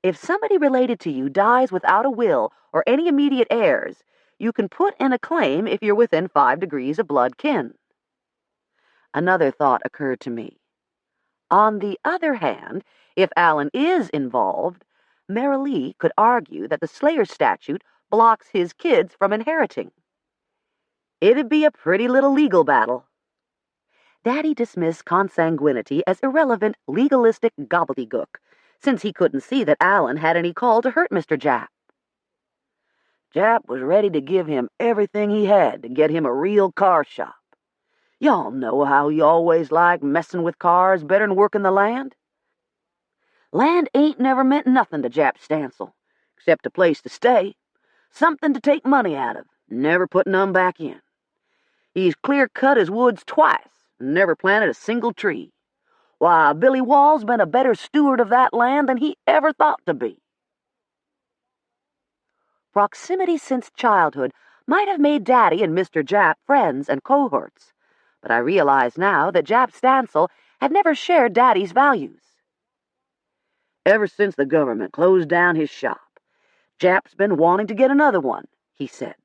If somebody related to you dies without a will or any immediate heirs, you can put in a claim if you're within 5 degrees of blood kin. Another thought occurred to me. On the other hand, if Alan is involved, Marilee could argue that the Slayer statute blocks his kids from inheriting. It'd be a pretty little legal battle. Daddy dismissed consanguinity as irrelevant, legalistic gobbledygook, since he couldn't see that Alan had any call to hurt Mr. Japp. Japp was ready to give him everything he had to get him a real car shop. Y'all know how he always liked messing with cars better'n working the land. Land ain't never meant nothing to Japp Stancil, except a place to stay, something to take money out of, never put none back in. He's clear-cut his woods twice, and never planted a single tree. Why, Billy Wall's been a better steward of that land than he ever thought to be. Proximity since childhood might have made Daddy and Mr. Japp friends and cohorts, but I realized now that Japp Stancil had never shared Daddy's values. Ever since the government closed down his shop, Japp's been wanting to get another one, he said.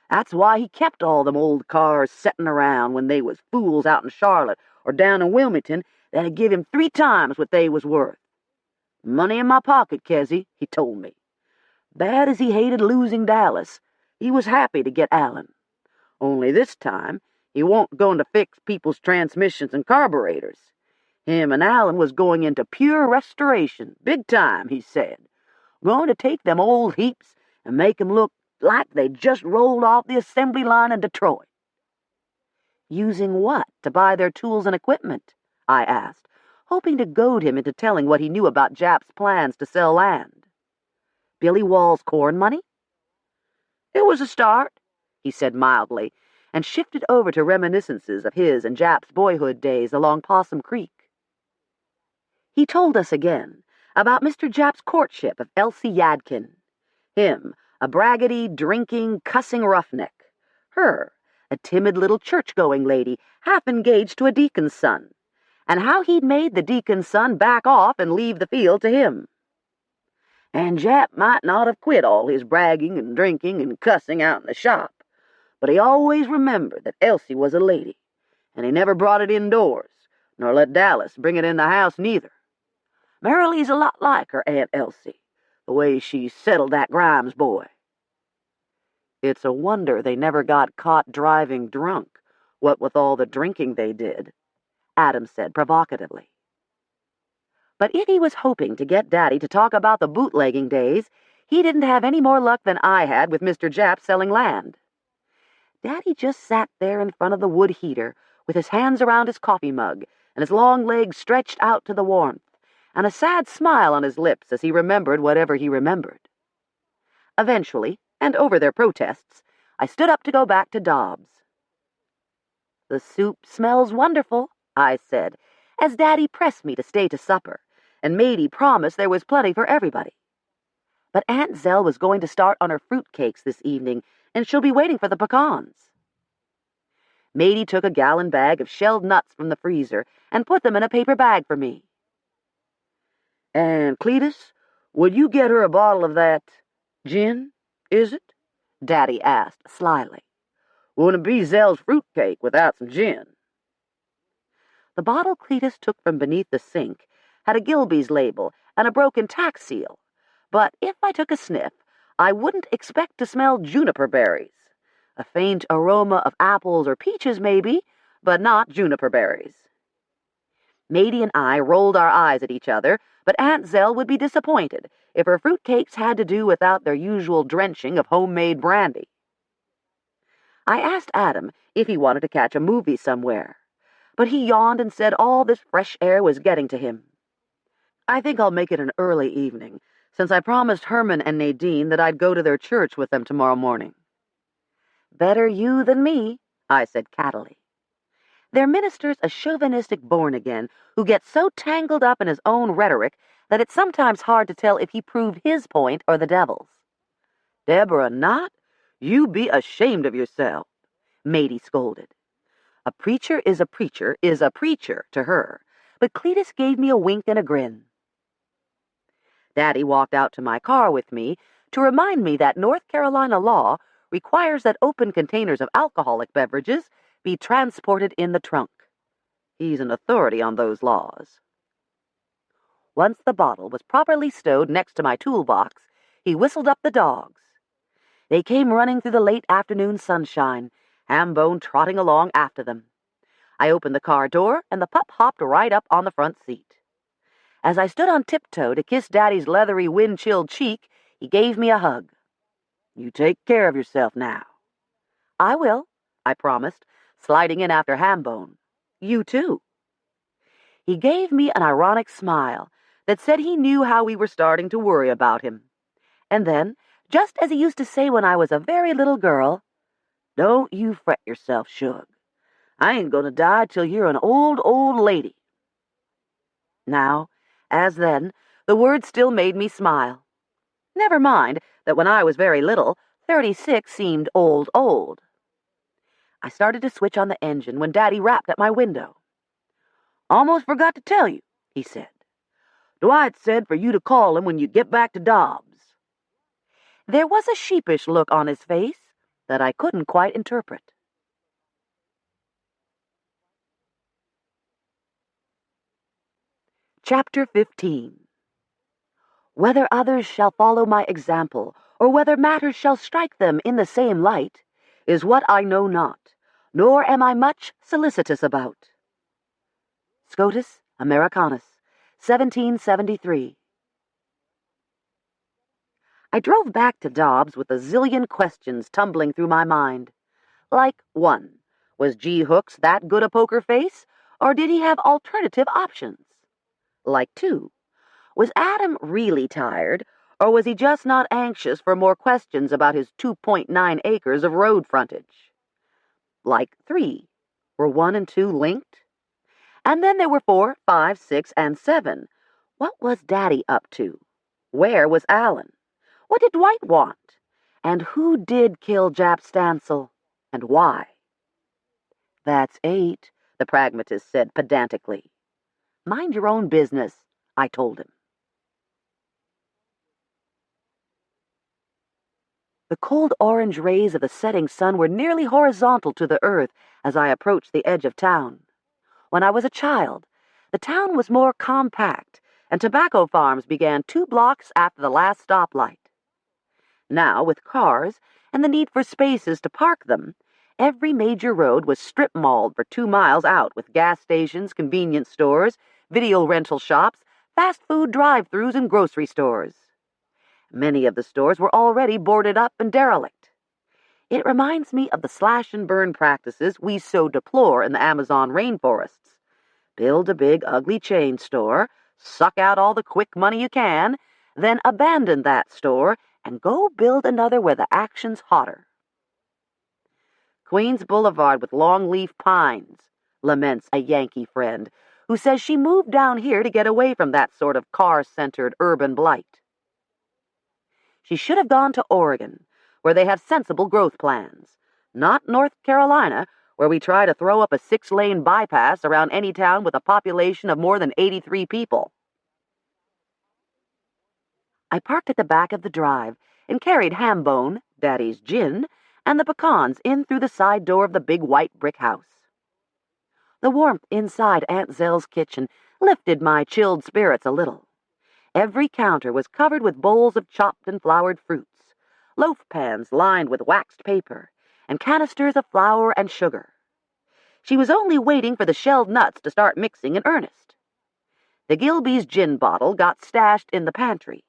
That's why he kept all them old cars settin' around when they was fools out in Charlotte or down in Wilmington that'd give him 3 times what they was worth. "Money in my pocket, Kezzy," he told me. Bad as he hated losing Dallas, he was happy to get Alan. Only this time, he won't going to fix people's transmissions and carburetors. Him and Alan was going into pure restoration, big time, he said. Going to take them old heaps and make 'em look like they just rolled off the assembly line in Detroit. Using what to buy their tools and equipment? I asked, hoping to goad him into telling what he knew about Japp's plans to sell land. Billy Wall's corn money? It was a start, he said mildly, and shifted over to reminiscences of his and Japp's boyhood days along Possum Creek. He told us again about Mr. Japp's courtship of Elsie Yadkin. Him, a braggedy, drinking, cussing roughneck. Her, a timid little church-going lady, half engaged to a deacon's son, and how he'd made the deacon's son back off and leave the field to him. And Japp might not have quit all his bragging and drinking and cussing out in the shop, but he always remembered that Elsie was a lady, and he never brought it indoors, nor let Dallas bring it in the house neither. Marilee's a lot like her Aunt Elsie, the way she settled that Grimes boy. It's a wonder they never got caught driving drunk, what with all the drinking they did, Adam said provocatively. But if he was hoping to get Daddy to talk about the bootlegging days, he didn't have any more luck than I had with Mr. Japp selling land. Daddy just sat there in front of the wood heater with his hands around his coffee mug and his long legs stretched out to the warmth, and a sad smile on his lips as he remembered whatever he remembered. Eventually, and over their protests, I stood up to go back to Dobbs. "The soup smells wonderful," I said, as Daddy pressed me to stay to supper, and Mady promised there was plenty for everybody. But Aunt Zell was going to start on her fruit cakes this evening, and she'll be waiting for the pecans. Mady took a gallon bag of shelled nuts from the freezer and put them in a paper bag for me. "And, Cletus, would you get her a bottle of that gin, is it?" Daddy asked slyly. "Wouldn't be Zell's fruitcake without some gin." The bottle Cletus took from beneath the sink had a Gilbey's label and a broken tax seal, but if I took a sniff, I wouldn't expect to smell juniper berries. A faint aroma of apples or peaches, maybe, but not juniper berries. Matey and I rolled our eyes at each other, but Aunt Zell would be disappointed if her fruitcakes had to do without their usual drenching of homemade brandy. I asked Adam if he wanted to catch a movie somewhere, but he yawned and said all this fresh air was getting to him. "I think I'll make it an early evening, since I promised Herman and Nadine that I'd go to their church with them tomorrow morning." "Better you than me," I said cattily. Their minister's a chauvinistic born-again who gets so tangled up in his own rhetoric that it's sometimes hard to tell if he proved his point or the devil's. "Deborah Knott, you be ashamed of yourself," Matey scolded. A preacher is a preacher to her, but Cletus gave me a wink and a grin. Daddy walked out to my car with me to remind me that North Carolina law requires that open containers of alcoholic beverages be transported in the trunk. He's an authority on those laws. Once the bottle was properly stowed next to my toolbox, he whistled up the dogs. They came running through the late afternoon sunshine, Hambone trotting along after them. I opened the car door, and the pup hopped right up on the front seat. As I stood on tiptoe to kiss Daddy's leathery, wind-chilled cheek, he gave me a hug. "You take care of yourself now." "I will," I promised, sliding in after Hambone. "You too." He gave me an ironic smile that said he knew how we were starting to worry about him. And then, just as he used to say when I was a very little girl, "Don't you fret yourself, Shug. I ain't going to die till you're an old, old lady." Now, as then, the words still made me smile. Never mind that when I was very little, 36 seemed old, old. I started to switch on the engine when Daddy rapped at my window. "Almost forgot to tell you," he said. "Dwight said for you to call him when you get back to Dobbs." There was a sheepish look on his face that I couldn't quite interpret. Chapter 15. Whether others shall follow my example, or whether matters shall strike them in the same light, is what I know not, nor am I much solicitous about. Scotus Americanus, 1773. I drove back to Dobbs with a zillion questions tumbling through my mind. Like 1. Was G. Hooks that good a poker face, or did he have alternative options? Like 2. Was Adam really tired, or was he just not anxious for more questions about his 2.9 acres of road frontage? Like 3. Were 1 and 2 linked? And then there were 4, 5, 6, and 7. What was Daddy up to? Where was Alan? What did Dwight want? And who did kill Jap Stancil? And why? "That's 8, the pragmatist said pedantically. "Mind your own business," I told him. The cold orange rays of the setting sun were nearly horizontal to the earth as I approached the edge of town. When I was a child, the town was more compact, and tobacco farms began 2 blocks after the last stoplight. Now, with cars and the need for spaces to park them, every major road was strip-malled for 2 miles out with gas stations, convenience stores, video rental shops, fast food drive-thrus, and grocery stores. Many of the stores were already boarded up and derelict. It reminds me of the slash-and-burn practices we so deplore in the Amazon rainforests. Build a big, ugly chain store, suck out all the quick money you can, then abandon that store and go build another where the action's hotter. "Queens Boulevard with long-leaf pines," laments a Yankee friend, who says she moved down here to get away from that sort of car-centered urban blight. She should have gone to Oregon, where they have sensible growth plans, not North Carolina, where we try to throw up a 6-lane bypass around any town with a population of more than 83 people. I parked at the back of the drive and carried Hambone, Daddy's gin, and the pecans in through the side door of the big white brick house. The warmth inside Aunt Zell's kitchen lifted my chilled spirits a little. Every counter was covered with bowls of chopped and floured fruits, loaf pans lined with waxed paper, and canisters of flour and sugar. She was only waiting for the shelled nuts to start mixing in earnest. The Gilby's gin bottle got stashed in the pantry.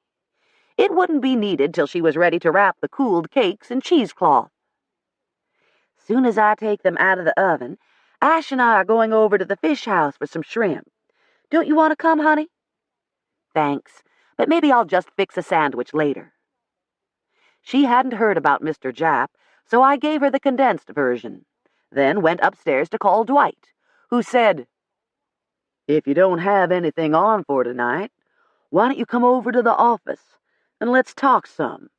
It wouldn't be needed till she was ready to wrap the cooled cakes in cheesecloth. Soon as I take them out of the oven, Ash and I are going over to the fish house for some shrimp. Don't you want to come, honey? Thanks, but maybe I'll just fix a sandwich later. She hadn't heard about Mr. Japp, so I gave her the condensed version, then went upstairs to call Dwight, who said, "If you don't have anything on for tonight, why don't you come over to the office, and let's talk some,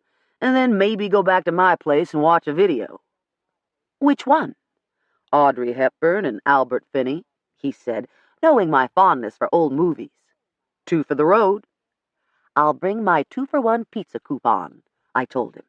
and then maybe go back to my place and watch a video." "Which one?" "Audrey Hepburn and Albert Finney," he said, knowing my fondness for old movies. "2 for the road." "I'll bring my 2-for-1 pizza coupon," I told him.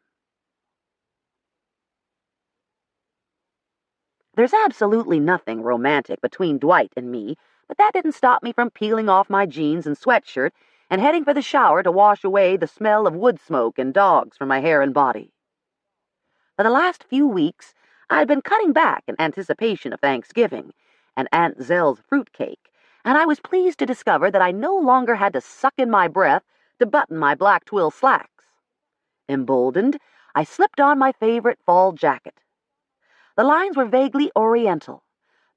There's absolutely nothing romantic between Dwight and me, but that didn't stop me from peeling off my jeans and sweatshirt and heading for the shower to wash away the smell of wood smoke and dogs from my hair and body. For the last few weeks, I'd been cutting back in anticipation of Thanksgiving and Aunt Zell's fruitcake, and I was pleased to discover that I no longer had to suck in my breath to button my black twill slacks. Emboldened, I slipped on my favorite fall jacket. The lines were vaguely oriental,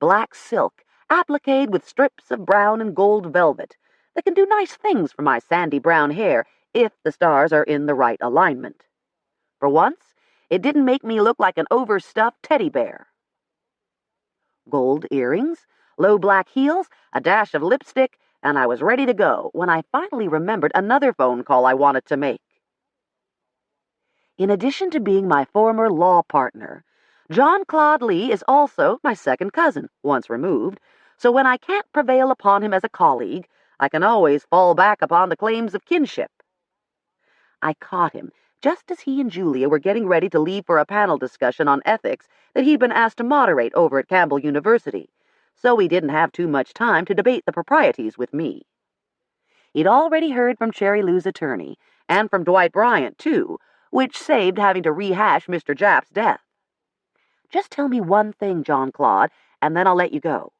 black silk appliqued with strips of brown and gold velvet that can do nice things for my sandy brown hair if the stars are in the right alignment. For once, it didn't make me look like an overstuffed teddy bear. Gold earrings, low black heels, a dash of lipstick, and I was ready to go when I finally remembered another phone call I wanted to make. In addition to being my former law partner, John Claude Lee is also my second cousin, once removed, so when I can't prevail upon him as a colleague, I can always fall back upon the claims of kinship. I caught him just as he and Julia were getting ready to leave for a panel discussion on ethics that he'd been asked to moderate over at Campbell University, so he didn't have too much time to debate the proprieties with me. He'd already heard from Cherry Lou's attorney, and from Dwight Bryant, too, which saved having to rehash Mr. Japp's death. "Just tell me one thing, John Claude, and then I'll let you go.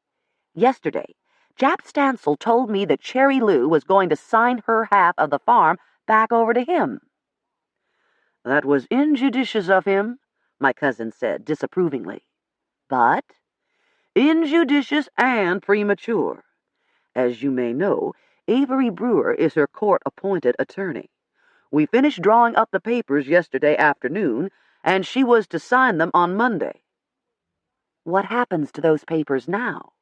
Yesterday, Japp Stancil told me that Cherry Lou was going to sign her half of the farm back over to him." "That was injudicious of him," my cousin said disapprovingly. "But?" "Injudicious and premature. As you may know, Avery Brewer is her court-appointed attorney. We finished drawing up the papers yesterday afternoon, and she was to sign them on Monday." "What happens to those papers now?"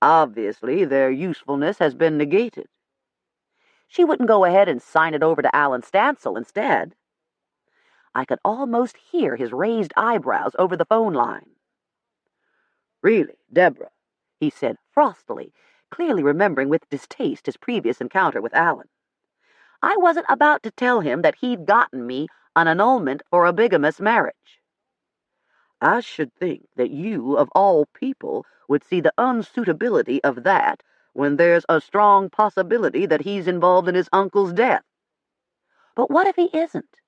"Obviously, their usefulness has been negated." "She wouldn't go ahead and sign it over to Alan Stancil instead." I could almost hear his raised eyebrows over the phone line. "Really, Deborah," he said frostily, clearly remembering with distaste his previous encounter with Alan. I wasn't about to tell him that he'd gotten me an annulment for a bigamous marriage. "I should think that you, of all people, would see the unsuitability of that when there's a strong possibility that he's involved in his uncle's death." "But what if he isn't?"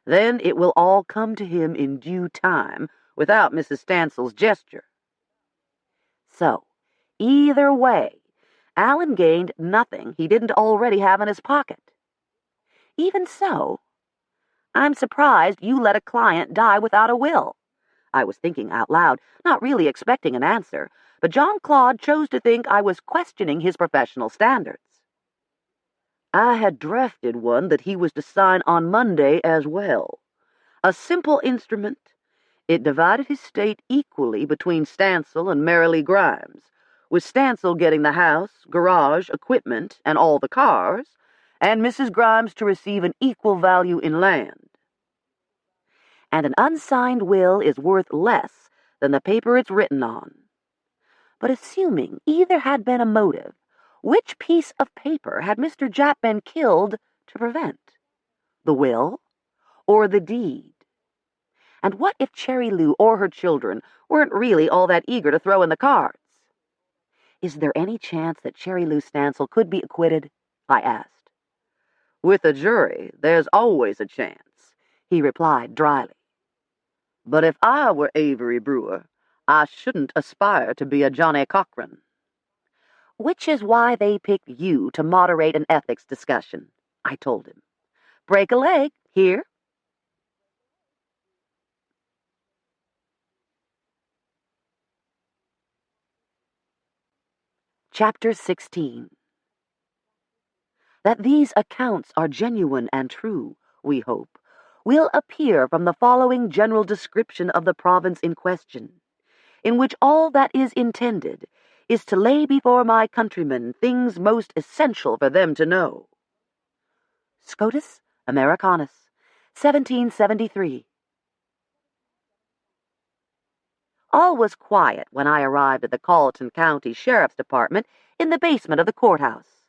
"Then it will all come to him in due time, without Mrs. Stancil's gesture." So, either way, Alan gained nothing he didn't already have in his pocket. Even so, "I'm surprised you let a client die without a will," I was thinking out loud, not really expecting an answer, but John Claude chose to think I was questioning his professional standards. "I had drafted one that he was to sign on Monday as well. A simple instrument. It divided his estate equally between Stancil and Marilee Grimes, with Stancil getting the house, garage, equipment, and all the cars, and Mrs. Grimes to receive an equal value in land. And an unsigned will is worth less than the paper it's written on. But assuming either had been a motive, which piece of paper had Mr. Japp been killed to prevent? The will or the deed?" And what if Cherry Lou or her children weren't really all that eager to throw in the cards? Is there any chance that Cherry Lou Stancil could be acquitted? I asked. With a jury, there's always a chance, he replied dryly. But if I were Avery Brewer, I shouldn't aspire to be a Johnny Cochran. Which is why they picked you to moderate an ethics discussion, I told him. Break a leg, here. Chapter 16. That these accounts are genuine and true, we hope, will appear from the following general description of the province in question, in which all that is intended is to lay before my countrymen things most essential for them to know. Scotus Americanus, 1773. All was quiet when I arrived at the Colleton County Sheriff's Department in the basement of the courthouse.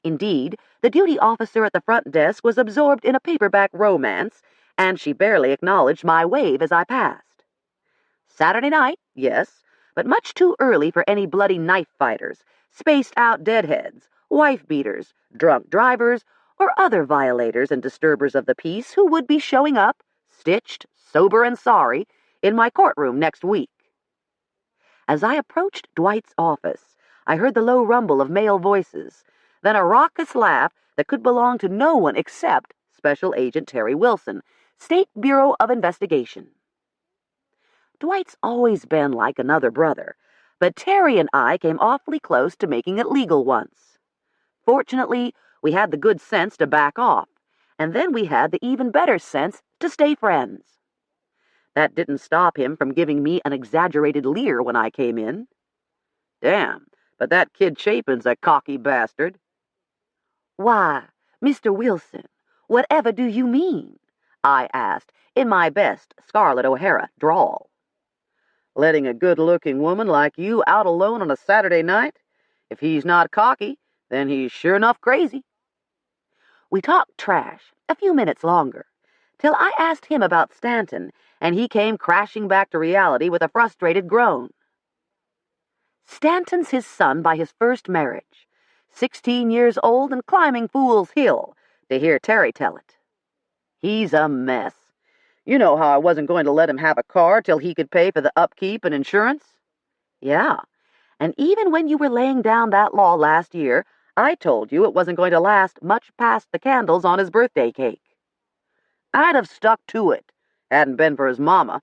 Indeed, the duty officer at the front desk was absorbed in a paperback romance, and she barely acknowledged my wave as I passed. Saturday night, yes, but much too early for any bloody knife fighters, spaced-out deadheads, wife-beaters, drunk drivers, or other violators and disturbers of the peace who would be showing up, stitched, sober and sorry, in my courtroom next week. As I approached Dwight's office, I heard the low rumble of male voices, then a raucous laugh that could belong to no one except Special Agent Terry Wilson, State Bureau of Investigation. Dwight's always been like another brother, but Terry and I came awfully close to making it legal once. Fortunately, we had the good sense to back off, and then we had the even better sense to stay friends. That didn't stop him from giving me an exaggerated leer when I came in. Damn, but that kid Chapin's a cocky bastard. Why, Mr. Wilson, whatever do you mean? I asked, in my best Scarlett O'Hara drawl. Letting a good-looking woman like you out alone on a Saturday night? If he's not cocky, then he's sure enough crazy. We talked trash a few minutes longer, till I asked him about Stanton, and he came crashing back to reality with a frustrated groan. Stanton's his son by his first marriage, 16 years old and climbing Fool's Hill, to hear Terry tell it. He's a mess. You know how I wasn't going to let him have a car till he could pay for the upkeep and insurance? Yeah, and even when you were laying down that law last year, I told you it wasn't going to last much past the candles on his birthday cake. I'd have stuck to it, hadn't been for his mama.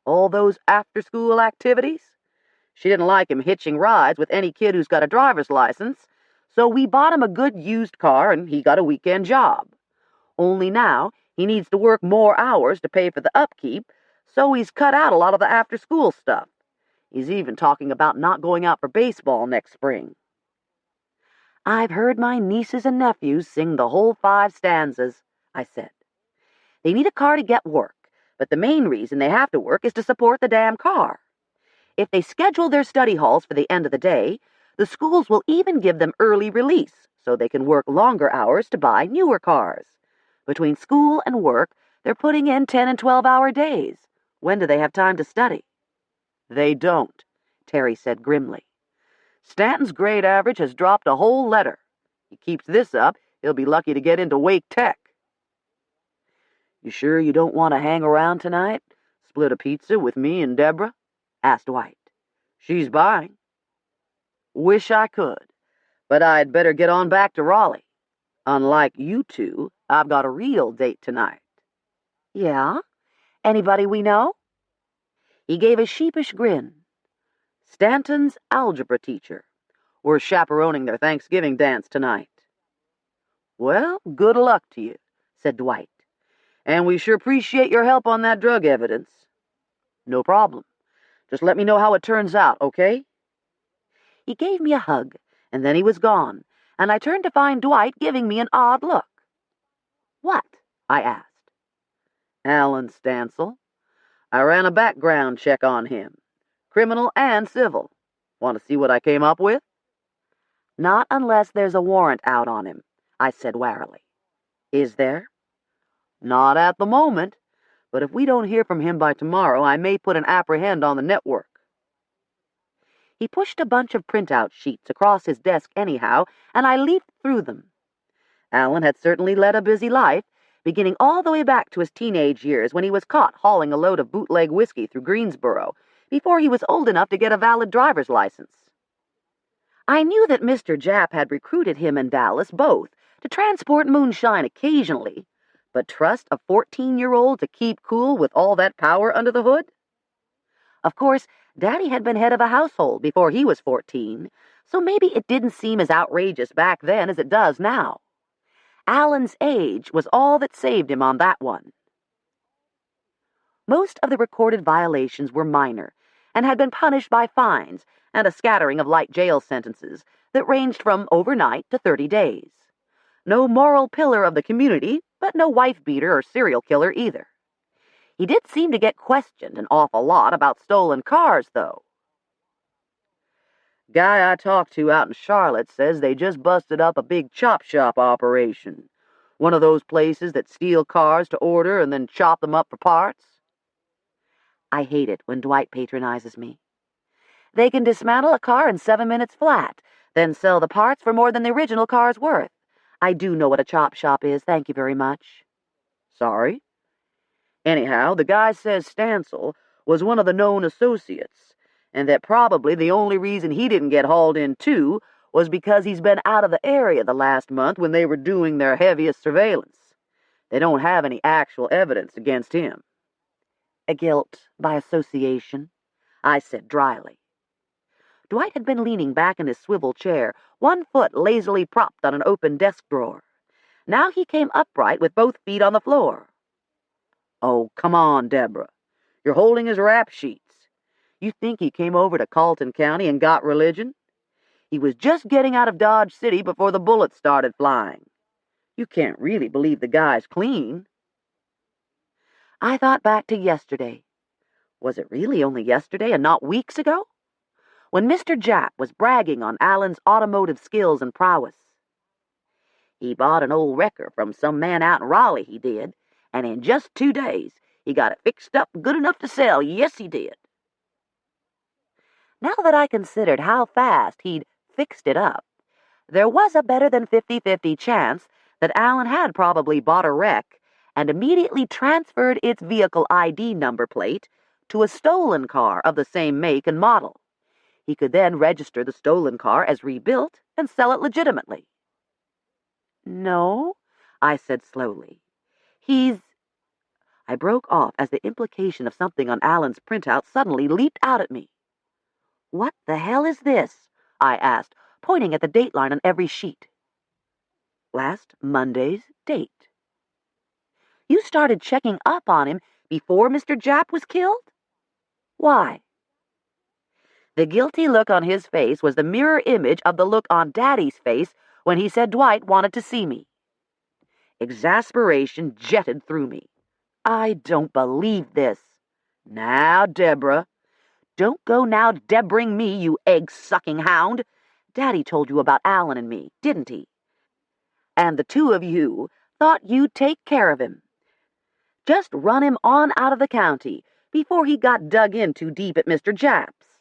All those after-school activities? She didn't like him hitching rides with any kid who's got a driver's license, so we bought him a good used car and he got a weekend job. Only now he needs to work more hours to pay for the upkeep, so he's cut out a lot of the after-school stuff. He's even talking about not going out for baseball next spring. I've heard my nieces and nephews sing the whole 5 stanzas, I said. They need a car to get work, but the main reason they have to work is to support the damn car. If they schedule their study halls for the end of the day, the schools will even give them early release so they can work longer hours to buy newer cars. Between school and work, they're putting in 10 and 12-hour days. When do they have time to study? They don't, Terry said grimly. Stanton's grade average has dropped a whole letter. He keeps this up, he'll be lucky to get into Wake Tech. You sure you don't want to hang around tonight? Split a pizza with me and Deborah? Asked Dwight. She's buying. Wish I could, but I'd better get on back to Raleigh. Unlike you two, I've got a real date tonight. Yeah? Anybody we know? He gave a sheepish grin. Stanton's algebra teacher. We're chaperoning their Thanksgiving dance tonight. Well, good luck to you, said Dwight. And we sure appreciate your help on that drug evidence. No problem. Just let me know how it turns out, okay? He gave me a hug, and then he was gone, and I turned to find Dwight giving me an odd look. What? I asked. Alan Stancil. I ran a background check on him. Criminal and civil. Want to see what I came up with? Not unless there's a warrant out on him, I said warily. Is there? Not at the moment, but if we don't hear from him by tomorrow, I may put an apprehend on the network." He pushed a bunch of printout sheets across his desk anyhow, and I leafed through them. Alan had certainly led a busy life, beginning all the way back to his teenage years when he was caught hauling a load of bootleg whiskey through Greensboro before he was old enough to get a valid driver's license. I knew that Mr. Japp had recruited him and Dallas both to transport moonshine occasionally, but trust a 14-year-old to keep cool with all that power under the hood? Of course, Daddy had been head of a household before he was 14, so maybe it didn't seem as outrageous back then as it does now. Alan's age was all that saved him on that one. Most of the recorded violations were minor and had been punished by fines and a scattering of light jail sentences that ranged from overnight to 30 days. No moral pillar of the community, but no wife-beater or serial killer either. He did seem to get questioned an awful lot about stolen cars, though. "Guy I talked to out in Charlotte says they just busted up a big chop shop operation. One of those places that steal cars to order and then chop them up for parts." I hate it when Dwight patronizes me. They can dismantle a car in 7 minutes flat, then sell the parts for more than the original car's worth. I do know what a chop shop is, thank you very much. "Sorry?" "Anyhow, the guy says Stancil was one of the known associates, and that probably the only reason he didn't get hauled in too was because he's been out of the area the last month when they were doing their heaviest surveillance. They don't have any actual evidence against him." "A guilt by association," I said dryly. Dwight had been leaning back in his swivel chair, one foot lazily propped on an open desk drawer. Now he came upright with both feet on the floor. "Oh, come on, Deborah. You're holding his rap sheets. You think he came over to Colleton County and got religion? He was just getting out of Dodge City before the bullets started flying. You can't really believe the guy's clean." I thought back to yesterday. Was it really only yesterday and not weeks ago? When Mr. Japp was bragging on Alan's automotive skills and prowess. "He bought an old wrecker from some man out in Raleigh, he did, and in just 2 days he got it fixed up good enough to sell. Yes, he did." Now that I considered how fast he'd fixed it up, there was a better than 50-50 chance that Alan had probably bought a wreck and immediately transferred its vehicle ID number plate to a stolen car of the same make and model. He could then register the stolen car as rebuilt and sell it legitimately. "No," I said slowly. I broke off as the implication of something on Alan's printout suddenly leaped out at me. "What the hell is this?" I asked, pointing at the dateline on every sheet. "Last Monday's date." "You started checking up on him before Mr. Japp was killed? Why?" The guilty look on his face was the mirror image of the look on Daddy's face when he said Dwight wanted to see me. Exasperation jetted through me. "I don't believe this." "Now, Deborah." "Don't go now Debbering me, you egg-sucking hound. Daddy told you about Alan and me, didn't he? And the two of you thought you'd take care of him. Just run him on out of the county before he got dug in too deep at Mr. Japp's.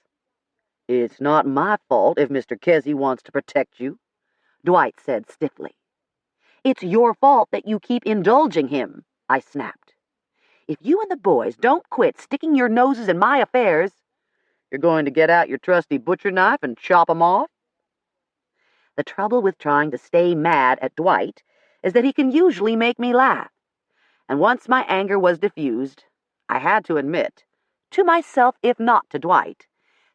It's not my fault if Mr. Kesey wants to protect you," Dwight said stiffly. "It's your fault that you keep indulging him," I snapped. "If you and the boys don't quit sticking your noses in my affairs, you're going to get out your trusty butcher knife and chop 'em off." The trouble with trying to stay mad at Dwight is that he can usually make me laugh. And once my anger was diffused, I had to admit, to myself if not to Dwight,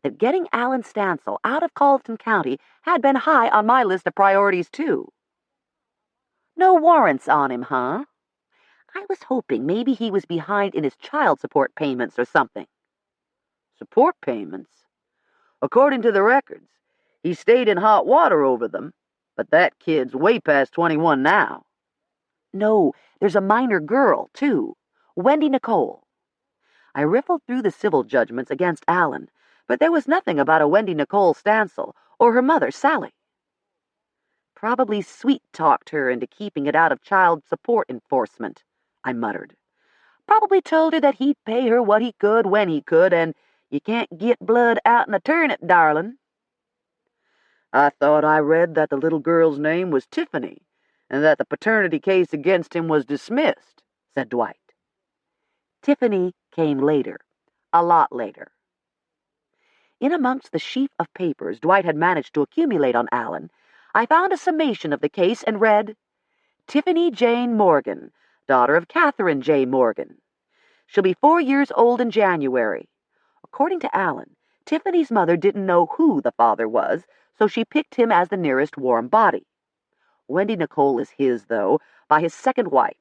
that getting Alan Stancil out of Colleton County had been high on my list of priorities, too. "No warrants on him, huh? I was hoping maybe he was behind in his child support payments or something." "Support payments? According to the records, he stayed in hot water over them, but that kid's way past 21 now." "No, there's a minor girl, too. Wendy Nicole." I riffled through the civil judgments against Alan, but there was nothing about a Wendy Nicole Stancil or her mother, Sally. "Probably sweet-talked her into keeping it out of child support enforcement," I muttered. Probably told her that he'd pay her what he could when he could, and you can't get blood out in a turnip, darling. I thought I read that the little girl's name was Tiffany, and that the paternity case against him was dismissed, said Dwight. Tiffany came later, a lot later. In amongst the sheaf of papers Dwight had managed to accumulate on Allen, I found a summation of the case and read, Tiffany Jane Morgan, daughter of Catherine J. Morgan. She'll be 4 years old in January. According to Allen, Tiffany's mother didn't know who the father was, so she picked him as the nearest warm body. Wendy Nicole is his, though, by his second wife.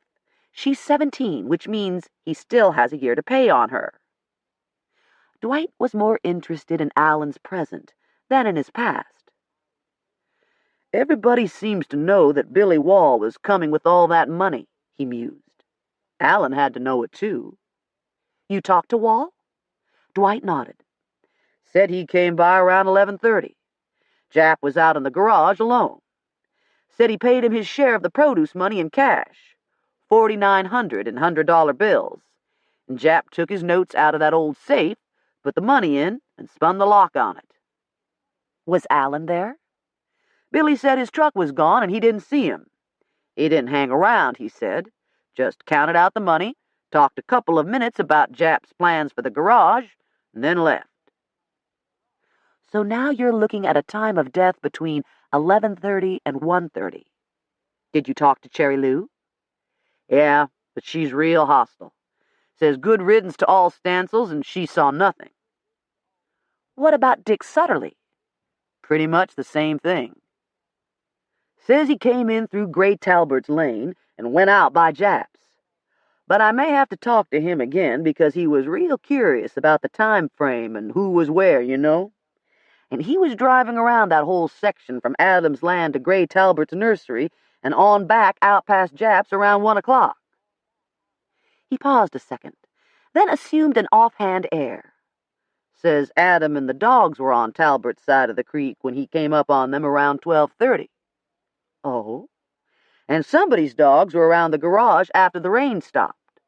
She's 17, which means he still has a year to pay on her. Dwight was more interested in Allen's present than in his past. Everybody seems to know that Billy Wall was coming with all that money, he mused. Allen had to know it, too. You talked to Wall? Dwight nodded. Said he came by around 11:30. Jap was out in the garage alone. Said he paid him his share of the produce money in cash, $4,900 in $100 bills. And Jap took his notes out of that old safe, put the money in, and spun the lock on it. Was Allen there? Billy said his truck was gone and he didn't see him. He didn't hang around, he said. Just counted out the money, talked a couple of minutes about Jap's plans for the garage, and then left. So now you're looking at a time of death between 11:30 and 1:30. Did you talk to Cherry Lou? Yeah, but she's real hostile. Says good riddance to all Stancils, and she saw nothing. What about Dick Sutterly? Pretty much the same thing. Says he came in through Gray Talbert's lane and went out by Jap's. But I may have to talk to him again because he was real curious about the time frame and who was where, you know. And he was driving around that whole section from Adams Land to Gray Talbert's nursery and on back out past Jap's around 1 o'clock. He paused a second, then assumed an offhand air. Says Adam and the dogs were on Talbert's side of the creek when he came up on them around 12:30. Oh? And somebody's dogs were around the garage after the rain stopped.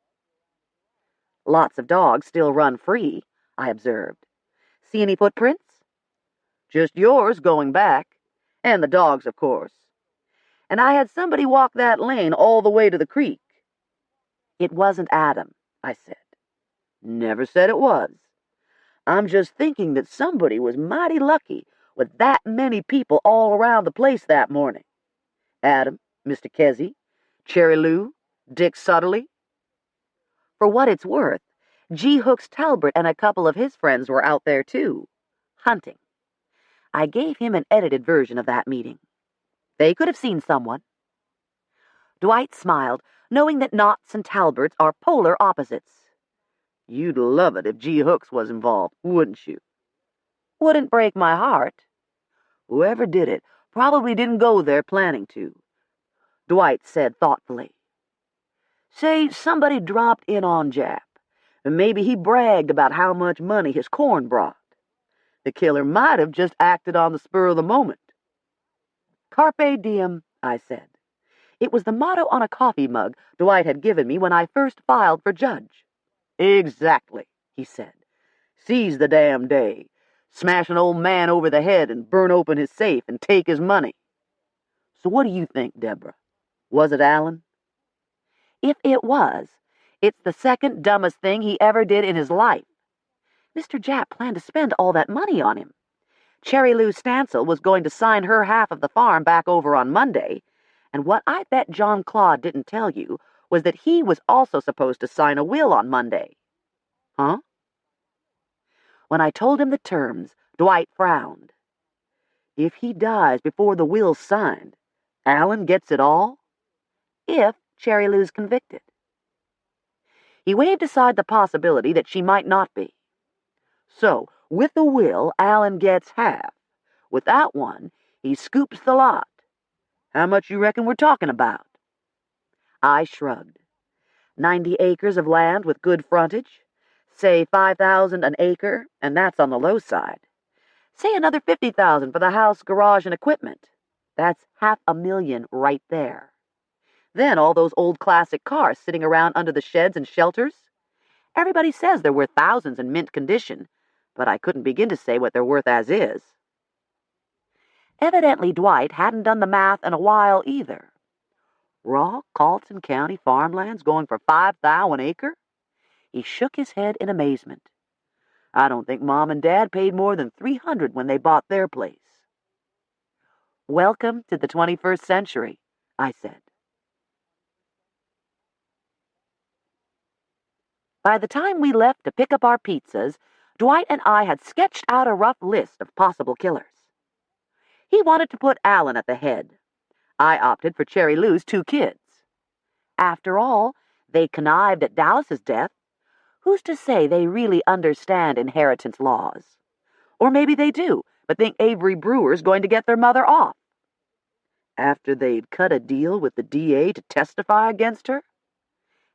Lots of dogs still run free, I observed. See any footprints? Just yours going back, and the dogs, of course. And I had somebody walk that lane all the way to the creek. It wasn't Adam, I said. Never said it was. I'm just thinking that somebody was mighty lucky with that many people all around the place that morning. Adam, Mr. Kesey, Cherry Lou, Dick Sutterly. For what it's worth, G. Hooks Talbert and a couple of his friends were out there, too, hunting. I gave him an edited version of that meeting. They could have seen someone. Dwight smiled, knowing that Knotts and Talberts are polar opposites. You'd love it if G. Hooks was involved, wouldn't you? Wouldn't break my heart. Whoever did it probably didn't go there planning to. Dwight said thoughtfully. Say somebody dropped in on Jap, and maybe he bragged about how much money his corn brought. The killer might have just acted on the spur of the moment. Carpe diem, I said. It was the motto on a coffee mug Dwight had given me when I first filed for judge. Exactly, he said. Seize the damn day. Smash an old man over the head and burn open his safe and take his money. So what do you think, Deborah? Was it Allen? If it was, it's the second dumbest thing he ever did in his life. Mr. Japp planned to spend all that money on him. Cherry Lou Stancil was going to sign her half of the farm back over on Monday, and what I bet John Claude didn't tell you was that he was also supposed to sign a will on Monday. Huh? When I told him the terms, Dwight frowned. If he dies before the will's signed, Allen gets it all? If Cherry Lou's convicted. He waved aside the possibility that she might not be. So, with the will, Allen gets half. Without one, he scoops the lot. How much you reckon we're talking about? I shrugged. 90 acres of land with good frontage. Say 5,000 an acre, and that's on the low side. Say another 50,000 for the house, garage, and equipment. That's $500,000 right there. Then all those old classic cars sitting around under the sheds and shelters. Everybody says they're worth thousands in mint condition, but I couldn't begin to say what they're worth as is. Evidently, Dwight hadn't done the math in a while either. Raw Colleton County farmlands going for $5,000 an acre? He shook his head in amazement. I don't think Mom and Dad paid more than $300 when they bought their place. Welcome to the 21st century, I said. By the time we left to pick up our pizzas, Dwight and I had sketched out a rough list of possible killers. He wanted to put Alan at the head. I opted for Cherry Lou's 2 kids. After all, they connived at Dallas's death. Who's to say they really understand inheritance laws? Or maybe they do, but think Avery Brewer's going to get their mother off. After they'd cut a deal with the DA to testify against her?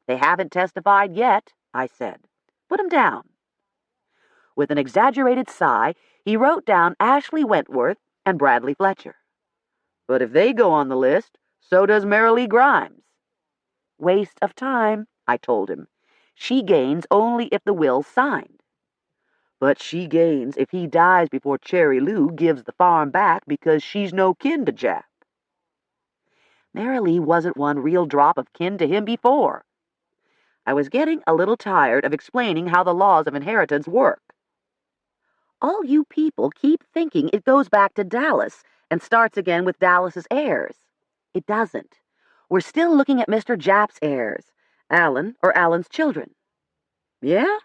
They haven't testified yet, I said. Put 'em down. With an exaggerated sigh, he wrote down Ashley Wentworth and Bradley Fletcher. But if they go on the list, so does Marilee Grimes. Waste of time, I told him. She gains only if the will's signed. But she gains if he dies before Cherry Lou gives the farm back because she's no kin to Jap. Marilee wasn't one real drop of kin to him before. I was getting a little tired of explaining how the laws of inheritance work. All you people keep thinking it goes back to Dallas and starts again with Dallas's heirs. It doesn't. We're still looking at Mr. Jap's heirs, Alan or Alan's children. Yeah?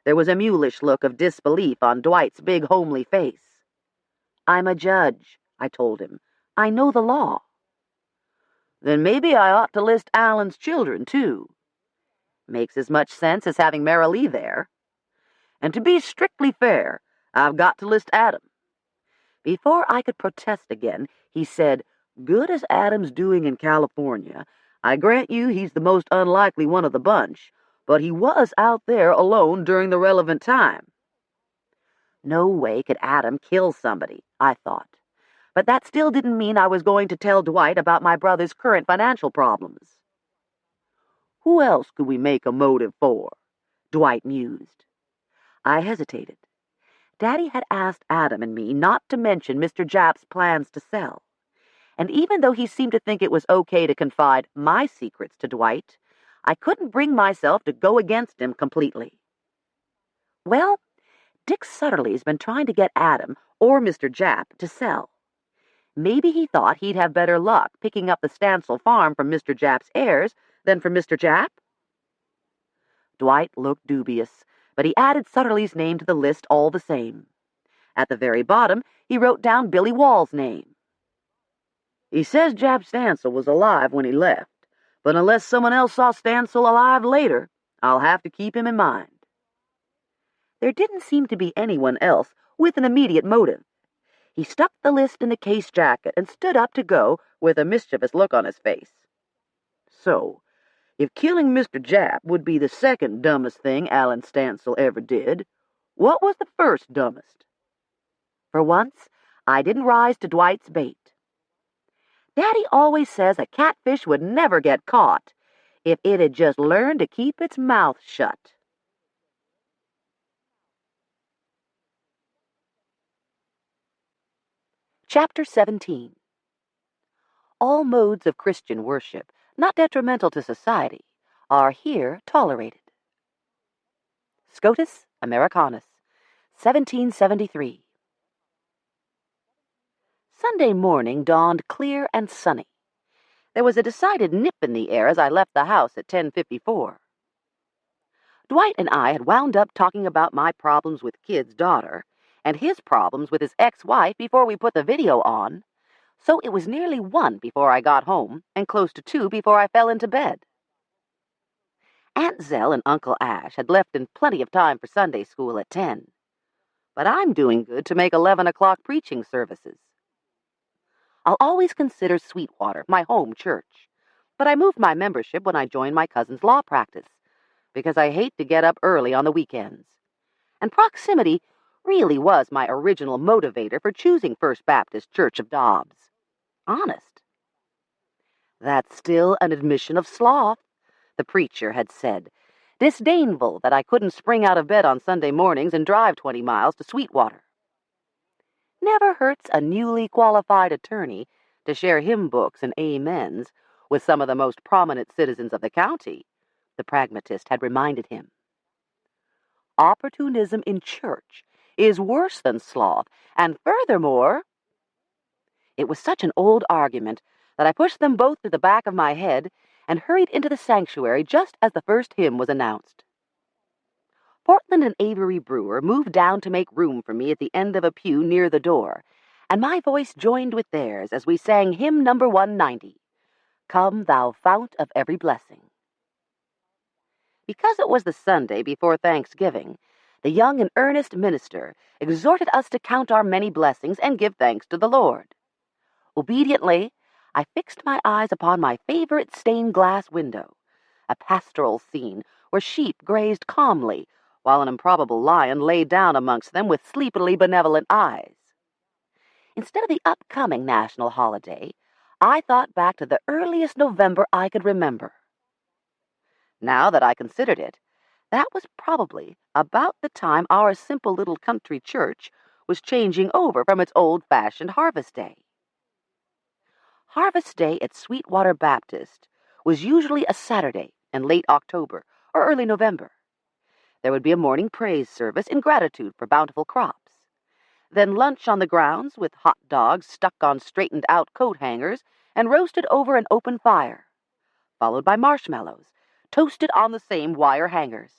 There was a mulish look of disbelief on Dwight's big homely face. I'm a judge, I told him. I know the law. Then maybe I ought to list Alan's children, too. Makes as much sense as having Marilee there. And to be strictly fair, I've got to list Adam. Before I could protest again, he said, good as Adam's doing in California, I grant you he's the most unlikely one of the bunch, but he was out there alone during the relevant time. No way could Adam kill somebody, I thought. But that still didn't mean I was going to tell Dwight about my brother's current financial problems. Who else could we make a motive for? Dwight mused. I hesitated. Daddy had asked Adam and me not to mention Mr. Jap's plans to sell. And even though he seemed to think it was okay to confide my secrets to Dwight, I couldn't bring myself to go against him completely. Well, Dick Sutterly's been trying to get Adam or Mr. Jap to sell. Maybe he thought he'd have better luck picking up the Stancil farm from Mr. Jap's heirs than from Mr. Jap. Dwight looked dubious, but he added Sutterly's name to the list all the same. At the very bottom, he wrote down Billy Wall's name. He says Jap Stancil was alive when he left, but unless someone else saw Stancil alive later, I'll have to keep him in mind. There didn't seem to be anyone else with an immediate motive. He stuck the list in the case jacket and stood up to go with a mischievous look on his face. So, if killing Mr. Jap would be the second dumbest thing Alan Stancil ever did, what was the first dumbest? For once, I didn't rise to Dwight's bait. Daddy always says a catfish would never get caught if it had just learned to keep its mouth shut. Chapter 17. All modes of Christian worship, not detrimental to society, are here tolerated. Scotus Americanus, 1773. Sunday morning dawned clear and sunny. There was a decided nip in the air as I left the house at 10:54. Dwight and I had wound up talking about my problems with Kid's daughter and his problems with his ex-wife before we put the video on, so it was nearly 1 before I got home and close to 2 before I fell into bed. Aunt Zell and Uncle Ash had left in plenty of time for Sunday school at 10, but I'm doing good to make 11 o'clock preaching services. I'll always consider Sweetwater my home church, but I moved my membership when I joined my cousin's law practice, because I hate to get up early on the weekends. And proximity really was my original motivator for choosing First Baptist Church of Dobbs. Honest. That's still an admission of sloth, the preacher had said, disdainful that I couldn't spring out of bed on Sunday mornings and drive 20 miles to Sweetwater. Never hurts a newly qualified attorney to share hymn books and amens with some of the most prominent citizens of the county, the pragmatist had reminded him. Opportunism in church is worse than sloth, and furthermore... It was such an old argument that I pushed them both to the back of my head and hurried into the sanctuary just as the first hymn was announced. Portland and Avery Brewer moved down to make room for me at the end of a pew near the door, and my voice joined with theirs as we sang hymn number 190, Come Thou Fount of Every Blessing. Because it was the Sunday before Thanksgiving, the young and earnest minister exhorted us to count our many blessings and give thanks to the Lord. Obediently, I fixed my eyes upon my favorite stained-glass window, a pastoral scene where sheep grazed calmly while an improbable lion lay down amongst them with sleepily benevolent eyes. Instead of the upcoming national holiday, I thought back to the earliest November I could remember. Now that I considered it, that was probably about the time our simple little country church was changing over from its old-fashioned Harvest Day. Harvest Day at Sweetwater Baptist was usually a Saturday in late October or early November. There would be a morning praise service in gratitude for bountiful crops. Then lunch on the grounds with hot dogs stuck on straightened-out coat hangers and roasted over an open fire, followed by marshmallows, toasted on the same wire hangers.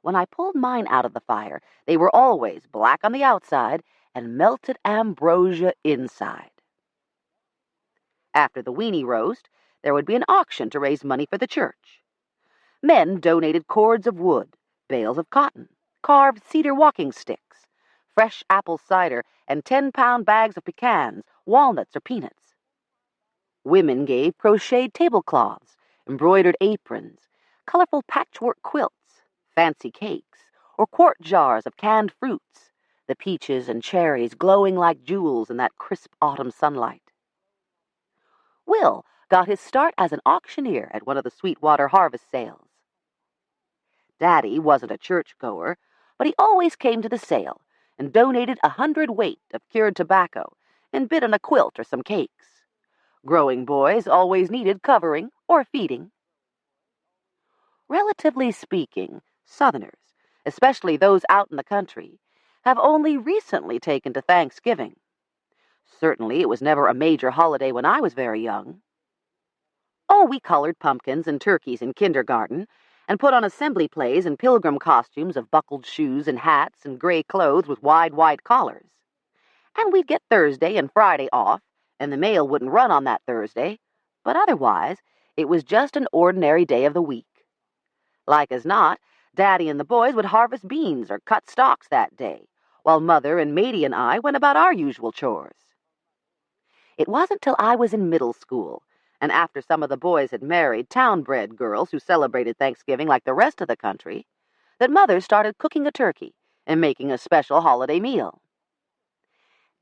When I pulled mine out of the fire, they were always black on the outside and melted ambrosia inside. After the weenie roast, there would be an auction to raise money for the church. Men donated cords of wood, bales of cotton, carved cedar walking sticks, fresh apple cider, and 10-pound bags of pecans, walnuts, or peanuts. Women gave crocheted tablecloths, embroidered aprons, colorful patchwork quilts, fancy cakes, or quart jars of canned fruits, the peaches and cherries glowing like jewels in that crisp autumn sunlight. Will got his start as an auctioneer at one of the Sweetwater harvest sales. Daddy wasn't a churchgoer, but he always came to the sale and donated 100 weight of cured tobacco and bid on a quilt or some cakes. Growing boys always needed covering or feeding. Relatively speaking, Southerners, especially those out in the country, have only recently taken to Thanksgiving. Certainly it was never a major holiday when I was very young. Oh, we colored pumpkins and turkeys in kindergarten and put on assembly plays and pilgrim costumes of buckled shoes and hats and gray clothes with wide collars. And we'd get Thursday and Friday off, and the mail wouldn't run on that Thursday, but otherwise it was just an ordinary day of the week. Like as not, Daddy and the boys would harvest beans or cut stalks that day, while Mother and Matey and I went about our usual chores. It wasn't till I was in middle school, and after some of the boys had married town-bred girls who celebrated Thanksgiving like the rest of the country, that Mother started cooking a turkey and making a special holiday meal.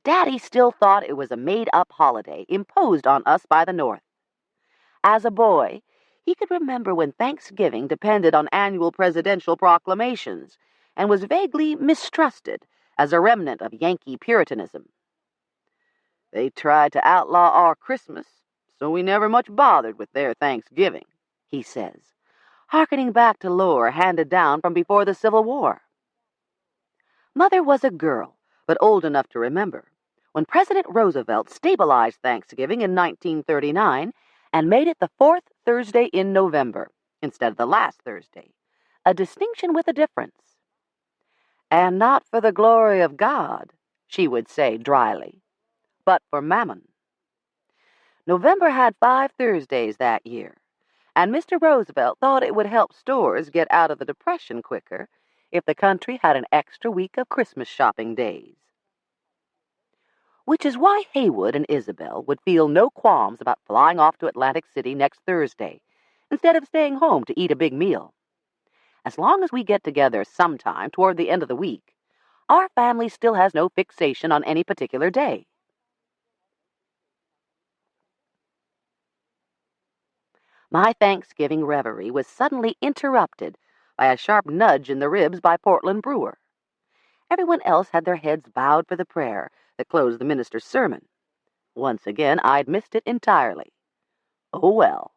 Daddy still thought it was a made-up holiday imposed on us by the North. As a boy, he could remember when Thanksgiving depended on annual presidential proclamations and was vaguely mistrusted as a remnant of Yankee Puritanism. They tried to outlaw our Christmas, so we never much bothered with their Thanksgiving, he says, hearkening back to lore handed down from before the Civil War. Mother was a girl, but old enough to remember, when President Roosevelt stabilized Thanksgiving in 1939 and made it the fourth Thursday in November, instead of the last Thursday, a distinction with a difference. And not for the glory of God, she would say dryly, but for Mammon. November had 5 Thursdays that year, and Mr. Roosevelt thought it would help stores get out of the Depression quicker if the country had an extra week of Christmas shopping days. Which is why Haywood and Isabel would feel no qualms about flying off to Atlantic City next Thursday, instead of staying home to eat a big meal. As long as we get together sometime toward the end of the week, our family still has no fixation on any particular day. My Thanksgiving reverie was suddenly interrupted by a sharp nudge in the ribs by Portland Brewer. Everyone else had their heads bowed for the prayer that closed the minister's sermon. Once again, I'd missed it entirely. Oh well.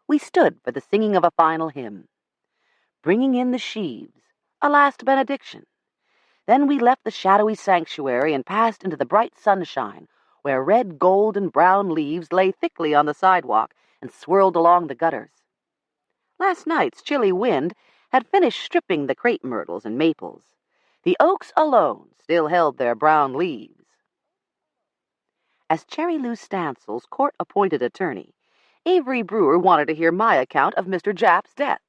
We stood for the singing of a final hymn, bringing in the sheaves, a last benediction. Then we left the shadowy sanctuary and passed into the bright sunshine, where red, gold, and brown leaves lay thickly on the sidewalk and swirled along the gutters. Last night's chilly wind had finished stripping the crepe myrtles and maples. The oaks alone still held their brown leaves. As Cherry Lou Stancil's court-appointed attorney, Avery Brewer wanted to hear my account of Mr. Japp's death.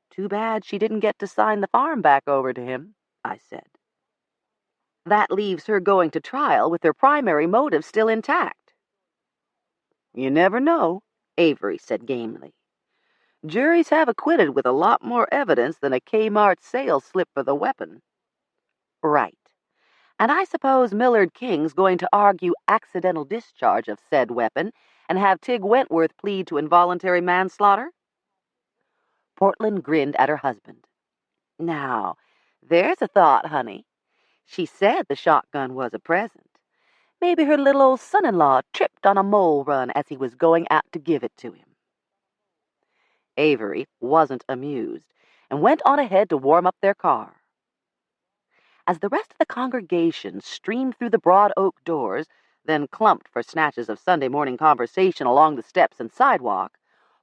Too bad she didn't get to sign the farm back over to him, I said. That leaves her going to trial with her primary motive still intact. You never know, Avery said gamely. Juries have acquitted with a lot more evidence than a Kmart sales slip for the weapon. Right. And I suppose Millard King's going to argue accidental discharge of said weapon and have Tig Wentworth plead to involuntary manslaughter? Portland grinned at her husband. Now, there's a thought, honey. She said the shotgun was a present. Maybe her little old son-in-law tripped on a mole run as he was going out to give it to him. Avery wasn't amused and went on ahead to warm up their car. As the rest of the congregation streamed through the broad oak doors, then clumped for snatches of Sunday morning conversation along the steps and sidewalk,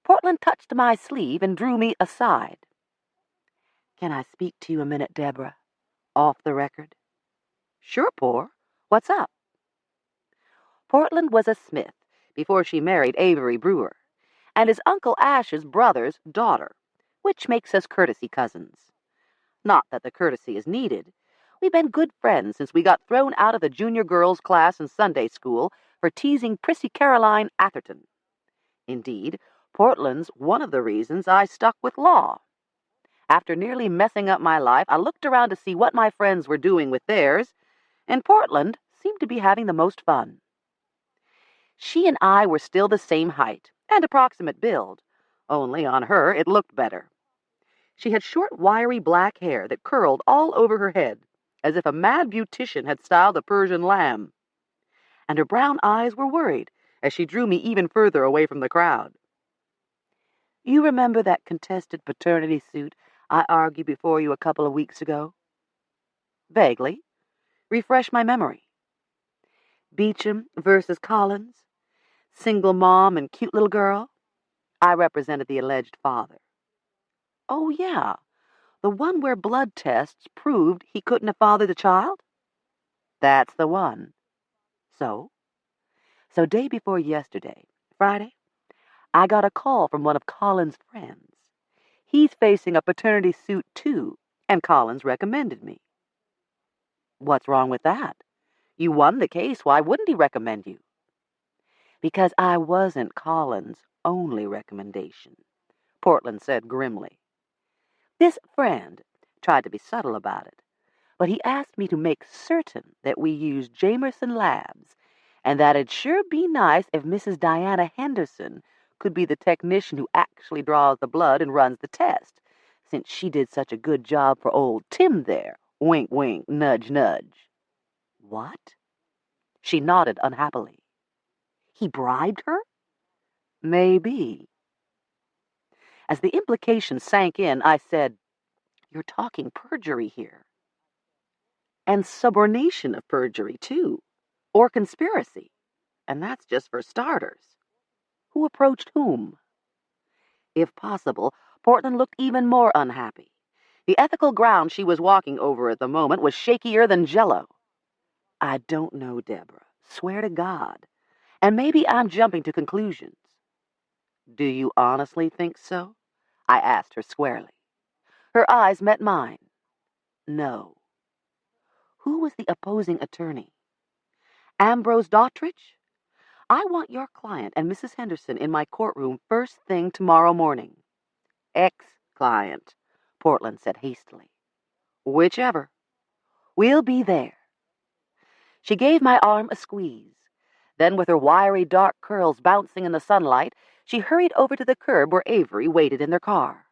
Portland touched my sleeve and drew me aside. Can I speak to you a minute, Deborah? Off the record? Sure, Por. What's up? Portland was a Smith before she married Avery Brewer, and is Uncle Ash's brother's daughter, which makes us courtesy cousins. Not that the courtesy is needed. We've been good friends since we got thrown out of the junior girls' class in Sunday school for teasing Prissy Caroline Atherton. Indeed, Portland's one of the reasons I stuck with law. After nearly messing up my life, I looked around to see what my friends were doing with theirs, and Portland seemed to be having the most fun. She and I were still the same height and approximate build, only on her it looked better. She had short, wiry black hair that curled all over her head, as if a mad beautician had styled a Persian lamb. And her brown eyes were worried as she drew me even further away from the crowd. You remember that contested paternity suit I argued before you a couple of weeks ago? Vaguely. Refresh my memory. Beecham versus Collins? Single mom and cute little girl? I represented the alleged father. Oh, yeah. The one where blood tests proved he couldn't have fathered the child? That's the one. So day before yesterday, Friday, I got a call from one of Collins' friends. He's facing a paternity suit, too, and Collins recommended me. What's wrong with that? You won the case. Why wouldn't he recommend you? Because I wasn't Collins' only recommendation, Portland said grimly. This friend tried to be subtle about it, but he asked me to make certain that we use Jamerson Labs, and that it'd sure be nice if Mrs. Diana Henderson could be the technician who actually draws the blood and runs the test, since she did such a good job for old Tim there. Wink, wink, nudge, nudge. What? She nodded unhappily. He bribed her? Maybe. As the implication sank in, I said, You're talking perjury here. And subornation of perjury, too. Or conspiracy. And that's just for starters. Who approached whom? If possible, Portland looked even more unhappy. The ethical ground she was walking over at the moment was shakier than Jell-O. I don't know, Deborah. Swear to God. And maybe I'm jumping to conclusions. Do you honestly think so? I asked her squarely. Her eyes met mine. No. Who was the opposing attorney? Ambrose Dottridge? I want your client and Mrs. Henderson in my courtroom first thing tomorrow morning. Ex-client, Portland said hastily. Whichever. We'll be there. She gave my arm a squeeze. Then, with her wiry dark curls bouncing in the sunlight, she hurried over to the curb where Avery waited in their car.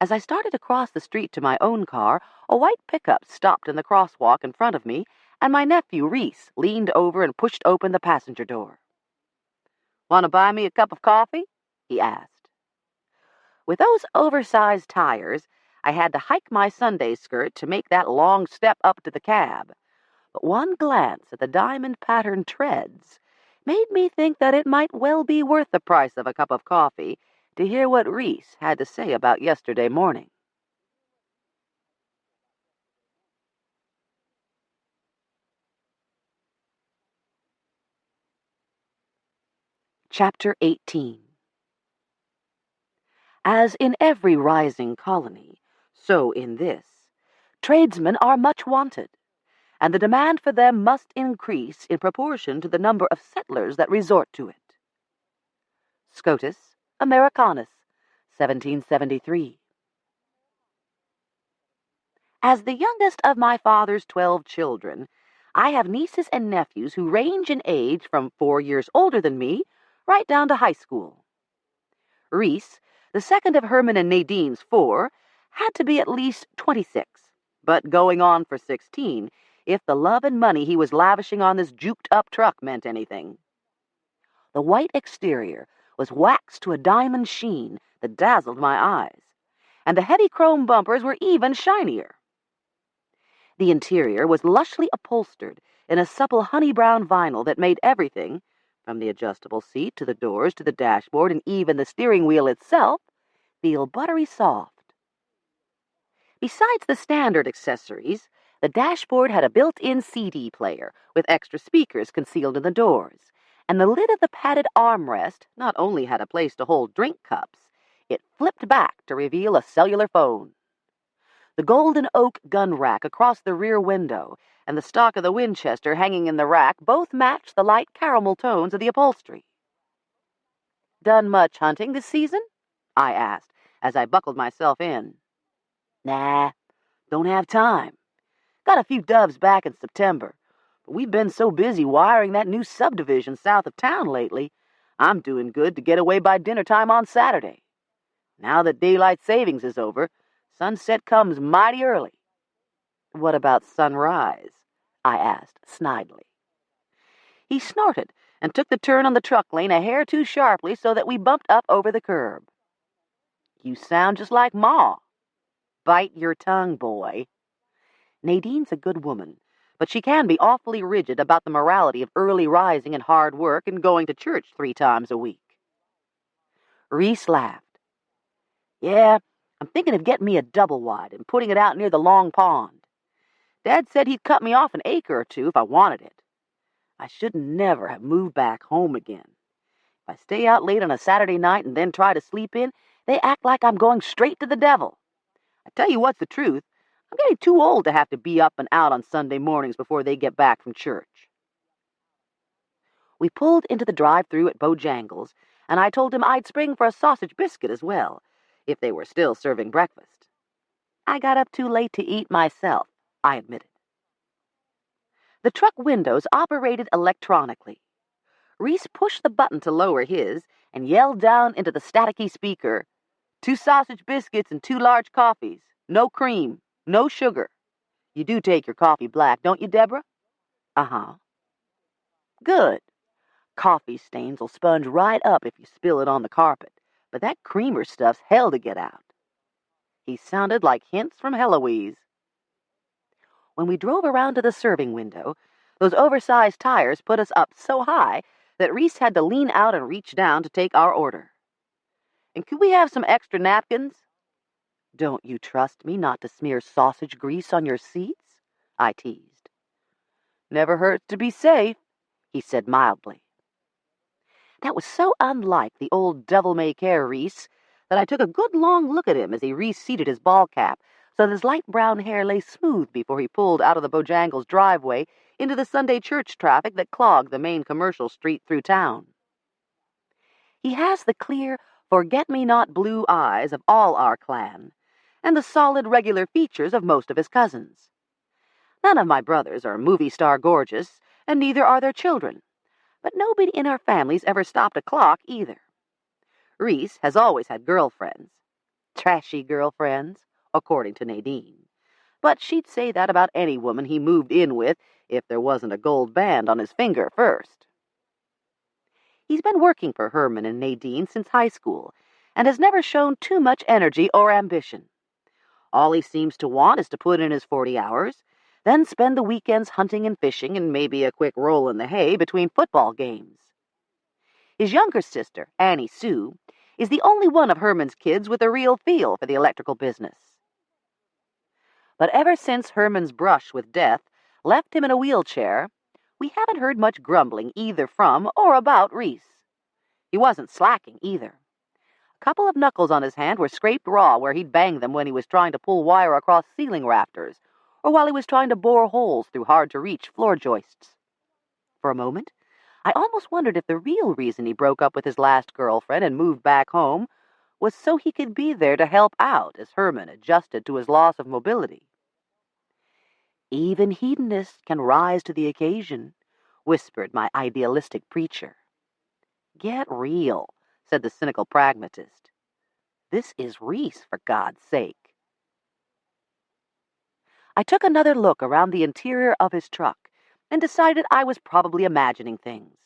As I started to cross the street to my own car, a white pickup stopped in the crosswalk in front of me, and my nephew, Reese, leaned over and pushed open the passenger door. "Want to buy me a cup of coffee?" he asked. With those oversized tires, I had to hike my Sunday skirt to make that long step up to the cab, but one glance at the diamond-patterned treads made me think that it might well be worth the price of a cup of coffee to hear what Reese had to say about yesterday morning. Chapter 18. As in every rising colony, so in this, tradesmen are much wanted, and the demand for them must increase in proportion to the number of settlers that resort to it. Scotus Americanus, 1773. As the youngest of my father's 12 children, I have nieces and nephews who range in age from 4 years older than me right down to high school. Reese, the second of Herman and Nadine's 4, had to be at least 26, but going on for 16 if the love and money he was lavishing on this juked-up truck meant anything. The white exterior was waxed to a diamond sheen that dazzled my eyes, and the heavy chrome bumpers were even shinier. The interior was lushly upholstered in a supple honey-brown vinyl that made everything, from the adjustable seat to the doors to the dashboard and even the steering wheel itself, feel buttery soft. Besides the standard accessories, the dashboard had a built-in CD player with extra speakers concealed in the doors, and the lid of the padded armrest not only had a place to hold drink cups, it flipped back to reveal a cellular phone. The golden oak gun rack across the rear window and the stock of the Winchester hanging in the rack both matched the light caramel tones of the upholstery. "Done much hunting this season?" I asked as I buckled myself in. "Nah, don't have time. Got a few doves back in September, but we've been so busy wiring that new subdivision south of town lately, I'm doing good to get away by dinner time on Saturday. Now that daylight savings is over, sunset comes mighty early." "What about sunrise?" I asked snidely. He snorted and took the turn on the truck lane a hair too sharply so that we bumped up over the curb. "You sound just like Ma." "Bite your tongue, boy." Nadine's a good woman, but she can be awfully rigid about the morality of early rising and hard work and going to church 3 times a week. Reese laughed. "Yeah, I'm thinking of getting me a double wide and putting it out near the long pond. Dad said he'd cut me off an acre or 2 if I wanted it. I should never have moved back home again. If I stay out late on a Saturday night and then try to sleep in, they act like I'm going straight to the devil. I tell you what's the truth, I'm getting too old to have to be up and out on Sunday mornings before they get back from church." We pulled into the drive-thru at Bojangles, and I told him I'd spring for a sausage biscuit as well, if they were still serving breakfast. I got up too late to eat myself, I admitted. The truck windows operated electronically. Reese pushed the button to lower his and yelled down into the staticky speaker, "2 sausage biscuits and 2 large coffees. No cream, no sugar. You do take your coffee black, don't you, Deborah?" "Uh-huh." "Good. Coffee stains will sponge right up if you spill it on the carpet, but that creamer stuff's hell to get out." He sounded like hints from Heloise. When we drove around to the serving window, those oversized tires put us up so high that Reese had to lean out and reach down to take our order. "And could we have some extra napkins?" "Don't you trust me not to smear sausage grease on your seats?" I teased. "Never hurts to be safe," he said mildly. That was so unlike the old devil-may-care Reese that I took a good long look at him as he reseated his ball cap so that his light brown hair lay smooth before he pulled out of the Bojangles driveway into the Sunday church traffic that clogged the main commercial street through town. He has the clear, forget-me-not blue eyes of all our clan, and the solid, regular features of most of his cousins. None of my brothers are movie star gorgeous, and neither are their children, But nobody in our family's ever stopped a clock either. Reese has always had girlfriends. Trashy girlfriends, according to Nadine. But she'd say that about any woman he moved in with if there wasn't a gold band on his finger first. He's been working for Herman and Nadine since high school and has never shown too much energy or ambition. All he seems to want is to put in his 40 hours, then spend the weekends hunting and fishing and maybe a quick roll in the hay between football games. His younger sister, Annie Sue, is the only one of Herman's kids with a real feel for the electrical business. But ever since Herman's brush with death left him in a wheelchair, we haven't heard much grumbling either from or about Reese. He wasn't slacking either. A couple of knuckles on his hand were scraped raw where he'd banged them when he was trying to pull wire across ceiling rafters or while he was trying to bore holes through hard-to-reach floor joists. For a moment, I almost wondered if the real reason he broke up with his last girlfriend and moved back home was so he could be there to help out as Herman adjusted to his loss of mobility. Even hedonists can rise to the occasion, whispered my idealistic preacher. Get real, said the cynical pragmatist. This is Reese, for God's sake. I took another look around the interior of his truck and decided I was probably imagining things.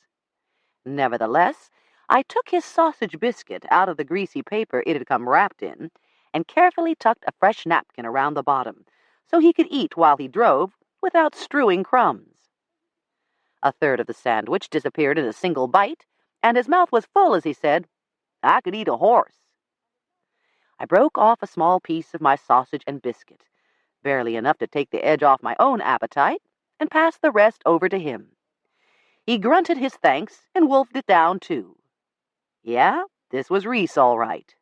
Nevertheless, I took his sausage biscuit out of the greasy paper it had come wrapped in and carefully tucked a fresh napkin around the bottom so he could eat while he drove without strewing crumbs. A third of the sandwich disappeared in a single bite, and his mouth was full as he said, "I could eat a horse." I broke off a small piece of my sausage and biscuit, barely enough to take the edge off my own appetite, and passed the rest over to him. He grunted his thanks and wolfed it down, too. Yeah, this was Reese, all right.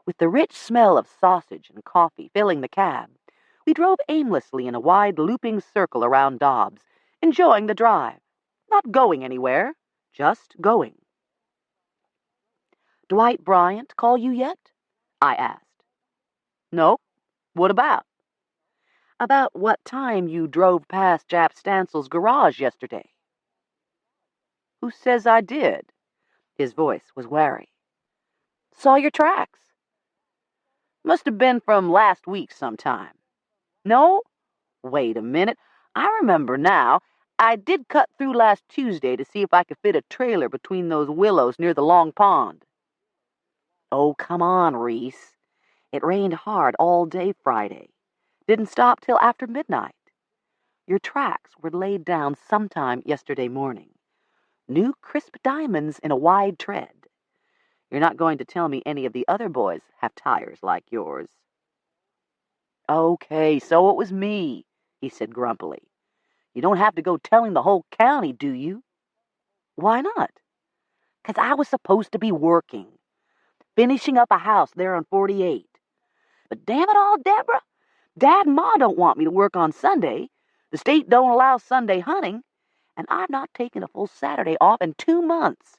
With the rich smell of sausage and coffee filling the cab, we drove aimlessly in a wide looping circle around Dobbs, enjoying the drive. Not going anywhere, just going. Dwight Bryant call you yet? I asked. No. What about? About what time you drove past Jap Stancil's garage yesterday. Who says I did? His voice was wary. Saw your tracks. Must have been from last week sometime. No? Wait a minute. I remember now. I did cut through last Tuesday to see if I could fit a trailer between those willows near the long pond. Oh, come on, Reese. It rained hard all day Friday. Didn't stop till after midnight. Your tracks were laid down sometime yesterday morning. New crisp diamonds in a wide tread. You're not going to tell me any of the other boys have tires like yours. Okay, so it was me, he said grumpily. You don't have to go telling the whole county, do you? Why not? 'Cause I was supposed to be working, finishing up a house there on 48. But damn it all, Deborah, Dad and Ma don't want me to work on Sunday. The state don't allow Sunday hunting, and I've not taken a full Saturday off in 2 months.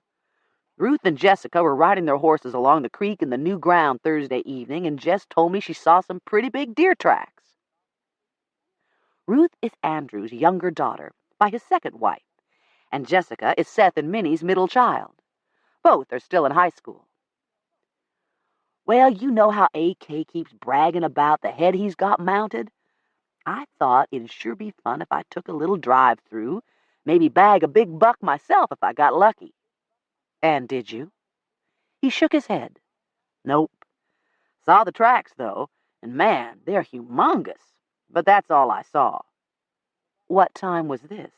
Ruth and Jessica were riding their horses along the creek in the new ground Thursday evening, and Jess told me she saw some pretty big deer tracks. Ruth is Andrew's younger daughter by his second wife, and Jessica is Seth and Minnie's middle child. Both are still in high school. Well, you know how AK keeps bragging about the head he's got mounted? I thought it'd sure be fun if I took a little drive through, maybe bag a big buck myself if I got lucky. And did you? He shook his head. Nope. Saw the tracks, though, and man, they're humongous. But that's all I saw. What time was this?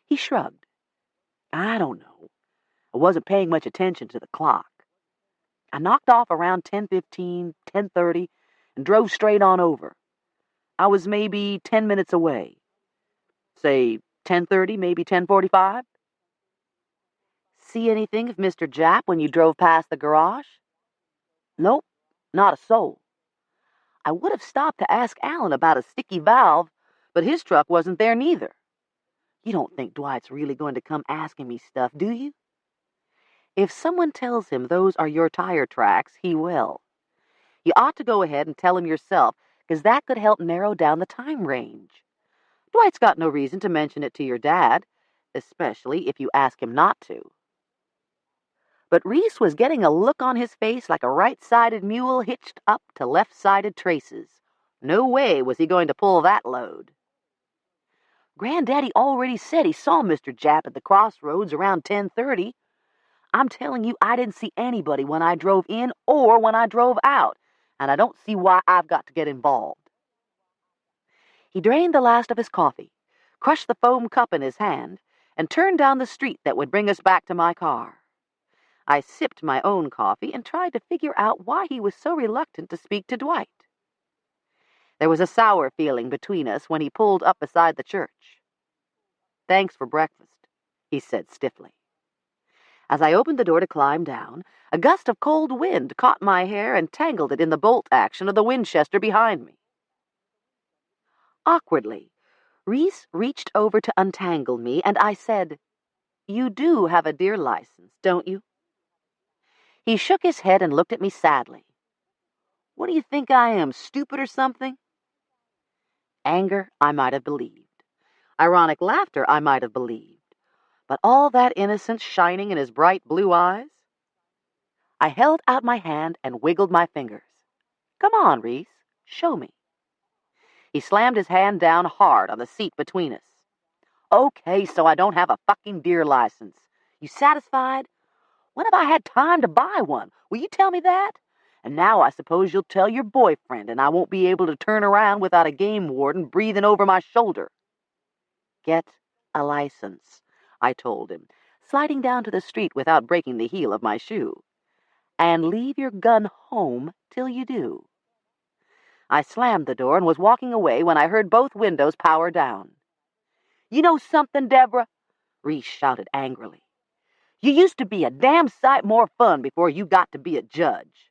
He shrugged. I don't know. I wasn't paying much attention to the clock. I knocked off around 10:15, 10:30, and drove straight on over. I was maybe 10 minutes away. Say 10:30, maybe 10:45. See anything of Mr. Japp when you drove past the garage? Nope, not a soul. I would have stopped to ask Alan about a sticky valve, but his truck wasn't there neither. You don't think Dwight's really going to come asking me stuff, do you? If someone tells him those are your tire tracks, he will. You ought to go ahead and tell him yourself, because that could help narrow down the time range. Dwight's got no reason to mention it to your dad, especially if you ask him not to. But Reese was getting a look on his face like a right-sided mule hitched up to left-sided traces. No way was he going to pull that load. Granddaddy already said he saw Mr. Japp at the crossroads around 10:30. I'm telling you, I didn't see anybody when I drove in or when I drove out, and I don't see why I've got to get involved. He drained the last of his coffee, crushed the foam cup in his hand, and turned down the street that would bring us back to my car. I sipped my own coffee and tried to figure out why he was so reluctant to speak to Dwight. There was a sour feeling between us when he pulled up beside the church. "Thanks for breakfast," he said stiffly. As I opened the door to climb down, a gust of cold wind caught my hair and tangled it in the bolt action of the Winchester behind me. Awkwardly, Reese reached over to untangle me, and I said, "You do have a deer license, don't you?" He shook his head and looked at me sadly. "What do you think I am, stupid or something?" Anger I might have believed. Ironic laughter I might have believed. But all that innocence shining in his bright blue eyes? I held out my hand and wiggled my fingers. "Come on, Reese, show me." He slammed his hand down hard on the seat between us. "Okay, so I don't have a fucking deer license. You satisfied? When have I had time to buy one? Will you tell me that? And now I suppose you'll tell your boyfriend, and I won't be able to turn around without a game warden breathing over my shoulder." "Get a license," I told him, sliding down to the street without breaking the heel of my shoe. "And leave your gun home till you do." I slammed the door and was walking away when I heard both windows power down. "You know something, Deborah?" Reese shouted angrily. "You used to be a damn sight more fun before you got to be a judge."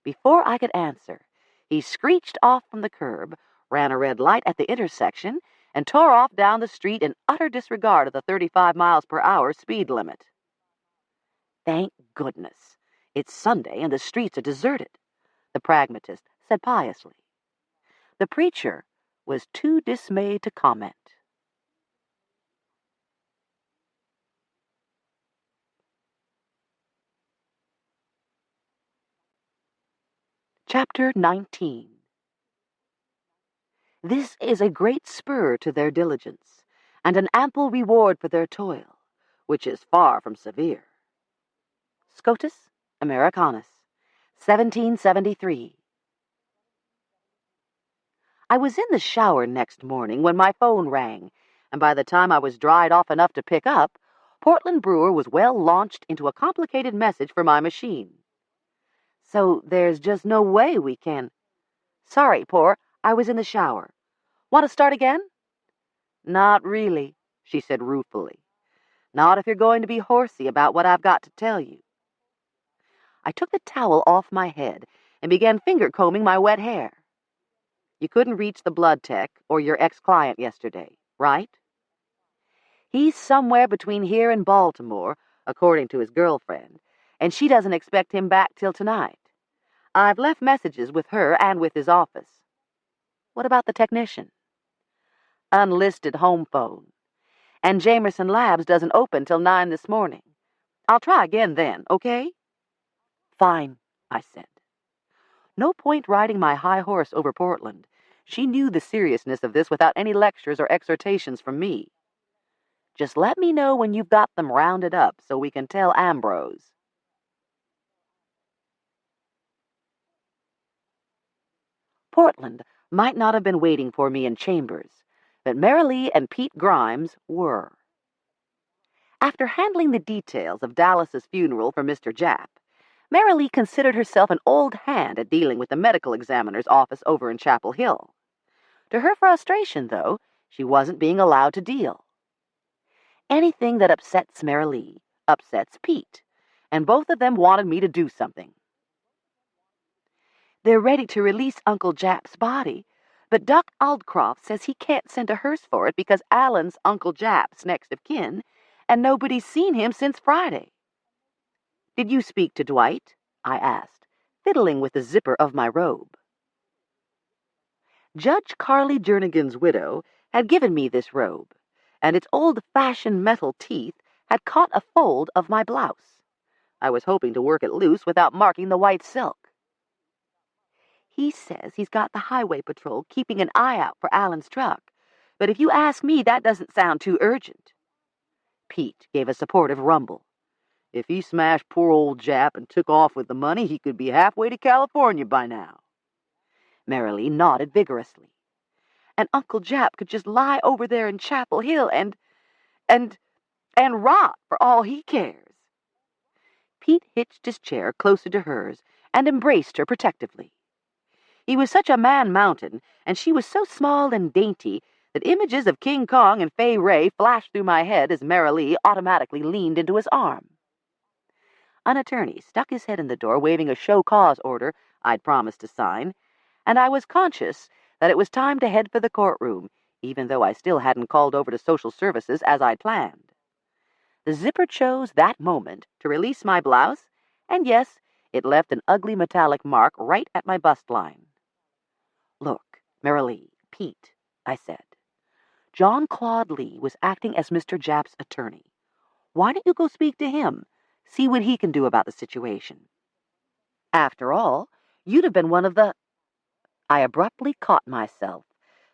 Before I could answer, he screeched off from the curb, ran a red light at the intersection, and tore off down the street in utter disregard of the 35 miles per hour speed limit. "Thank goodness. It's Sunday and the streets are deserted," the pragmatist said piously. The preacher was too dismayed to comment. Chapter 19. This is a great spur to their diligence, and an ample reward for their toil, which is far from severe. Scotus Americanus, 1773. I was in the shower next morning when my phone rang, and by the time I was dried off enough to pick up, Portland Brewer was well launched into a complicated message for my machine. "So there's just no way we can—" "Sorry, Por, I was in the shower. Want to start again?" "Not really," she said ruefully. "Not if you're going to be horsey about what I've got to tell you." I took the towel off my head and began finger-combing my wet hair. "You couldn't reach the blood tech or your ex-client yesterday, right?" "He's somewhere between here and Baltimore, according to his girlfriend, and she doesn't expect him back till tonight. I've left messages with her and with his office." "What about the technician?" "Unlisted home phone. And Jamerson Labs doesn't open till 9 this morning. I'll try again then, okay?" "Fine," I said. No point riding my high horse over Portland. She knew the seriousness of this without any lectures or exhortations from me. "Just let me know when you've got them rounded up so we can tell Ambrose." Portland might not have been waiting for me in chambers, but Marilee and Pete Grimes were. After handling the details of Dallas's funeral for Mr. Japp, Marilee considered herself an old hand at dealing with the medical examiner's office over in Chapel Hill. To her frustration, though, she wasn't being allowed to deal. Anything that upsets Marilee upsets Pete, and both of them wanted me to do something. "They're ready to release Uncle Japp's body, but Doc Aldcroft says he can't send a hearse for it because Alan's Uncle Japp's next of kin, and nobody's seen him since Friday." "Did you speak to Dwight?" I asked, fiddling with the zipper of my robe. Judge Carly Jernigan's widow had given me this robe, and its old-fashioned metal teeth had caught a fold of my blouse. I was hoping to work it loose without marking the white silk. He says he's got the highway patrol keeping an eye out for Alan's truck, but if you ask me, that doesn't sound too urgent. Pete gave a supportive rumble. If he smashed poor old Jap and took off with the money, he could be halfway to California by now. Marilee nodded vigorously. And Uncle Jap could just lie over there in Chapel Hill and rot for all he cares. Pete hitched his chair closer to hers and embraced her protectively. He was such a man-mountain, and she was so small and dainty that images of King Kong and Fay Ray flashed through my head as Marilee automatically leaned into his arm. An attorney stuck his head in the door waving a show cause order I'd promised to sign, and I was conscious that it was time to head for the courtroom, even though I still hadn't called over to social services as I'd planned. The zipper chose that moment to release my blouse, and yes, it left an ugly metallic mark right at my bust line. Look, Marilee, Pete, I said. John Claude Lee was acting as Mr. Jap's attorney. Why don't you go speak to him? See what he can do about the situation. After all, you'd have been one of the... I abruptly caught myself,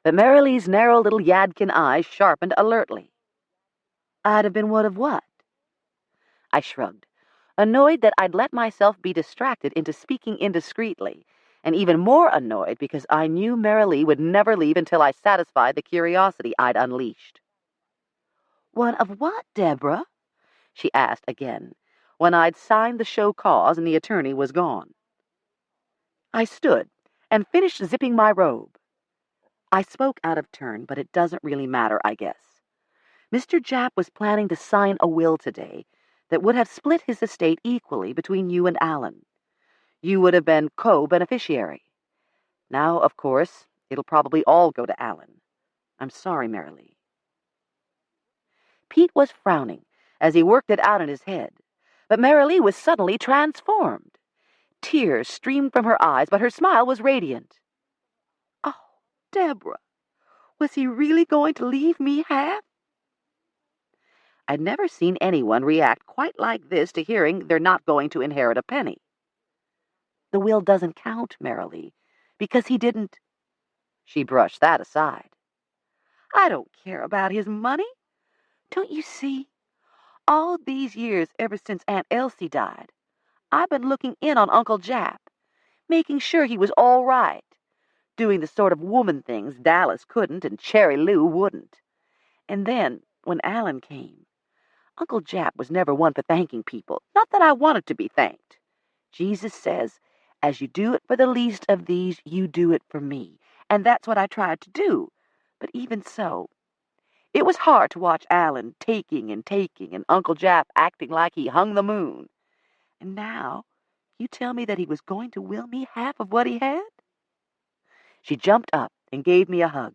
but Marilee's narrow little Yadkin eyes sharpened alertly. I'd have been one of what? I shrugged, annoyed that I'd let myself be distracted into speaking indiscreetly, and even more annoyed because I knew Marilee would never leave until I satisfied the curiosity I'd unleashed. One of what, Deborah? She asked again, when I'd signed the show cause and the attorney was gone. I stood and finished zipping my robe. I spoke out of turn, but it doesn't really matter, I guess. Mr. Jap was planning to sign a will today that would have split his estate equally between you and Alan. You would have been co-beneficiary. Now, of course, it'll probably all go to Alan. I'm sorry, Marilee. Pete was frowning as he worked it out in his head, but Marilee was suddenly transformed. Tears streamed from her eyes, but her smile was radiant. Oh, Deborah, was he really going to leave me half? I'd never seen anyone react quite like this to hearing they're not going to inherit a penny. The will doesn't count, Marilee, because he didn't... She brushed that aside. I don't care about his money. Don't you see? All these years, ever since Aunt Elsie died, I've been looking in on Uncle Jap, making sure he was all right, doing the sort of woman things Dallas couldn't and Cherry Lou wouldn't. And then, when Alan came, Uncle Jap was never one for thanking people, not that I wanted to be thanked. Jesus says, as you do it for the least of these, you do it for me. And that's what I tried to do. But even so, it was hard to watch Alan taking and Uncle Jap acting like he hung the moon. And now, you tell me that he was going to will me half of what he had? She jumped up and gave me a hug.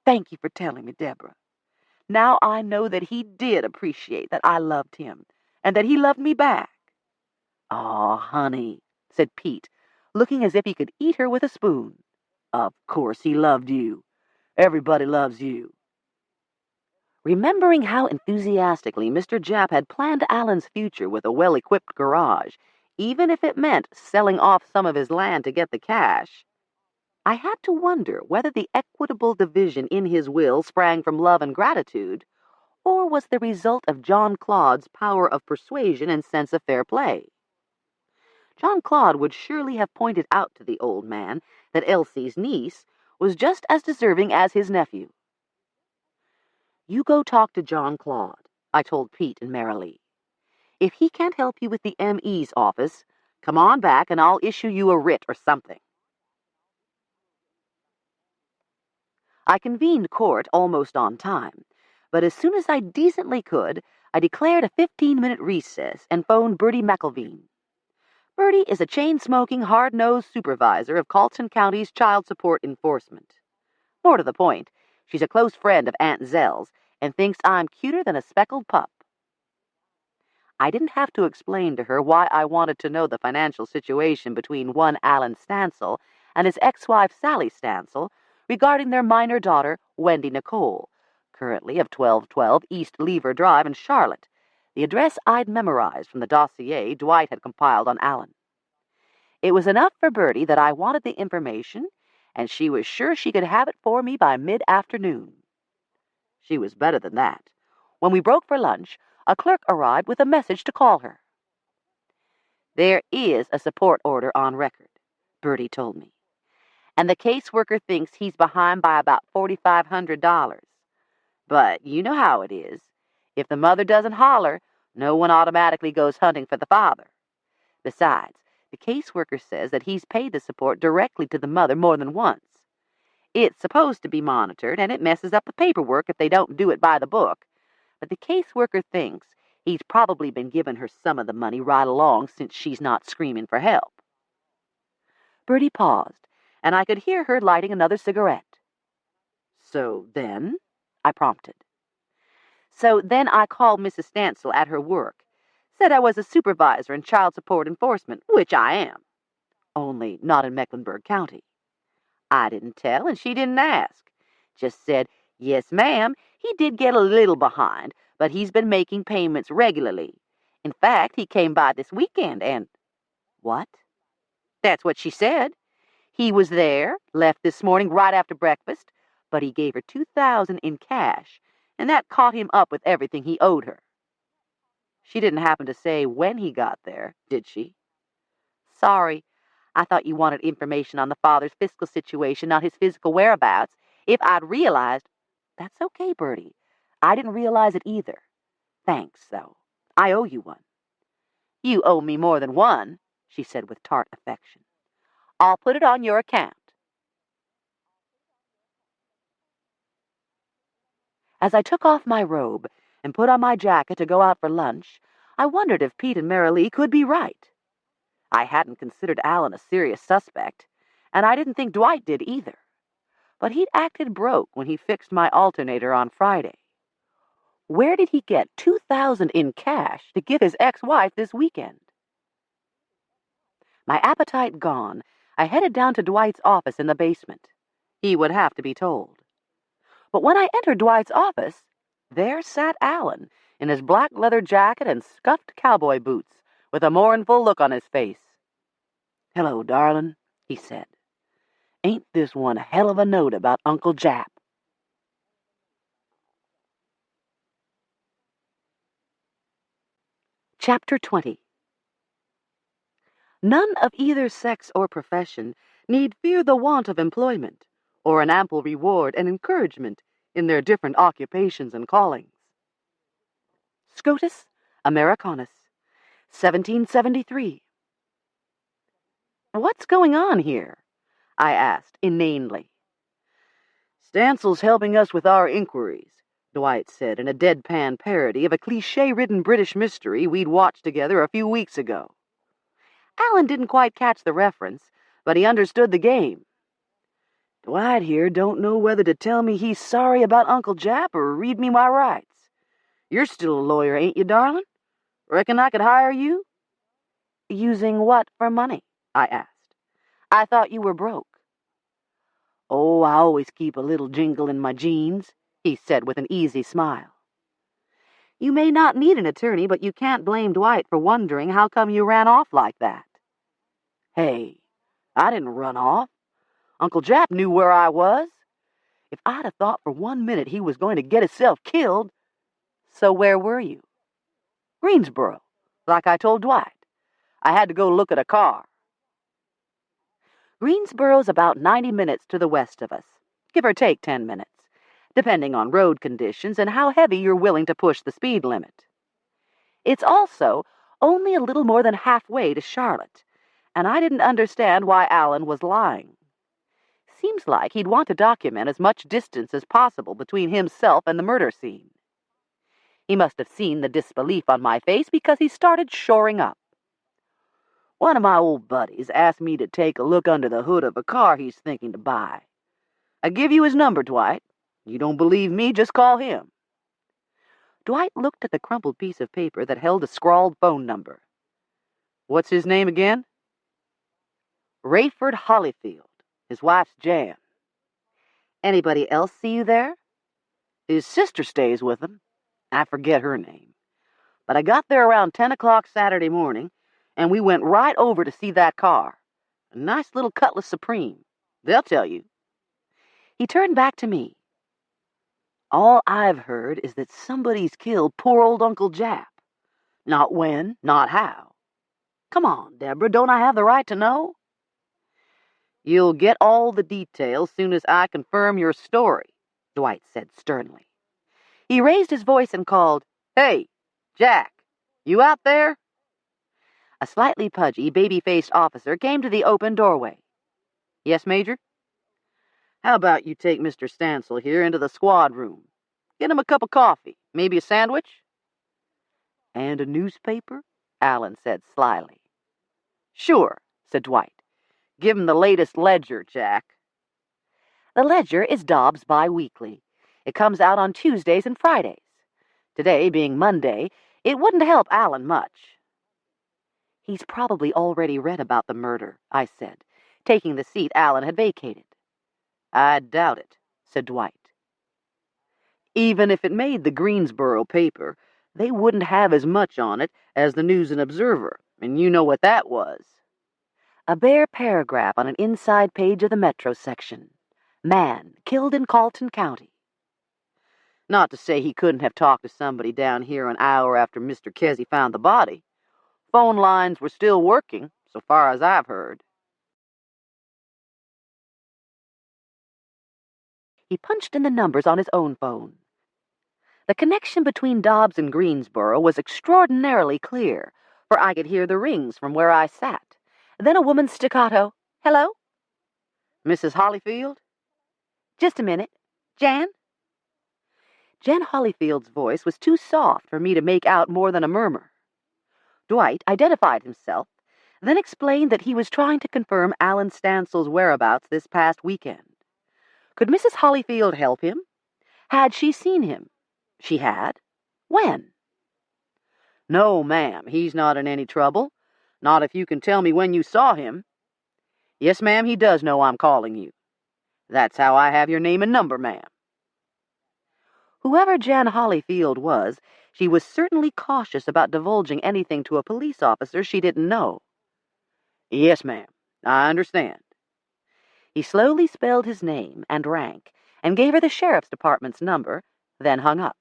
Thank you for telling me, Deborah. Now I know that he did appreciate that I loved him, and that he loved me back. Aw, honey, said Pete, looking as if he could eat her with a spoon. Of course he loved you. Everybody loves you. Remembering how enthusiastically Mr. Jap had planned Alan's future with a well-equipped garage, even if it meant selling off some of his land to get the cash, I had to wonder whether the equitable division in his will sprang from love and gratitude, or was the result of John Claude's power of persuasion and sense of fair play. John Claude would surely have pointed out to the old man that Elsie's niece was just as deserving as his nephew. You go talk to John Claude, I told Pete and Marilee. If he can't help you with the M.E.'s office, come on back and I'll issue you a writ or something. I convened court almost on time, but as soon as I decently could, I declared a 15-minute recess and phoned Bertie McElveen. Bertie is a chain-smoking, hard-nosed supervisor of Colleton County's child support enforcement. More to the point, she's a close friend of Aunt Zell's and thinks I'm cuter than a speckled pup. I didn't have to explain to her why I wanted to know the financial situation between one Alan Stancil and his ex-wife Sally Stancil regarding their minor daughter, Wendy Nicole, currently of 1212 East Lever Drive in Charlotte, the address I'd memorized from the dossier Dwight had compiled on Allen. It was enough for Bertie that I wanted the information, and she was sure she could have it for me by mid-afternoon. She was better than that. When we broke for lunch, a clerk arrived with a message to call her. "There is a support order on record," Bertie told me, "and the caseworker thinks he's behind by about $4,500. But you know how it is. If the mother doesn't holler, no one automatically goes hunting for the father. Besides, the caseworker says that he's paid the support directly to the mother more than once. It's supposed to be monitored, and it messes up the paperwork if they don't do it by the book. But the caseworker thinks he's probably been giving her some of the money right along since she's not screaming for help." Bertie paused, and I could hear her lighting another cigarette. "So then?" I prompted. "So then I called Mrs. Stancil at her work, said I was a supervisor in child support enforcement, which I am, only not in Mecklenburg County. I didn't tell, and she didn't ask. Just said, 'Yes, ma'am, he did get a little behind, but he's been making payments regularly. In fact, he came by this weekend and—'" "What?" "That's what she said. He was there, left this morning right after breakfast, but he gave her $2,000 in cash, and that caught him up with everything he owed her." "She didn't happen to say when he got there, did she?" "Sorry. I thought you wanted information on the father's fiscal situation, not his physical whereabouts. If I'd realized—" "That's okay, Bertie. I didn't realize it either. Thanks, though. I owe you one." "You owe me more than one," she said with tart affection. "I'll put it on your account." As I took off my robe and put on my jacket to go out for lunch, I wondered if Pete and Marilee could be right. I hadn't considered Allen a serious suspect, and I didn't think Dwight did either. But he'd acted broke when he fixed my alternator on Friday. Where did he get $2,000 in cash to give his ex-wife this weekend? My appetite gone, I headed down to Dwight's office in the basement. He would have to be told. But when I entered Dwight's office, there sat Allen in his black leather jacket and scuffed cowboy boots, with a mournful look on his face. "Hello, darling," he said. "Ain't this one a hell of a note about Uncle Jap?" Chapter 20. None of either sex or profession need fear the want of employment, or an ample reward and encouragement in their different occupations and callings. Scotus Americanus, 1773. "What's going on here?" I asked inanely. "Stancil's helping us with our inquiries," Dwight said in a deadpan parody of a cliché-ridden British mystery we'd watched together a few weeks ago. Allen didn't quite catch the reference, but he understood the game. "Dwight here don't know whether to tell me he's sorry about Uncle Jap or read me my rights. You're still a lawyer, ain't you, darling? Reckon I could hire you?" "Using what for money?" I asked. "I thought you were broke." "Oh, I always keep a little jingle in my jeans," he said with an easy smile. "You may not need an attorney, but you can't blame Dwight for wondering how come you ran off like that." "Hey, I didn't run off. Uncle Jap knew where I was. If I'd have thought for 1 minute he was going to get himself killed—" "So where were you?" "Greensboro, like I told Dwight. I had to go look at a car." Greensboro's about 90 minutes to the west of us, give or take 10 minutes, depending on road conditions and how heavy you're willing to push the speed limit. It's also only a little more than halfway to Charlotte, and I didn't understand why Allen was lying. Seems like he'd want to document as much distance as possible between himself and the murder scene. He must have seen the disbelief on my face because he started shoring up. "One of my old buddies asked me to take a look under the hood of a car he's thinking to buy. I give you his number, Dwight. You don't believe me, just call him." Dwight looked at the crumpled piece of paper that held a scrawled phone number. "What's his name again?" "Rayford Hollyfield. His wife's Jan." "Anybody else see you there?" His sister stays with him. I forget her name. But I got there around 10 o'clock Saturday morning, and we went right over to see that car. A nice little Cutlass Supreme. They'll tell you. He turned back to me. All I've heard is that somebody's killed poor old Uncle Jap. Not when, not how. Come on, Deborah, don't I have the right to know? You'll get all the details soon as I confirm your story, Dwight said sternly. He raised his voice and called, "Hey, Jack, you out there?" A slightly pudgy, baby-faced officer came to the open doorway. "Yes, Major?" "How about you take Mr. Stancil here into the squad room? Get him a cup of coffee, maybe a sandwich?" "And a newspaper?" Allen said slyly. "Sure," said Dwight. "Give him the latest Ledger, Jack." The Ledger is Dobbs bi-weekly. It comes out on Tuesdays and Fridays. Today, being Monday, it wouldn't help Allen much. "He's probably already read about the murder," I said, taking the seat Allen had vacated. "I doubt it," said Dwight. "Even if it made the Greensboro paper, they wouldn't have as much on it as the News and Observer, and you know what that was." A bare paragraph on an inside page of the Metro section. Man killed in Colleton County. Not to say he couldn't have talked to somebody down here an hour after Mr. Kesey found the body. Phone lines were still working, so far as I've heard. He punched in the numbers on his own phone. The connection between Dobbs and Greensboro was extraordinarily clear, for I could hear the rings from where I sat. Then a woman's staccato, "Hello?" "Mrs. Hollyfield?" "Just a minute. Jan?" Jan Hollyfield's voice was too soft for me to make out more than a murmur. Dwight identified himself, then explained that he was trying to confirm Alan Stancil's whereabouts this past weekend. Could Mrs. Hollyfield help him? Had she seen him? She had. When? "No, ma'am, he's not in any trouble. Not if you can tell me when you saw him." "Yes, ma'am, he does know I'm calling you. That's how I have your name and number, ma'am." Whoever Jan Hollyfield was, she was certainly cautious about divulging anything to a police officer she didn't know. "Yes, ma'am, I understand." He slowly spelled his name and rank and gave her the sheriff's department's number, then hung up.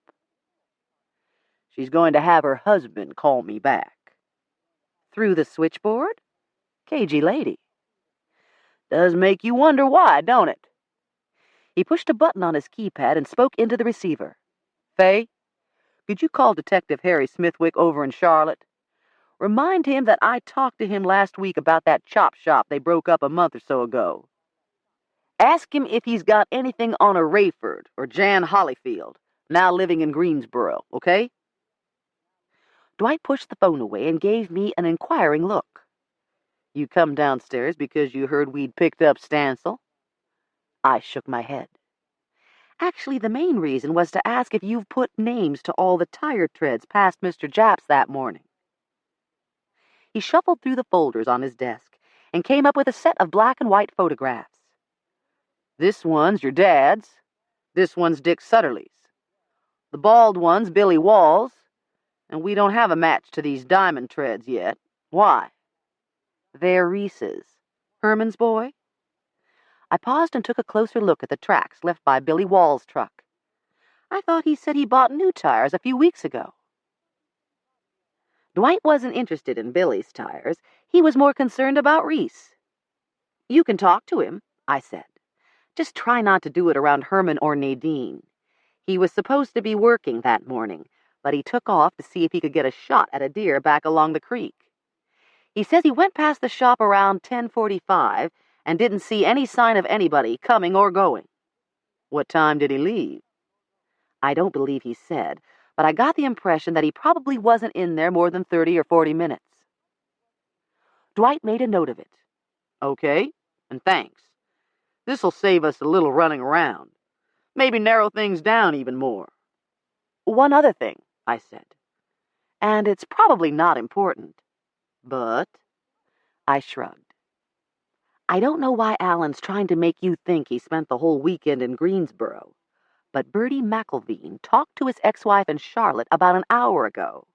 "She's going to have her husband call me back." "Through the switchboard? Cagey lady." "Does make you wonder why, don't it?" He pushed a button on his keypad and spoke into the receiver. "Faye, could you call Detective Harry Smithwick over in Charlotte? Remind him that I talked to him last week about that chop shop they broke up a month or so ago. Ask him if he's got anything on a Rayford or Jan Hollyfield, now living in Greensboro, okay?" Dwight pushed the phone away and gave me an inquiring look. "You come downstairs because you heard we'd picked up Stancil?" I shook my head. "Actually, the main reason was to ask if you've put names to all the tire treads past Mr. Japp's that morning." He shuffled through the folders on his desk and came up with a set of black and white photographs. "This one's your dad's. This one's Dick Sutterly's. The bald one's Billy Wall's. And we don't have a match to these diamond treads yet. Why?" "They're Reese's. Herman's boy?" I paused and took a closer look at the tracks left by Billy Wall's truck. I thought he said he bought new tires a few weeks ago. Dwight wasn't interested in Billy's tires. He was more concerned about Reese. "You can talk to him," I said. "Just try not to do it around Herman or Nadine. He was supposed to be working that morning, but he took off to see if he could get a shot at a deer back along the creek. He says he went past the shop around 10:45 and didn't see any sign of anybody coming or going." "What time did he leave?" I don't believe he said, but I got the impression that he probably wasn't in there more than 30 or 40 minutes. Dwight made a note of it. "Okay, and thanks. This'll save us a little running around. Maybe narrow things down even more." "One other thing," I said, "and it's probably not important, but—" I shrugged. "I don't know why Alan's trying to make you think he spent the whole weekend in Greensboro, but Bertie McElveen talked to his ex-wife in Charlotte about an hour ago.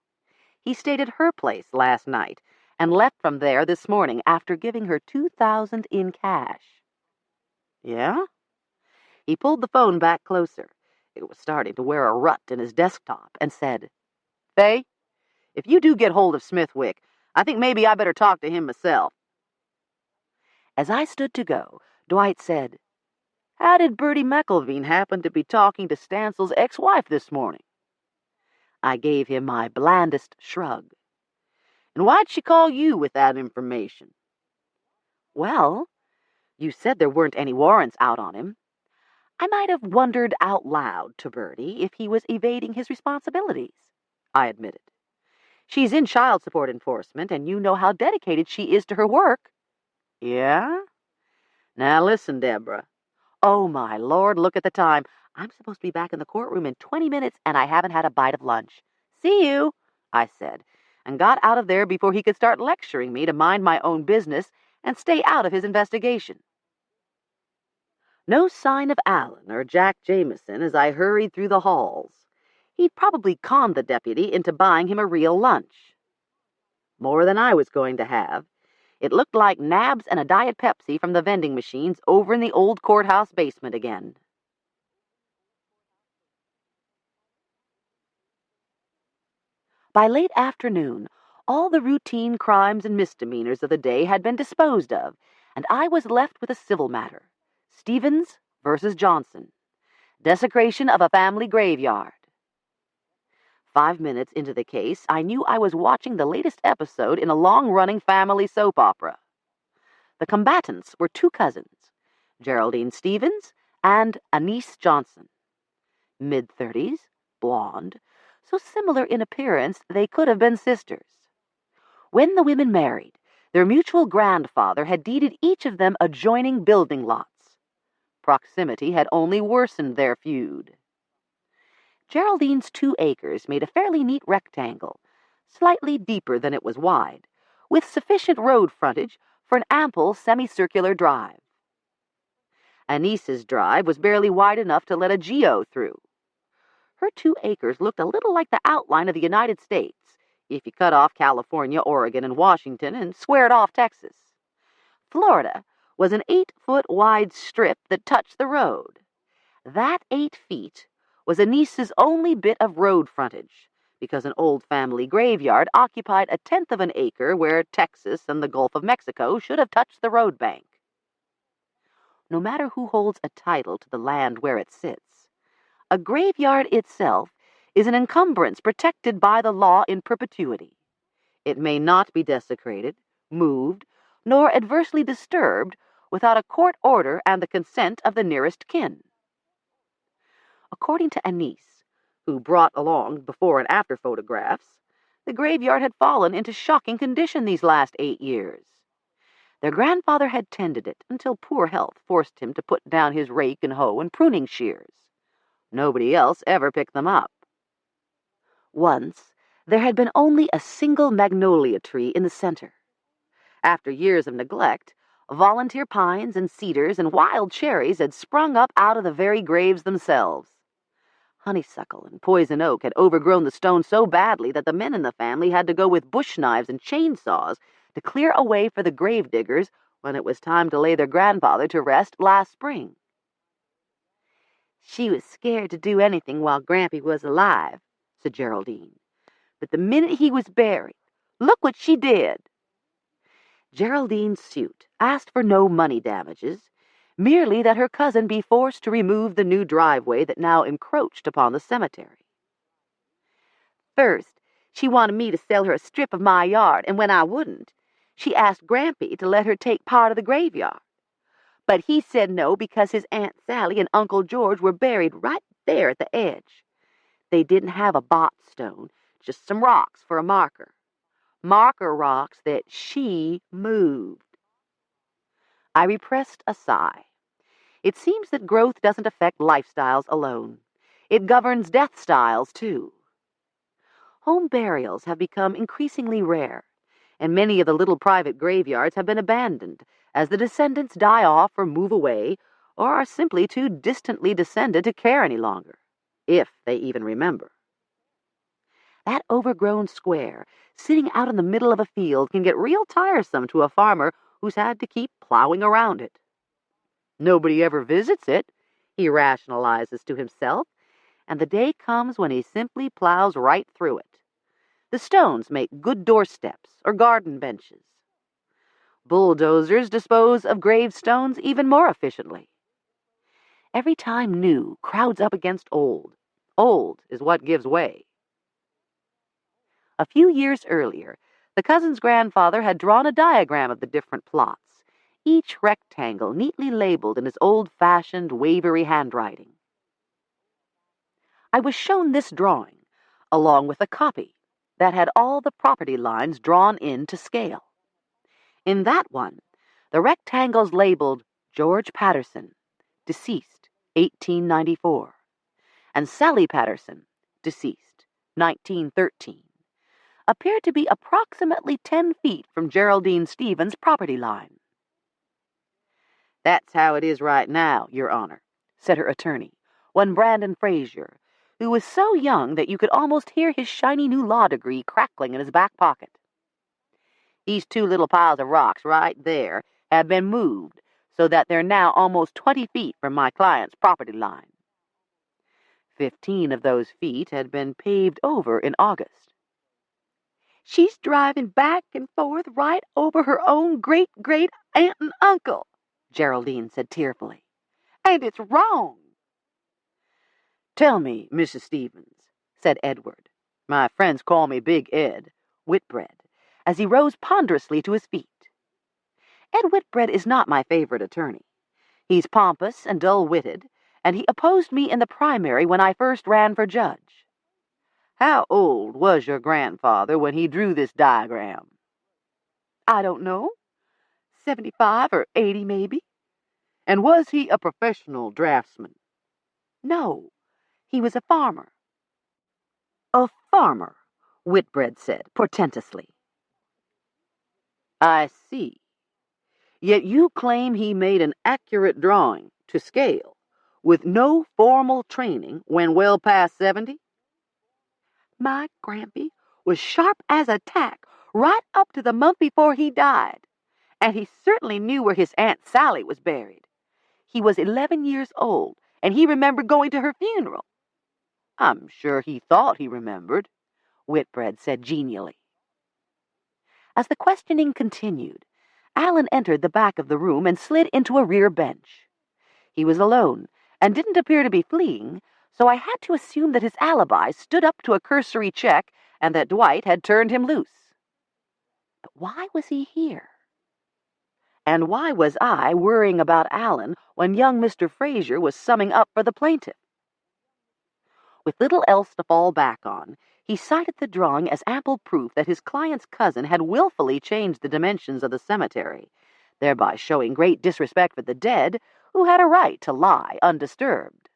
He stayed at her place last night and left from there this morning after giving her $2,000 in cash. Yeah? He pulled the phone back closer. It was starting to wear a rut in his desktop, and said, Faye, if you do get hold of Smithwick, I think maybe I better talk to him myself. As I stood to go, Dwight said, How did Bertie McElveen happen to be talking to Stancil's ex-wife this morning? I gave him my blandest shrug. And why'd she call you with that information? Well, you said there weren't any warrants out on him. I might have wondered out loud to Bertie if he was evading his responsibilities, I admitted. She's in child support enforcement, and you know how dedicated she is to her work. Yeah? Now listen, Deborah. Oh, my Lord, look at the time. I'm supposed to be back in the courtroom in 20 minutes, and I haven't had a bite of lunch. See you, I said, and got out of there before he could start lecturing me to mind my own business and stay out of his investigation. No sign of Allen or Jack Jameson as I hurried through the halls. He'd probably conned the deputy into buying him a real lunch. More than I was going to have. It looked like nabs and a Diet Pepsi from the vending machines over in the old courthouse basement again. By late afternoon, all the routine crimes and misdemeanors of the day had been disposed of, and I was left with a civil matter. Stevens versus Johnson. Desecration of a family graveyard. 5 minutes into the case, I knew I was watching the latest episode in a long-running family soap opera. The combatants were two cousins, Geraldine Stevens and Anise Johnson. Mid-30s, blonde, so similar in appearance they could have been sisters. When the women married, their mutual grandfather had deeded each of them adjoining building lots. Proximity had only worsened their feud. Geraldine's 2 acres made a fairly neat rectangle, slightly deeper than it was wide, with sufficient road frontage for an ample semicircular drive. Anise's drive was barely wide enough to let a geo through. Her 2 acres looked a little like the outline of the United States, if you cut off California, Oregon, and Washington and squared off Texas. Florida was an 8-foot wide strip that touched the road. That 8 feet was Anise's only bit of road frontage, because an old family graveyard occupied 1/10 of an acre where Texas and the Gulf of Mexico should have touched the road bank. No matter who holds a title to the land where it sits, a graveyard itself is an encumbrance protected by the law in perpetuity. It may not be desecrated, moved, nor adversely disturbed without a court order and the consent of the nearest kin. According to Anise, who brought along before and after photographs, the graveyard had fallen into shocking condition these last 8 years. Their grandfather had tended it until poor health forced him to put down his rake and hoe and pruning shears. Nobody else ever picked them up. Once, there had been only a single magnolia tree in the center. After years of neglect, volunteer pines and cedars and wild cherries had sprung up out of the very graves themselves. Honeysuckle and poison oak had overgrown the stone so badly that the men in the family had to go with bush knives and chainsaws to clear a way for the grave diggers when it was time to lay their grandfather to rest last spring. She was scared to do anything while Grampy was alive, said Geraldine. But the minute he was buried, look what she did. Geraldine's suit asked for no money damages, merely that her cousin be forced to remove the new driveway that now encroached upon the cemetery. First, she wanted me to sell her a strip of my yard, and when I wouldn't, she asked Grampy to let her take part of the graveyard. But he said no because his Aunt Sally and Uncle George were buried right there at the edge. They didn't have a bot stone, just some rocks for a marker. Marker rocks that she moved. I repressed a sigh. It seems that growth doesn't affect lifestyles alone. It governs death styles, too. Home burials have become increasingly rare, and many of the little private graveyards have been abandoned as the descendants die off or move away, or are simply too distantly descended to care any longer, if they even remember. That overgrown square, sitting out in the middle of a field, can get real tiresome to a farmer who's had to keep plowing around it. Nobody ever visits it, he rationalizes to himself, and the day comes when he simply plows right through it. The stones make good doorsteps or garden benches. Bulldozers dispose of gravestones even more efficiently. Every time new crowds up against old, old is what gives way. A few years earlier, the cousin's grandfather had drawn a diagram of the different plots, each rectangle neatly labeled in his old-fashioned, wavery handwriting. I was shown this drawing, along with a copy that had all the property lines drawn in to scale. In that one, the rectangles labeled George Patterson, deceased, 1894, and Sally Patterson, deceased, 1913, appeared to be approximately 10 feet from Geraldine Stevens' property line. "That's how it is right now, Your Honor," said her attorney, one Brandon Frazier, who was so young that you could almost hear his shiny new law degree crackling in his back pocket. "These two little piles of rocks right there have been moved so that they're now almost 20 feet from my client's property line. 15 of those feet had been paved over in August." "She's driving back and forth right over her own great-great-aunt and uncle," Geraldine said tearfully. "And it's wrong." "Tell me, Mrs. Stevens," said Edward, my friends call me Big Ed, Whitbread, as he rose ponderously to his feet. Ed Whitbread is not my favorite attorney. He's pompous and dull-witted, and he opposed me in the primary when I first ran for judge. "How old was your grandfather when he drew this diagram?" "I don't know. 75 or 80, maybe." "And was he a professional draftsman?" "No, he was a farmer." "A farmer," Whitbread said portentously. "I see. Yet you claim he made an accurate drawing, to scale, with no formal training when well past 70? "My grampy was sharp as a tack right up to the month before he died, and he certainly knew where his Aunt Sally was buried. He was 11 years old, and he remembered going to her funeral." "I'm sure he thought he remembered," Whitbread said genially. As the questioning continued, Allen entered the back of the room and slid into a rear bench. He was alone, and didn't appear to be fleeing, so I had to assume that his alibi stood up to a cursory check and that Dwight had turned him loose. But why was he here? And why was I worrying about Allen when young Mr. Frazier was summing up for the plaintiff? With little else to fall back on, he cited the drawing as ample proof that his client's cousin had willfully changed the dimensions of the cemetery, thereby showing great disrespect for the dead, who had a right to lie undisturbed.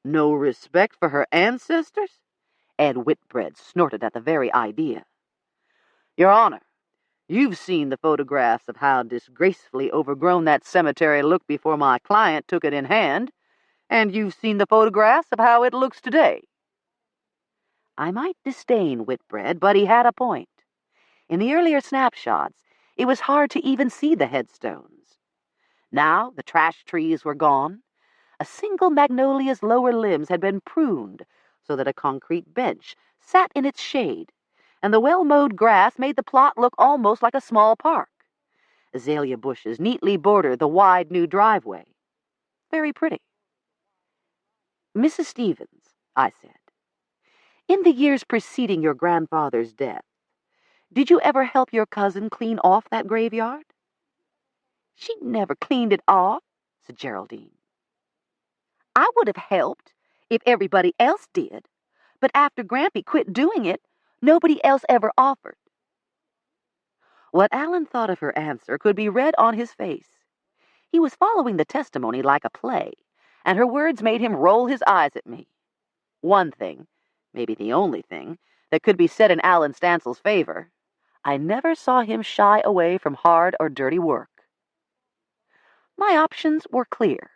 "No respect for her ancestors?" Ed Whitbread snorted at the very idea. "Your Honor, you've seen the photographs of how disgracefully overgrown that cemetery looked before my client took it in hand, and you've seen the photographs of how it looks today." I might disdain Whitbread, but he had a point. In the earlier snapshots, it was hard to even see the headstones. Now the trash trees were gone. A single magnolia's lower limbs had been pruned so that a concrete bench sat in its shade, and the well-mowed grass made the plot look almost like a small park. Azalea bushes neatly bordered the wide new driveway. Very pretty. "Mrs. Stevens," I said, "in the years preceding your grandfather's death, did you ever help your cousin clean off that graveyard?" "She never cleaned it off," said Geraldine. "I would have helped if everybody else did, but after Grampy quit doing it, nobody else ever offered." What Allen thought of her answer could be read on his face. He was following the testimony like a play, and her words made him roll his eyes at me. One thing, maybe the only thing, that could be said in Allen Stancil's favor: I never saw him shy away from hard or dirty work. My options were clear.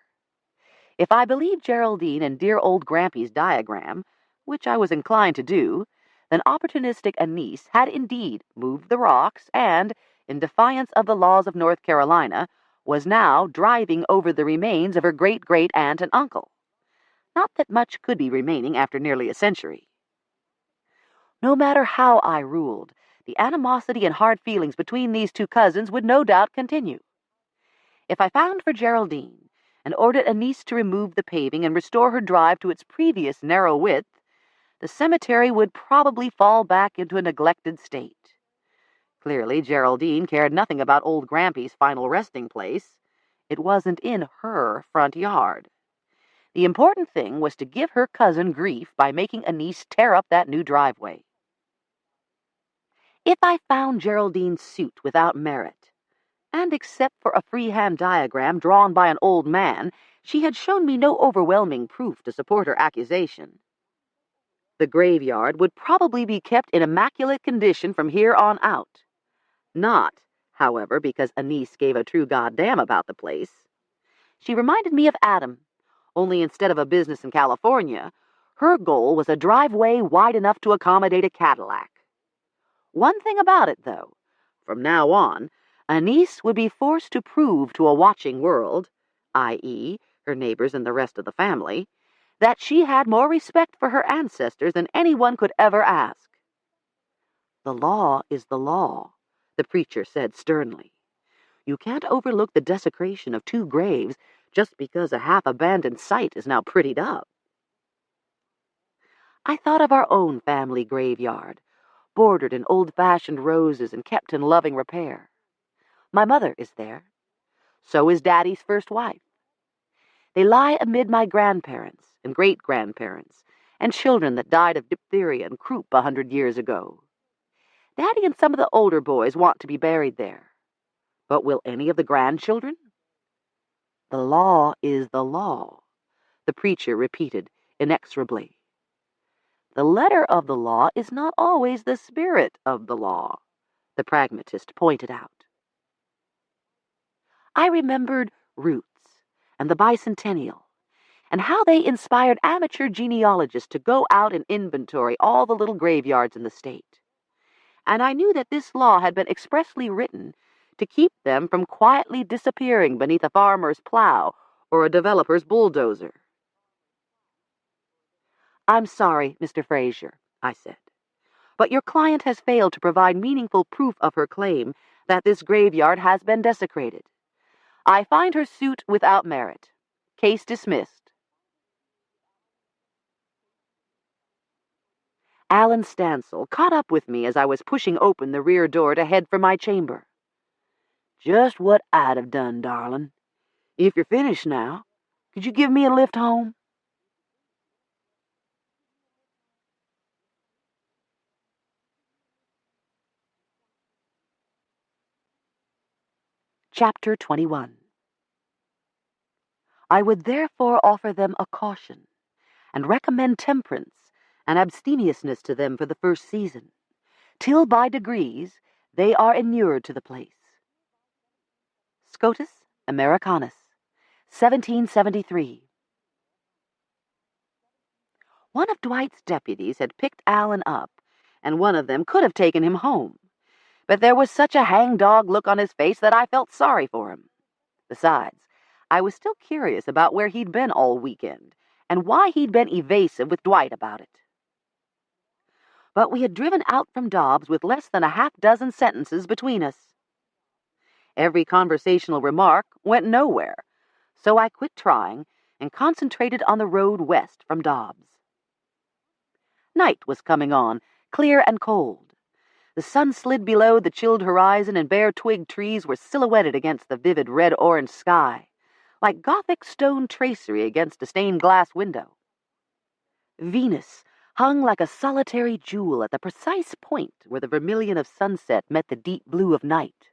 If I believed Geraldine and dear old Grampy's diagram, which I was inclined to do, then opportunistic Anise had indeed moved the rocks and, in defiance of the laws of North Carolina, was now driving over the remains of her great-great-aunt and uncle. Not that much could be remaining after nearly a century. No matter how I ruled, the animosity and hard feelings between these two cousins would no doubt continue. If I found for Geraldine and ordered Anise to remove the paving and restore her drive to its previous narrow width, the cemetery would probably fall back into a neglected state. Clearly, Geraldine cared nothing about old Grampy's final resting place. It wasn't in her front yard. The important thing was to give her cousin grief by making Anise tear up that new driveway. If I found Geraldine's suit without merit, and except for a freehand diagram drawn by an old man, she had shown me no overwhelming proof to support her accusation, the graveyard would probably be kept in immaculate condition from here on out. Not, however, because Anise gave a true goddamn about the place. She reminded me of Adam, only instead of a business in California, her goal was a driveway wide enough to accommodate a Cadillac. One thing about it, though, from now on, Anise would be forced to prove to a watching world, i.e., her neighbors and the rest of the family, that she had more respect for her ancestors than anyone could ever ask. The law is the law, the preacher said sternly. You can't overlook the desecration of 2 graves just because a half-abandoned site is now prettied up. I thought of our own family graveyard, bordered in old-fashioned roses and kept in loving repair. My mother is there. So is Daddy's first wife. They lie amid my grandparents and great-grandparents and children that died of diphtheria and croup 100 years ago. Daddy and some of the older boys want to be buried there. But will any of the grandchildren? The law is the law, the preacher repeated inexorably. The letter of the law is not always the spirit of the law, the pragmatist pointed out. I remembered Roots and the bicentennial, and how they inspired amateur genealogists to go out and inventory all the little graveyards in the state. And I knew that this law had been expressly written to keep them from quietly disappearing beneath a farmer's plow or a developer's bulldozer. I'm sorry, Mr. Fraser, I said, but your client has failed to provide meaningful proof of her claim that this graveyard has been desecrated. I find her suit without merit. Case dismissed. Alan Stancil caught up with me as I was pushing open the rear door to head for my chamber. Just what I'd have done, darling. If you're finished now, could you give me a lift home? Chapter 21. I would therefore offer them a caution, and recommend temperance and abstemiousness to them for the first season, till by degrees they are inured to the place. Scotus Americanus, 1773. One of Dwight's deputies had picked Allen up, and one of them could have taken him home. But there was such a hang-dog look on his face that I felt sorry for him. Besides, I was still curious about where he'd been all weekend, and why he'd been evasive with Dwight about it. But we had driven out from Dobbs with less than a half-dozen sentences between us. Every conversational remark went nowhere, so I quit trying and concentrated on the road west from Dobbs. Night was coming on, clear and cold. The sun slid below the chilled horizon, and bare twig trees were silhouetted against the vivid red-orange sky, like Gothic stone tracery against a stained-glass window. Venus hung like a solitary jewel at the precise point where the vermilion of sunset met the deep blue of night.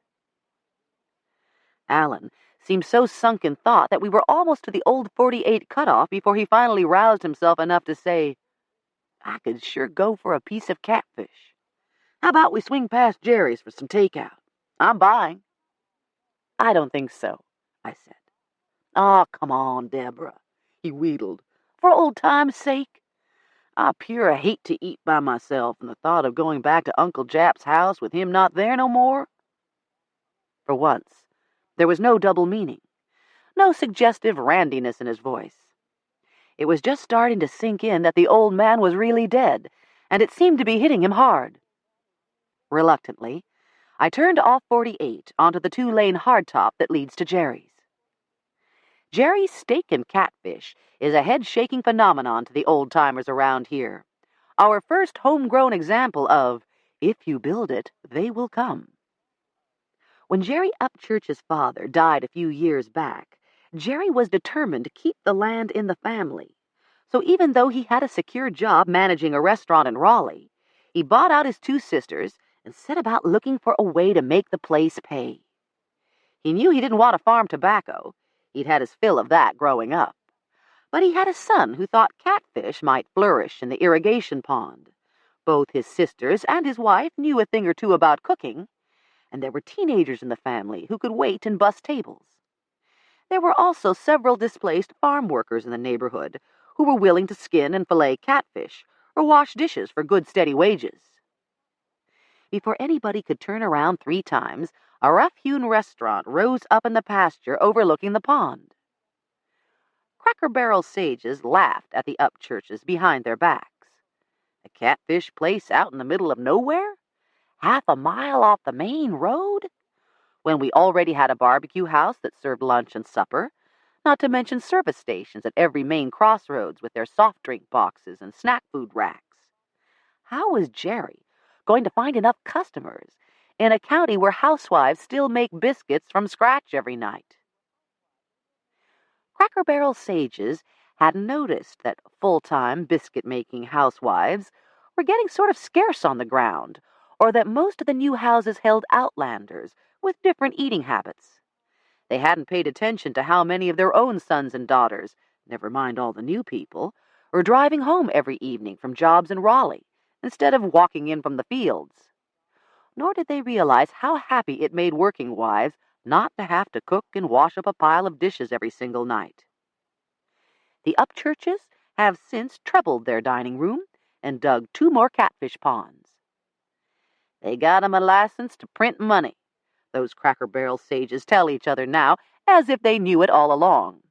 Allen seemed so sunk in thought that we were almost to the old 48 cutoff before he finally roused himself enough to say, I could sure go for a piece of catfish. How about we swing past Jerry's for some takeout? I'm buying. I don't think so, I said. "Aw, come on, Deborah," he wheedled. "For old time's sake. I pure hate to eat by myself, and the thought of going back to Uncle Jap's house with him not there no more." For once, there was no double meaning, no suggestive randiness in his voice. It was just starting to sink in that the old man was really dead, and it seemed to be hitting him hard. Reluctantly, I turned off 48 onto the 2-lane hardtop that leads to Jerry's. Jerry's steak and catfish is a head-shaking phenomenon to the old-timers around here. Our first homegrown example of, if you build it, they will come. When Jerry Upchurch's father died a few years back, Jerry was determined to keep the land in the family. So even though he had a secure job managing a restaurant in Raleigh, he bought out his 2 sisters and set about looking for a way to make the place pay. He knew he didn't want to farm tobacco. He'd had his fill of that growing up. But he had a son who thought catfish might flourish in the irrigation pond. Both his sisters and his wife knew a thing or two about cooking, and there were teenagers in the family who could wait and bus tables. There were also several displaced farm workers in the neighborhood who were willing to skin and fillet catfish or wash dishes for good steady wages. Before anybody could turn around 3 times, a rough-hewn restaurant rose up in the pasture overlooking the pond. Cracker Barrel sages laughed at the Upchurches behind their backs. A catfish place out in the middle of nowhere? Half a mile off the main road? When we already had a barbecue house that served lunch and supper, not to mention service stations at every main crossroads with their soft drink boxes and snack food racks. How was Jerry going to find enough customers in a county where housewives still make biscuits from scratch every night? Cracker Barrel sages hadn't noticed that full-time biscuit-making housewives were getting sort of scarce on the ground, or that most of the new houses held outlanders with different eating habits. They hadn't paid attention to how many of their own sons and daughters, never mind all the new people, were driving home every evening from jobs in Raleigh instead of walking in from the fields. Nor did they realize how happy it made working wives not to have to cook and wash up a pile of dishes every single night. The Upchurches have since trebled their dining room and dug 2 more catfish ponds. They got 'em a license to print money, those Cracker Barrel sages tell each other now, as if they knew it all along.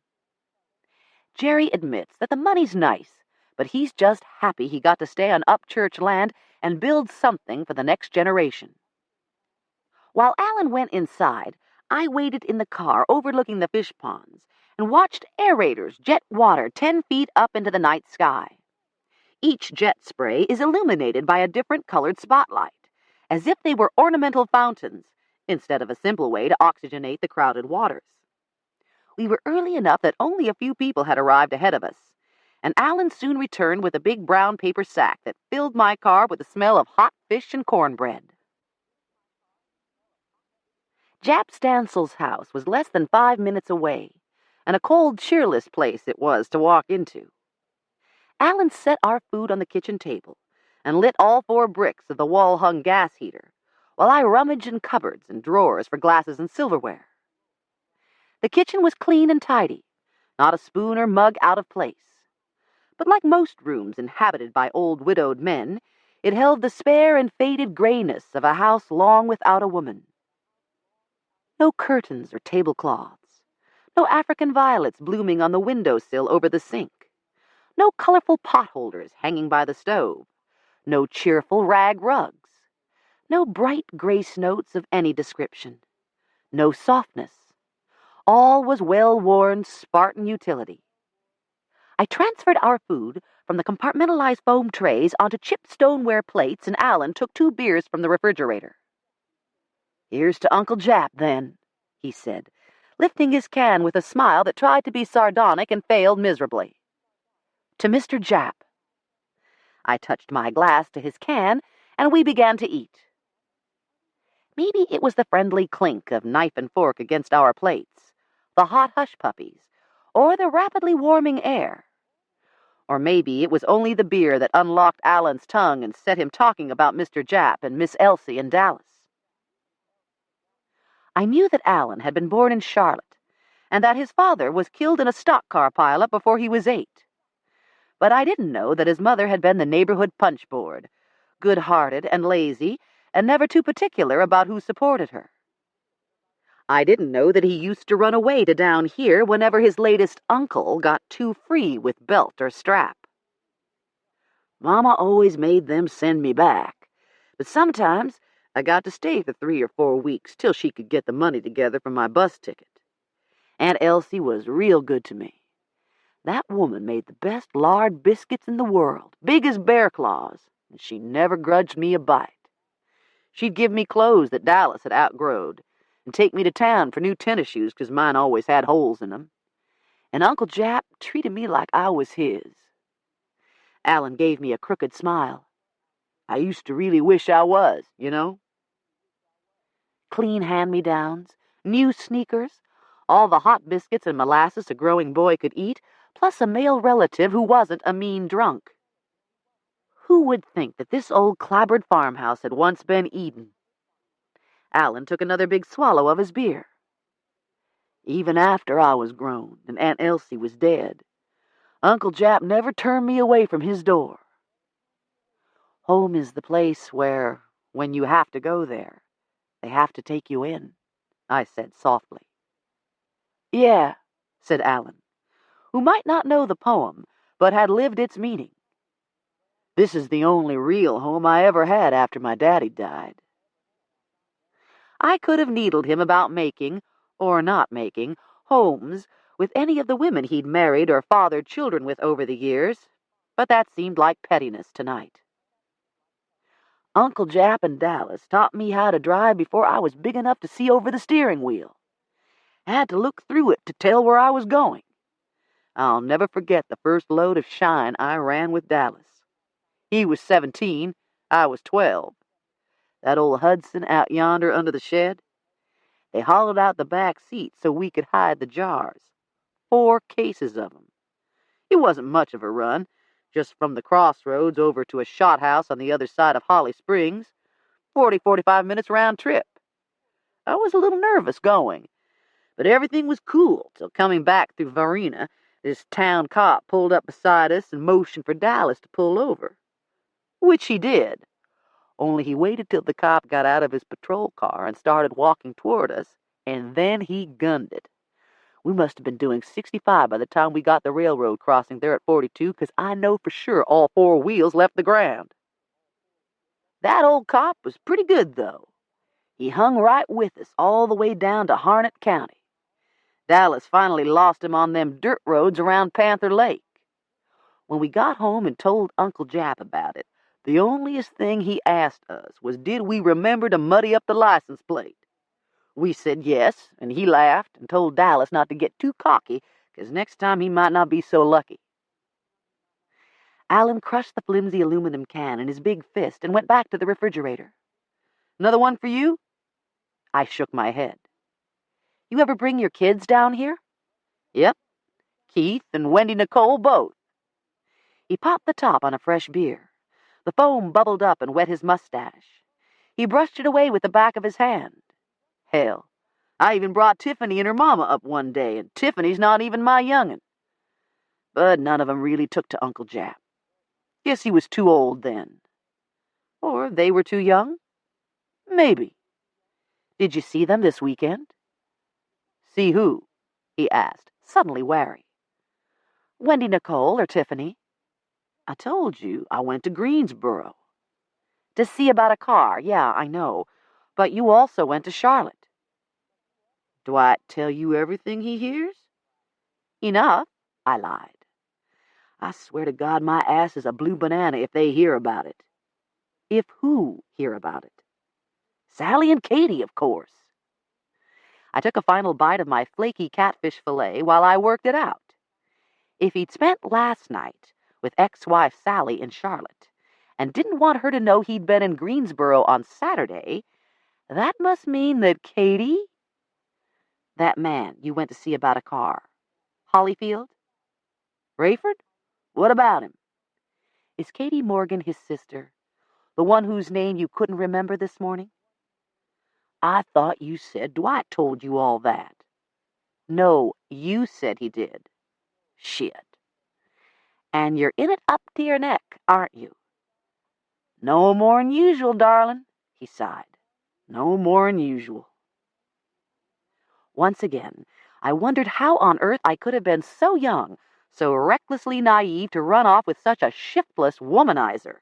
Jerry admits that the money's nice, but he's just happy he got to stay on Upchurch land and build something for the next generation. While Alan went inside, I waited in the car overlooking the fish ponds and watched aerators jet water 10 feet up into the night sky. Each jet spray is illuminated by a different colored spotlight, as if they were ornamental fountains, instead of a simple way to oxygenate the crowded waters. We were early enough that only a few people had arrived ahead of us, and Alan soon returned with a big brown paper sack that filled my car with the smell of hot fish and cornbread. Jap Stancil's house was less than 5 minutes away, and a cold, cheerless place it was to walk into. Alan set our food on the kitchen table and lit all 4 bricks of the wall-hung gas heater, while I rummaged in cupboards and drawers for glasses and silverware. The kitchen was clean and tidy, not a spoon or mug out of place. But like most rooms inhabited by old widowed men, it held the spare and faded grayness of a house long without a woman. No curtains or tablecloths, no African violets blooming on the windowsill over the sink, no colorful potholders hanging by the stove, no cheerful rag rugs, no bright grace notes of any description, no softness. All was well-worn Spartan utility. I transferred our food from the compartmentalized foam trays onto chipped stoneware plates, and Alan took 2 beers from the refrigerator. "Here's to Uncle Jap, then," he said, lifting his can with a smile that tried to be sardonic and failed miserably. "To Mr. Jap." I touched my glass to his can, and we began to eat. Maybe it was the friendly clink of knife and fork against our plates, the hot hush puppies, or the rapidly warming air. Or maybe it was only the beer that unlocked Alan's tongue and set him talking about Mr. Jap and Miss Elsie in Dallas. I knew that Alan had been born in Charlotte, and that his father was killed in a stock car pileup before he was 8. But I didn't know that his mother had been the neighborhood punchboard, good-hearted and lazy, and never too particular about who supported her. I didn't know that he used to run away to down here whenever his latest uncle got too free with belt or strap. Mama always made them send me back, but sometimes I got to stay for 3 or 4 weeks till she could get the money together for my bus ticket. Aunt Elsie was real good to me. That woman made the best lard biscuits in the world, big as bear claws, and she never grudged me a bite. She'd give me clothes that Dallas had outgrowed, and take me to town for new tennis shoes, 'cause mine always had holes in them. And Uncle Jap treated me like I was his. Alan gave me a crooked smile. I used to really wish I was, you know. Clean hand-me-downs, new sneakers, all the hot biscuits and molasses a growing boy could eat, plus a male relative who wasn't a mean drunk. Who would think that this old clapboard farmhouse had once been Eden? Alan took another big swallow of his beer. Even after I was grown and Aunt Elsie was dead, Uncle Jap never turned me away from his door. Home is the place where, when you have to go there, they have to take you in, I said softly. Yeah, said Alan, who might not know the poem, but had lived its meaning. This is the only real home I ever had after my daddy died. I could have needled him about making, or not making, homes with any of the women he'd married or fathered children with over the years, but that seemed like pettiness tonight. Uncle Jap and Dallas taught me how to drive before I was big enough to see over the steering wheel. I had to look through it to tell where I was going. I'll never forget the first load of shine I ran with Dallas. He was 17, I was 12. That old Hudson out yonder under the shed, they hollowed out the back seat so we could hide the jars. 4 cases of them. It wasn't much of a run, just from the crossroads over to a shot house on the other side of Holly Springs, 45 minutes round trip. I was a little nervous going, but everything was cool till coming back through Varina, this town cop pulled up beside us and motioned for Dallas to pull over. Which he did, only he waited till the cop got out of his patrol car and started walking toward us, and then he gunned it. We must have been doing 65 by the time we got the railroad crossing there at 42, 'cause I know for sure all 4 wheels left the ground. That old cop was pretty good, though. He hung right with us all the way down to Harnett County. Dallas finally lost him on them dirt roads around Panther Lake. When we got home and told Uncle Jap about it, the onlyest thing he asked us was did we remember to muddy up the license plate. We said yes, and he laughed and told Dallas not to get too cocky, 'cause next time he might not be so lucky. Alan crushed the flimsy aluminum can in his big fist and went back to the refrigerator. Another one for you? I shook my head. You ever bring your kids down here? Yep. Keith and Wendy Nicole both. He popped the top on a fresh beer. The foam bubbled up and wet his mustache. He brushed it away with the back of his hand. Hell, I even brought Tiffany and her mama up one day, and Tiffany's not even my young'un. But none of 'em really took to Uncle Jap. Guess he was too old then. Or they were too young? Maybe. Did you see them this weekend? See who? He asked, suddenly wary. Wendy Nicole or Tiffany? I told you I went to Greensboro. To see about a car, yeah, I know. But you also went to Charlotte. Dwight tell you everything he hears? Enough, I lied. I swear to God my ass is a blue banana if they hear about it. If who hear about it? Sally and Katie, of course. I took a final bite of my flaky catfish fillet while I worked it out. If he'd spent last night with ex-wife Sally in Charlotte and didn't want her to know he'd been in Greensboro on Saturday, that must mean that Katie... That man you went to see about a car. Hollyfield? Rayford? What about him? Is Katie Morgan his sister? The one whose name you couldn't remember this morning? I thought you said Dwight told you all that. No, you said he did. Shit. And you're in it up to your neck, aren't you? No more'n usual, darling, he sighed. No more'n usual. Once again, I wondered how on earth I could have been so young, so recklessly naive to run off with such a shiftless womanizer.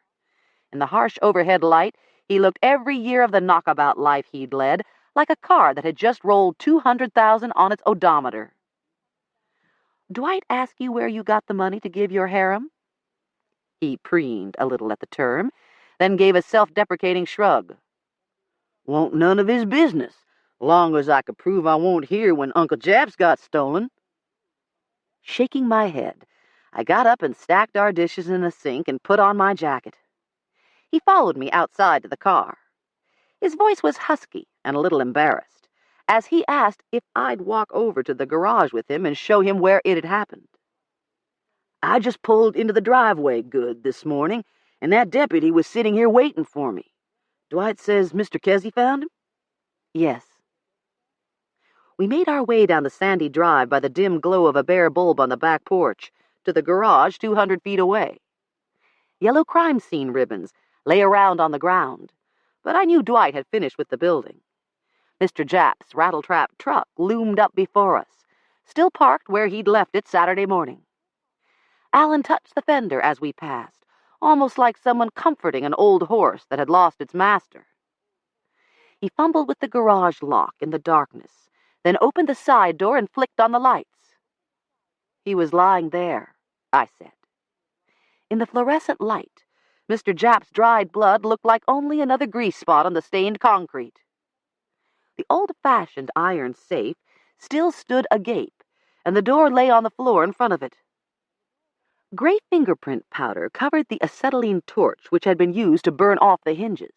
In the harsh overhead light, he looked every year of the knockabout life he'd led like a car that had just rolled 200,000 on its odometer. Dwight ask you where you got the money to give your harem? He preened a little at the term, then gave a self-deprecating shrug. Won't none of his business, long as I could prove I won't here when Uncle Jap's got stolen. Shaking my head, I got up and stacked our dishes in the sink and put on my jacket. He followed me outside to the car. His voice was husky and a little embarrassed, as he asked if I'd walk over to the garage with him and show him where it had happened. I just pulled into the driveway good this morning, and that deputy was sitting here waiting for me. Dwight says Mr. Kesey found him? Yes. We made our way down the sandy drive by the dim glow of a bare bulb on the back porch to the garage 200 feet away. Yellow crime scene ribbons lay around on the ground, but I knew Dwight had finished with the building. Mr. Jap's rattletrap truck loomed up before us, still parked where he'd left it Saturday morning. Alan touched the fender as we passed, almost like someone comforting an old horse that had lost its master. He fumbled with the garage lock in the darkness, then opened the side door and flicked on the lights. He was lying there, I said. In the fluorescent light, Mr. Jap's dried blood looked like only another grease spot on the stained concrete. The old-fashioned iron safe still stood agape, and the door lay on the floor in front of it. Gray fingerprint powder covered the acetylene torch which had been used to burn off the hinges.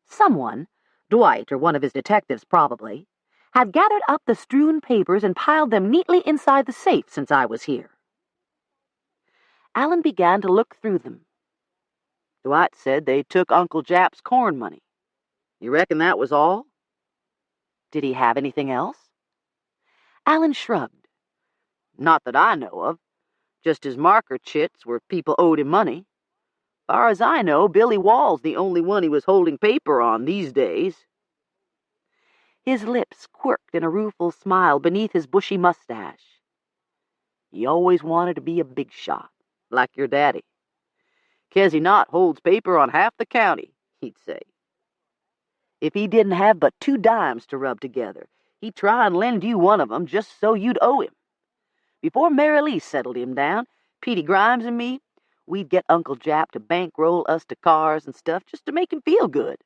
Someone, Dwight or one of his detectives probably, had gathered up the strewn papers and piled them neatly inside the safe since I was here. Alan began to look through them. Dwight said they took Uncle Jap's corn money. You reckon that was all? Did he have anything else? Alan shrugged. Not that I know of. Just his marker chits where people owed him money. Far as I know, Billy Wall's the only one he was holding paper on these days. His lips quirked in a rueful smile beneath his bushy mustache. He always wanted to be a big shot, like your daddy. Kesey Knott holds paper on half the county, he'd say. If he didn't have but 2 dimes to rub together, he'd try and lend you one of them just so you'd owe him. Before Mary Lee settled him down, Petey Grimes and me, we'd get Uncle Jap to bankroll us to cars and stuff just to make him feel good.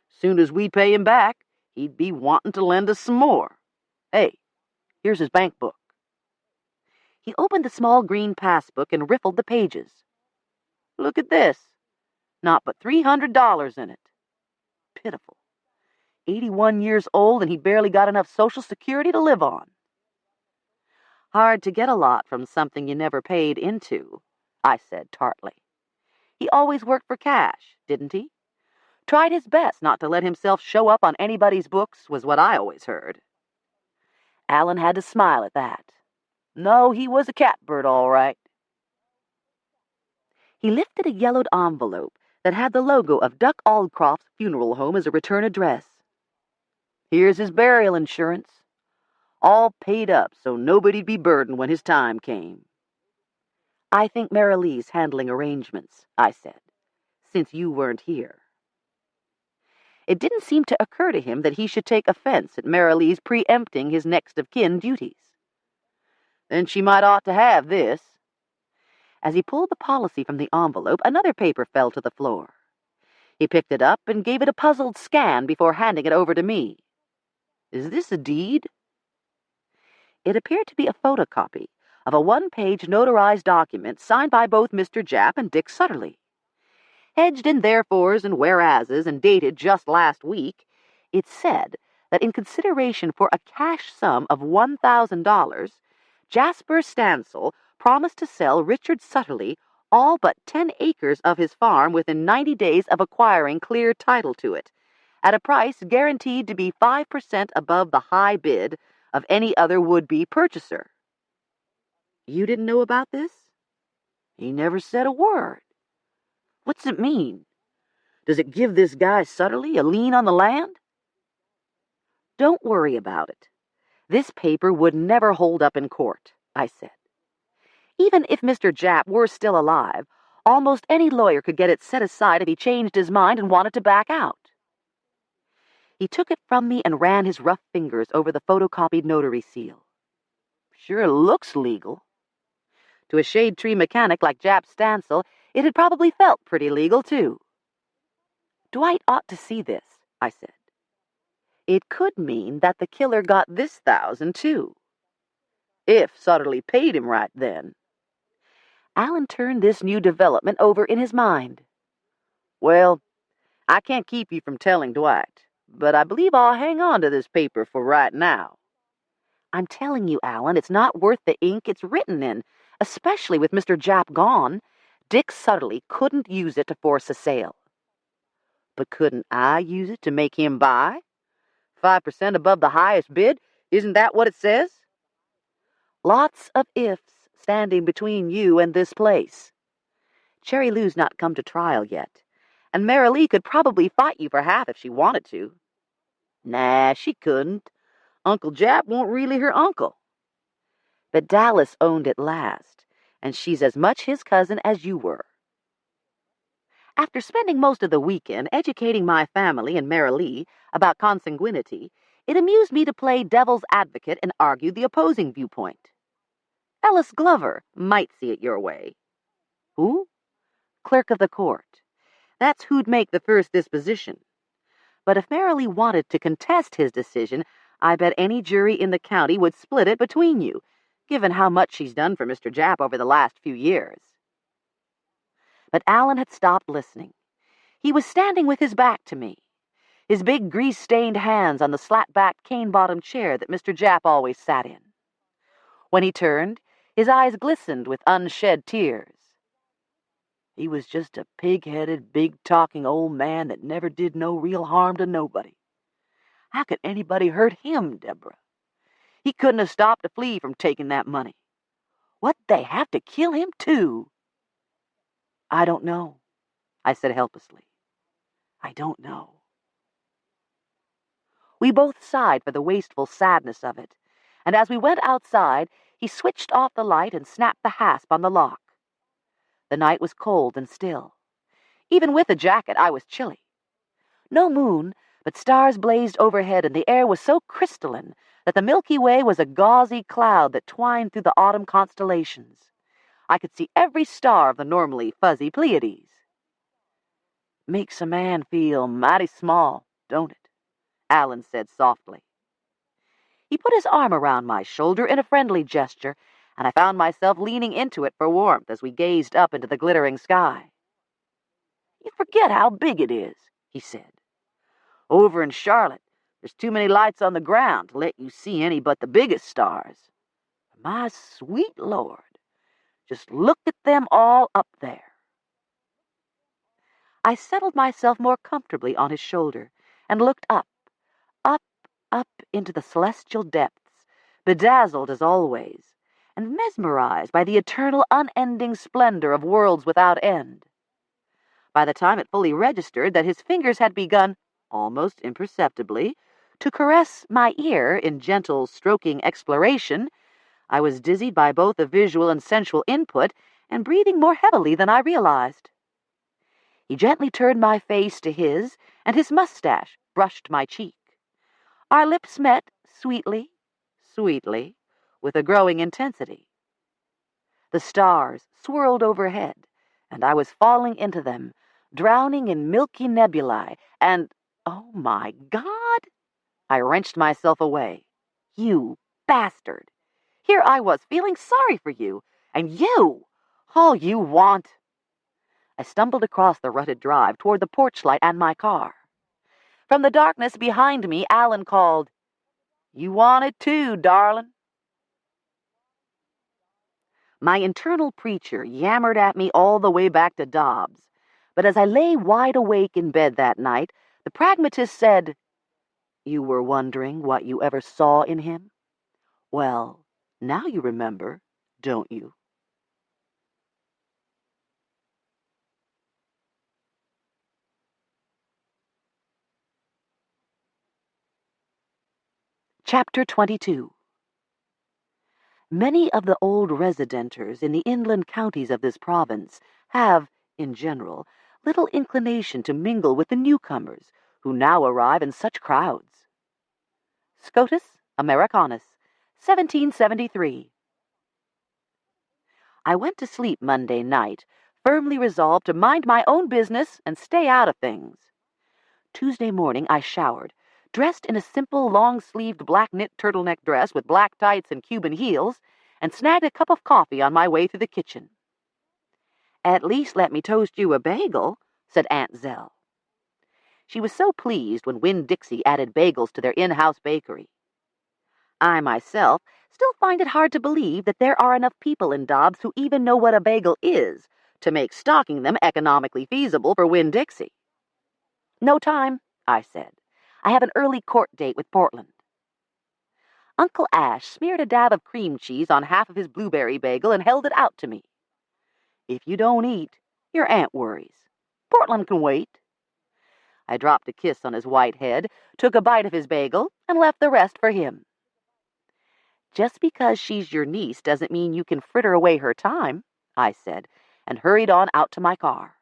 Soon as we'd pay him back, he'd be wanting to lend us some more. Hey, here's his bank book. He opened the small green passbook and riffled the pages. Look at this. Not but $300 in it. Pitiful. 81 years old and he barely got enough Social Security to live on. Hard to get a lot from something you never paid into, I said tartly. He always worked for cash, didn't he? Tried his best not to let himself show up on anybody's books, was what I always heard. Alan had to smile at that. No, he was a catbird, all right. He lifted a yellowed envelope that had the logo of Duck Aldcroft's funeral home as a return address. Here's his burial insurance. All paid up so nobody'd be burdened when his time came. I think Mary Lee's handling arrangements, I said, since you weren't here. It didn't seem to occur to him that he should take offense at Mary Lee's preempting his next of kin duties. Then she might ought to have this. As he pulled the policy from the envelope, another paper fell to the floor. He picked it up and gave it a puzzled scan before handing it over to me. Is this a deed? It appeared to be a photocopy of a 1-page notarized document signed by both Mr. Jap and Dick Sutterly. Hedged in therefores and whereases and dated just last week, it said that in consideration for a cash sum of $1,000, Jasper Stancil promised to sell Richard Sutterly all but 10 acres of his farm within 90 days of acquiring clear title to it, at a price guaranteed to be 5% above the high bid of any other would-be purchaser. You didn't know about this? He never said a word. What's it mean? Does it give this guy Sutterly a lien on the land? Don't worry about it. This paper would never hold up in court, I said. Even if Mr. Japp were still alive, almost any lawyer could get it set aside if he changed his mind and wanted to back out. He took it from me and ran his rough fingers over the photocopied notary seal. Sure looks legal. To a shade tree mechanic like Japp Stancil, it had probably felt pretty legal, too. Dwight ought to see this, I said. It could mean that the killer got this $1,000, too. If Sutterly paid him right then. Alan turned this new development over in his mind. Well, I can't keep you from telling Dwight, but I believe I'll hang on to this paper for right now. I'm telling you, Alan, it's not worth the ink it's written in, especially with Mr. Japp gone. Dick Sutterly couldn't use it to force a sale. But couldn't I use it to make him buy? 5% above the highest bid, isn't that what it says? Lots of ifs standing between you and this place. Cherry Lou's not come to trial yet, and Marilee could probably fight you for half if she wanted to. Nah, she couldn't. Uncle Japp won't really her uncle. But Dallas owned it last, and she's as much his cousin as you were. After spending most of the weekend educating my family and Marilee about consanguinity, it amused me to play devil's advocate and argue the opposing viewpoint. Ellis Glover might see it your way. Who? Clerk of the court. That's who'd make the first disposition. But if Marilee wanted to contest his decision, I bet any jury in the county would split it between you, given how much she's done for Mr. Japp over the last few years. But Alan had stopped listening. He was standing with his back to me, his big grease-stained hands on the slat-backed cane-bottomed chair that Mr. Japp always sat in. When he turned, his eyes glistened with unshed tears. He was just a pig-headed, big-talking old man that never did no real harm to nobody. How could anybody hurt him, Deborah? He couldn't have stopped a flea from taking that money. What'd they have to kill him, too? I don't know, I said helplessly. I don't know. We both sighed for the wasteful sadness of it, and as we went outside, he switched off the light and snapped the hasp on the lock. The night was cold and still. Even with a jacket, I was chilly. No moon, but stars blazed overhead, and the air was so crystalline that the Milky Way was a gauzy cloud that twined through the autumn constellations. I could see every star of the normally fuzzy Pleiades. Makes a man feel mighty small, don't it? Alan said softly. He put his arm around my shoulder in a friendly gesture, and I found myself leaning into it for warmth as we gazed up into the glittering sky. You forget how big it is, he said. Over in Charlotte, there's too many lights on the ground to let you see any but the biggest stars. My sweet Lord, just look at them all up there. I settled myself more comfortably on his shoulder and looked up into the celestial depths, bedazzled as always, and mesmerized by the eternal, unending splendor of worlds without end. By the time it fully registered that his fingers had begun, almost imperceptibly, to caress my ear in gentle, stroking exploration, I was dizzied by both a visual and sensual input and breathing more heavily than I realized. He gently turned my face to his, and his mustache brushed my cheek. Our lips met sweetly, with a growing intensity. The stars swirled overhead, and I was falling into them, drowning in milky nebulae, and, oh my God! I wrenched myself away. You bastard! Here I was feeling sorry for you, and you, all you want. I stumbled across the rutted drive toward the porch light and my car. From the darkness behind me, Alan called, You want it too, darling. My internal preacher yammered at me all the way back to Dobbs, but as I lay wide awake in bed that night, the pragmatist said, You were wondering what you ever saw in him? Well, now you remember, don't you? Chapter 22. Many of the old residenters in the inland counties of this province have, in general, little inclination to mingle with the newcomers who now arrive in such crowds. Scotus Americanus, 1773. I went to sleep Monday night, firmly resolved to mind my own business and stay out of things. Tuesday morning I showered, dressed in a simple long-sleeved black knit turtleneck dress with black tights and Cuban heels, and snagged a cup of coffee on my way through the kitchen. "At least let me toast you a bagel," said Aunt Zell. She was so pleased when Winn-Dixie added bagels to their in-house bakery. I myself still find it hard to believe that there are enough people in Dobbs who even know what a bagel is to make stocking them economically feasible for Winn-Dixie. "No time," I said. "I have an early court date with Portland." Uncle Ash smeared a dab of cream cheese on half of his blueberry bagel and held it out to me. "If you don't eat, your aunt worries. Portland can wait." I dropped a kiss on his white head, took a bite of his bagel, and left the rest for him. "Just because she's your niece doesn't mean you can fritter away her time," I said, and hurried on out to my car.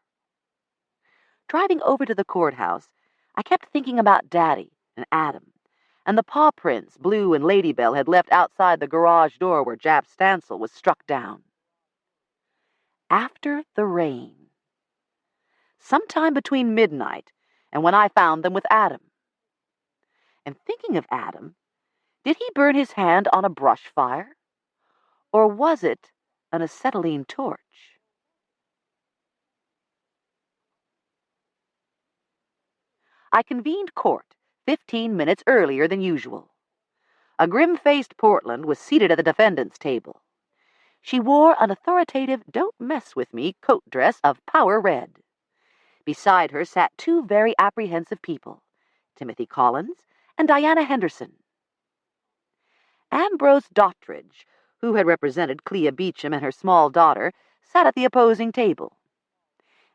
Driving over to the courthouse, I kept thinking about Daddy and Adam, and the paw prints Blue and Lady Bell had left outside the garage door where Jap Stancil was struck down. After the rain. Sometime between midnight and when I found them with Adam. And thinking of Adam, did he burn his hand on a brush fire? Or was it an acetylene torch? I convened court 15 minutes earlier than usual. A grim-faced Portland was seated at the defendant's table. She wore an authoritative don't-mess-with-me coat dress of power red. Beside her sat two very apprehensive people, Timothy Collins and Diana Henderson. Ambrose Dottridge, who had represented Clea Beecham and her small daughter, sat at the opposing table.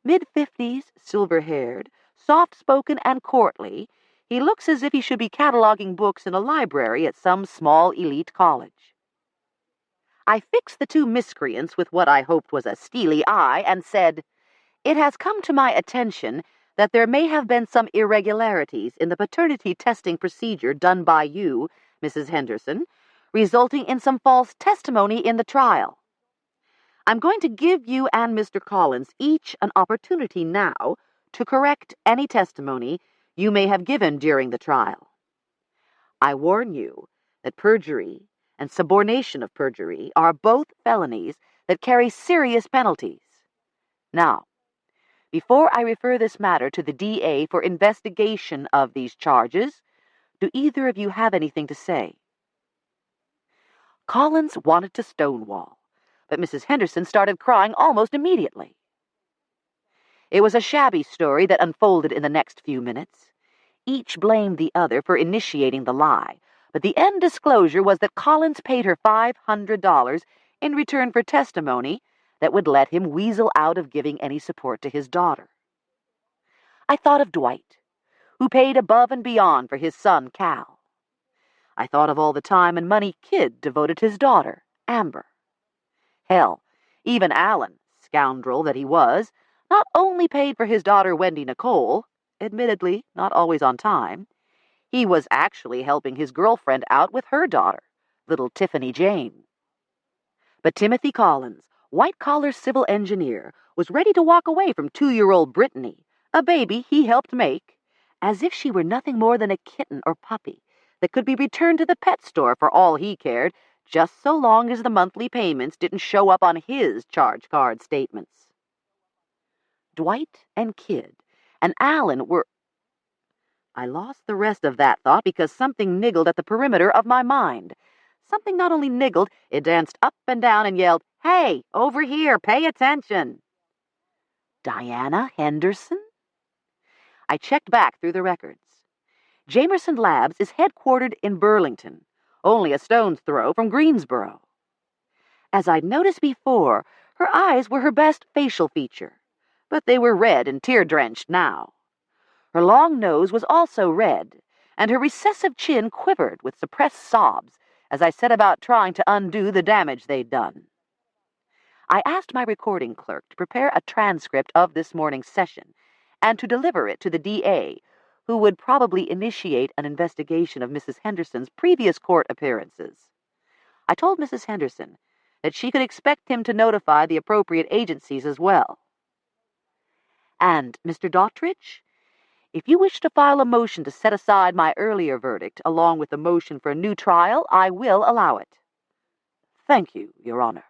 Mid-50s, silver-haired, soft-spoken and courtly, he looks as if he should be cataloging books in a library at some small elite college. I fixed the two miscreants with what I hoped was a steely eye and said, "It has come to my attention that there may have been some irregularities in the paternity testing procedure done by you, Mrs. Henderson, resulting in some false testimony in the trial. I'm going to give you and Mr. Collins each an opportunity now to correct any testimony you may have given during the trial. I warn you that perjury and subornation of perjury are both felonies that carry serious penalties. Now, before I refer this matter to the DA for investigation of these charges, do either of you have anything to say?" Collins wanted to stonewall, but Mrs. Henderson started crying almost immediately. It was a shabby story that unfolded in the next few minutes. Each blamed the other for initiating the lie, but the end disclosure was that Collins paid her $500 in return for testimony that would let him weasel out of giving any support to his daughter. I thought of Dwight, who paid above and beyond for his son, Cal. I thought of all the time and money Kid devoted to his daughter, Amber. Hell, even Alan, scoundrel that he was, not only paid for his daughter Wendy Nicole, admittedly not always on time, he was actually helping his girlfriend out with her daughter, little Tiffany Jane. But Timothy Collins, white-collar civil engineer, was ready to walk away from 2-year-old Brittany, a baby he helped make, as if she were nothing more than a kitten or puppy that could be returned to the pet store for all he cared, just so long as the monthly payments didn't show up on his charge card statements. Dwight and Kid and Alan were... I lost the rest of that thought because something niggled at the perimeter of my mind. Something not only niggled, it danced up and down and yelled, "Hey, over here, pay attention!" Diana Henderson? I checked back through the records. Jamerson Labs is headquartered in Burlington, only a stone's throw from Greensboro. As I'd noticed before, her eyes were her best facial feature, but they were red and tear-drenched now. Her long nose was also red, and her recessive chin quivered with suppressed sobs as I set about trying to undo the damage they'd done. I asked my recording clerk to prepare a transcript of this morning's session and to deliver it to the DA, who would probably initiate an investigation of Mrs. Henderson's previous court appearances. I told Mrs. Henderson that she could expect him to notify the appropriate agencies as well. And, Mr. Dottridge, if you wish to file a motion to set aside my earlier verdict, along with a motion for a new trial, I will allow it. Thank you, Your Honor.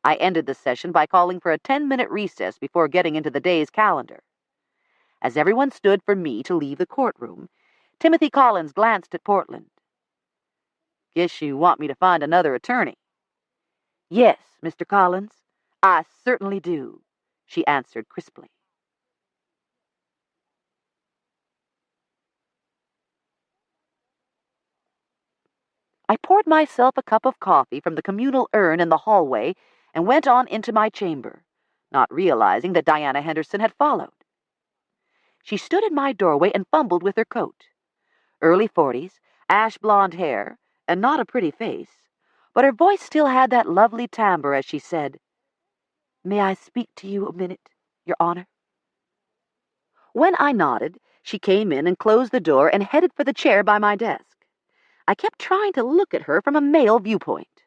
I ended the session by calling for a 10-minute recess before getting into the day's calendar. As everyone stood for me to leave the courtroom, Timothy Collins glanced at Portland. Guess you want me to find another attorney. Yes, Mr. Collins, I certainly do, she answered crisply. I poured myself a cup of coffee from the communal urn in the hallway and went on into my chamber, not realizing that Diana Henderson had followed. She stood in my doorway and fumbled with her coat. Early 40s, ash blonde hair, and not a pretty face, but her voice still had that lovely timbre as she said, "May I speak to you a minute, Your Honor?" When I nodded, she came in and closed the door and headed for the chair by my desk. I kept trying to look at her from a male viewpoint.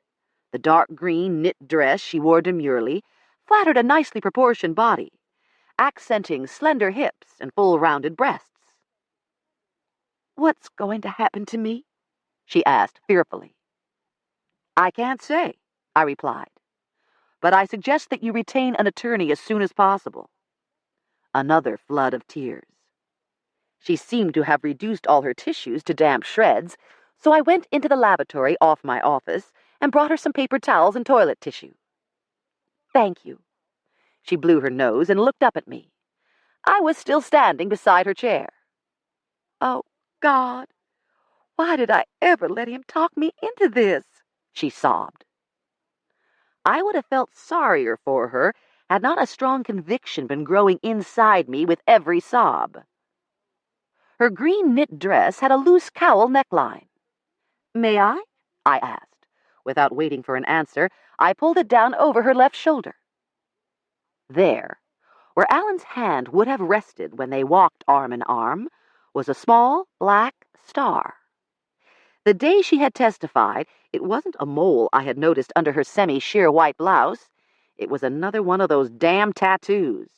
The dark green knit dress she wore demurely flattered a nicely proportioned body, accenting slender hips and full-rounded breasts. "What's going to happen to me?" she asked fearfully. "I can't say," I replied, "but I suggest that you retain an attorney as soon as possible." Another flood of tears. She seemed to have reduced all her tissues to damp shreds, so I went into the lavatory off my office and brought her some paper towels and toilet tissue. "Thank you." She blew her nose and looked up at me. I was still standing beside her chair. "Oh, God, why did I ever let him talk me into this?" she sobbed. I would have felt sorrier for her had not a strong conviction been growing inside me with every sob. Her green knit dress had a loose cowl neckline. "May I?" I asked. Without waiting for an answer, I pulled it down over her left shoulder. There, where Alan's hand would have rested when they walked arm in arm, was a small black star. The day she had testified, it wasn't a mole I had noticed under her semi-sheer white blouse. It was another one of those damn tattoos.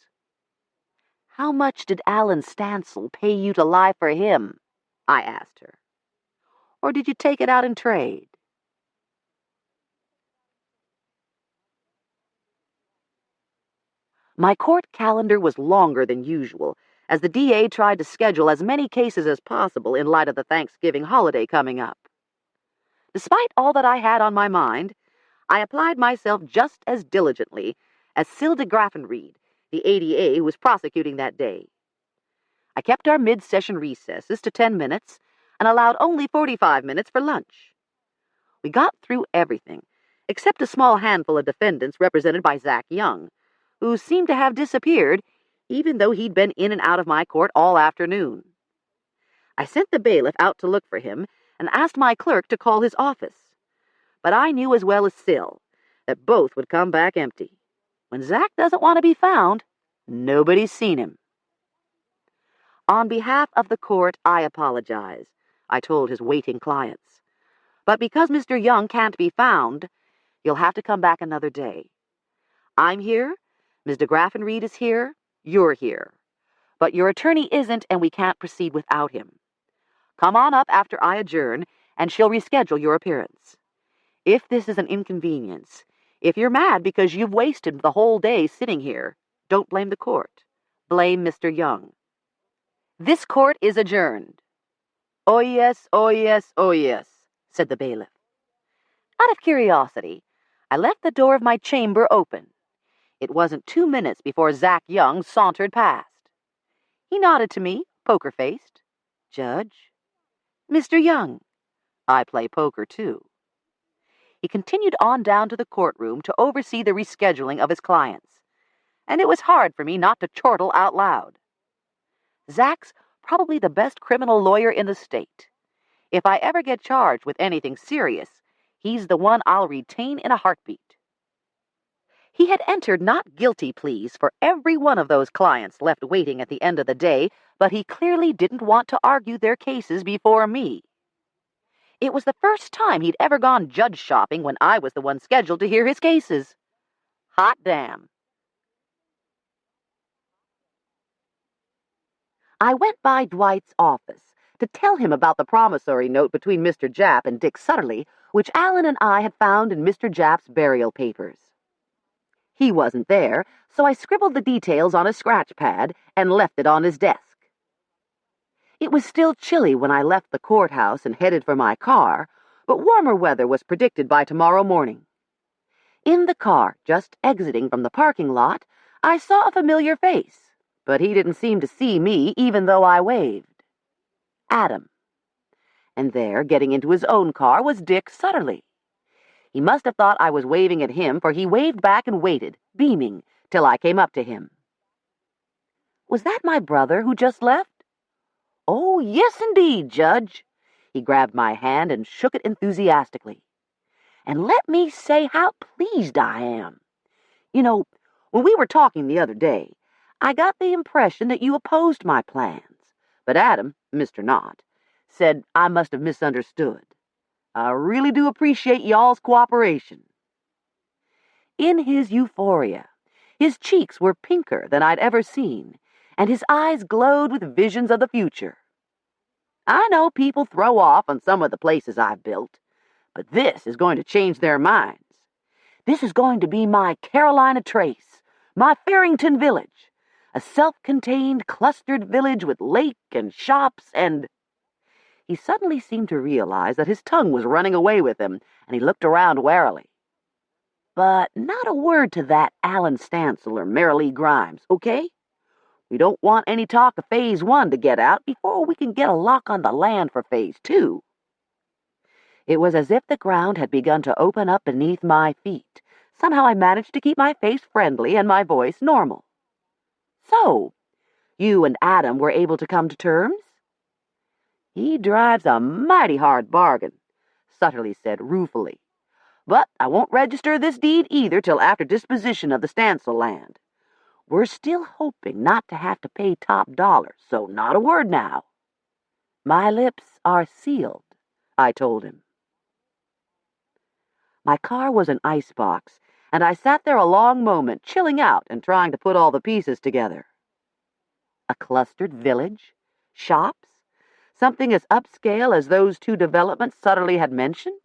"How much did Alan Stancil pay you to lie for him?" I asked her. "Or did you take it out in trade?" My court calendar was longer than usual, as the DA tried to schedule as many cases as possible in light of the Thanksgiving holiday coming up. Despite all that I had on my mind, I applied myself just as diligently as Silda Graffenried, the ADA who was prosecuting that day. I kept our mid-session recesses to 10 minutes and allowed only 45 minutes for lunch. We got through everything, except a small handful of defendants represented by Zach Young, who seemed to have disappeared, even though he'd been in and out of my court all afternoon. I sent the bailiff out to look for him and asked my clerk to call his office. But I knew as well as Sil that both would come back empty. When Zach doesn't want to be found, nobody's seen him. "On behalf of the court, I apologize," I told his waiting clients. "But because Mr. Young can't be found, you'll have to come back another day. I'm here, Ms. de Graffenried is here, you're here. But your attorney isn't, and we can't proceed without him. Come on up after I adjourn, and she'll reschedule your appearance. If this is an inconvenience, if you're mad because you've wasted the whole day sitting here, don't blame the court. Blame Mr. Young. This court is adjourned." "Oh yes, oh yes, oh yes," said the bailiff. Out of curiosity, I left the door of my chamber open. It wasn't 2 minutes before Zach Young sauntered past. He nodded to me, poker-faced. "Judge?" "Mr. Young." I play poker, too. He continued on down to the courtroom to oversee the rescheduling of his clients, and it was hard for me not to chortle out loud. Zach's probably the best criminal lawyer in the state. If I ever get charged with anything serious, he's the one I'll retain in a heartbeat. He had entered not guilty pleas for every one of those clients left waiting at the end of the day, but he clearly didn't want to argue their cases before me. It was the first time he'd ever gone judge shopping when I was the one scheduled to hear his cases. Hot damn. I went by Dwight's office to tell him about the promissory note between Mr. Japp and Dick Sutterly, which Allen and I had found in Mr. Japp's burial papers. He wasn't there, so I scribbled the details on a scratch pad and left it on his desk. It was still chilly when I left the courthouse and headed for my car, but warmer weather was predicted by tomorrow morning. In the car, just exiting from the parking lot, I saw a familiar face, but he didn't seem to see me even though I waved. Adam. And there, getting into his own car, was Dick Sutterly. He must have thought I was waving at him, for he waved back and waited, beaming, till I came up to him. Was that my brother who just left? Oh, yes, indeed, Judge. He grabbed my hand and shook it enthusiastically. And let me say how pleased I am. You know, when we were talking the other day, I got the impression that you opposed my plans. But Adam, Mr. Knott, said I must have misunderstood. I really do appreciate y'all's cooperation. In his euphoria, his cheeks were pinker than I'd ever seen, and his eyes glowed with visions of the future. I know people throw off on some of the places I've built, but this is going to change their minds. This is going to be my Carolina Trace, my Farrington Village, a self-contained, clustered village with lake and shops and... He suddenly seemed to realize that his tongue was running away with him, and he looked around warily. But not a word to that Alan Stancil or Marilee Grimes, okay? We don't want any talk of Phase 1 to get out before we can get a lock on the land for Phase 2. It was as if the ground had begun to open up beneath my feet. Somehow I managed to keep my face friendly and my voice normal. So, you and Adam were able to come to terms? He drives a mighty hard bargain, Sutterly said ruefully. But I won't register this deed either till after disposition of the Stancil land. We're still hoping not to have to pay top dollar, so not a word now. My lips are sealed, I told him. My car was an icebox, and I sat there a long moment, chilling out and trying to put all the pieces together. A clustered village? Shops? Something as upscale as those two developments Sutterly had mentioned?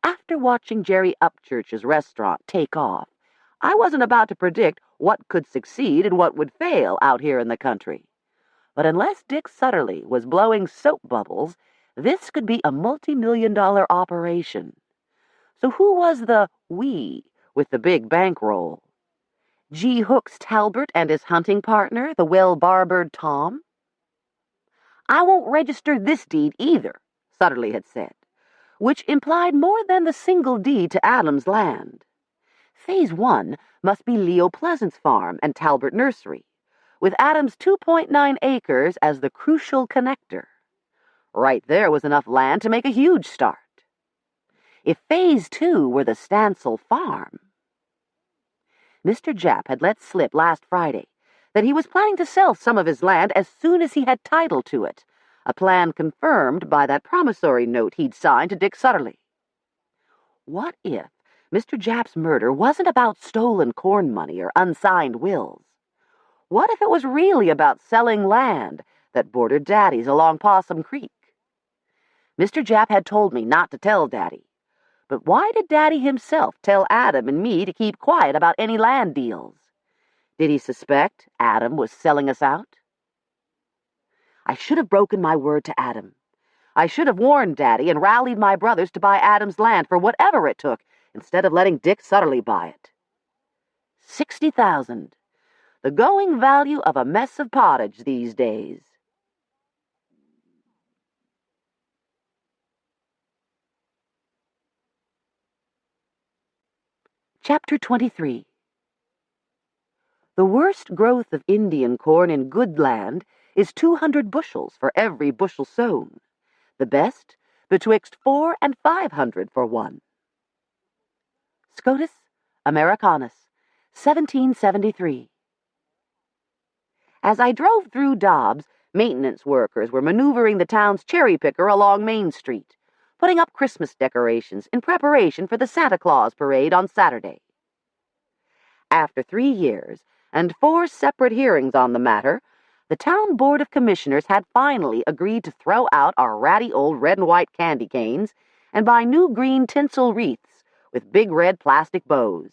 After watching Jerry Upchurch's restaurant take off, I wasn't about to predict what could succeed and what would fail out here in the country. But unless Dick Sutterly was blowing soap bubbles, this could be a multi-million-dollar operation. So who was the we with the big bankroll? G. Hooks Talbert and his hunting partner, the well-barbered Tom? I won't register this deed either, Sutterly had said, which implied more than the single deed to Adam's land. Phase 1 must be Leo Pleasant's farm and Talbert Nursery, with Adam's 2.9 acres as the crucial connector. Right there was enough land to make a huge start. If Phase 2 were the Stancil farm... Mr. Japp had let slip last Friday that he was planning to sell some of his land as soon as he had title to it, a plan confirmed by that promissory note he'd signed to Dick Sutterly. What if Mr. Japp's murder wasn't about stolen corn money or unsigned wills? What if it was really about selling land that bordered Daddy's along Possum Creek? Mr. Japp had told me not to tell Daddy, but why did Daddy himself tell Adam and me to keep quiet about any land deals? Did he suspect Adam was selling us out? I should have broken my word to Adam. I should have warned Daddy and rallied my brothers to buy Adam's land for whatever it took, instead of letting Dick Sutterly buy it. 60,000. The going value of a mess of pottage these days. Chapter 23. The worst growth of Indian corn in good land is 200 bushels for every bushel sown, the best betwixt 400 and 500 for one. Scotus Americanus, 1773. As I drove through Dobbs, maintenance workers were maneuvering the town's cherry picker along Main Street, putting up Christmas decorations in preparation for the Santa Claus parade on Saturday. After 3 years and 4 separate hearings on the matter, the town board of commissioners had finally agreed to throw out our ratty old red and white candy canes and buy new green tinsel wreaths with big red plastic bows.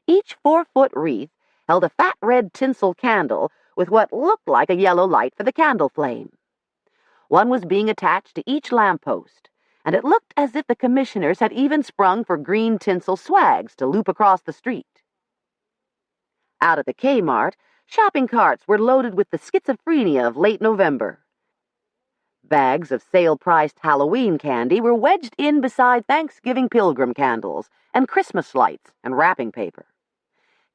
Each 4-foot wreath held a fat red tinsel candle with what looked like a yellow light for the candle flame. One was being attached to each lamppost, and it looked as if the commissioners had even sprung for green tinsel swags to loop across the street. Out at the Kmart, shopping carts were loaded with the schizophrenia of late November. Bags of sale-priced Halloween candy were wedged in beside Thanksgiving pilgrim candles and Christmas lights and wrapping paper.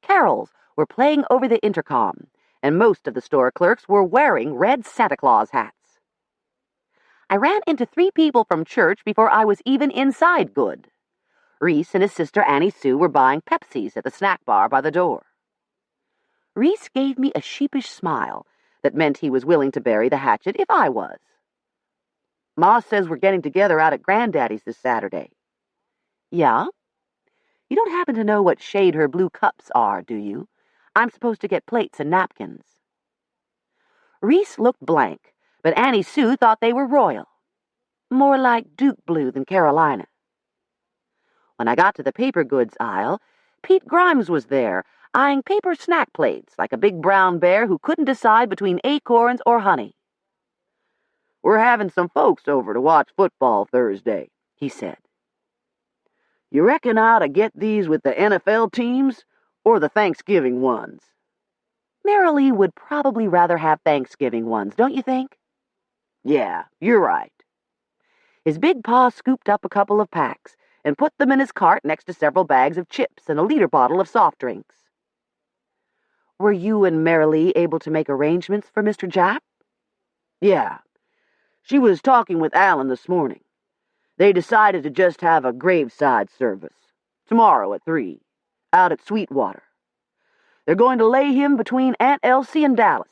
Carols were playing over the intercom, and most of the store clerks were wearing red Santa Claus hats. I ran into 3 people from church before I was even inside good. Reese and his sister Annie Sue were buying Pepsis at the snack bar by the door. Reese gave me a sheepish smile that meant he was willing to bury the hatchet if I was. Ma says we're getting together out at Granddaddy's this Saturday. Yeah? You don't happen to know what shade her blue cups are, do you? I'm supposed to get plates and napkins. Reese looked blank, but Annie Sue thought they were royal. More like Duke blue than Carolina. When I got to the paper goods aisle, Pete Grimes was there, eyeing paper snack plates like a big brown bear who couldn't decide between acorns or honey. We're having some folks over to watch football Thursday, he said. You reckon I ought to get these with the NFL teams or the Thanksgiving ones? Marilee would probably rather have Thanksgiving ones, don't you think? Yeah, you're right. His big paw scooped up a couple of packs and put them in his cart next to several bags of chips and a liter bottle of soft drinks. Were you and Marilee able to make arrangements for Mr. Japp? Yeah. She was talking with Alan this morning. They decided to just have a graveside service, tomorrow at 3, out at Sweetwater. They're going to lay him between Aunt Elsie and Dallas.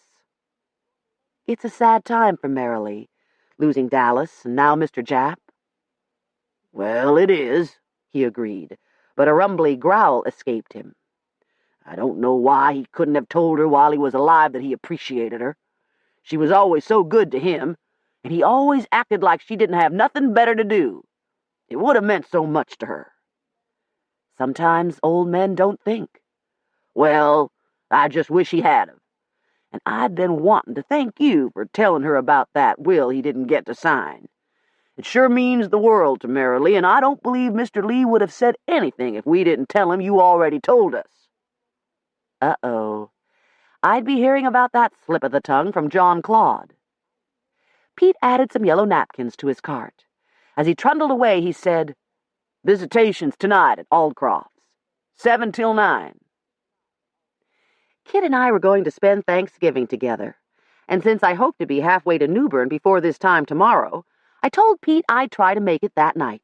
It's a sad time for Marilee, losing Dallas and now Mr. Japp. Well, it is, he agreed, but a rumbly growl escaped him. I don't know why he couldn't have told her while he was alive that he appreciated her. She was always so good to him, and he always acted like she didn't have nothing better to do. It would have meant so much to her. Sometimes old men don't think. Well, I just wish he had of. And I'd been wanting to thank you for telling her about that will he didn't get to sign. It sure means the world to Marilee, and I don't believe Mr. Lee would have said anything if we didn't tell him you already told us. Uh-oh. I'd be hearing about that slip of the tongue from John Claude. Pete added some yellow napkins to his cart. As he trundled away, he said, Visitations tonight at Aldcroft's, 7 till 9. Kit and I were going to spend Thanksgiving together, and since I hoped to be halfway to Newbern before this time tomorrow, I told Pete I'd try to make it that night.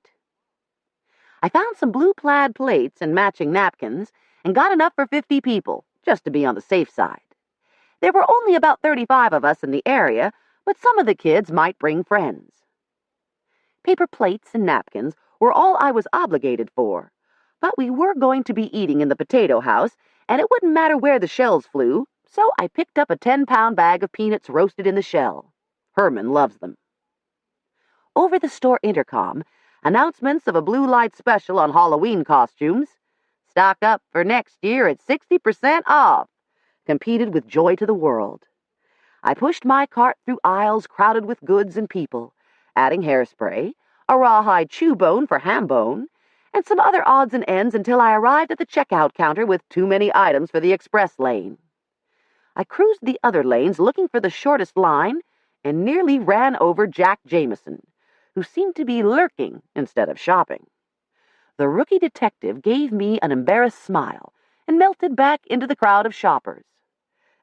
I found some blue plaid plates and matching napkins and got enough for 50 people, just to be on the safe side. There were only about 35 of us in the area, but some of the kids might bring friends. Paper plates and napkins were all I was obligated for, but we were going to be eating in the potato house, and it wouldn't matter where the shells flew, so I picked up a 10-pound bag of peanuts roasted in the shell. Herman loves them. Over the store intercom, announcements of a blue light special on Halloween costumes, stock up for next year at 60% off, competed with joy to the world. I pushed my cart through aisles crowded with goods and people, adding hairspray, a rawhide chew bone for ham bone, and some other odds and ends until I arrived at the checkout counter with too many items for the express lane. I cruised the other lanes looking for the shortest line and nearly ran over Jack Jameson, who seemed to be lurking instead of shopping. The rookie detective gave me an embarrassed smile and melted back into the crowd of shoppers.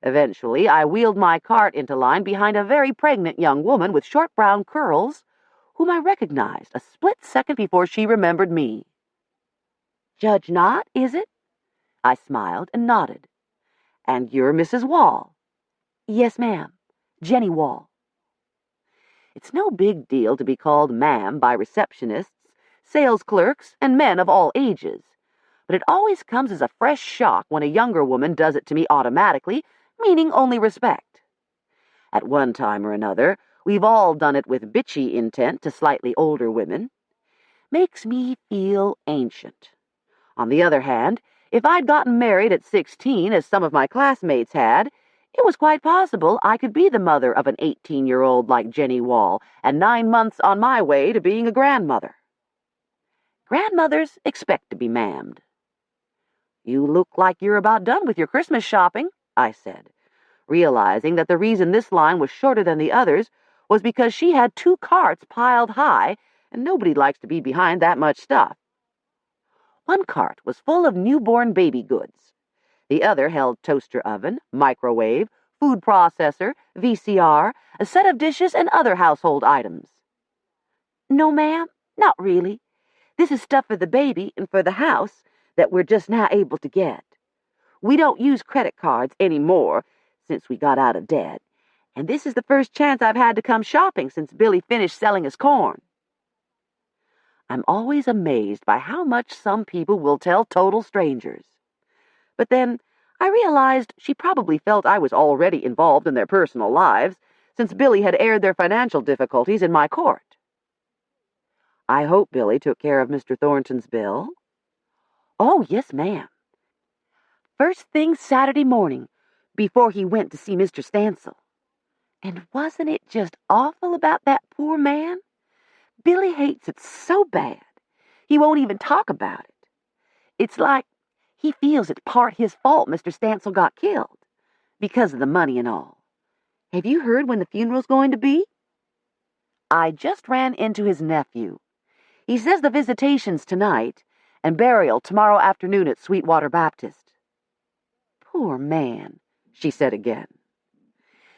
Eventually, I wheeled my cart into line behind a very pregnant young woman with short brown curls, whom I recognized a split second before she remembered me. "Judge Knott, is it?" I smiled and nodded. "And you're Mrs. Wall?" "Yes, ma'am. Jenny Wall." It's no big deal to be called ma'am by receptionists, sales clerks, and men of all ages, but it always comes as a fresh shock when a younger woman does it to me automatically, meaning only respect. At one time or another, we've all done it with bitchy intent to slightly older women. Makes me feel ancient. On the other hand, if I'd gotten married at 16, as some of my classmates had, it was quite possible I could be the mother of an 18-year-old like Jenny Wall, and 9 months on my way to being a grandmother. Grandmothers expect to be ma'amed. "You look like you're about done with your Christmas shopping," I said, realizing that the reason this line was shorter than the others was because she had 2 carts piled high, and nobody likes to be behind that much stuff. One cart was full of newborn baby goods. The other held toaster oven, microwave, food processor, VCR, a set of dishes, and other household items. "No, ma'am, not really. This is stuff for the baby and for the house that we're just now able to get. We don't use credit cards anymore since we got out of debt, and this is the first chance I've had to come shopping since Billy finished selling his corn." I'm always amazed by how much some people will tell total strangers. But then I realized she probably felt I was already involved in their personal lives, since Billy had aired their financial difficulties in my court. "I hope Billy took care of Mr. Thornton's bill." "Oh, yes, ma'am. First thing Saturday morning, before he went to see Mr. Stancil. And wasn't it just awful about that poor man? Billy hates it so bad, he won't even talk about it. It's like he feels it's part his fault Mr. Stancil got killed, because of the money and all. Have you heard when the funeral's going to be?" "I just ran into his nephew. He says the visitation's tonight, and burial tomorrow afternoon at Sweetwater Baptist." "Poor man," she said again.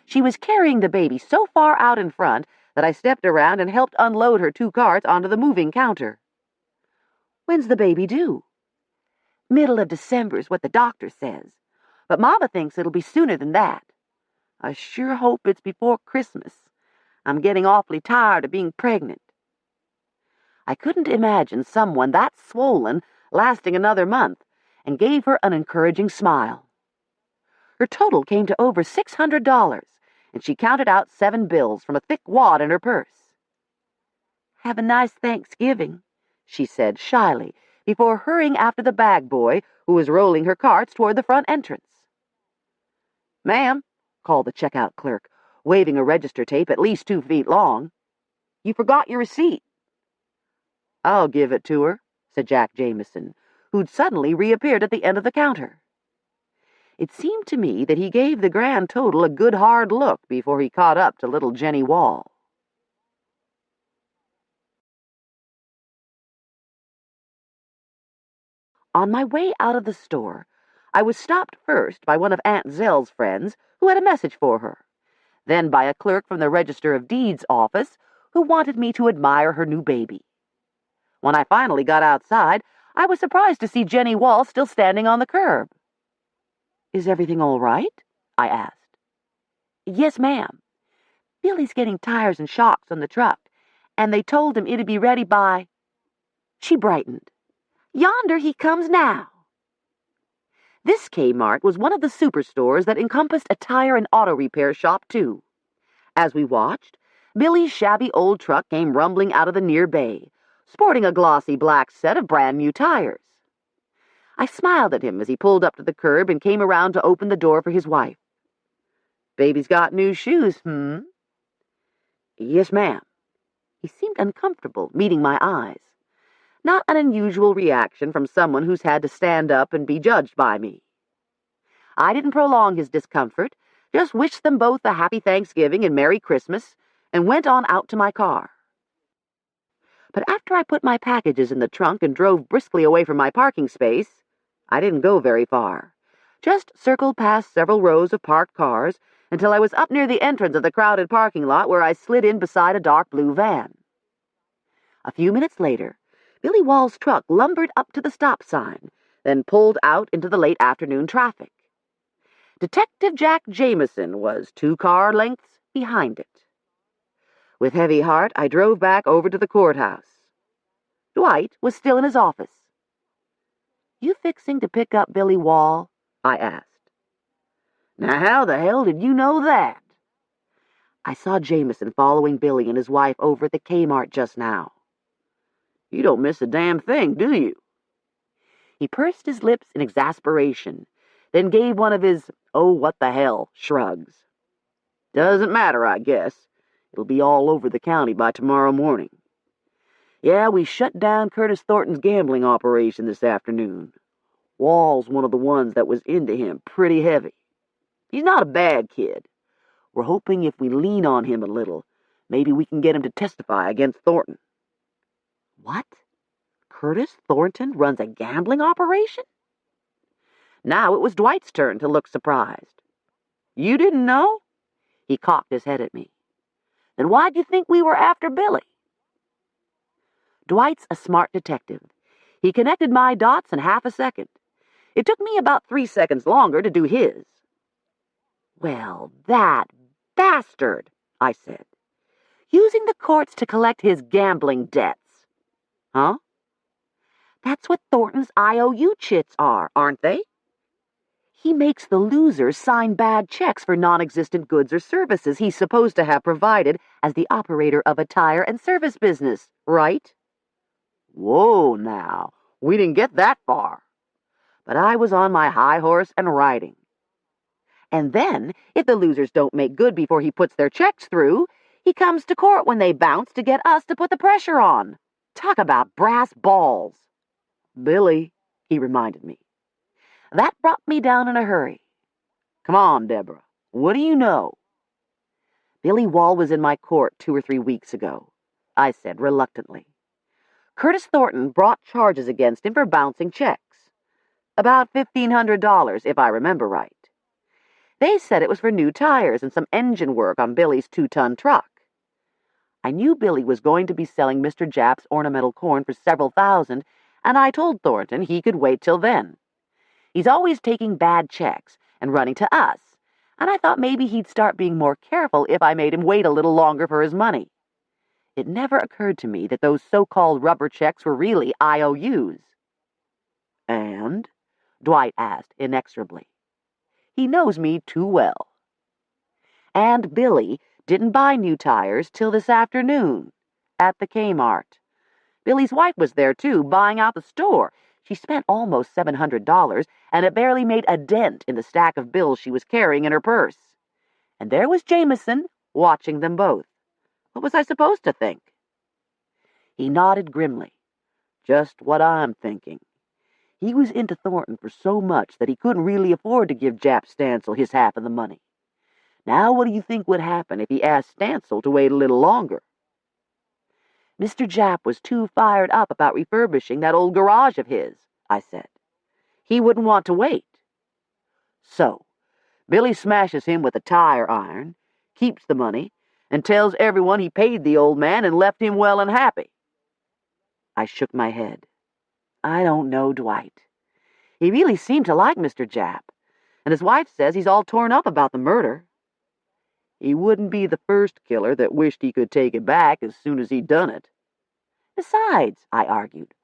She was carrying the baby so far out in front that I stepped around and helped unload her 2 carts onto the moving counter. "When's the baby due?" "Middle of December's what the doctor says, but Mama thinks it'll be sooner than that. I sure hope it's before Christmas. I'm getting awfully tired of being pregnant." I couldn't imagine someone that swollen lasting another month, and gave her an encouraging smile. Her total came to over $600, and she counted out 7 bills from a thick wad in her purse. "Have a nice Thanksgiving," she said shyly, before hurrying after the bag boy, who was rolling her carts toward the front entrance. "Ma'am," called the checkout clerk, waving a register tape at least 2 feet long, "you forgot your receipt." "I'll give it to her," said Jack Jameson, who'd suddenly reappeared at the end of the counter. It seemed to me that he gave the grand total a good hard look before he caught up to little Jenny Wall. On my way out of the store, I was stopped first by one of Aunt Zell's friends who had a message for her, then by a clerk from the Register of Deeds office who wanted me to admire her new baby. When I finally got outside, I was surprised to see Jenny Wall still standing on the curb. "Is everything all right?" I asked. "Yes, ma'am. Billy's getting tires and shocks on the truck, and they told him it'd be ready by—" She brightened. "Yonder he comes now." This Kmart was one of the superstores that encompassed a tire and auto repair shop, too. As we watched, Billy's shabby old truck came rumbling out of the near bay, sporting a glossy black set of brand-new tires. I smiled at him as he pulled up to the curb and came around to open the door for his wife. "Baby's got new shoes, hmm?" "Yes, ma'am." He seemed uncomfortable, meeting my eyes. Not an unusual reaction from someone who's had to stand up and be judged by me. I didn't prolong his discomfort, just wished them both a happy Thanksgiving and Merry Christmas, and went on out to my car. But after I put my packages in the trunk and drove briskly away from my parking space, I didn't go very far. Just circled past several rows of parked cars until I was up near the entrance of the crowded parking lot, where I slid in beside a dark blue van. A few minutes later, Billy Wall's truck lumbered up to the stop sign, then pulled out into the late afternoon traffic. Detective Jack Jameson was 2 car lengths behind it. With heavy heart, I drove back over to the courthouse. Dwight was still in his office. "You fixing to pick up Billy Wall?" I asked. "Now how the hell did you know that?" "I saw Jameson following Billy and his wife over at the Kmart just now." "You don't miss a damn thing, do you?" He pursed his lips in exasperation, then gave one of his "oh, what the hell" shrugs. "Doesn't matter, I guess. It'll be all over the county by tomorrow morning. Yeah, we shut down Curtis Thornton's gambling operation this afternoon. Wall's one of the ones that was into him pretty heavy. He's not a bad kid. We're hoping if we lean on him a little, maybe we can get him to testify against Thornton." "What? Curtis Thornton runs a gambling operation?" Now it was Dwight's turn to look surprised. "You didn't know?" He cocked his head at me. "Then why'd you think we were after Billy?" Dwight's a smart detective. He connected my dots in half a second. It took me about 3 seconds longer to do his. "Well, that bastard," I said. "Using the courts to collect his gambling debts." "Huh?" "That's what Thornton's IOU chits are, aren't they? He makes the losers sign bad checks for non-existent goods or services he's supposed to have provided as the operator of a tire and service business, right?" Whoa, now. We didn't get that far. But I was on my high horse and riding. "And then, if the losers don't make good before he puts their checks through, he comes to court when they bounce to get us to put the pressure on. Talk about brass balls." "Billy," he reminded me. That brought me down in a hurry. "Come on, Deborah. What do you know?" "Billy Wall was in my court 2 or 3 weeks ago," I said reluctantly. "Curtis Thornton brought charges against him for bouncing checks. About $1,500, if I remember right. They said it was for new tires and some engine work on Billy's 2-ton truck. I knew Billy was going to be selling Mr. Japp's ornamental corn for several thousand, and I told Thornton he could wait till then. He's always taking bad checks and running to us, and I thought maybe he'd start being more careful if I made him wait a little longer for his money. It never occurred to me that those so-called rubber checks were really IOUs. "And?" Dwight asked inexorably. He knows me too well. "And Billy didn't buy new tires till this afternoon, at the Kmart. Billy's wife was there, too, buying out the store. She spent almost $700, and it barely made a dent in the stack of bills she was carrying in her purse. And there was Jameson, watching them both. What was I supposed to think?" He nodded grimly. "Just what I'm thinking. He was into Thornton for so much that he couldn't really afford to give Jap Stancil his half of the money. Now what do you think would happen if he asked Stancil to wait a little longer?" "Mr. Japp was too fired up about refurbishing that old garage of his," I said. "He wouldn't want to wait." "So, Billy smashes him with a tire iron, keeps the money, and tells everyone he paid the old man and left him well and happy." I shook my head. "I don't know, Dwight. He really seemed to like Mr. Japp, and his wife says he's all torn up about the murder. He wouldn't be the first killer that wished he could take it back as soon as he'd done it. Besides," I argued,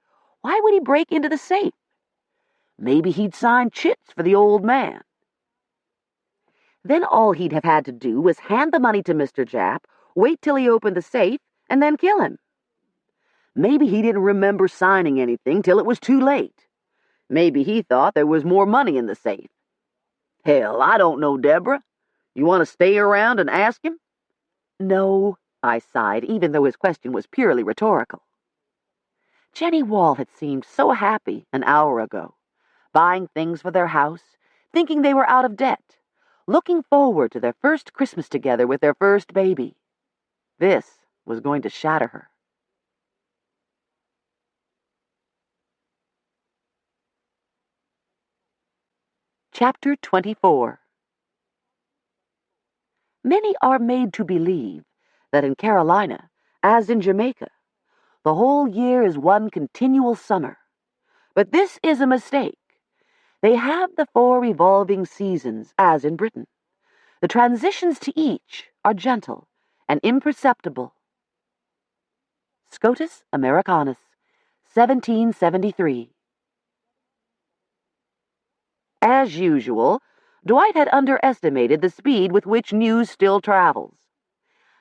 "why would he break into the safe? Maybe he'd signed chits for the old man. Then all he'd have had to do was hand the money to Mr. Japp, wait till he opened the safe, and then kill him. Maybe he didn't remember signing anything till it was too late. Maybe he thought there was more money in the safe. Hell, I don't know, Deborah. You want to stay around and ask him?" "No," I sighed, even though his question was purely rhetorical. Jenny Wall had seemed so happy an hour ago, buying things for their house, thinking they were out of debt, looking forward to their first Christmas together with their first baby. This was going to shatter her. Chapter 24. Many are made to believe that in Carolina, as in Jamaica, the whole year is one continual summer. But this is a mistake. They have the 4 revolving seasons, as in Britain. The transitions to each are gentle and imperceptible. Scotus Americanus, 1773. As usual, Dwight had underestimated the speed with which news still travels.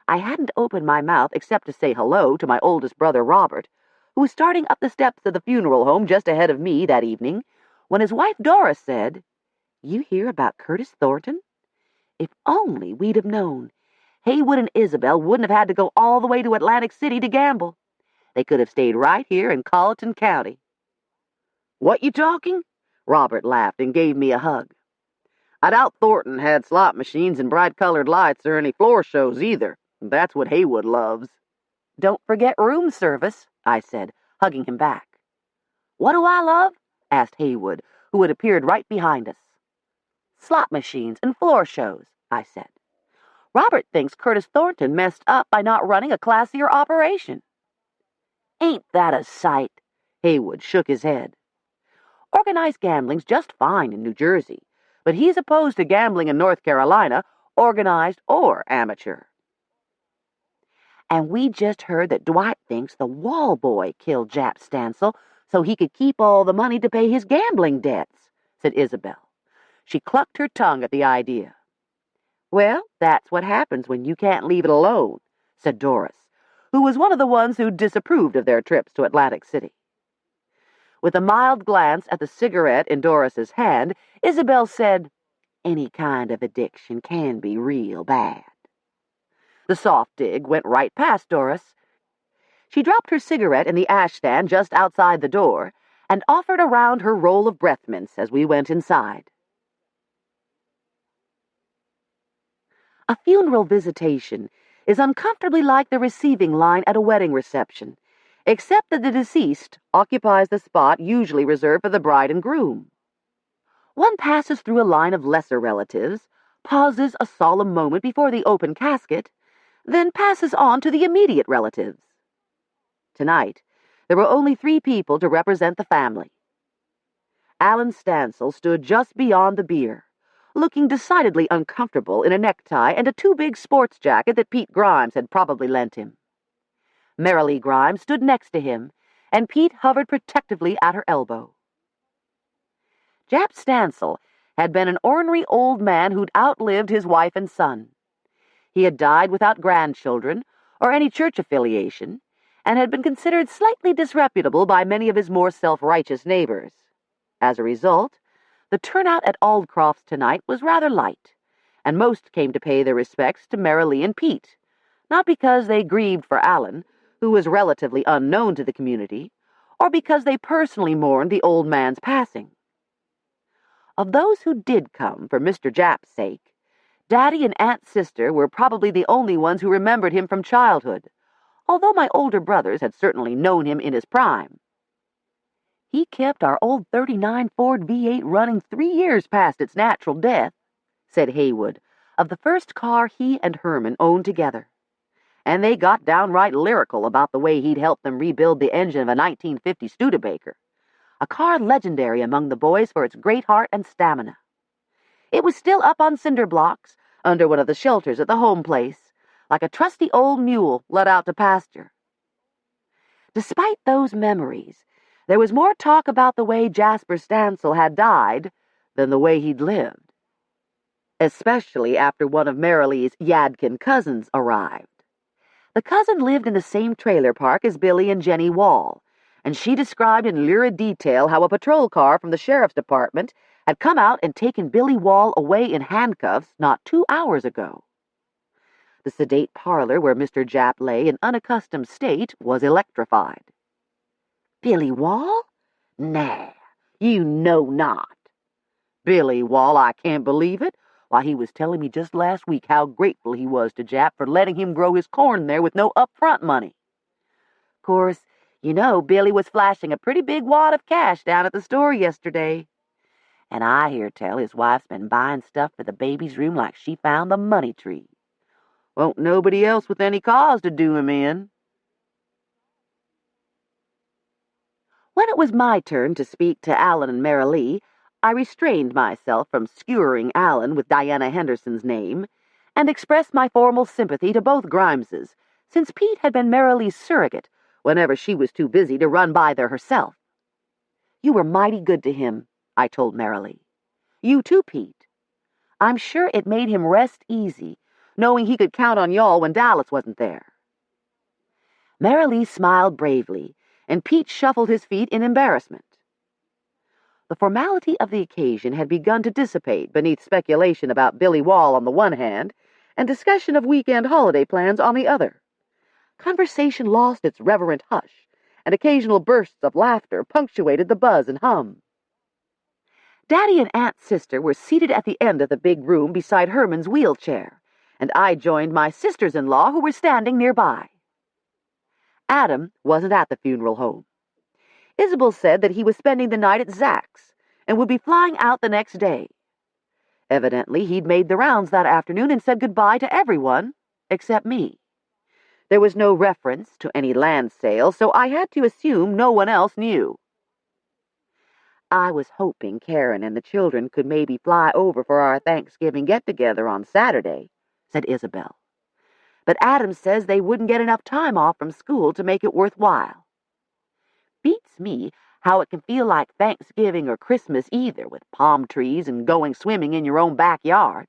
I hadn't opened my mouth except to say hello to my oldest brother Robert, who was starting up the steps of the funeral home just ahead of me that evening, when his wife Doris said, "You hear about Curtis Thornton? If only we'd have known. Haywood and Isabel wouldn't have had to go all the way to Atlantic City to gamble. They could have stayed right here in Colleton County." "What you talking?" Robert laughed and gave me a hug. "I doubt Thornton had slot machines and bright-colored lights or any floor shows either. That's what Haywood loves." "Don't forget room service," I said, hugging him back. "What do I love?" asked Haywood, who had appeared right behind us. "Slot machines and floor shows," I said. "Robert thinks Curtis Thornton messed up by not running a classier operation." "Ain't that a sight?" Haywood shook his head. "Organized gambling's just fine in New Jersey, but he's opposed to gambling in North Carolina, organized or amateur." "And we just heard that Dwight thinks the wall boy killed Jap Stancil so he could keep all the money to pay his gambling debts," said Isabel. She clucked her tongue at the idea. "Well, that's what happens when you can't leave it alone," said Doris, who was one of the ones who disapproved of their trips to Atlantic City. With a mild glance at the cigarette in Doris's hand, Isabel said, "Any kind of addiction can be real bad." The soft dig went right past Doris. She dropped her cigarette in the ashstand just outside the door and offered around her roll of breath mints as we went inside. A funeral visitation is uncomfortably like the receiving line at a wedding reception, except that the deceased occupies the spot usually reserved for the bride and groom. One passes through a line of lesser relatives, pauses a solemn moment before the open casket, then passes on to the immediate relatives. Tonight, there were only 3 people to represent the family. Alan Stancil stood just beyond the bier, looking decidedly uncomfortable in a necktie and a too-big sports jacket that Pete Grimes had probably lent him. Marilee Grimes stood next to him, and Pete hovered protectively at her elbow. Jap Stancil had been an ornery old man who'd outlived his wife and son. He had died without grandchildren or any church affiliation, and had been considered slightly disreputable by many of his more self-righteous neighbors. As a result, the turnout at Aldcroft's tonight was rather light, and most came to pay their respects to Marilee and Pete, not because they grieved for Alan, who was relatively unknown to the community, or because they personally mourned the old man's passing. Of those who did come for Mr. Japp's sake, Daddy and Aunt Sister were probably the only ones who remembered him from childhood, although my older brothers had certainly known him in his prime. "He kept our old '39 Ford V8 running 3 years past its natural death," said Haywood, of the first car he and Herman owned together. "And they got downright lyrical about the way he'd helped them rebuild the engine of a 1950 Studebaker, a car legendary among the boys for its great heart and stamina. It was still up on cinder blocks, under one of the shelters at the home place, like a trusty old mule let out to pasture." Despite those memories, there was more talk about the way Jasper Stancil had died than the way he'd lived, especially after one of Marilee's Yadkin cousins arrived. The cousin lived in the same trailer park as Billy and Jenny Wall, and she described in lurid detail how a patrol car from the sheriff's department had come out and taken Billy Wall away in handcuffs not 2 hours ago. The sedate parlor where Mr. Japp lay in unaccustomed state was electrified. "Billy Wall? Nah, you know not." "Billy Wall, I can't believe it. Why, he was telling me just last week how grateful he was to Japp for letting him grow his corn there with no upfront money. Course, you know Billy was flashing a pretty big wad of cash down at the store yesterday. And I hear tell his wife's been buying stuff for the baby's room like she found the money tree. Won't nobody else with any cause to do him in. When it was my turn to speak to Alan and Marilee, I restrained myself from skewering Alan with Diana Henderson's name, and expressed my formal sympathy to both Grimeses, since Pete had been Marilee's surrogate whenever she was too busy to run by there herself. You were mighty good to him, I told Marilee. You too, Pete. I'm sure it made him rest easy, knowing he could count on y'all when Dallas wasn't there. Marilee smiled bravely, and Pete shuffled his feet in embarrassment. The formality of the occasion had begun to dissipate beneath speculation about Billy Wall on the one hand, and discussion of weekend holiday plans on the other. Conversation lost its reverent hush, and occasional bursts of laughter punctuated the buzz and hum. Daddy and Aunt's sister were seated at the end of the big room beside Herman's wheelchair, and I joined my sisters-in-law who were standing nearby. Adam wasn't at the funeral home. Isabel said that he was spending the night at Zach's and would be flying out the next day. Evidently, he'd made the rounds that afternoon and said goodbye to everyone except me. There was no reference to any land sale, so I had to assume no one else knew. I was hoping Karen and the children could maybe fly over for our Thanksgiving get-together on Saturday, said Isabel. But Adam says they wouldn't get enough time off from school to make it worthwhile. Beats me how it can feel like Thanksgiving or Christmas either, with palm trees and going swimming in your own backyard.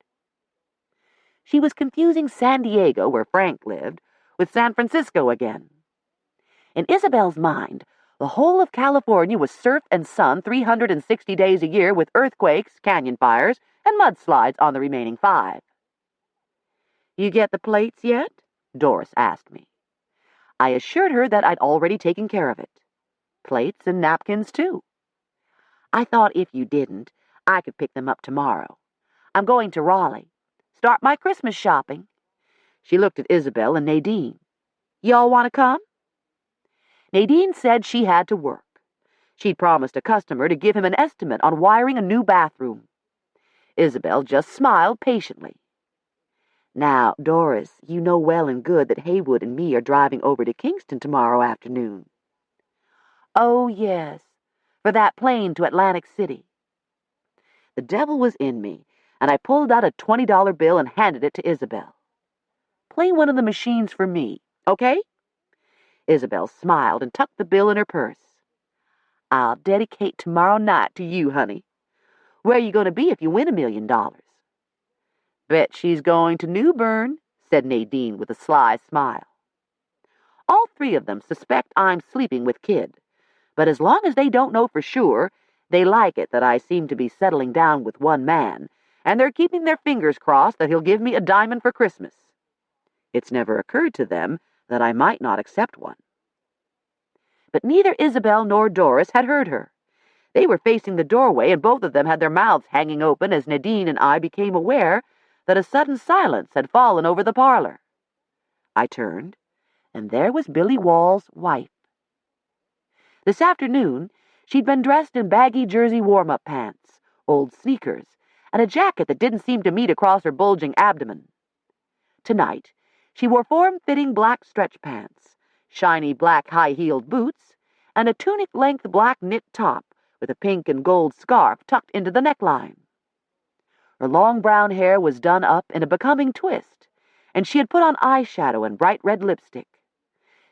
She was confusing San Diego, where Frank lived, with San Francisco again. In Isabel's mind, the whole of California was surf and sun 360 days a year, with earthquakes, canyon fires, and mudslides on the remaining 5. You get the plates yet? Doris asked me. I assured her that I'd already taken care of it. Plates and napkins, too. I thought if you didn't, I could pick them up tomorrow. I'm going to Raleigh. Start my Christmas shopping. She looked at Isabel and Nadine. Y'all want to come? Nadine said she had to work. She'd promised a customer to give him an estimate on wiring a new bathroom. Isabel just smiled patiently. Now, Doris, you know well and good that Haywood and me are driving over to Kingston tomorrow afternoon. Oh, yes, for that plane to Atlantic City. The devil was in me, and I pulled out a $20 bill and handed it to Isabel. Play one of the machines for me, okay? Isabel smiled and tucked the bill in her purse. I'll dedicate tomorrow night to you, honey. Where are you going to be if you win $1 million? Bet she's going to New Bern, said Nadine with a sly smile. All 3 of them suspect I'm sleeping with Kid, but as long as they don't know for sure, they like it that I seem to be settling down with one man, and they're keeping their fingers crossed that he'll give me a diamond for Christmas. It's never occurred to them that I might not accept one. But neither Isabel nor Doris had heard her. They were facing the doorway, and both of them had their mouths hanging open as Nadine and I became aware that a sudden silence had fallen over the parlor. I turned, and there was Billy Wall's wife. This afternoon, she'd been dressed in baggy jersey warm-up pants, old sneakers, and a jacket that didn't seem to meet across her bulging abdomen. Tonight, she wore form-fitting black stretch pants, shiny black high-heeled boots, and a tunic-length black knit top with a pink and gold scarf tucked into the neckline. Her long brown hair was done up in a becoming twist, and she had put on eyeshadow and bright red lipstick.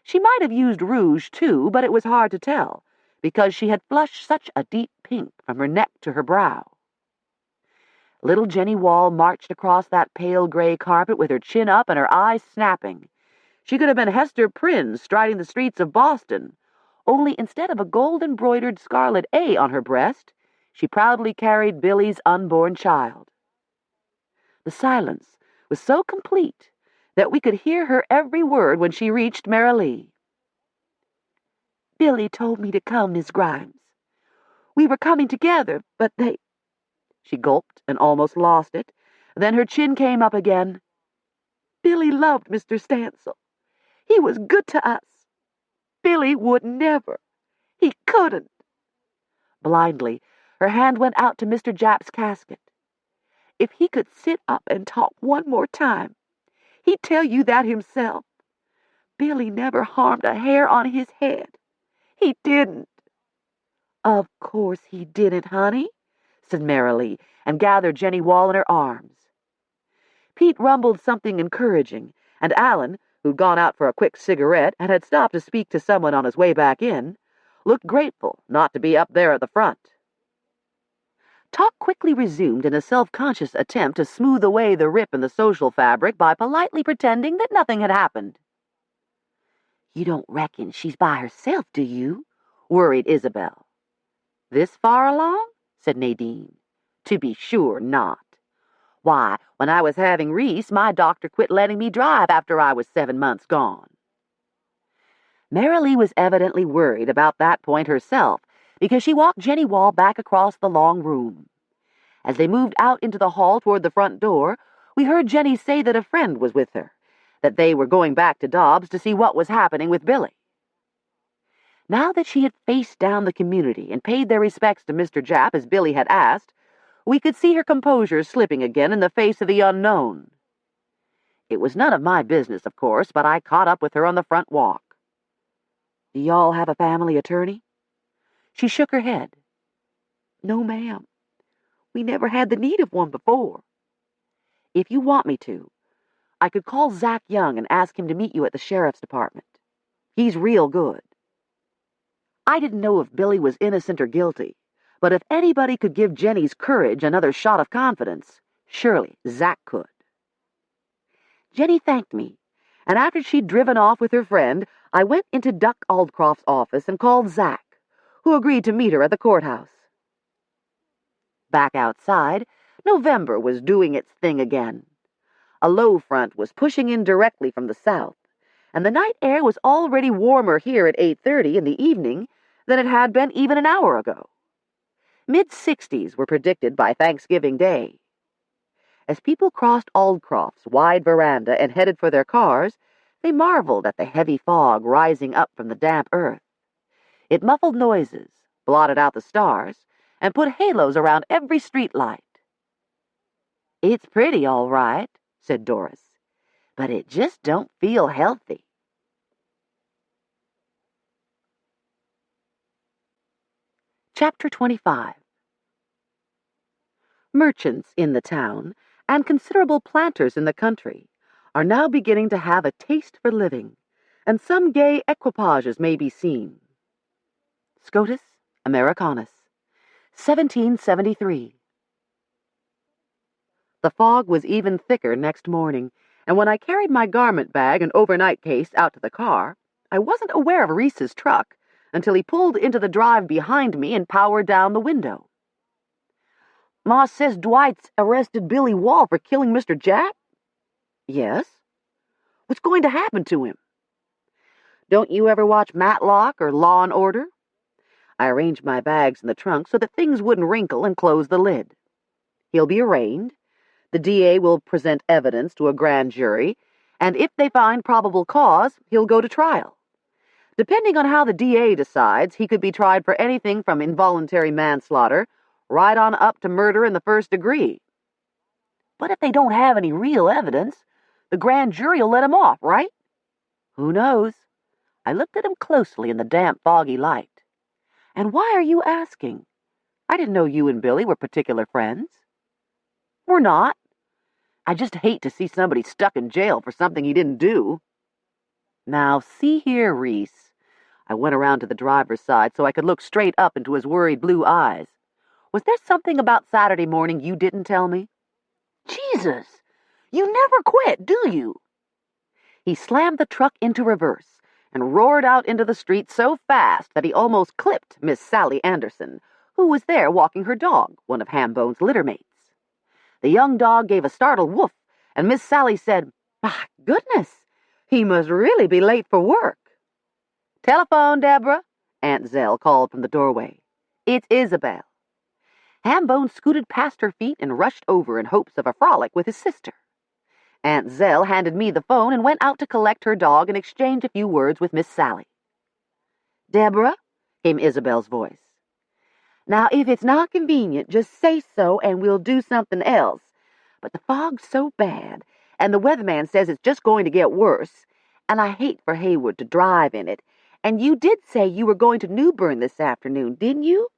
She might have used rouge, too, but it was hard to tell, because she had flushed such a deep pink from her neck to her brow. Little Jenny Wall marched across that pale gray carpet with her chin up and her eyes snapping. She could have been Hester Prynne striding the streets of Boston, only instead of a gold-embroidered scarlet A on her breast, she proudly carried Billy's unborn child. The silence was so complete that we could hear her every word when she reached Marilee. Billy told me to come, Miss Grimes. We were coming together, but they... She gulped and almost lost it. Then her chin came up again. Billy loved Mr. Stancil. He was good to us. Billy would never. He couldn't. Blindly, Her hand went out to Mr. Japp's casket. "If he could sit up and talk one more time, he'd tell you that himself. Billy never harmed a hair on his head. He didn't." "Of course he didn't, honey," said Marilee, and gathered Jenny Wall in her arms. Pete rumbled something encouraging, and Allen, who'd gone out for a quick cigarette and had stopped to speak to someone on his way back in, looked grateful not to be up there at the front. Talk quickly resumed in a self-conscious attempt to smooth away the rip in the social fabric by politely pretending that nothing had happened. "You don't reckon she's by herself, do you?" worried Isabel. "This far along?" said Nadine. "To be sure not. Why, when I was having Reese, my doctor quit letting me drive after I was 7 months gone." Marilee was evidently worried about that point herself, because she walked Jenny Wall back across the long room. As they moved out into the hall toward the front door, we heard Jenny say that a friend was with her, that they were going back to Dobbs to see what was happening with Billy. Now that she had faced down the community and paid their respects to Mr. Japp as Billy had asked, we could see her composure slipping again in the face of the unknown. It was none of my business, of course, but I caught up with her on the front walk. "Do y'all have a family attorney?" She shook her head. "No, ma'am. We never had the need of one before." "If you want me to, I could call Zach Young and ask him to meet you at the sheriff's department. He's real good." I didn't know if Billy was innocent or guilty, but if anybody could give Jenny's courage another shot of confidence, surely Zach could. Jenny thanked me, and after she'd driven off with her friend, I went into Duck Aldcroft's office and called Zach, who agreed to meet her at the courthouse. Back outside, November was doing its thing again. A low front was pushing in directly from the south, and the night air was already warmer here at 8:30 in the evening than it had been even an hour ago. Mid-60s were predicted by Thanksgiving Day. As people crossed Aldcroft's wide veranda and headed for their cars, they marveled at the heavy fog rising up from the damp earth. It muffled noises, blotted out the stars, and put halos around every street light. "It's pretty, all right," said Doris, "but it just don't feel healthy." Chapter 25. Merchants in the town, and considerable planters in the country, are now beginning to have a taste for living, and some gay equipages may be seen. Scotus Americanus, 1773. The fog was even thicker next morning, and when I carried my garment bag and overnight case out to the car, I wasn't aware of Reese's truck until he pulled into the drive behind me and powered down the window. "Ma says Dwight's arrested Billy Wall for killing Mr. Japp?" "Yes." "What's going to happen to him?" "Don't you ever watch Matlock or Law and Order?" I arranged my bags in the trunk so that things wouldn't wrinkle and closed the lid. "He'll be arraigned. The DA will present evidence to a grand jury, and if they find probable cause, he'll go to trial. Depending on how the DA decides, he could be tried for anything from involuntary manslaughter right on up to murder in the first degree." "But if they don't have any real evidence, the grand jury will let him off, right?" "Who knows?" I looked at him closely in the damp, foggy light. "And why are you asking? I didn't know you and Billy were particular friends." "We're not. I just hate to see somebody stuck in jail for something he didn't do." "Now, see here, Reese." I went around to the driver's side so I could look straight up into his worried blue eyes. "Was there something about Saturday morning you didn't tell me?" "Jesus! You never quit, do you?" He slammed the truck into reverse and roared out into the street so fast that he almost clipped Miss Sally Anderson, who was there walking her dog, one of Hambone's litter mates. The young dog gave a startled woof, and Miss Sally said, "My goodness, he must really be late for work." "Telephone, Deborah," Aunt Zell called from the doorway. "It's Isabel." Hambone scooted past her feet and rushed over in hopes of a frolic with his sister. Aunt Zell handed me the phone and went out to collect her dog and exchange a few words with Miss Sally. "Deborah?" came Isabel's voice. Now, if it's not convenient, just say so and we'll do something else. But the fog's so bad, and the weatherman says it's just going to get worse, and I hate for Haywood to drive in it. And you did say you were going to New Bern this afternoon, didn't you?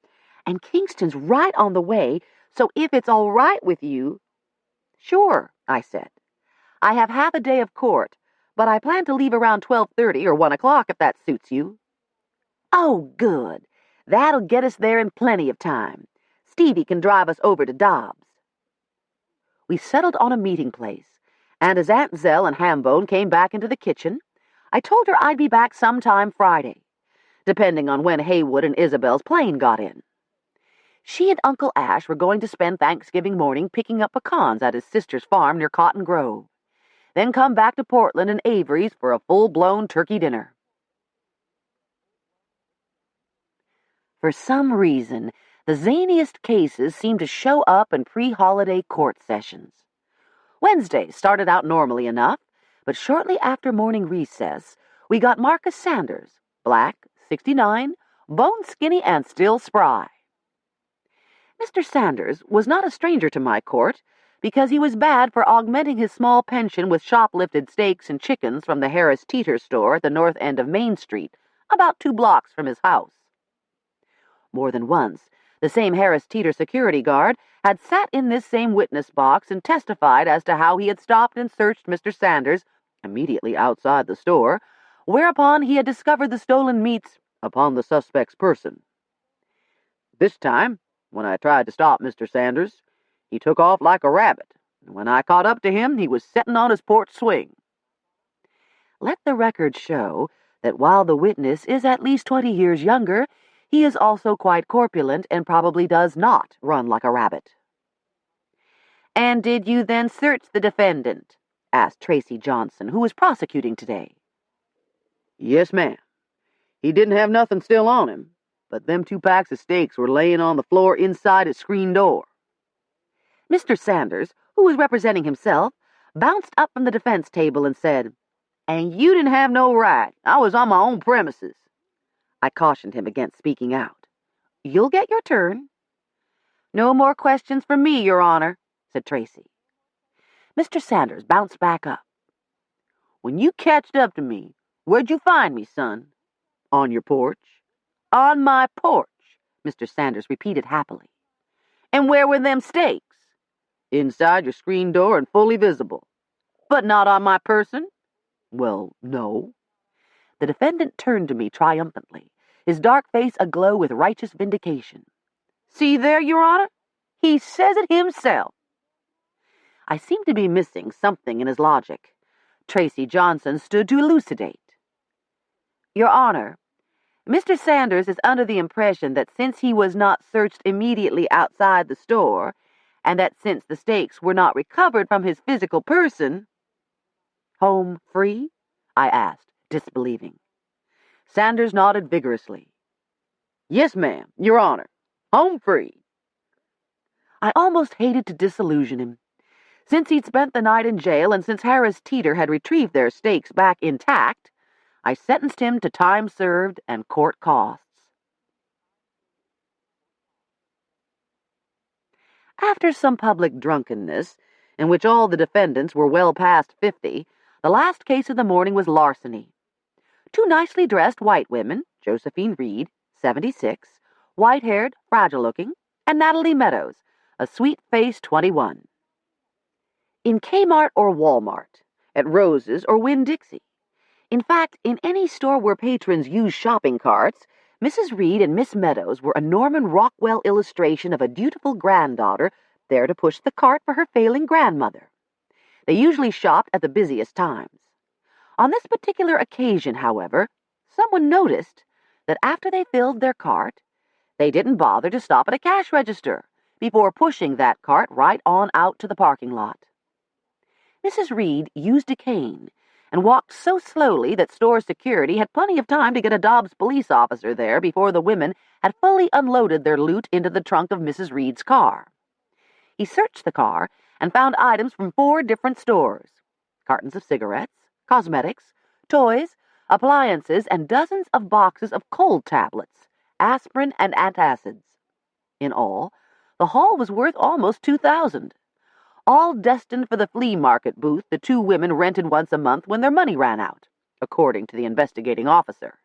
And Kingston's right on the way, so if it's all right with you... Sure, I said. I have half a day of court, but I plan to leave around 12:30 or 1 o'clock if that suits you. Oh, good. That'll get us there in plenty of time. Stevie can drive us over to Dobbs. We settled on a meeting place, and as Aunt Zell and Hambone came back into the kitchen, I told her I'd be back sometime Friday, depending on when Haywood and Isabel's plane got in. She and Uncle Ash were going to spend Thanksgiving morning picking up pecans at his sister's farm near Cotton Grove, then come back to Portland and Avery's for a full-blown turkey dinner. For some reason, the zaniest cases seemed to show up in pre-holiday court sessions. Wednesday started out normally enough, but shortly after morning recess, we got Marcus Sanders, black, 69, bone-skinny and still spry. Mr. Sanders was not a stranger to my court, because he was bad for augmenting his small pension with shoplifted steaks and chickens from the Harris Teeter store at the north end of Main Street, about 2 blocks from his house. More than once, the same Harris Teeter security guard had sat in this same witness box and testified as to how he had stopped and searched Mr. Sanders immediately outside the store, whereupon he had discovered the stolen meats upon the suspect's person. This time, when I tried to stop Mr. Sanders, he took off like a rabbit, and when I caught up to him, he was setting on his porch swing. Let the record show that while the witness is at least 20 years younger, he is also quite corpulent and probably does not run like a rabbit. "And did you then search the defendant?" asked Tracy Johnson, who was prosecuting today. "Yes, ma'am. He didn't have nothing still on him, but them 2 packs of steaks were laying on the floor inside his screen door." Mr. Sanders, who was representing himself, bounced up from the defense table and said, "And you didn't have no right. I was on my own premises." I cautioned him against speaking out. "You'll get your turn." "No more questions from me, Your Honor," said Tracy. Mr. Sanders bounced back up. "When you catched up to me, where'd you find me, son?" "On your porch." "On my porch," Mr. Sanders repeated happily. "And where were them steaks?" "Inside your screen door and fully visible." "But not on my person?" "Well, no." The defendant turned to me triumphantly, his dark face aglow with righteous vindication. "See there, Your Honor? He says it himself." I seemed to be missing something in his logic. Tracy Johnson stood to elucidate. "Your Honor, Mr. Sanders is under the impression that since he was not searched immediately outside the store, and that since the steaks were not recovered from his physical person—" "Home free?" I asked, disbelieving. Sanders nodded vigorously. "Yes, ma'am, Your Honor. Home free." I almost hated to disillusion him. Since he'd spent the night in jail and since Harris Teeter had retrieved their steaks back intact, I sentenced him to time served and court costs. After some public drunkenness, in which all the defendants were well past 50, the last case of the morning was larceny. 2 nicely dressed white women, Josephine Reed, 76, white-haired, fragile-looking, and Natalie Meadows, a sweet-faced 21. In Kmart or Walmart, at Rose's or Winn-Dixie. In fact, in any store where patrons use shopping carts, Mrs. Reed and Miss Meadows were a Norman Rockwell illustration of a dutiful granddaughter there to push the cart for her failing grandmother. They usually shopped at the busiest times. On this particular occasion, however, someone noticed that after they filled their cart, they didn't bother to stop at a cash register before pushing that cart right on out to the parking lot. Mrs. Reed used a cane and walked so slowly that store security had plenty of time to get a Dobbs police officer there before the women had fully unloaded their loot into the trunk of Mrs. Reed's car. He searched the car and found items from 4 different stores: cartons of cigarettes, cosmetics, toys, appliances, and dozens of boxes of cold tablets, aspirin, and antacids. In all, the haul was worth almost $2,000, all destined for the flea market booth the two women rented once a month when their money ran out, according to the investigating officer.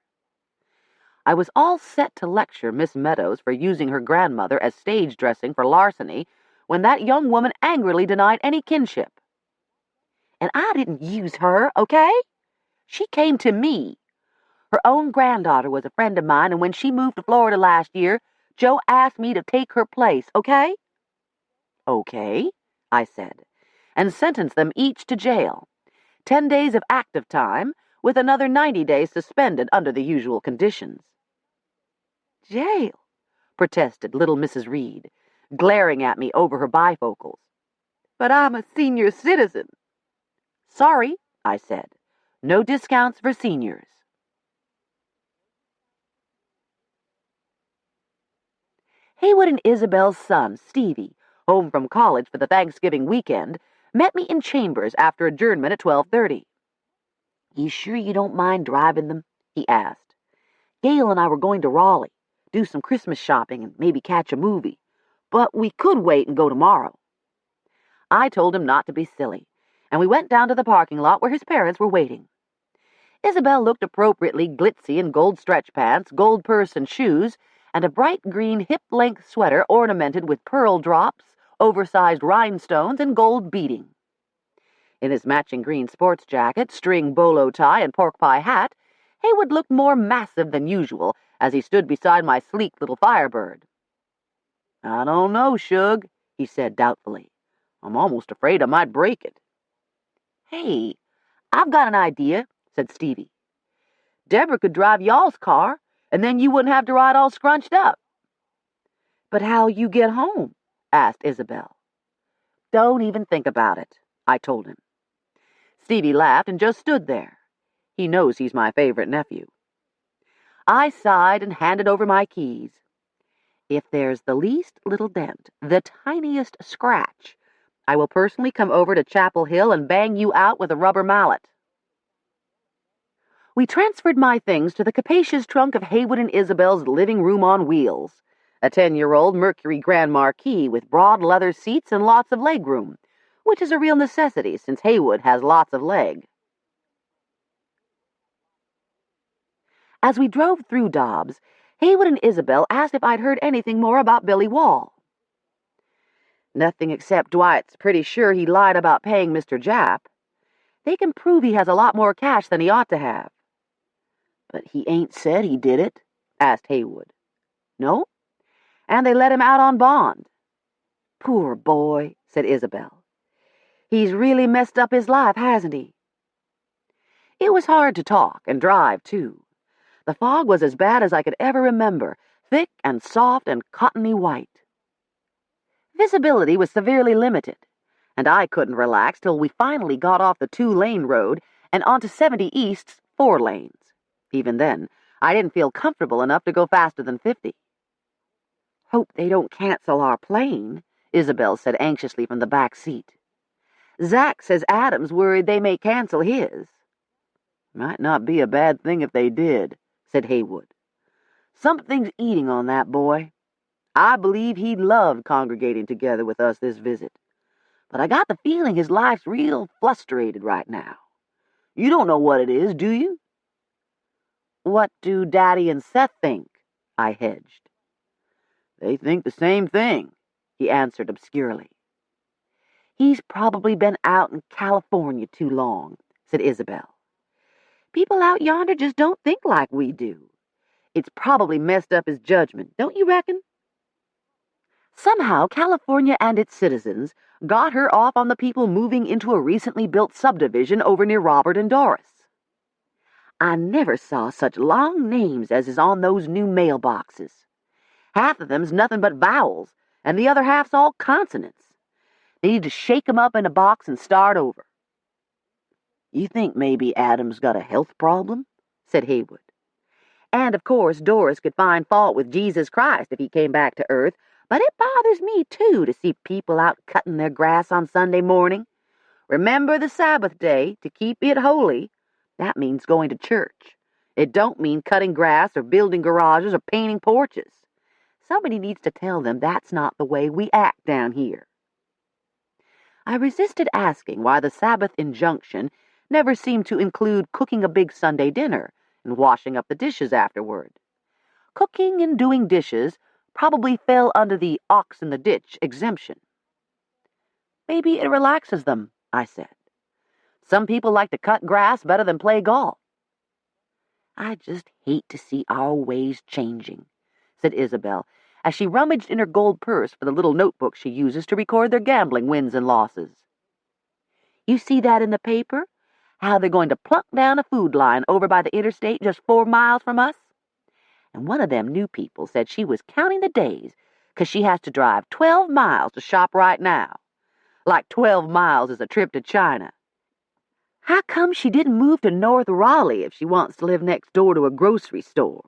I was all set to lecture Miss Meadows for using her grandmother as stage dressing for larceny when that young woman angrily denied any kinship. And I didn't use her, okay? She came to me. Her own granddaughter was a friend of mine, and when she moved to Florida last year, Joe asked me to take her place, okay? Okay, I said, and sentenced them each to jail. 10 days of active time, with another 90 days suspended under the usual conditions. Jail, protested little Mrs. Reed, glaring at me over her bifocals. But I'm a senior citizen. Sorry, I said. No discounts for seniors. Haywood and Isabel's son, Stevie, home from college for the Thanksgiving weekend, met me in chambers after adjournment at 12:30. You sure you don't mind driving them? He asked. Gail and I were going to Raleigh, do some Christmas shopping and maybe catch a movie, but we could wait and go tomorrow. I told him not to be silly, and we went down to the parking lot where his parents were waiting. Isabel looked appropriately glitzy in gold stretch pants, gold purse and shoes, and a bright green hip-length sweater ornamented with pearl drops, oversized rhinestones, and gold beading. In his matching green sports jacket, string bolo tie, and pork pie hat, Haywood looked more massive than usual as he stood beside my sleek little Firebird. I don't know, Shug, he said doubtfully. I'm almost afraid I might break it. Hey, I've got an idea, said Stevie. Deborah could drive y'all's car, and then you wouldn't have to ride all scrunched up. But how'll you get home? Asked Isabel. Don't even think about it, I told him. Stevie laughed and just stood there. He knows he's my favorite nephew. I sighed and handed over my keys. If there's the least little dent, the tiniest scratch, I will personally come over to Chapel Hill and bang you out with a rubber mallet. We transferred my things to the capacious trunk of Haywood and Isabel's living room on wheels, a 10-year-old Mercury Grand Marquis with broad leather seats and lots of leg room, which is a real necessity since Haywood has lots of leg. As we drove through Dobbs, Haywood and Isabel asked if I'd heard anything more about Billy Wall. Nothing except Dwight's pretty sure he lied about paying Mr. Japp. They can prove he has a lot more cash than he ought to have. But he ain't said he did it, asked Haywood. No, and they let him out on bond. Poor boy, said Isabel. He's really messed up his life, hasn't he? It was hard to talk and drive, too. The fog was as bad as I could ever remember, thick and soft and cottony white. Visibility was severely limited, and I couldn't relax till we finally got off the 2-lane road and onto 70 East's 4 lanes. Even then, I didn't feel comfortable enough to go faster than 50. Hope they don't cancel our plane, Isabel said anxiously from the back seat. Zach says Adam's worried they may cancel his. Might not be a bad thing if they did, said Haywood. Something's eating on that boy. I believe he'd loved congregating together with us this visit. But I got the feeling his life's real frustrated right now. You don't know what it is, do you? What do Daddy and Seth think? I hedged. They think the same thing, he answered obscurely. He's probably been out in California too long, said Isabel. People out yonder just don't think like we do. It's probably messed up his judgment, don't you reckon? Somehow California and its citizens got her off on the people moving into a recently built subdivision over near Robert and Doris. I never saw such long names as is on those new mailboxes. Half of them's nothing but vowels, and the other half's all consonants. They need to shake 'em up in a box and start over. You think maybe Adam's got a health problem? Said Haywood. And, of course, Doris could find fault with Jesus Christ if he came back to earth, but it bothers me, too, to see people out cutting their grass on Sunday morning. Remember the Sabbath day, to keep it holy. That means going to church. It don't mean cutting grass or building garages or painting porches. Somebody needs to tell them that's not the way we act down here. I resisted asking why the Sabbath injunction never seemed to include cooking a big Sunday dinner and washing up the dishes afterward. Cooking and doing dishes probably fell under the ox in the ditch exemption. Maybe it relaxes them, I said. Some people like to cut grass better than play golf. I just hate to see our ways changing, said Isabel, as she rummaged in her gold purse for the little notebook she uses to record their gambling wins and losses. You see that in the paper? How they're going to plunk down a food line over by the interstate just 4 miles from us? And one of them new people said she was counting the days 'cause she has to drive 12 miles to shop right now. Like 12 miles is a trip to China. How come she didn't move to North Raleigh if she wants to live next door to a grocery store?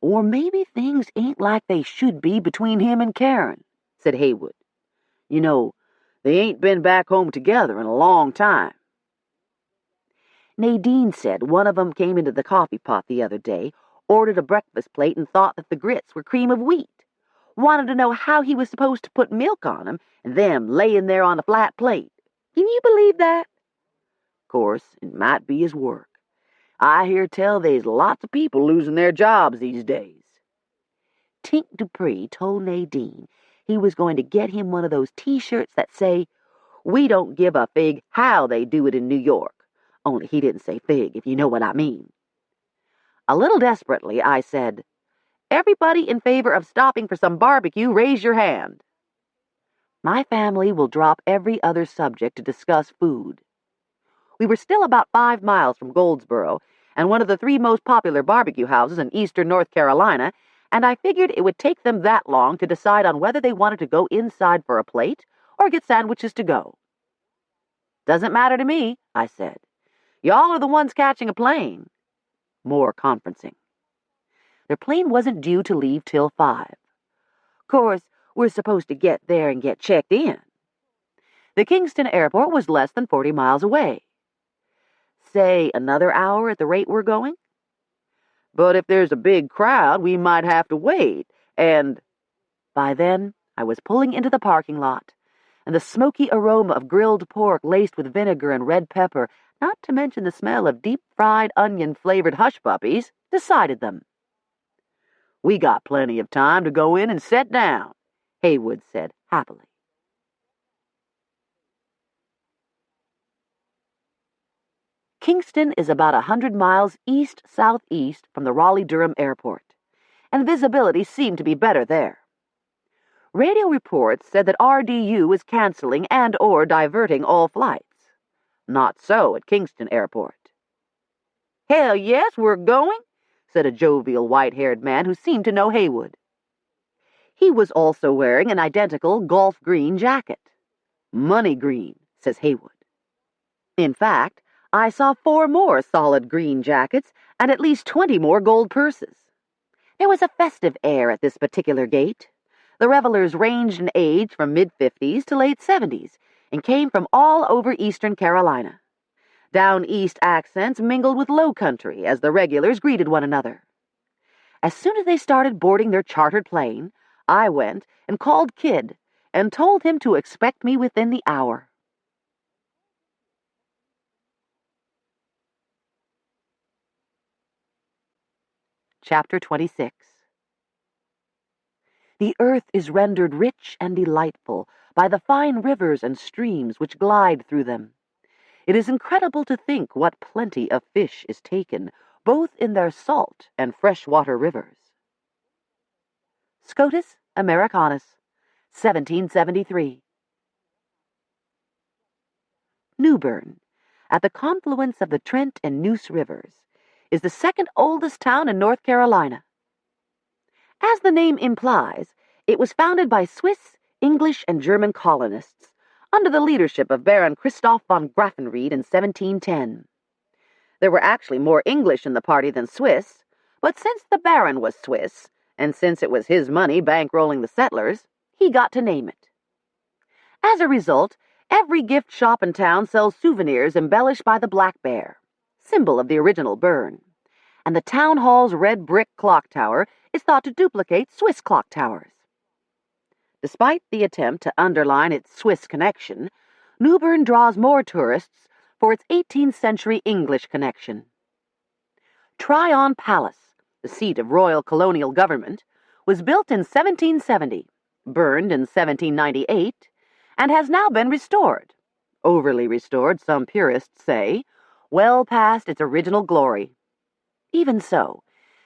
Or maybe things ain't like they should be between him and Karen, said Haywood. You know, they ain't been back home together in a long time. Nadine said one of 'em came into the coffee pot the other day, ordered a breakfast plate and thought that the grits were cream of wheat. Wanted to know how he was supposed to put milk on 'em, and them laying there on a flat plate. Can you believe that? Course, it might be his work. I hear tell they's lots of people losing their jobs these days. Tink Dupree told Nadine he was going to get him one of those T-shirts that say, "We don't give a fig how they do it in New York." Only he didn't say fig, if you know what I mean. A little desperately, I said, "Everybody in favor of stopping for some barbecue, raise your hand." My family will drop every other subject to discuss food. We were still about 5 miles from Goldsboro, and one of the 3 most popular barbecue houses in eastern North Carolina, and I figured it would take them that long to decide on whether they wanted to go inside for a plate or get sandwiches to go. Doesn't matter to me, I said. Y'all are the ones catching a plane. More conferencing. Their plane wasn't due to leave till 5. Course, we're supposed to get there and get checked in. The Kingston airport was less than 40 miles away. Say another hour at the rate we're going? But if there's a big crowd, we might have to wait, and... By then, I was pulling into the parking lot, and the smoky aroma of grilled pork laced with vinegar and red pepper, not to mention the smell of deep-fried onion-flavored hush puppies, decided them. We got plenty of time to go in and set down, Haywood said happily. Kingston is about 100 miles east-southeast from the Raleigh-Durham airport, and visibility seemed to be better there. Radio reports said that RDU was canceling and/or diverting all flights. Not so at Kingston Airport. "Hell yes, we're going," said a jovial white-haired man who seemed to know Haywood. He was also wearing an identical golf green jacket. "Money green," says Haywood. In fact, I saw 4 more solid green jackets and at least 20 more gold purses. There was a festive air at this particular gate. The revelers ranged in age from mid-50s to late 70s and came from all over eastern Carolina. Down east accents mingled with low country as the regulars greeted one another. As soon as they started boarding their chartered plane, I went and called Kid and told him to expect me within the hour. Chapter 26. The earth is rendered rich and delightful by the fine rivers and streams which glide through them. It is incredible to think what plenty of fish is taken, both in their salt and freshwater rivers. Scotus Americanus, 1773. Newbern, at the confluence of the Trent and Neuse rivers, is the second oldest town in North Carolina. As the name implies, it was founded by Swiss, English, and German colonists under the leadership of Baron Christoph von Graffenried in 1710. There were actually more English in the party than Swiss, but since the Baron was Swiss, and since it was his money bankrolling the settlers, he got to name it. As a result, every gift shop in town sells souvenirs embellished by the black bear, symbol of the original burn, and the town hall's red brick clock tower is thought to duplicate Swiss clock towers. Despite the attempt to underline its Swiss connection, New Bern draws more tourists for its 18th century English connection. Tryon Palace, the seat of royal colonial government, was built in 1770, burned in 1798, and has now been restored. Overly restored, some purists say, well past its original glory. Even so,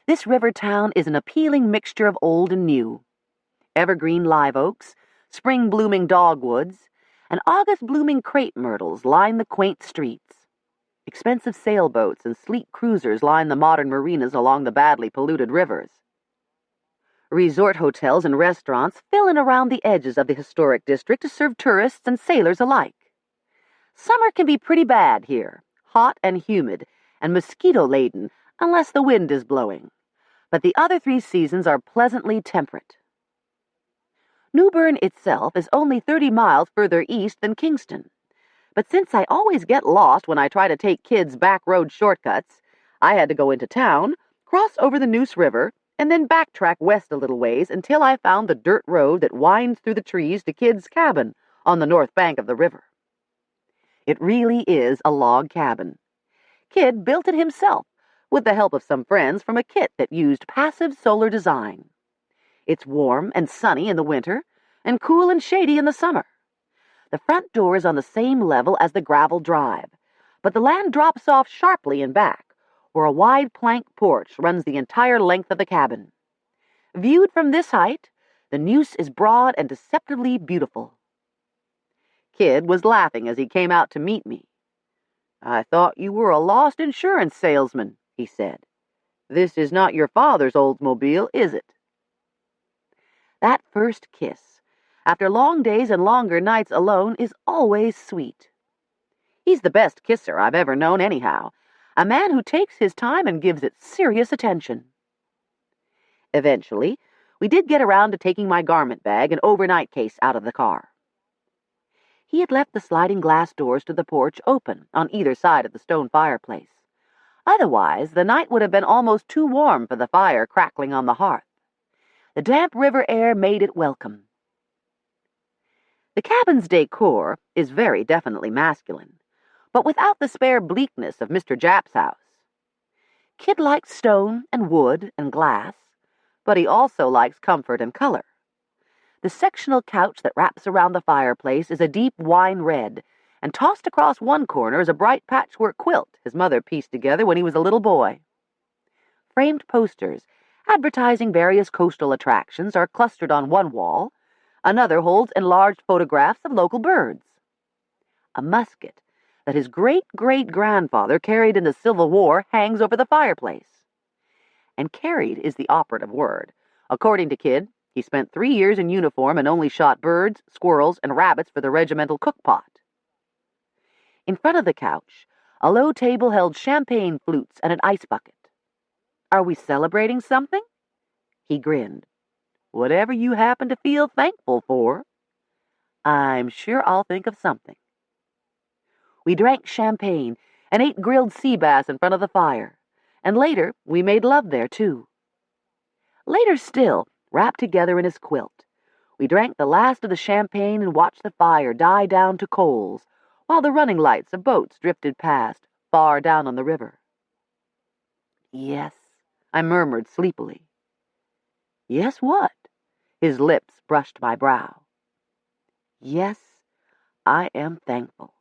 this river town is an appealing mixture of old and new. Evergreen live oaks, spring-blooming dogwoods, and August-blooming crepe myrtles line the quaint streets. Expensive sailboats and sleek cruisers line the modern marinas along the badly polluted rivers. Resort hotels and restaurants fill in around the edges of the historic district to serve tourists and sailors alike. Summer can be pretty bad here, hot and humid, and mosquito-laden unless the wind is blowing. But the other 3 seasons are pleasantly temperate. New Bern itself is only 30 miles further east than Kingston. But since I always get lost when I try to take kids' back road shortcuts, I had to go into town, cross over the Neuse River, and then backtrack west a little ways until I found the dirt road that winds through the trees to Kid's cabin on the north bank of the river. It really is a log cabin. Kid built it himself, with the help of some friends from a kit that used passive solar design. It's warm and sunny in the winter, and cool and shady in the summer. The front door is on the same level as the gravel drive, but the land drops off sharply in back, where a wide plank porch runs the entire length of the cabin. Viewed from this height, the Neuse is broad and deceptively beautiful. Kid was laughing as he came out to meet me. "I thought you were a lost insurance salesman," he said. "This is not your father's Oldsmobile, is it?" That first kiss, after long days and longer nights alone, is always sweet. He's the best kisser I've ever known anyhow, a man who takes his time and gives it serious attention. Eventually, we did get around to taking my garment bag and overnight case out of the car. He had left the sliding glass doors to the porch open on either side of the stone fireplace. Otherwise, the night would have been almost too warm for the fire crackling on the hearth. The damp river air made it welcome. The cabin's decor is very definitely masculine, but without the spare bleakness of Mr. Japp's house. Kid likes stone and wood and glass, but he also likes comfort and color. The sectional couch that wraps around the fireplace is a deep wine red, and tossed across one corner is a bright patchwork quilt his mother pieced together when he was a little boy. Framed posters advertising various coastal attractions are clustered on one wall. Another holds enlarged photographs of local birds. A musket that his great-great-grandfather carried in the Civil War hangs over the fireplace. And carried is the operative word. According to Kid, he spent 3 years in uniform and only shot birds, squirrels, and rabbits for the regimental cookpot. In front of the couch, a low table held champagne flutes and an ice bucket. "Are we celebrating something?" He grinned. "Whatever you happen to feel thankful for." "I'm sure I'll think of something." We drank champagne and ate grilled sea bass in front of the fire, and later we made love there, too. Later still, wrapped together in his quilt, we drank the last of the champagne and watched the fire die down to coals, while the running lights of boats drifted past, far down on the river. "Yes," I murmured sleepily. "Yes, what?" His lips brushed my brow. "Yes, I am thankful."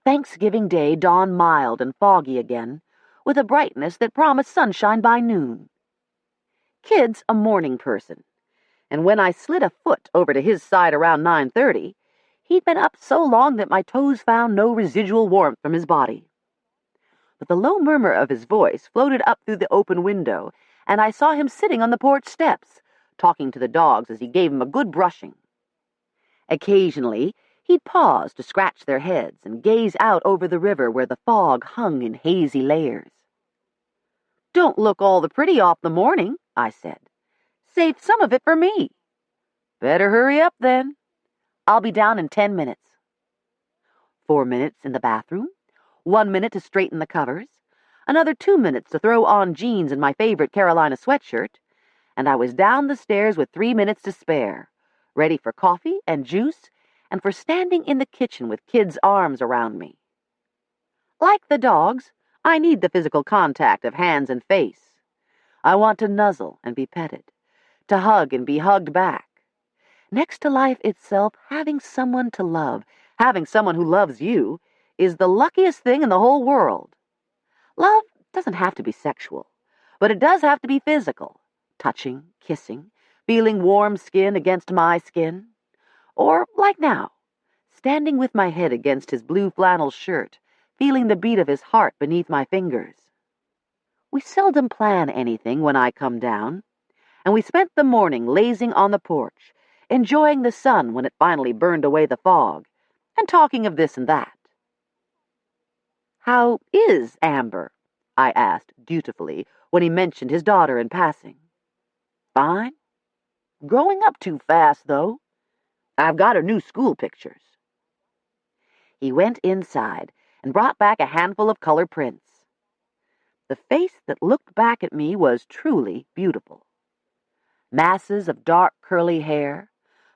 Thanksgiving Day dawned mild and foggy again, with a brightness that promised sunshine by noon. Kid's a morning person, and when I slid a foot over to his side around 9:30, he'd been up so long that my toes found no residual warmth from his body. But the low murmur of his voice floated up through the open window, and I saw him sitting on the porch steps, talking to the dogs as he gave them a good brushing. Occasionally, he'd pause to scratch their heads and gaze out over the river where the fog hung in hazy layers. "Don't look all the pretty off the morning," I said. "Save some of it for me." "Better hurry up, then." "I'll be down in 10 minutes." 4 minutes in the bathroom, 1 minute to straighten the covers, another 2 minutes to throw on jeans and my favorite Carolina sweatshirt, and I was down the stairs with 3 minutes to spare, ready for coffee and juice and for standing in the kitchen with kids' arms around me. Like the dogs, I need the physical contact of hands and face. I want to nuzzle and be petted, to hug and be hugged back. Next to life itself, having someone to love, having someone who loves you, is the luckiest thing in the whole world. Love doesn't have to be sexual, but it does have to be physical. Touching, kissing, feeling warm skin against my skin. Or, like now, standing with my head against his blue flannel shirt, feeling the beat of his heart beneath my fingers. We seldom plan anything when I come down, and we spent the morning lazing on the porch, enjoying the sun when it finally burned away the fog, and talking of this and that. "How is Amber?" I asked dutifully when he mentioned his daughter in passing. "Fine. Growing up too fast, though. I've got her new school pictures." He went inside and brought back a handful of color prints. The face that looked back at me was truly beautiful. Masses of dark curly hair,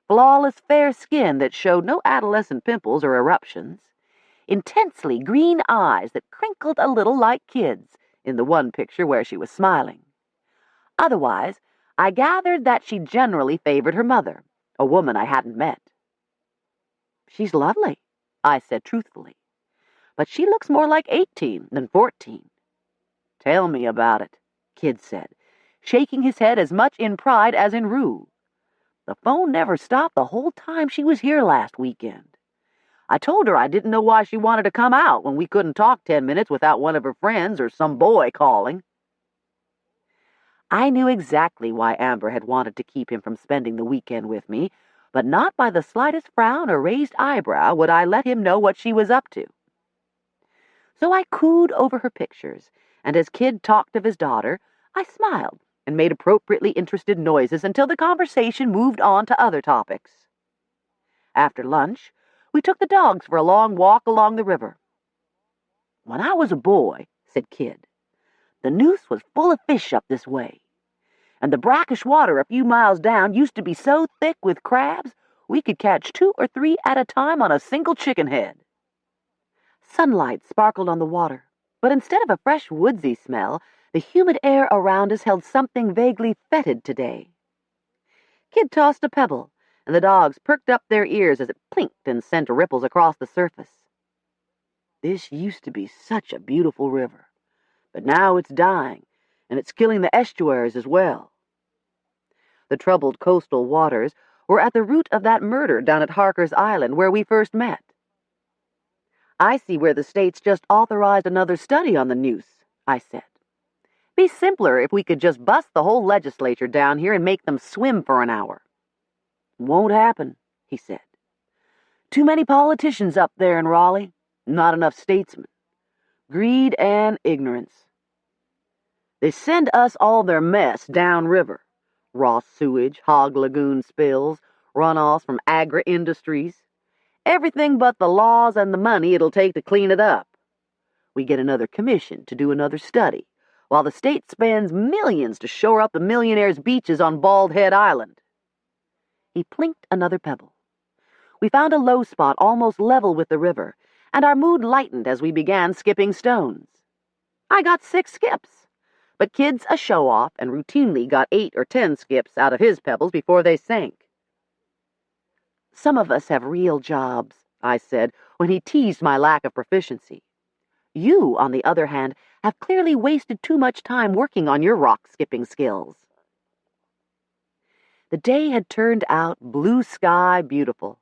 flawless fair skin that showed no adolescent pimples or eruptions, intensely green eyes that crinkled a little like kids in the one picture where she was smiling. Otherwise, I gathered that she generally favored her mother, a woman I hadn't met. "She's lovely," I said truthfully, "but she looks more like 18 than 14. "Tell me about it," Kid said, shaking his head as much in pride as in rue. "The phone never stopped the whole time she was here last weekend. I told her I didn't know why she wanted to come out when we couldn't talk 10 minutes without one of her friends or some boy calling." I knew exactly why Amber had wanted to keep him from spending the weekend with me, but not by the slightest frown or raised eyebrow would I let him know what she was up to. So I cooed over her pictures, and as Kid talked of his daughter, I smiled and made appropriately interested noises until the conversation moved on to other topics. After lunch, we took the dogs for a long walk along the river. "When I was a boy," said Kid, "the Neuse was full of fish up this way, and the brackish water a few miles down used to be so thick with crabs we could catch 2 or 3 at a time on a single chicken head." Sunlight sparkled on the water, but instead of a fresh woodsy smell, the humid air around us held something vaguely fetid today. Kid tossed a pebble, and the dogs perked up their ears as it plinked and sent ripples across the surface. "This used to be such a beautiful river, but now it's dying, and it's killing the estuaries as well." The troubled coastal waters were at the root of that murder down at Harker's Island where we first met. "I see where the state's just authorized another study on the Neuse," I said. "Be simpler if we could just bust the whole legislature down here and make them swim for an hour." "Won't happen," he said. "Too many politicians up there in Raleigh, not enough statesmen. Greed and ignorance. They send us all their mess downriver. Raw sewage, hog lagoon spills, runoffs from agri-industries. Everything but the laws and the money it'll take to clean it up. We get another commission to do another study, while the state spends millions to shore up the millionaires' beaches on Bald Head Island." He plinked another pebble. We found a low spot almost level with the river, and our mood lightened as we began skipping stones. I got 6 skips, but Kid's a show-off and routinely got 8 or 10 skips out of his pebbles before they sank. "Some of us have real jobs," I said, when he teased my lack of proficiency. "You, on the other hand, have clearly wasted too much time working on your rock-skipping skills." The day had turned out blue sky beautiful.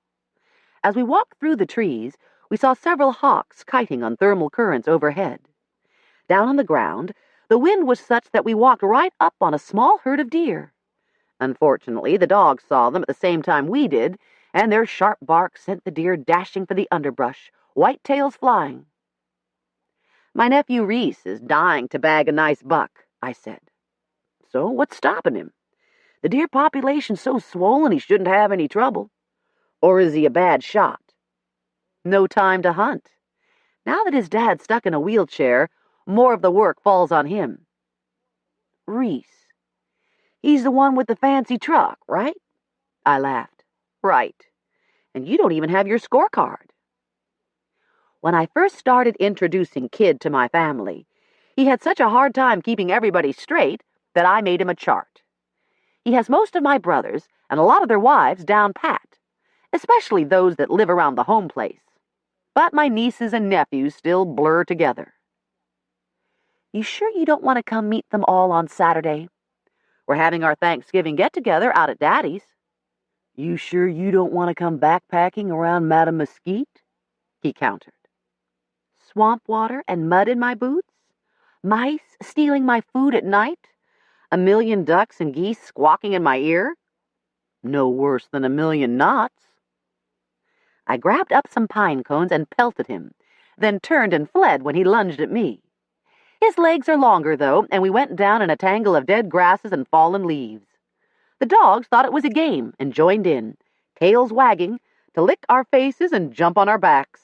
As we walked through the trees, we saw several hawks kiting on thermal currents overhead. Down on the ground, the wind was such that we walked right up on a small herd of deer. Unfortunately, the dogs saw them at the same time we did, and their sharp bark sent the deer dashing for the underbrush, white tails flying. "My nephew Reese is dying to bag a nice buck," I said. "So what's stopping him? The deer population's so swollen he shouldn't have any trouble. Or is he a bad shot?" No time to hunt. Now that his dad's stuck in a wheelchair, more of the work falls on him. Reese. He's the one with the fancy truck, right? I laughed. Right. And you don't even have your scorecard. When I first started introducing Kid to my family, he had such a hard time keeping everybody straight that I made him a chart. He has most of my brothers and a lot of their wives down pat, especially those that live around the home place. But my nieces and nephews still blur together. You sure you don't want to come meet them all on Saturday? We're having our Thanksgiving get-together out at Daddy's. You sure you don't want to come backpacking around Madame Mesquite? He countered. Swamp water and mud in my boots? Mice stealing my food at night? A million ducks and geese squawking in my ear? No worse than a million knots. I grabbed up some pine cones and pelted him, then turned and fled when he lunged at me. His legs are longer, though, and we went down in a tangle of dead grasses and fallen leaves. The dogs thought it was a game and joined in, tails wagging, to lick our faces and jump on our backs.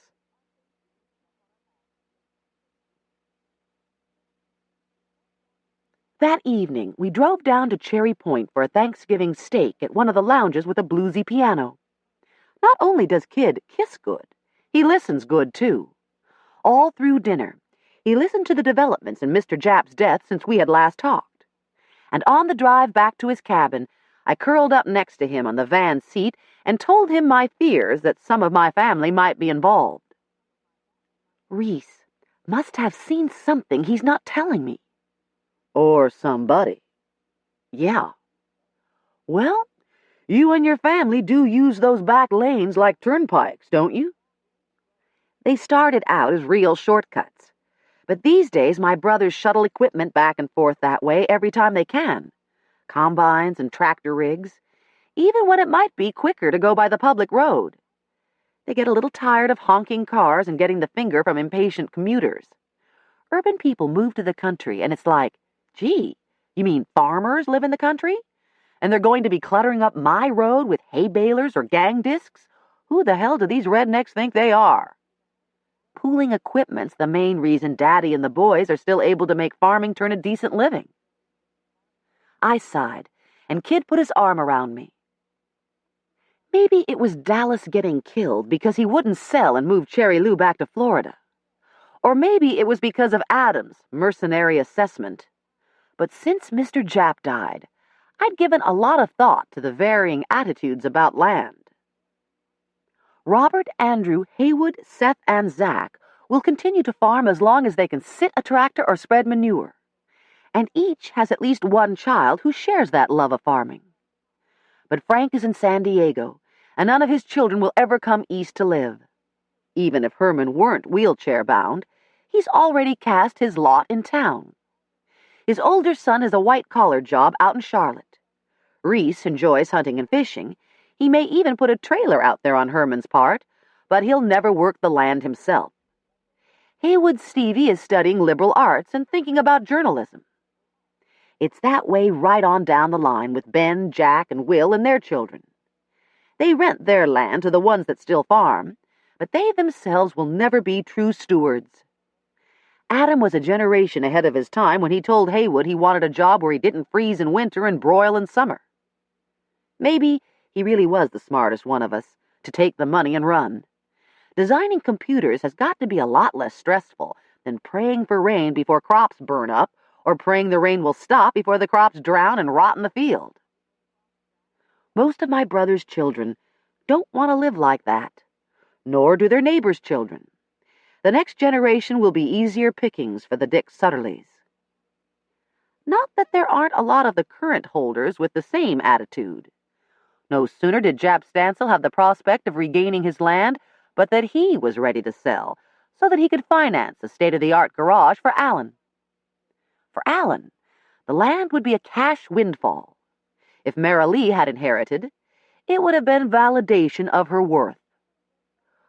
That evening, we drove down to Cherry Point for a Thanksgiving steak at one of the lounges with a bluesy piano. Not only does Kid kiss good, he listens good, too. All through dinner, he listened to the developments in Mr. Japp's death since we had last talked. And on the drive back to his cabin, I curled up next to him on the van seat and told him my fears that some of my family might be involved. Reese must have seen something he's not telling me. Or somebody. Yeah. Well, you and your family do use those back lanes like turnpikes, don't you? They started out as real shortcuts, but these days my brothers shuttle equipment back and forth that way every time they can. Combines and tractor rigs, even when it might be quicker to go by the public road. They get a little tired of honking cars and getting the finger from impatient commuters. Urban people move to the country, and it's like, gee, you mean farmers live in the country? And they're going to be cluttering up my road with hay balers or gang discs? Who the hell do these rednecks think they are? Pooling equipment's the main reason Daddy and the boys are still able to make farming turn a decent living. I sighed, and Kid put his arm around me. Maybe it was Dallas getting killed because he wouldn't sell and move Cherry Lou back to Florida. Or maybe it was because of Adam's mercenary assessment. But since Mr. Japp died, I'd given a lot of thought to the varying attitudes about land. Robert, Andrew, Haywood, Seth, and Zach will continue to farm as long as they can sit a tractor or spread manure. And each has at least one child who shares that love of farming. But Frank is in San Diego, and none of his children will ever come east to live. Even if Herman weren't wheelchair-bound, he's already cast his lot in town. His older son has a white-collar job out in Charlotte. Reese enjoys hunting and fishing. He may even put a trailer out there on Herman's part, but he'll never work the land himself. Haywood Stevie is studying liberal arts and thinking about journalism. It's that way right on down the line with Ben, Jack, and Will and their children. They rent their land to the ones that still farm, but they themselves will never be true stewards. Adam was a generation ahead of his time when he told Haywood he wanted a job where he didn't freeze in winter and broil in summer. Maybe he really was the smartest one of us, to take the money and run. Designing computers has got to be a lot less stressful than praying for rain before crops burn up or praying the rain will stop before the crops drown and rot in the field. Most of my brother's children don't want to live like that, nor do their neighbors' children. The next generation will be easier pickings for the Dick Sutterleys. Not that there aren't a lot of the current holders with the same attitude. No sooner did Jap Stancil have the prospect of regaining his land, but that he was ready to sell, so that he could finance a state-of-the-art garage for Allen. For Allen, the land would be a cash windfall. If Mara Lee had inherited, it would have been validation of her worth.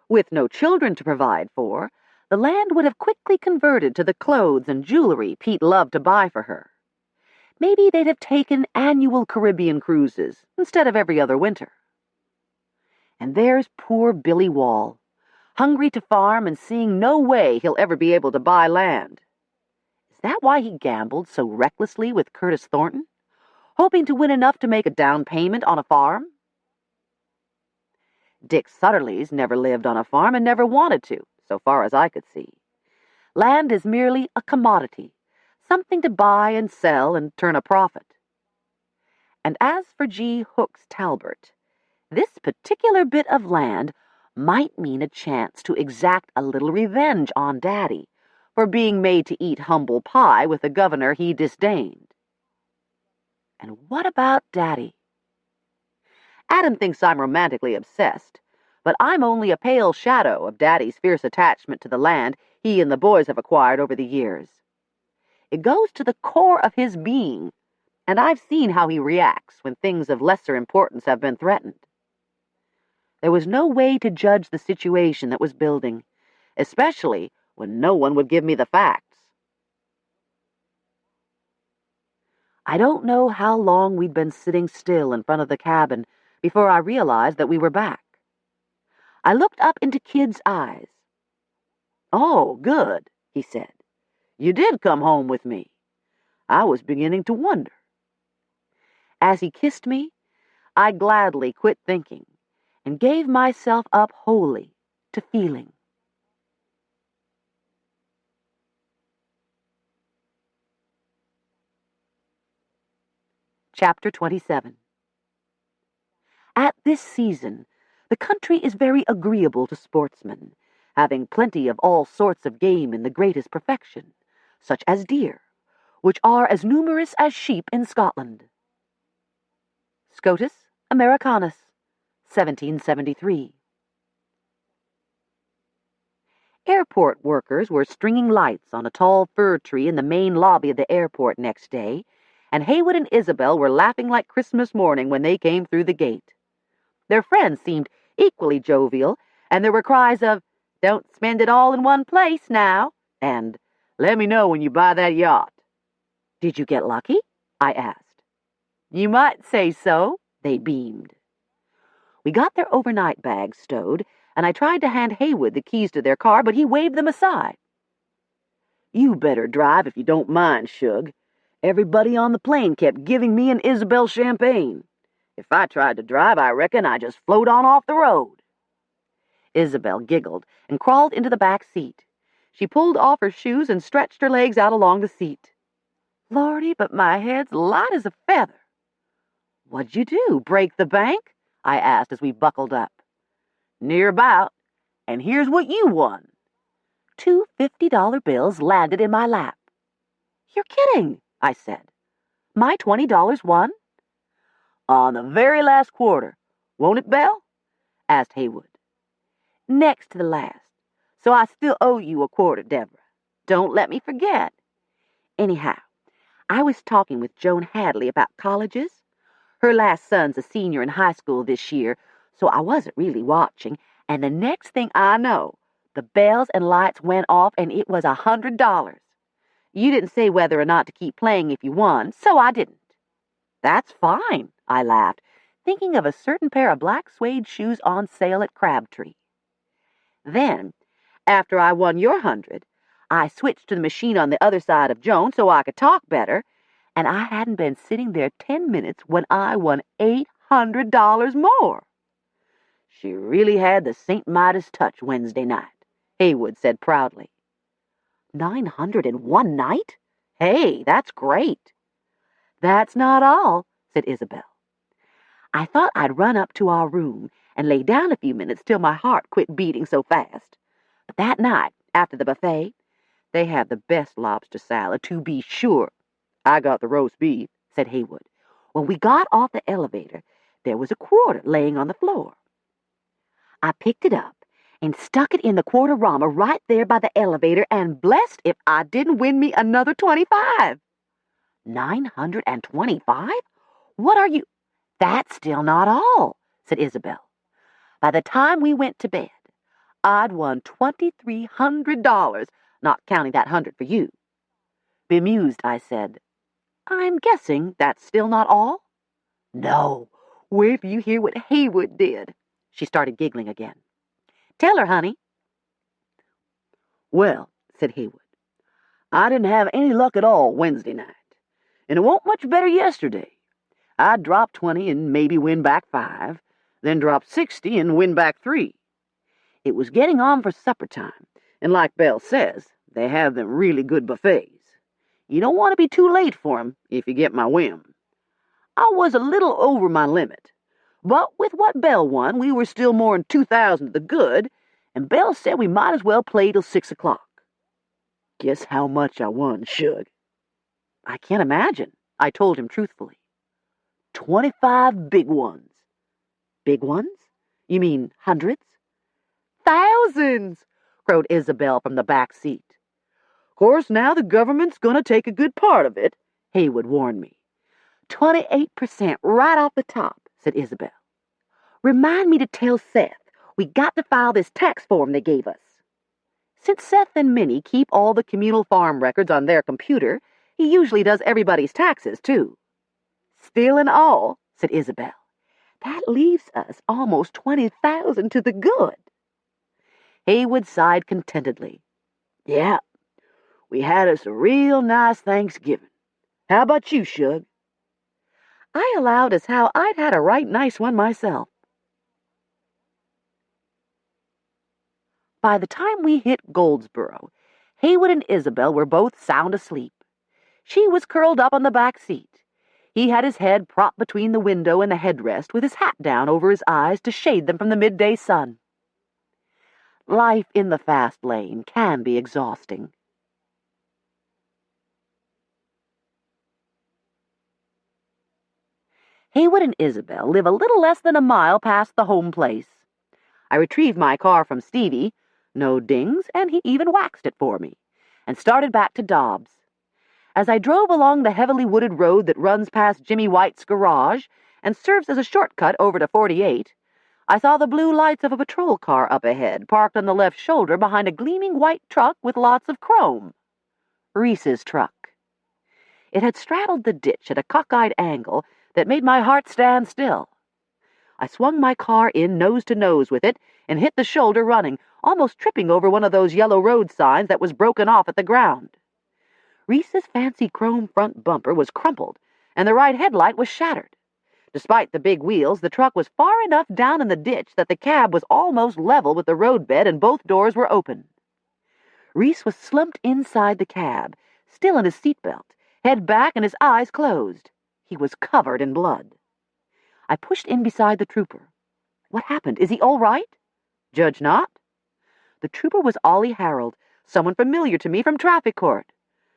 With no children to provide for, the land would have quickly converted to the clothes and jewelry Pete loved to buy for her. Maybe they'd have taken annual Caribbean cruises instead of every other winter. And there's poor Billy Wall, hungry to farm and seeing no way he'll ever be able to buy land. Is that why he gambled so recklessly with Curtis Thornton, hoping to win enough to make a down payment on a farm? Dick Sutterleys never lived on a farm and never wanted to, so far as I could see. Land is merely a commodity, something to buy and sell and turn a profit. And as for G. Hooks Talbert, this particular bit of land might mean a chance to exact a little revenge on Daddy for being made to eat humble pie with a governor he disdained. And what about Daddy? Adam thinks I'm romantically obsessed, but I'm only a pale shadow of Daddy's fierce attachment to the land he and the boys have acquired over the years. It goes to the core of his being, and I've seen how he reacts when things of lesser importance have been threatened. There was no way to judge the situation that was building, especially when no one would give me the facts. I don't know how long we'd been sitting still in front of the cabin before I realized that we were back. I looked up into Kid's eyes. "Oh, good," he said. "You did come home with me. I was beginning to wonder." As he kissed me, I gladly quit thinking and gave myself up wholly to feeling. Chapter 27. At this season, the country is very agreeable to sportsmen, having plenty of all sorts of game in the greatest perfection, such as deer, which are as numerous as sheep in Scotland. Scotus Americanus, 1773. Airport workers were stringing lights on a tall fir tree in the main lobby of the airport next day, and Haywood and Isabel were laughing like Christmas morning when they came through the gate. Their friends seemed equally jovial, and there were cries of, "Don't spend it all in one place now," and "Let me know when you buy that yacht." "Did you get lucky?" I asked. "You might say so," they beamed. We got their overnight bags stowed, and I tried to hand Haywood the keys to their car, but he waved them aside. "You better drive if you don't mind, Shug. Everybody on the plane kept giving me and Isabel champagne. If I tried to drive, I reckon I'd just float on off the road." Isabel giggled and crawled into the back seat. She pulled off her shoes and stretched her legs out along the seat. "Lordy, but my head's light as a feather." "What'd you do, break the bank?" I asked as we buckled up. "Near about, and here's what you won." 2 $50 bills landed in my lap. "You're kidding," I said. "My $20 won?" "On the very last quarter. Won't it, Belle?" asked Haywood. "Next to the last. So I still owe you a quarter, Deborah. Don't let me forget. Anyhow, I was talking with Joan Hadley about colleges. Her last son's a senior in high school this year, so I wasn't really watching, and the next thing I know, the bells and lights went off and it was $100. You didn't say whether or not to keep playing if you won, so I didn't." "That's fine," I laughed, thinking of a certain pair of black suede shoes on sale at Crabtree. "Then, after I won your 100, I switched to the machine on the other side of Joan so I could talk better, and I hadn't been sitting there 10 minutes when I won $800 more." "She really had the St. Midas touch Wednesday night," Haywood said proudly. 900 in one night? Hey, that's great." "That's not all," said Isabel. "I thought I'd run up to our room and lay down a few minutes till my heart quit beating so fast. But that night, after the buffet, they have the best lobster salad, to be sure." "I got the roast beef," said Haywood. "When we got off the elevator, there was a quarter laying on the floor. I picked it up and stuck it in the quarter-rama right there by the elevator, and blessed if I didn't win me another 25. 925? What are you— "That's still not all," said Isabel. "By the time we went to bed, I'd won $2,300, not counting that 100 for you." Bemused, I said, "I'm guessing that's still not all?" "No, wait till you hear what Haywood did." She started giggling again. "Tell her, honey." "Well," said Haywood, "I didn't have any luck at all Wednesday night, and it won't much better yesterday. I'd drop 20 and maybe win back 5, then drop 60 and win back 3. It was getting on for supper time, and like Belle says, they have them really good buffets. You don't want to be too late for 'em, if you get my whim. I was a little over my limit, but with what Belle won, we were still more'n 2,000 to the good, and Belle said we might as well play till 6 o'clock. Guess how much I won, Shug?" "I can't imagine," I told him truthfully. 25 big ones. "Big ones? You mean hundreds?" "Thousands," crowed Isabel from the back seat. "Course now the government's gonna take a good part of it," Haywood warned me. 28% right off the top, said Isabel. "Remind me to tell Seth we got to file this tax form they gave us." Since Seth and Minnie keep all the communal farm records on their computer, he usually does everybody's taxes, too. "Still and all," said Isabel, "that leaves us almost 20,000 to the good." Haywood sighed contentedly. "Yeah, we had us a real nice Thanksgiving. How about you, Shug?" I allowed as how I'd had a right nice one myself. By the time we hit Goldsboro, Haywood and Isabel were both sound asleep. She was curled up on the back seat. He had his head propped between the window and the headrest, with his hat down over his eyes to shade them from the midday sun. Life in the fast lane can be exhausting. Haywood and Isabel live a little less than a mile past the home place. I retrieved my car from Stevie, no dings, and he even waxed it for me, and started back to Dobbs. As I drove along the heavily wooded road that runs past Jimmy White's garage and serves as a shortcut over to 48, I saw the blue lights of a patrol car up ahead, parked on the left shoulder behind a gleaming white truck with lots of chrome. Reese's truck. It had straddled the ditch at a cockeyed angle that made my heart stand still. I swung my car in nose to nose with it and hit the shoulder running, almost tripping over one of those yellow road signs that was broken off at the ground. Reese's fancy chrome front bumper was crumpled, and the right headlight was shattered. Despite the big wheels, the truck was far enough down in the ditch that the cab was almost level with the roadbed and both doors were open. Reese was slumped inside the cab, still in his seatbelt, head back and his eyes closed. He was covered in blood. I pushed in beside the trooper. "What happened? Is he all right?" "Judge Knott?" The trooper was Ollie Harold, someone familiar to me from traffic court.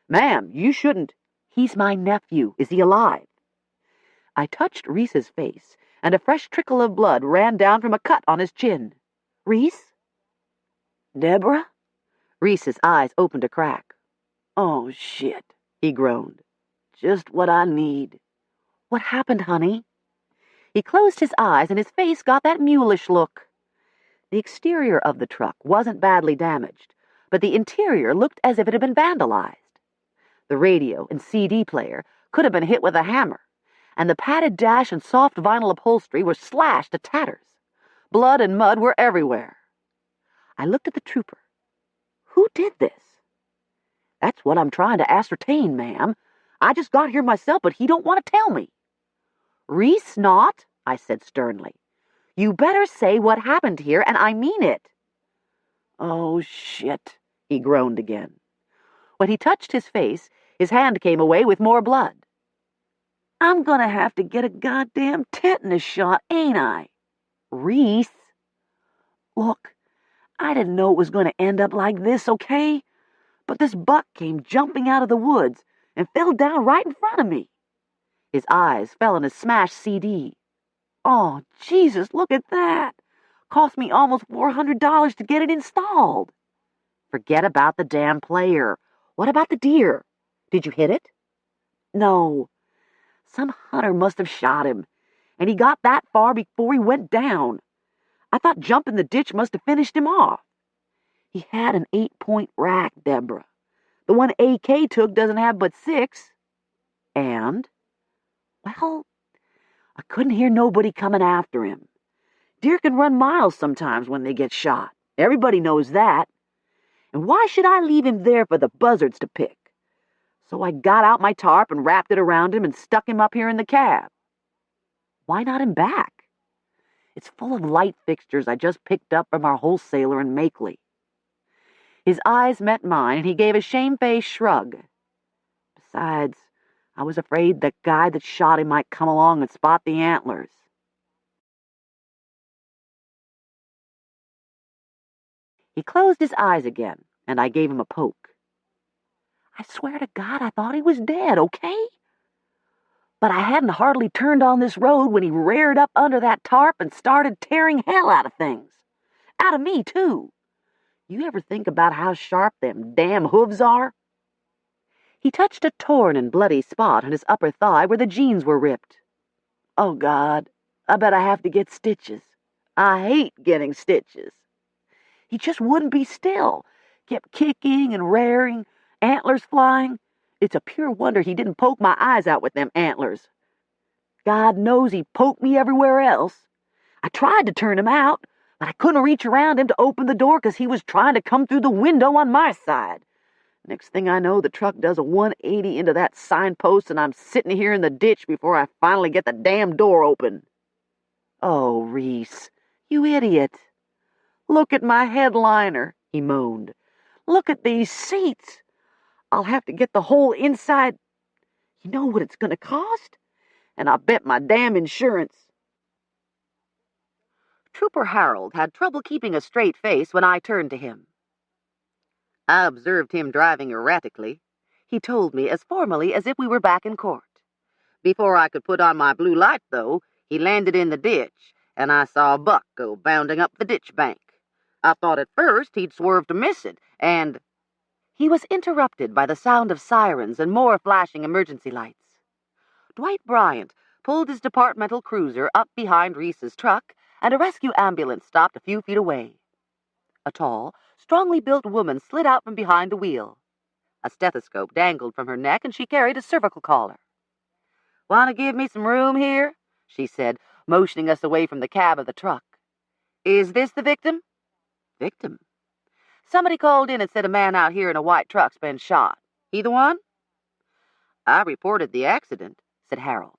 "Ma'am, you shouldn't—" "He's my nephew. Is he alive?" I touched Reese's face, and a fresh trickle of blood ran down from a cut on his chin. "Reese?" "Deborah?" Reese's eyes opened a crack. "Oh, shit," he groaned. "Just what I need." "What happened, honey?" He closed his eyes, and his face got that mulish look. The exterior of the truck wasn't badly damaged, but the interior looked as if it had been vandalized. The radio and CD player could have been hit with a hammer, and the padded dash and soft vinyl upholstery were slashed to tatters. Blood and mud were everywhere. I looked at the trooper. "Who did this?" "That's what I'm trying to ascertain, ma'am. I just got here myself, but he don't want to tell me." "Reese Knott," I said sternly. "You better say what happened here, and I mean it." "Oh, shit," he groaned again. When he touched his face, his hand came away with more blood. "I'm gonna have to get a goddamn tetanus shot, ain't I?" "Reese." "Look, I didn't know it was gonna end up like this, okay? But this buck came jumping out of the woods and fell down right in front of me." His eyes fell on his smashed CD. "Oh, Jesus, look at that! Cost me almost $400 to get it installed." "Forget about the damn player. What about the deer? Did you hit it?" "No. Some hunter must have shot him, and he got that far before he went down. I thought jumping the ditch must have finished him off. He had an 8-point rack, Deborah. The one AK took doesn't have but 6. And? Well, I couldn't hear nobody coming after him. Deer can run miles sometimes when they get shot. Everybody knows that. And why should I leave him there for the buzzards to pick? So I got out my tarp and wrapped it around him and stuck him up here in the cab. Why not in back? It's full of light fixtures I just picked up from our wholesaler in Makeley. His eyes met mine, and he gave a shamefaced shrug. Besides, I was afraid the guy that shot him might come along and spot the antlers. He closed his eyes again, and I gave him a poke. I swear to God I thought he was dead, okay? But I hadn't hardly turned on this road when he reared up under that tarp and started tearing hell out of things. Out of me, too. You ever think about how sharp them damn hooves are? He touched a torn and bloody spot on his upper thigh where the jeans were ripped. Oh, God, I bet I have to get stitches. I hate getting stitches. He just wouldn't be still. Kept kicking and raring, antlers flying. It's a pure wonder he didn't poke my eyes out with them antlers. God knows he poked me everywhere else. I tried to turn him out, but I couldn't reach around him to open the door because he was trying to come through the window on my side. Next thing I know, the truck does a 180 into that signpost, and I'm sitting here in the ditch before I finally get the damn door open. Oh, Reese, you idiot. Look at my headliner, he moaned. Look at these seats. I'll have to get the whole inside. You know what it's going to cost? And I bet my damn insurance. Trooper Harold had trouble keeping a straight face when I turned to him. I observed him driving erratically, he told me as formally as if we were back in court. Before I could put on my blue light, though, he landed in the ditch, and I saw a buck go bounding up the ditch bank. I thought at first he'd swerved to miss it, and... He was interrupted by the sound of sirens and more flashing emergency lights. Dwight Bryant pulled his departmental cruiser up behind Reese's truck, and a rescue ambulance stopped a few feet away. A tall, strongly built woman slid out from behind the wheel. A stethoscope dangled from her neck, and she carried a cervical collar. "Want to give me some room here?" she said, motioning us away from the cab of the truck. "Is this the victim?" "Victim?" "Somebody called in and said a man out here in a white truck's been shot. He the one?" "I reported the accident," said Harold,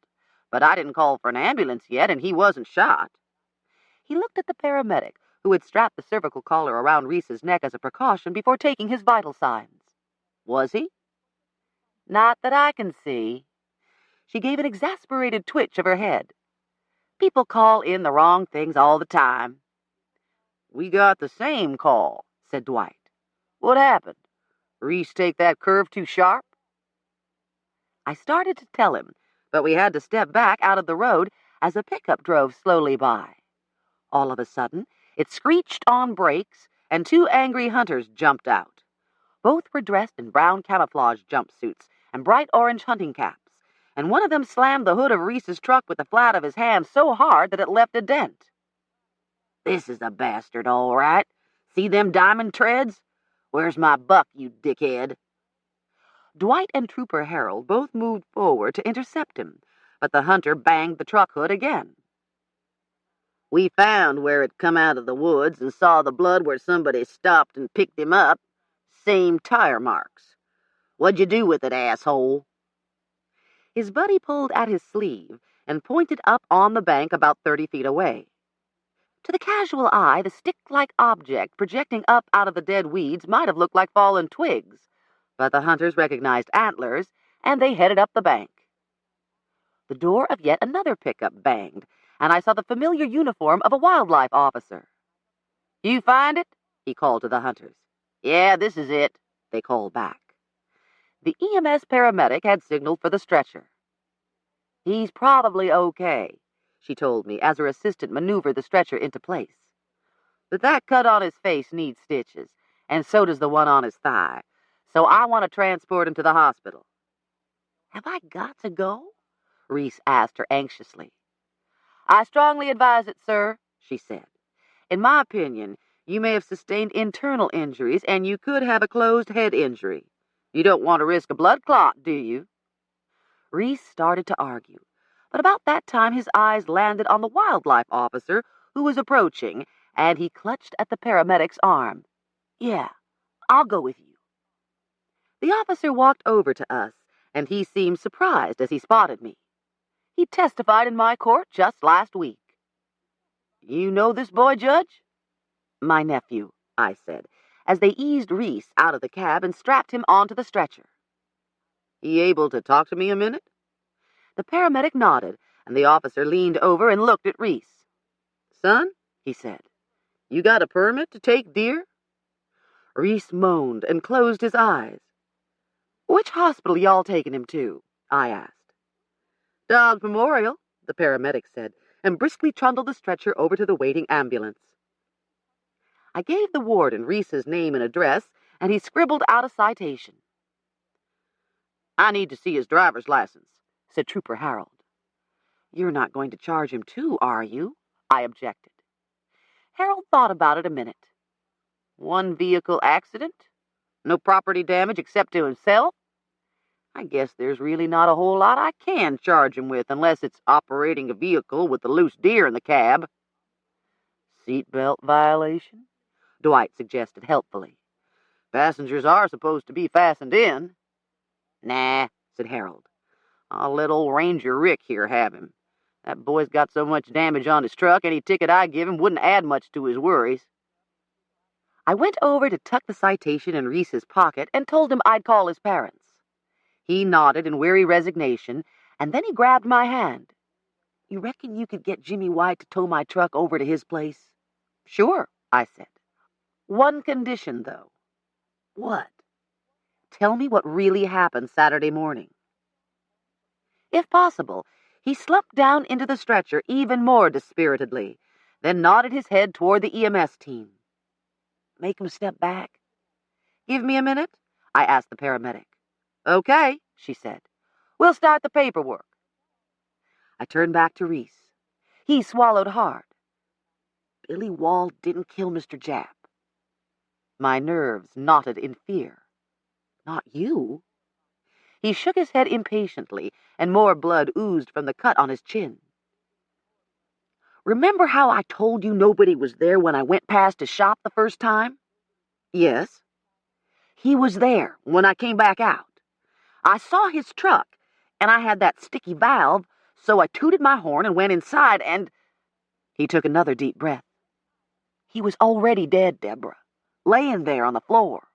"but I didn't call for an ambulance yet, and he wasn't shot." He looked at the paramedic, who had strapped the cervical collar around Reese's neck as a precaution before taking his vital signs. "Was he?" "Not that I can see." She gave an exasperated twitch of her head. "People call in the wrong things all the time." "We got the same call," said Dwight. "What happened? Reese take that curve too sharp?" I started to tell him, but we had to step back out of the road as a pickup drove slowly by. All of a sudden, it screeched on brakes, and two angry hunters jumped out. Both were dressed in brown camouflage jumpsuits and bright orange hunting caps, and one of them slammed the hood of Reese's truck with the flat of his hand so hard that it left a dent. "This is a bastard, all right. See them diamond treads? Where's my buck, you dickhead?" Dwight and Trooper Harold both moved forward to intercept him, but the hunter banged the truck hood again. "We found where it come out of the woods and saw the blood where somebody stopped and picked him up. Same tire marks. What'd you do with it, asshole?" His buddy pulled at his sleeve and pointed up on the bank about 30 feet away. To the casual eye, the stick-like object projecting up out of the dead weeds might have looked like fallen twigs, but the hunters recognized antlers, and they headed up the bank. The door of yet another pickup banged, and I saw the familiar uniform of a wildlife officer. "You find it?" he called to the hunters. "Yeah, this is it," they called back. The EMS paramedic had signaled for the stretcher. "He's probably okay," she told me as her assistant maneuvered the stretcher into place. "But that cut on his face needs stitches, and so does the one on his thigh, so I want to transport him to the hospital." "Have I got to go?" Reese asked her anxiously. "I strongly advise it, sir," she said. "In my opinion, you may have sustained internal injuries, and you could have a closed head injury. You don't want to risk a blood clot, do you?" Reese started to argue, but about that time his eyes landed on the wildlife officer who was approaching, and he clutched at the paramedic's arm. "Yeah, I'll go with you." The officer walked over to us, and he seemed surprised as he spotted me. He testified in my court just last week. "You know this boy, Judge?" "My nephew," I said, as they eased Reese out of the cab and strapped him onto the stretcher. "He able to talk to me a minute?" The paramedic nodded, and the officer leaned over and looked at Reese. "Son," he said, "you got a permit to take deer?" Reese moaned and closed his eyes. "Which hospital y'all taking him to?" I asked. "Dobbs Memorial," the paramedic said, and briskly trundled the stretcher over to the waiting ambulance. I gave the warden Reese's name and address, and he scribbled out a citation. "I need to see his driver's license," said Trooper Harold. "You're not going to charge him too, are you?" I objected. Harold thought about it a minute. "One vehicle accident? No property damage except to himself? I guess there's really not a whole lot I can charge him with unless it's operating a vehicle with a loose deer in the cab." "Seatbelt violation?" Dwight suggested helpfully. "Passengers are supposed to be fastened in." "Nah," said Harold. "I'll let old Ranger Rick here have him. That boy's got so much damage on his truck, any ticket I give him wouldn't add much to his worries." I went over to tuck the citation in Reese's pocket and told him I'd call his parents. He nodded in weary resignation, and then he grabbed my hand. "You reckon you could get Jimmy White to tow my truck over to his place?" "Sure," I said. "One condition, though." "What?" "Tell me what really happened Saturday morning." If possible, he slumped down into the stretcher even more dispiritedly, then nodded his head toward the EMS team. "Make him step back." "Give me a minute?" I asked the paramedic. "Okay," she said. "We'll start the paperwork." I turned back to Reese. He swallowed hard. "Billy Wall didn't kill Mr. Japp." My nerves knotted in fear. "Not you?" He shook his head impatiently, and more blood oozed from the cut on his chin. "Remember how I told you nobody was there when I went past his shop the first time?" "Yes." "He was there when I came back out. I saw his truck, and I had that sticky valve, so I tooted my horn and went inside, and—" He took another deep breath. "He was already dead, Deborah, laying there on the floor."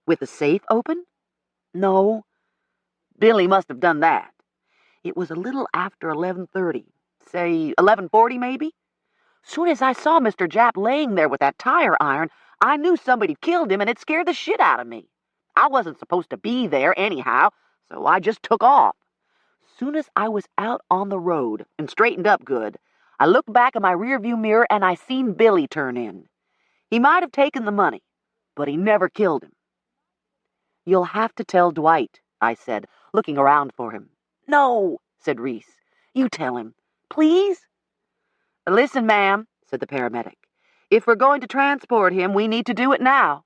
"With the safe open?" "No. Billy must have done that. It was a little after 11:30, say 11:40 maybe. Soon as I saw Mr. Japp laying there with that tire iron, I knew somebody'd killed him, and it scared the shit out of me. I wasn't supposed to be there anyhow, so I just took off. Soon as I was out on the road and straightened up good, I looked back in my rearview mirror and I seen Billy turn in. He might have taken the money, but he never killed him." "You'll have to tell Dwight," I said, looking around for him. "No," said Reese. "You tell him. Please?" "Listen, ma'am," said the paramedic. "If we're going to transport him, we need to do it now."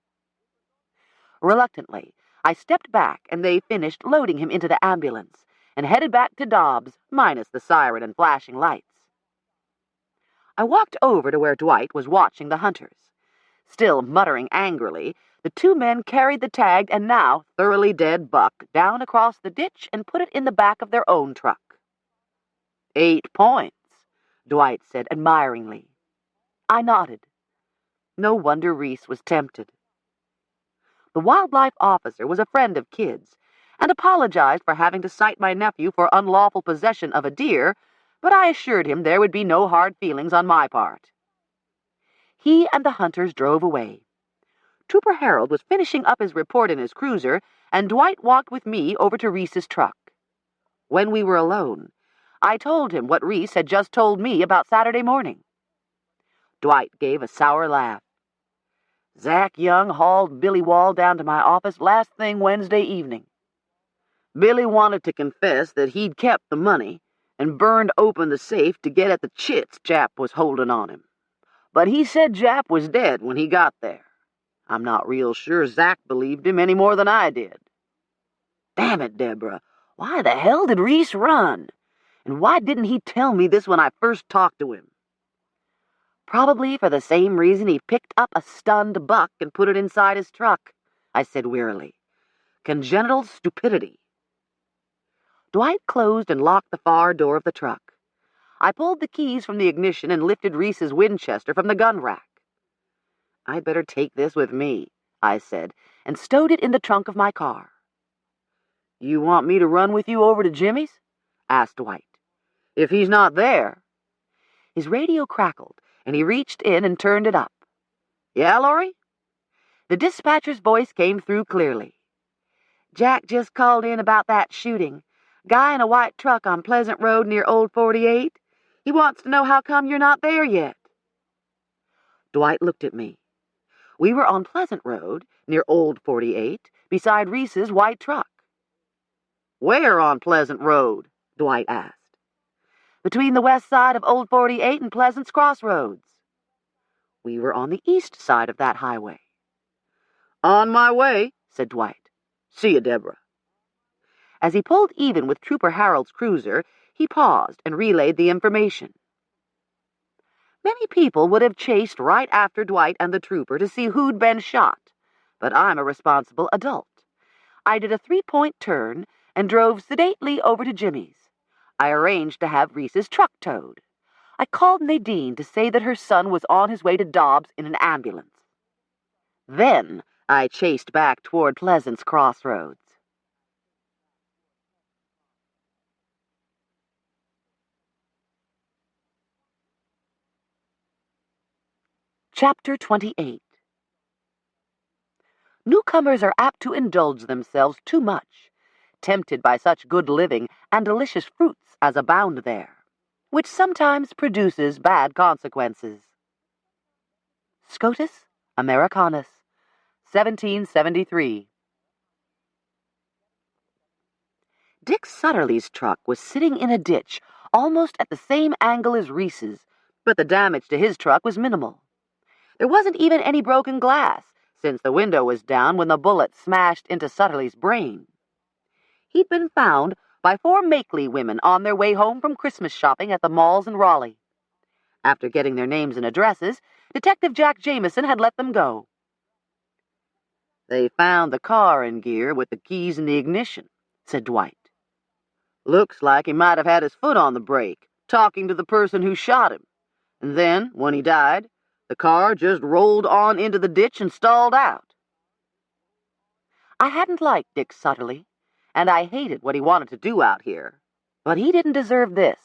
Reluctantly, I stepped back, and they finished loading him into the ambulance and headed back to Dobbs, minus the siren and flashing lights. I walked over to where Dwight was watching the hunters. Still muttering angrily, the two men carried the tagged and now thoroughly dead buck down across the ditch and put it in the back of their own truck. 8 points, Dwight said admiringly. I nodded. No wonder Reese was tempted. The wildlife officer was a friend of kids and apologized for having to cite my nephew for unlawful possession of a deer, but I assured him there would be no hard feelings on my part. He and the hunters drove away. Trooper Harold was finishing up his report in his cruiser, and Dwight walked with me over to Reese's truck. When we were alone, I told him what Reese had just told me about Saturday morning. Dwight gave a sour laugh. "Zach Young hauled Billy Wall down to my office last thing Wednesday evening. Billy wanted to confess that he'd kept the money and burned open the safe to get at the chits Japp was holding on him. But he said Japp was dead when he got there. I'm not real sure Zach believed him any more than I did." "Damn it, Deborah, why the hell did Reese run? And why didn't he tell me this when I first talked to him?" "Probably for the same reason he picked up a stunned buck and put it inside his truck. I said wearily. Congenital stupidity. Dwight closed and locked the far door of the truck. I pulled the keys from the ignition and lifted Reese's Winchester from the gun rack. I'd better take this with me, I said, and stowed it in the trunk of my car. You want me to run with you over to Jimmy's? Asked Dwight. If he's not there. His radio crackled, and he reached in and turned it up. Yeah, Laurie? The dispatcher's voice came through clearly. Jack just called in about that shooting. Guy in a white truck on Pleasant Road near Old 48. He wants to know how come you're not there yet. Dwight looked at me. We were on Pleasant Road, near Old 48, beside Reese's white truck. Where on Pleasant Road? Dwight asked. Between the west side of Old 48 and Pleasant's Crossroads. We were on the east side of that highway. On my way, said Dwight. See you, Deborah. As he pulled even with Trooper Harold's cruiser, he paused and relayed the information. Many people would have chased right after Dwight and the trooper to see who'd been shot, but I'm a responsible adult. I did a 3-point turn and drove sedately over to Jimmy's. I arranged to have Reese's truck towed. I called Nadine to say that her son was on his way to Dobbs in an ambulance. Then I chased back toward Pleasant's Crossroads. Chapter 28. Newcomers are apt to indulge themselves too much, tempted by such good living and delicious fruits as abound there, which sometimes produces bad consequences. Scotus Americanus, 1773. Dick Sutterly's truck was sitting in a ditch almost at the same angle as Reese's, but the damage to his truck was minimal. There wasn't even any broken glass, since the window was down when the bullet smashed into Sutterly's brain. He'd been found by 4 Makeley women on their way home from Christmas shopping at the malls in Raleigh. After getting their names and addresses, Detective Jack Jameson had let them go. They found the car in gear with the keys in the ignition, said Dwight. Looks like he might have had his foot on the brake, talking to the person who shot him. And then, when he died, the car just rolled on into the ditch and stalled out. I hadn't liked Dick Sutterly, and I hated what he wanted to do out here. But he didn't deserve this.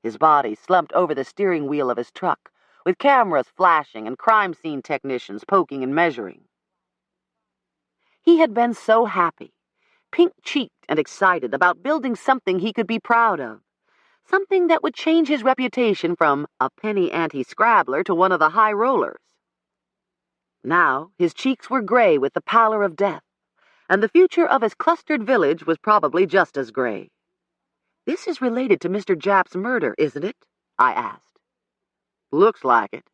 His body slumped over the steering wheel of his truck, with cameras flashing and crime scene technicians poking and measuring. He had been so happy, pink-cheeked and excited about building something he could be proud of. Something that would change his reputation from a penny anti-scrabbler to one of the high rollers. Now his cheeks were gray with the pallor of death, and the future of his clustered village was probably just as gray. This is related to Mr. Japp's murder, isn't it? I asked. Looks like it.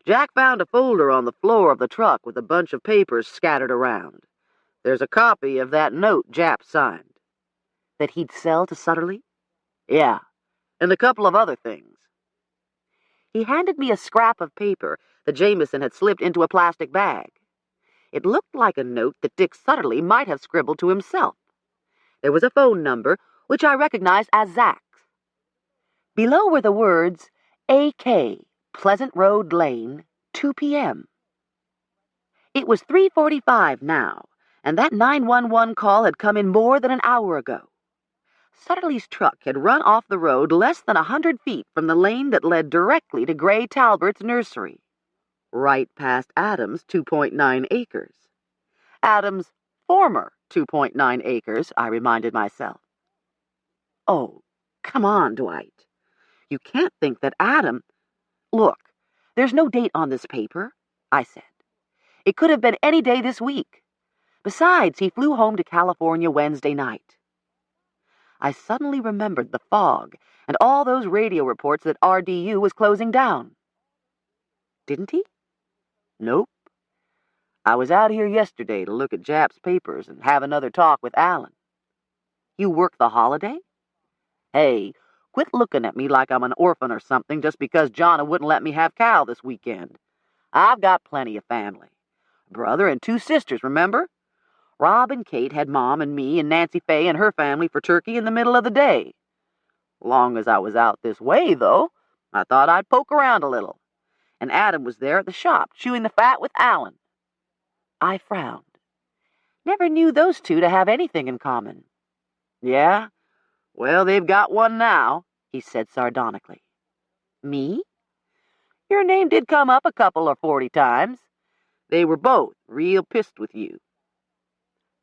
Jack found a folder on the floor of the truck with a bunch of papers scattered around. There's a copy of that note Japp signed. That he'd sell to Sutterly? Yeah. And a couple of other things. He handed me a scrap of paper that Jameson had slipped into a plastic bag. It looked like a note that Dick Sutterly might have scribbled to himself. There was a phone number, which I recognized as Zach's. Below were the words, A.K., Pleasant Road Lane, 2 p.m. It was 3:45 now, and that 911 call had come in more than an hour ago. Sutterly's truck had run off the road less than 100 feet from the lane that led directly to Gray Talbert's nursery, right past Adams' 2.9 acres. Adams' former 2.9 acres, I reminded myself. Oh, come on, Dwight. You can't think that Adam... Look, there's no date on this paper, I said. It could have been any day this week. Besides, he flew home to California Wednesday night. I suddenly remembered the fog and all those radio reports that RDU was closing down. Didn't he? Nope. I was out here yesterday to look at Japp's papers and have another talk with Alan. You work the holiday? Hey, quit looking at me like I'm an orphan or something just because Jonna wouldn't let me have Cal this weekend. I've got plenty of family. A brother and 2 sisters, remember? Rob and Kate had Mom and me and Nancy Faye and her family for turkey in the middle of the day. Long as I was out this way, though, I thought I'd poke around a little. And Adam was there at the shop, chewing the fat with Alan. I frowned. Never knew those two to have anything in common. Yeah? Well, they've got one now, he said sardonically. Me? Your name did come up a couple or 40 times. They were both real pissed with you.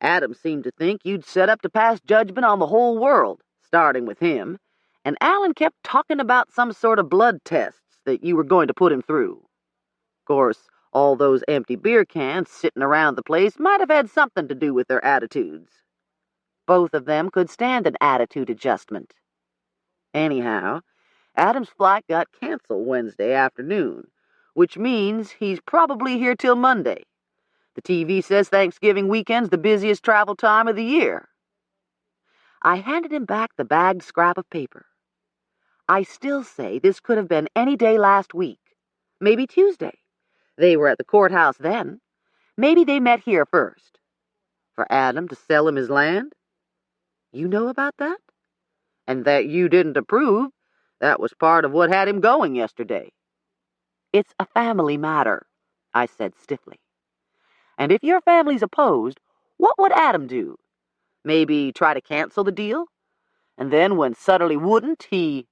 Adam seemed to think you'd set up to pass judgment on the whole world, starting with him, and Alan kept talking about some sort of blood tests that you were going to put him through. Of course, all those empty beer cans sitting around the place might have had something to do with their attitudes. Both of them could stand an attitude adjustment. Anyhow, Adam's flight got canceled Wednesday afternoon, which means he's probably here till Monday. The TV says Thanksgiving weekend's the busiest travel time of the year. I handed him back the bagged scrap of paper. I still say this could have been any day last week, maybe Tuesday. They were at the courthouse then. Maybe they met here first. For Adam to sell him his land? You know about that? And that you didn't approve, that was part of what had him going yesterday. It's a family matter, I said stiffly. And if your family's opposed, what would Adam do? Maybe try to cancel the deal? And then when Sutterly wouldn't, he...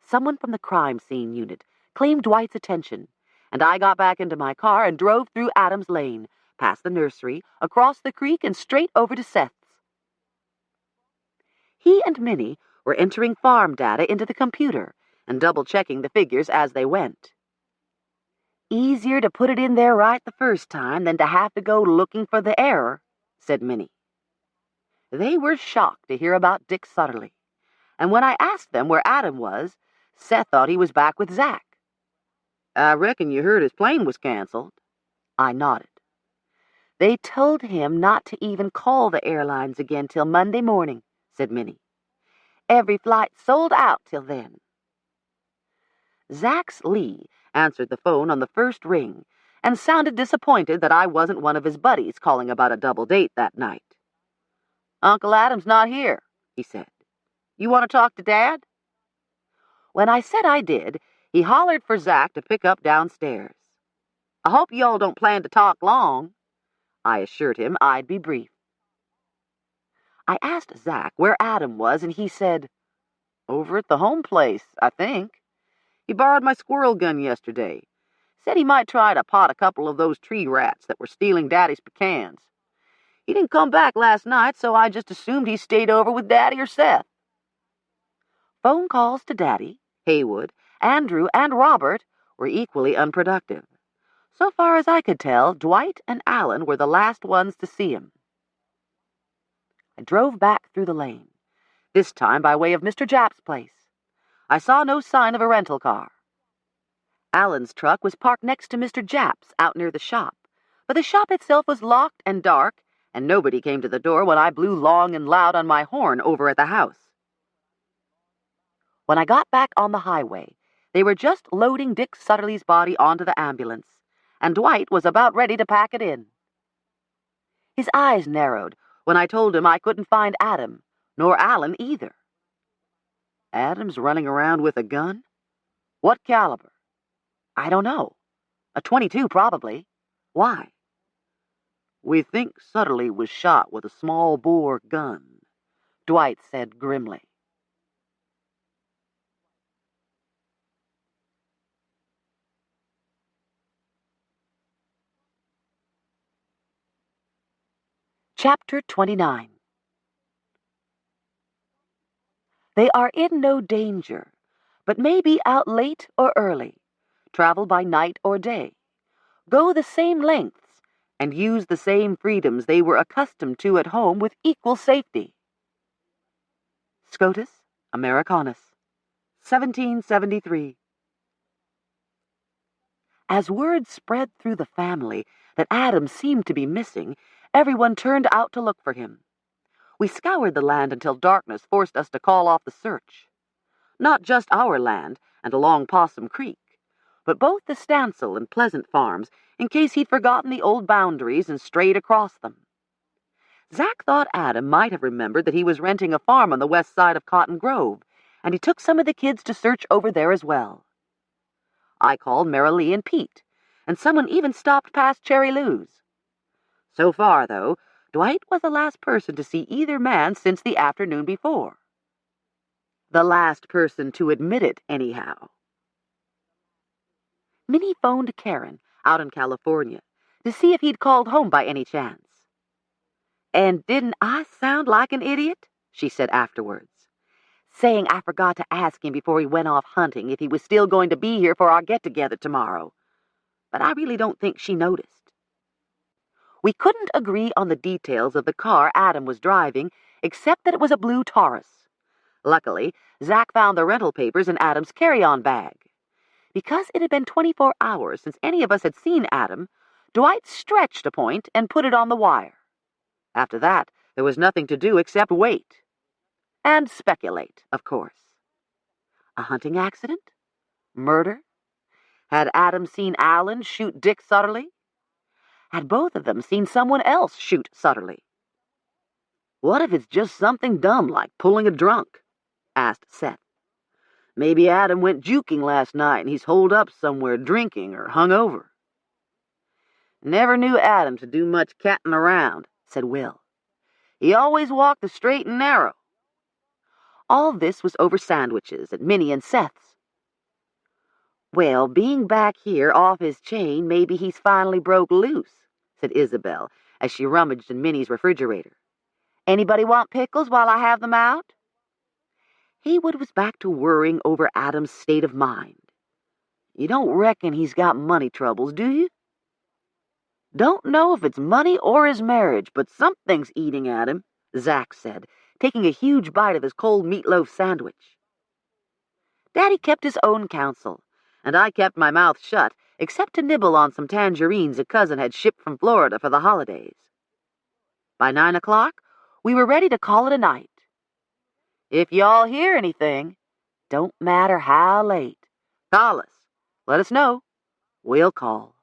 Someone from the crime scene unit claimed Dwight's attention, and I got back into my car and drove through Adams Lane, past the nursery, across the creek, and straight over to Seth's. He and Minnie were entering farm data into the computer and double-checking the figures as they went. Easier to put it in there right the first time than to have to go looking for the error, said Minnie. They were shocked to hear about Dick Sutterly, and when I asked them where Adam was, Seth thought he was back with Zach. I reckon you heard his plane was canceled. I nodded. They told him not to even call the airlines again till Monday morning, said Minnie. Every flight sold out till then. Zach's Lee answered the phone on the first ring and sounded disappointed that I wasn't one of his buddies calling about a double date that night. Uncle Adam's not here, he said. You want to talk to Dad? When I said I did, he hollered for Zach to pick up downstairs. I hope y'all don't plan to talk long. I assured him I'd be brief. I asked Zach where Adam was, and he said, over at the home place, I think. He borrowed my squirrel gun yesterday. Said he might try to pot a couple of those tree rats that were stealing Daddy's pecans. He didn't come back last night, so I just assumed he stayed over with Daddy or Seth. Phone calls to Daddy, Haywood, Andrew, and Robert were equally unproductive. So far as I could tell, Dwight and Alan were the last ones to see him. I drove back through the lane, this time by way of Mr. Japp's place. I saw no sign of a rental car. Alan's truck was parked next to Mr. Japp's out near the shop, but the shop itself was locked and dark, and nobody came to the door when I blew long and loud on my horn over at the house. When I got back on the highway, they were just loading Dick Sutterly's body onto the ambulance, and Dwight was about ready to pack it in. His eyes narrowed when I told him I couldn't find Adam, nor Alan either. Adam's running around with a gun? What caliber? I don't know. A .22 probably. Why? We think Sutterly was shot with a small-bore gun, Dwight said grimly. Chapter 29. They are in no danger, but may be out late or early, travel by night or day, go the same lengths, and use the same freedoms they were accustomed to at home with equal safety. Scotus Americanus, 1773. As word spread through the family that Adam seemed to be missing, everyone turned out to look for him. We scoured the land until darkness forced us to call off the search. Not just our land and along Possum Creek, but both the Stancil and Pleasant farms, in case he'd forgotten the old boundaries and strayed across them. Zack thought Adam might have remembered that he was renting a farm on the west side of Cotton Grove, and he took some of the kids to search over there as well. I called Marilee and Pete, and someone even stopped past Cherry Lou's. So far, though, Dwight was the last person to see either man since the afternoon before. The last person to admit it, anyhow. Minnie phoned Karen, out in California, to see if he'd called home by any chance. "And didn't I sound like an idiot?" she said afterwards, "saying I forgot to ask him before he went off hunting if he was still going to be here for our get-together tomorrow. But I really don't think she noticed." We couldn't agree on the details of the car Adam was driving, except that it was a blue Taurus. Luckily, Zack found the rental papers in Adam's carry-on bag. Because it had been 24 hours since any of us had seen Adam, Dwight stretched a point and put it on the wire. After that, there was nothing to do except wait. And speculate, of course. A hunting accident? Murder? Had Adam seen Alan shoot Dick Sutterly? Had both of them seen someone else shoot Sutterly? "What if it's just something dumb like pulling a drunk?" asked Seth. "Maybe Adam went juking last night and he's holed up somewhere drinking or hung over." "Never knew Adam to do much catting around," said Will. "He always walked the straight and narrow." All this was over sandwiches at Minnie and Seth's. "Well, being back here off his chain, maybe he's finally broke loose," said Isabel as she rummaged in Minnie's refrigerator. "Anybody want pickles while I have them out?" Haywood was back to worrying over Adam's state of mind. "You don't reckon he's got money troubles, do you?" "Don't know if it's money or his marriage, but something's eating at him," Zack said, taking a huge bite of his cold meatloaf sandwich. Daddy kept his own counsel, and I kept my mouth shut, except to nibble on some tangerines a cousin had shipped from Florida for the holidays. By 9 o'clock, we were ready to call it a night. "If y'all hear anything, don't matter how late, call us. Let us know. We'll call."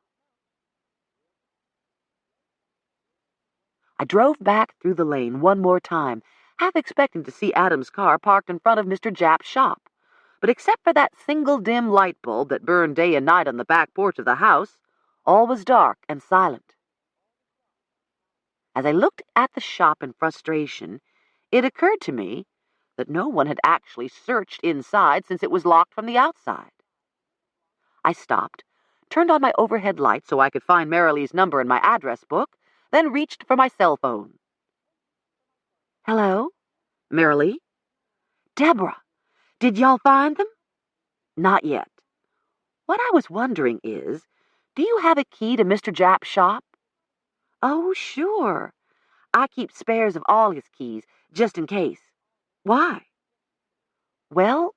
I drove back through the lane one more time, half expecting to see Adam's car parked in front of Mr. Japp's shop. But except for that single dim light bulb that burned day and night on the back porch of the house, all was dark and silent. As I looked at the shop in frustration, it occurred to me that no one had actually searched inside since it was locked from the outside. I stopped, turned on my overhead light so I could find Marilee's number in my address book, then reached for my cell phone. "Hello? Marilee? Deborah, did y'all find them?" "Not yet. What I was wondering is, do you have a key to Mr. Japp's shop?" "Oh, sure. I keep spares of all his keys, just in case." "Why?" "Well,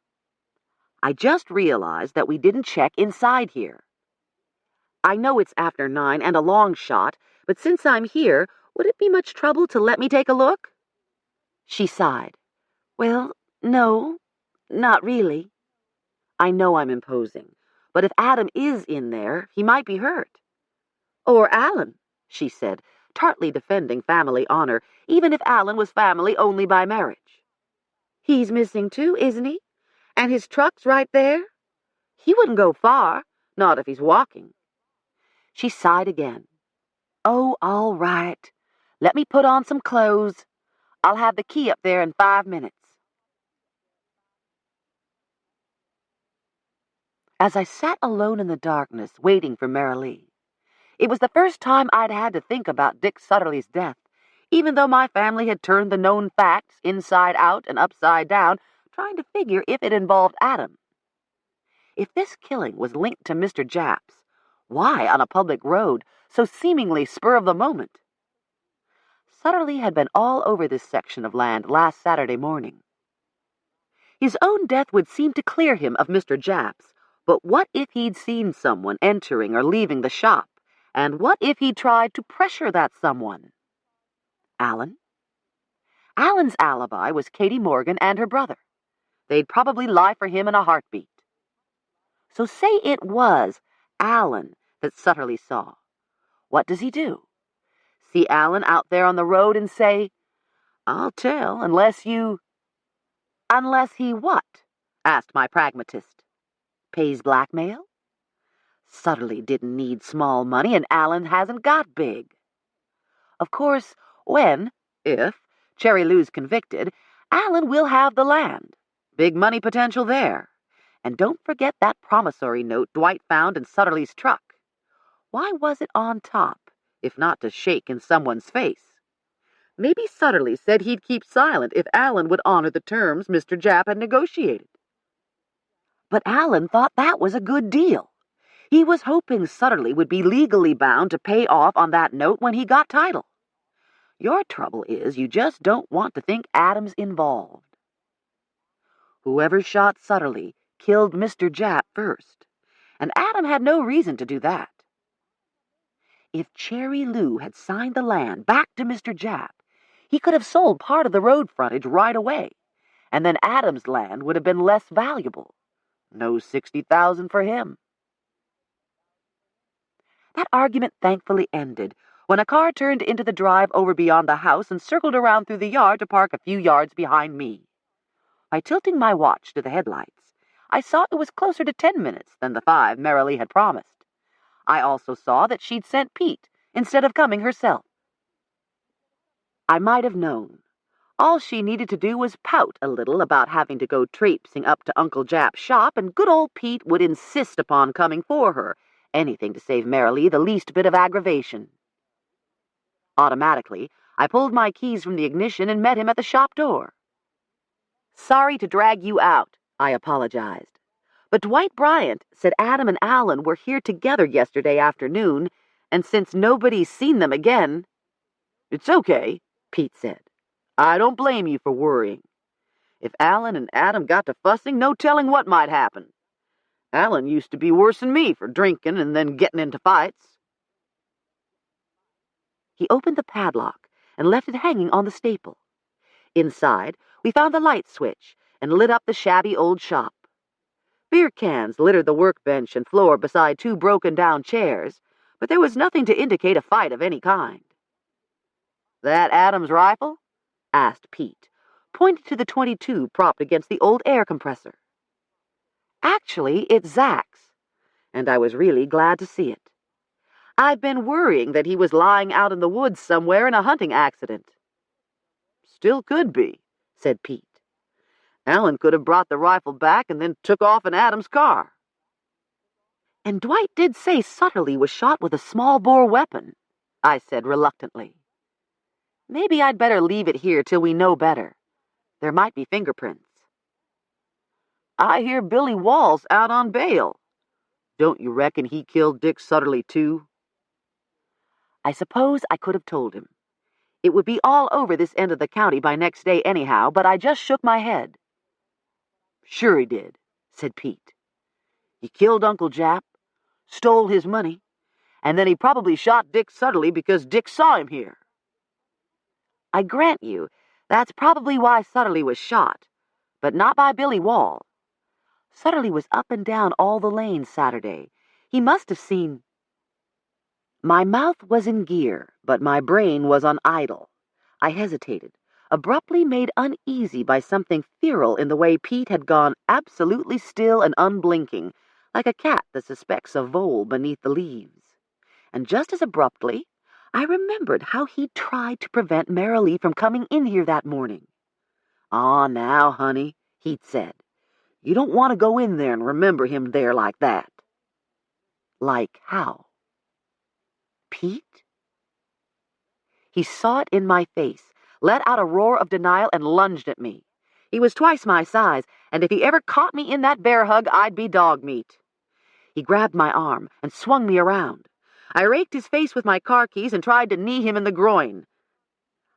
I just realized that we didn't check inside here. I know it's after 9 and a long shot, but since I'm here, would it be much trouble to let me take a look?" She sighed. "Well, no, not really. I know I'm imposing, but if Adam is in there, he might be hurt." "Or Alan," she said, tartly defending family honor, even if Alan was family only by marriage. "He's missing too, isn't he? And his truck's right there? He wouldn't go far, not if he's walking." She sighed again. "Oh, all right. Let me put on some clothes. I'll have the key up there in 5 minutes." As I sat alone in the darkness, waiting for Marilee, it was the first time I'd had to think about Dick Sutterly's death, even though my family had turned the known facts inside out and upside down, trying to figure if it involved Adam. If this killing was linked to Mr. Japp's, why on a public road, so seemingly spur of the moment? Sutterly had been all over this section of land last Saturday morning. His own death would seem to clear him of Mr. Japp's, but what if he'd seen someone entering or leaving the shop, and what if he'd tried to pressure that someone? Alan? Alan's alibi was Katie Morgan and her brother. They'd probably lie for him in a heartbeat. So say it was Alan that Sutterly saw. What does he do? see Alan out there on the road and say, "I'll tell, unless you—" "Unless he what?" asked my pragmatist. "Pays blackmail? Subtly didn't need small money, and Alan hasn't got big. Of course, if, Cherry Lou's convicted, Alan will have the land. Big money potential there. And don't forget that promissory note Dwight found in Sutterly's truck. Why was it on top, if not to shake in someone's face? Maybe Sutterly said he'd keep silent if Alan would honor the terms Mr. Japp had negotiated. But Alan thought that was a good deal. He was hoping Sutterly would be legally bound to pay off on that note when he got title. Your trouble is you just don't want to think Adam's involved. Whoever shot Sutterly killed Mr. Japp first, and Adam had no reason to do that. If Cherry Lou had signed the land back to Mr. Japp, he could have sold part of the road frontage right away, and then Adam's land would have been less valuable. No $60,000 for him. That argument thankfully ended when a car turned into the drive over beyond the house and circled around through the yard to park a few yards behind me. By tilting my watch to the headlights, I saw it was closer to 10 minutes than the 5 Marilee had promised. I also saw that she'd sent Pete instead of coming herself. I might have known. All she needed to do was pout a little about having to go traipsing up to Uncle Japp's shop, and good old Pete would insist upon coming for her, anything to save Marilee the least bit of aggravation. Automatically, I pulled my keys from the ignition and met him at the shop door. "Sorry to drag you out," I apologized. "But Dwight Bryant said Adam and Alan were here together yesterday afternoon, and since nobody's seen them again—" "It's okay," Pete said. "I don't blame you for worrying. If Alan and Adam got to fussing, no telling what might happen. Alan used to be worse than me for drinking and then getting into fights." He opened the padlock and left it hanging on the staple. Inside, we found the light switch and lit up the shabby old shop. Beer cans littered the workbench and floor beside 2 broken-down chairs, but there was nothing to indicate a fight of any kind. "That Adam's rifle?" asked Pete, pointing to the .22 propped against the old air compressor. "Actually, it's Zach's, and I was really glad to see it. I've been worrying that he was lying out in the woods somewhere in a hunting accident." "Still could be," said Pete. "Alan could have brought the rifle back and then took off in Adam's car." "And Dwight did say Sutterly was shot with a small-bore weapon," I said reluctantly. "Maybe I'd better leave it here till we know better. There might be fingerprints." "I hear Billy Wall's out on bail. Don't you reckon he killed Dick Sutterly, too?" I suppose I could have told him. It would be all over this end of the county by next day anyhow, but I just shook my head. "Sure he did," said Pete. "He killed Uncle Japp, stole his money, and then he probably shot Dick Sutterly because Dick saw him here." I grant you, that's probably why Sutterly was shot, but not by Billy Wall. Sutterly was up and down all the lanes Saturday. He must have seen— My mouth was in gear, but my brain was on idle. I hesitated, abruptly made uneasy by something feral in the way Pete had gone absolutely still and unblinking, like a cat that suspects a vole beneath the leaves. And just as abruptly, I remembered how he'd tried to prevent Marilee from coming in here that morning. "Aw, now, honey," he'd said, "you don't want to go in there and remember him there like that." Like how? Pete? He saw it in my face, let out a roar of denial, and lunged at me. He was twice my size, and if he ever caught me in that bear hug, I'd be dog meat. He grabbed my arm and swung me around. I raked his face with my car keys and tried to knee him in the groin.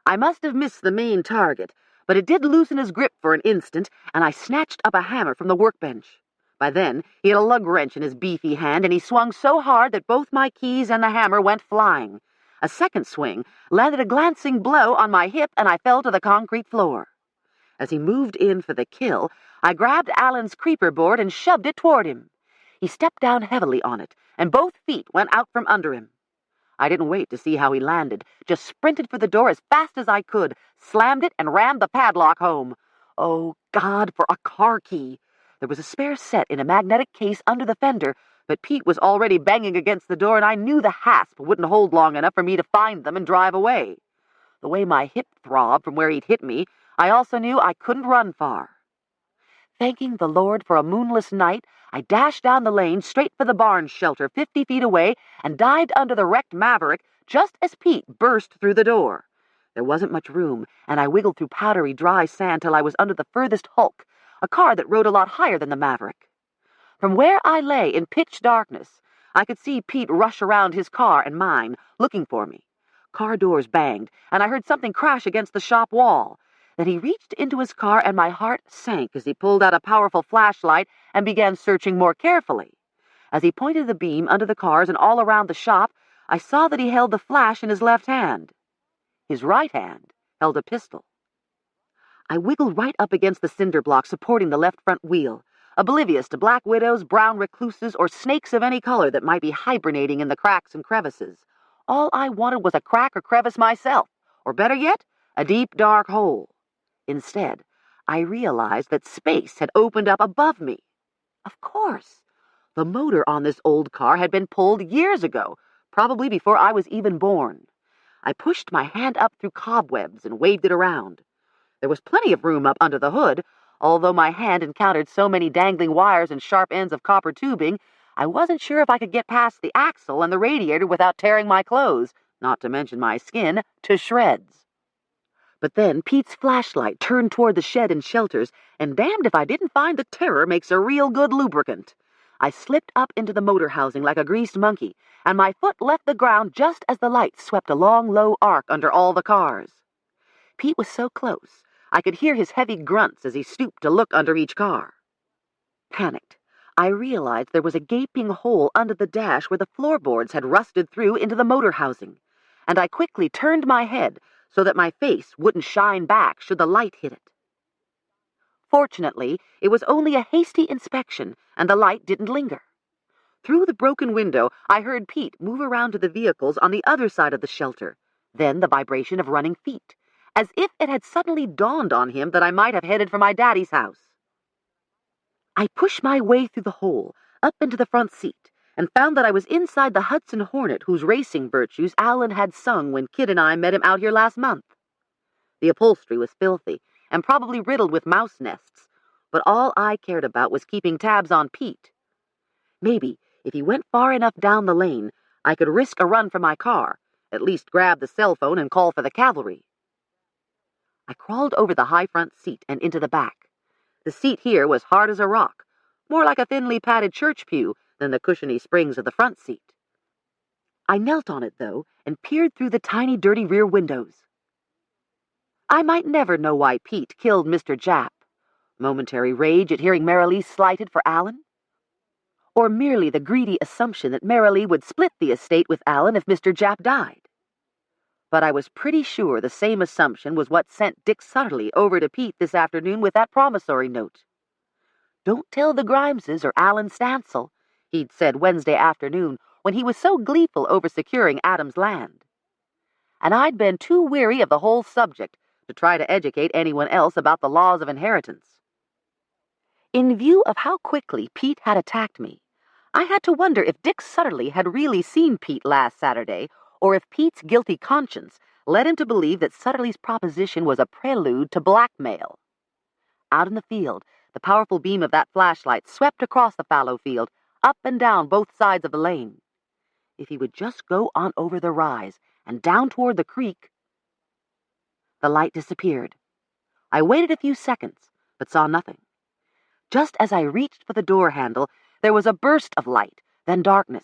I must have missed the main target, but it did loosen his grip for an instant, and I snatched up a hammer from the workbench. By then, he had a lug wrench in his beefy hand, and he swung so hard that both my keys and the hammer went flying. A second swing landed a glancing blow on my hip, and I fell to the concrete floor. As he moved in for the kill, I grabbed Alan's creeper board and shoved it toward him. He stepped down heavily on it, and both feet went out from under him. I didn't wait to see how he landed, just sprinted for the door as fast as I could, slammed it, and rammed the padlock home. Oh, God, for a car key! There was a spare set in a magnetic case under the fender, but Pete was already banging against the door, and I knew the hasp wouldn't hold long enough for me to find them and drive away. The way my hip throbbed from where he'd hit me, I also knew I couldn't run far. Thanking the Lord for a moonless night, I dashed down the lane straight for the barn shelter 50 feet away and dived under the wrecked Maverick just as Pete burst through the door. There wasn't much room, and I wiggled through powdery dry sand till I was under the furthest hulk, a car that rode a lot higher than the Maverick. From where I lay in pitch darkness, I could see Pete rush around his car and mine, looking for me. Car doors banged, and I heard something crash against the shop wall. Then he reached into his car, and my heart sank as he pulled out a powerful flashlight and began searching more carefully. As he pointed the beam under the cars and all around the shop, I saw that he held the flash in his left hand. His right hand held a pistol. I wiggled right up against the cinder block supporting the left front wheel, oblivious to black widows, brown recluses, or snakes of any color that might be hibernating in the cracks and crevices. All I wanted was a crack or crevice myself, or better yet, a deep, dark hole. Instead, I realized that space had opened up above me. Of course. The motor on this old car had been pulled years ago, probably before I was even born. I pushed my hand up through cobwebs and waved it around. There was plenty of room up under the hood, although my hand encountered so many dangling wires and sharp ends of copper tubing, I wasn't sure if I could get past the axle and the radiator without tearing my clothes, not to mention my skin, to shreds. But then Pete's flashlight turned toward the shed and shelters, and damned if I didn't find the terror makes a real good lubricant. I slipped up into the motor housing like a greased monkey, and my foot left the ground just as the light swept a long, low arc under all the cars. Pete was so close, I could hear his heavy grunts as he stooped to look under each car. Panicked, I realized there was a gaping hole under the dash where the floorboards had rusted through into the motor housing, and I quickly turned my head so that my face wouldn't shine back should the light hit it. Fortunately, it was only a hasty inspection, and the light didn't linger. Through the broken window, I heard Pete move around to the vehicles on the other side of the shelter, then the vibration of running feet, as if it had suddenly dawned on him that I might have headed for my daddy's house. I pushed my way through the hole, up into the front seat, and found that I was inside the Hudson Hornet whose racing virtues Alan had sung when Kid and I met him out here last month. The upholstery was filthy and probably riddled with mouse nests, but all I cared about was keeping tabs on Pete. Maybe, if he went far enough down the lane, I could risk a run for my car, at least grab the cell phone and call for the cavalry. I crawled over the high front seat and into the back. The seat here was hard as a rock, more like a thinly padded church pew than the cushiony springs of the front seat. I knelt on it, though, and peered through the tiny, dirty rear windows. I might never know why Pete killed Mr. Japp. Momentary rage at hearing Marilee slighted for Alan? Or merely the greedy assumption that Marilee would split the estate with Alan if Mr. Japp died. But I was pretty sure the same assumption was what sent Dick Sutterly over to Pete this afternoon with that promissory note. "Don't tell the Grimeses or Alan Stancil," he'd said Wednesday afternoon when he was so gleeful over securing Adam's land. And I'd been too weary of the whole subject to try to educate anyone else about the laws of inheritance. In view of how quickly Pete had attacked me, I had to wonder if Dick Sutterly had really seen Pete last Saturday, or if Pete's guilty conscience led him to believe that Sutterly's proposition was a prelude to blackmail. Out in the field, the powerful beam of that flashlight swept across the fallow field, up and down both sides of the lane. If he would just go on over the rise and down toward the creek. The light disappeared. I waited a few seconds, but saw nothing. Just as I reached for the door handle, there was a burst of light, then darkness.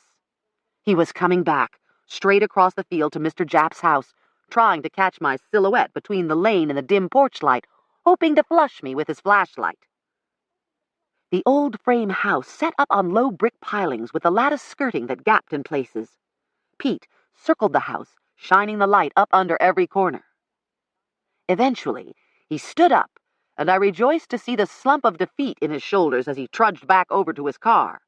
He was coming back, straight across the field to Mr. Japp's house, trying to catch my silhouette between the lane and the dim porch light, hoping to flush me with his flashlight. The old frame house set up on low brick pilings with a lattice skirting that gapped in places. Pete circled the house, shining the light up under every corner. Eventually, he stood up, and I rejoiced to see the slump of defeat in his shoulders as he trudged back over to his car.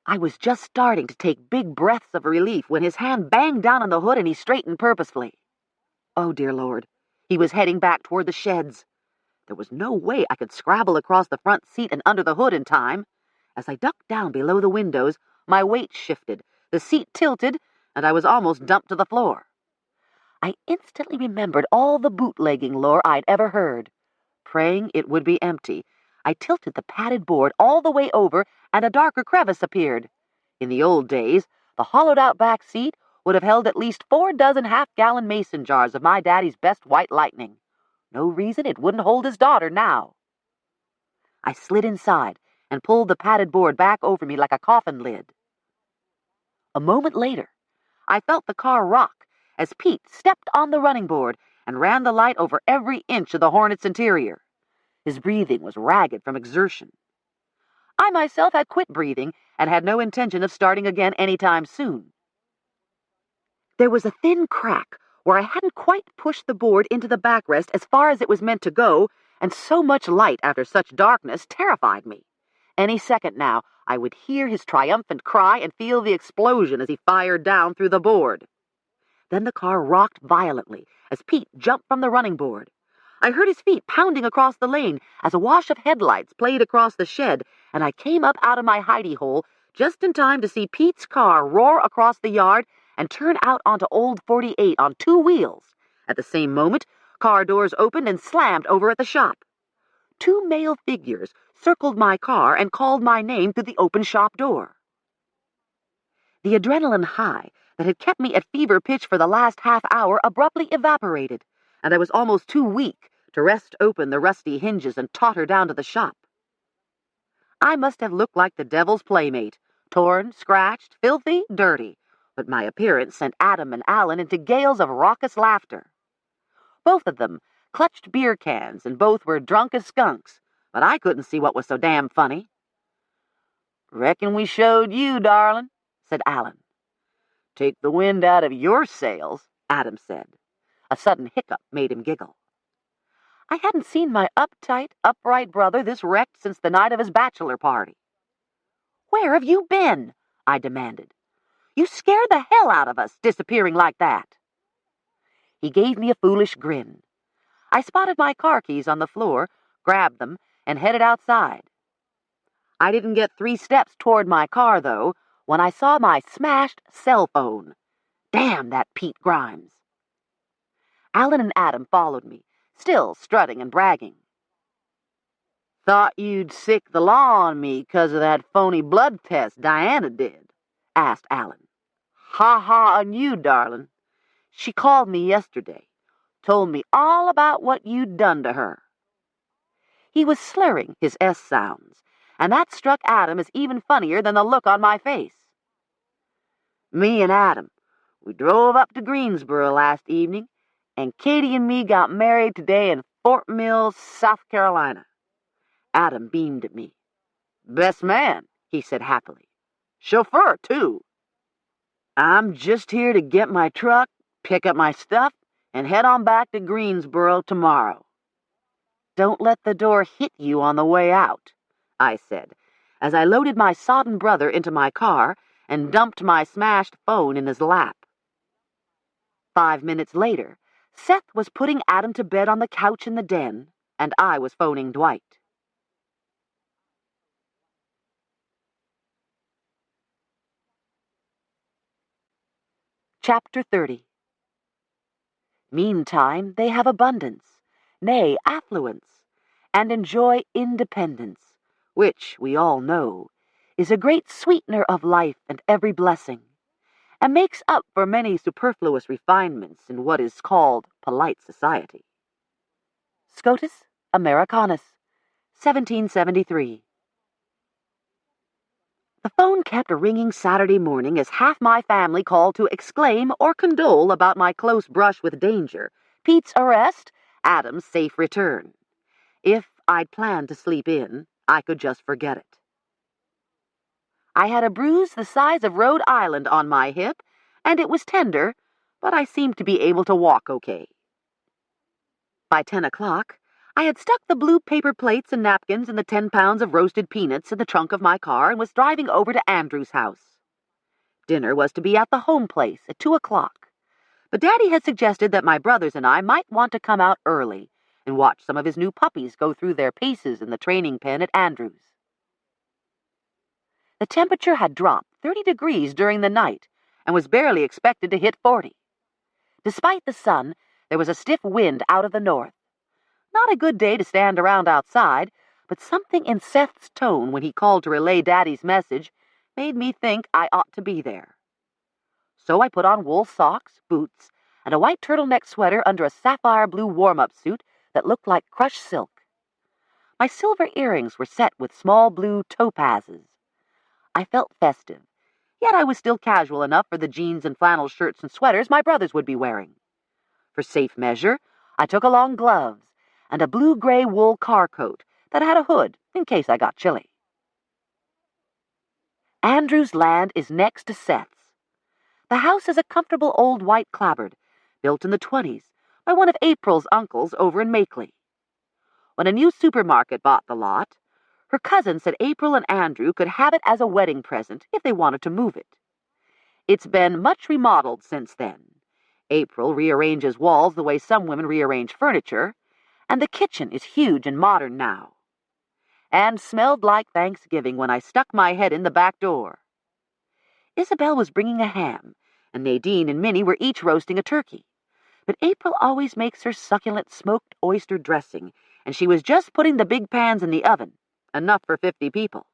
I was just starting to take big breaths of relief when his hand banged down on the hood and he straightened purposefully. Oh, dear Lord. He was heading back toward the sheds. There was no way I could scrabble across the front seat and under the hood in time. As I ducked down below the windows, my weight shifted, the seat tilted, and I was almost dumped to the floor. I instantly remembered all the bootlegging lore I'd ever heard. Praying it would be empty, I tilted the padded board all the way over, and a darker crevice appeared. In the old days, the hollowed-out back seat would have held at least 4 dozen half-gallon mason jars of my daddy's best white lightning. No reason it wouldn't hold his daughter now. I slid inside and pulled the padded board back over me like a coffin lid. A moment later, I felt the car rock as Pete stepped on the running board and ran the light over every inch of the Hornet's interior. His breathing was ragged from exertion. I myself had quit breathing and had no intention of starting again any time soon. There was a thin crack where I hadn't quite pushed the board into the backrest as far as it was meant to go, and so much light after such darkness terrified me. Any second now, I would hear his triumphant cry and feel the explosion as he fired down through the board. Then the car rocked violently as Pete jumped from the running board. I heard his feet pounding across the lane as a wash of headlights played across the shed, and I came up out of my hidey hole just in time to see Pete's car roar across the yard and turn out onto Old 48 on 2 wheels. At the same moment, car doors opened and slammed over at the shop. 2 male figures circled my car and called my name through the open shop door. The adrenaline high that had kept me at fever pitch for the last half hour abruptly evaporated, and I was almost too weak to wrest open the rusty hinges and totter down to the shop. I must have looked like the devil's playmate, torn, scratched, filthy, dirty, but my appearance sent Adam and Alan into gales of raucous laughter. Both of them clutched beer cans, and both were drunk as skunks, but I couldn't see what was so damn funny. "Reckon we showed you, darling," said Alan. "Take the wind out of your sails," Adam said. A sudden hiccup made him giggle. I hadn't seen my uptight, upright brother this wrecked since the night of his bachelor party. "Where have you been?" I demanded. "You scared the hell out of us, disappearing like that." He gave me a foolish grin. I spotted my car keys on the floor, grabbed them, and headed outside. I didn't get 3 steps toward my car, though, when I saw my smashed cell phone. Damn that Pete Grimes. Alan and Adam followed me, still strutting and bragging. "Thought you'd sick the law on me 'cause of that phony blood test Diana did?" asked Alan. "Ha ha on you, darling. She called me yesterday, told me all about what you'd done to her." He was slurring his S sounds, and that struck Adam as even funnier than the look on my face. "Me and Adam, we drove up to Greensboro last evening, and Katie and me got married today in Fort Mill, South Carolina." Adam beamed at me. "Best man," he said happily. "Chauffeur, too." "I'm just here to get my truck, pick up my stuff, and head on back to Greensboro tomorrow." "Don't let the door hit you on the way out," I said, as I loaded my sodden brother into my car and dumped my smashed phone in his lap. 5 minutes later, Seth was putting Adam to bed on the couch in the den, and I was phoning Dwight. Chapter 30. Meantime, they have abundance, nay, affluence, and enjoy independence, which, we all know, is a great sweetener of life and every blessing, and makes up for many superfluous refinements in what is called polite society. Scotus Americanus, 1773. The phone kept ringing Saturday morning as half my family called to exclaim or condole about my close brush with danger, Pete's arrest, Adam's safe return. If I'd planned to sleep in, I could just forget it. I had a bruise the size of Rhode Island on my hip, and it was tender, but I seemed to be able to walk okay. By 10 o'clock, I had stuck the blue paper plates and napkins and the 10 pounds of roasted peanuts in the trunk of my car and was driving over to Andrew's house. Dinner was to be at the home place at 2 o'clock, but Daddy had suggested that my brothers and I might want to come out early and watch some of his new puppies go through their paces in the training pen at Andrew's. The temperature had dropped 30 degrees during the night and was barely expected to hit 40. Despite the sun, there was a stiff wind out of the north. Not a good day to stand around outside, but something in Seth's tone when he called to relay Daddy's message made me think I ought to be there. So I put on wool socks, boots, and a white turtleneck sweater under a sapphire blue warm-up suit that looked like crushed silk. My silver earrings were set with small blue topazes. I felt festive, yet I was still casual enough for the jeans and flannel shirts and sweaters my brothers would be wearing. For safe measure, I took along gloves and a blue-gray wool car coat that had a hood in case I got chilly. Andrew's land is next to Seth's. The house is a comfortable old white clapboard, built in the 20s by one of April's uncles over in Makeley. When a new supermarket bought the lot, her cousin said April and Andrew could have it as a wedding present if they wanted to move it. It's been much remodeled since then. April rearranges walls the way some women rearrange furniture, and the kitchen is huge and modern now. And smelled like Thanksgiving when I stuck my head in the back door. Isabel was bringing a ham, and Nadine and Minnie were each roasting a turkey. But April always makes her succulent smoked oyster dressing, and she was just putting the big pans in the oven, enough for 50 people.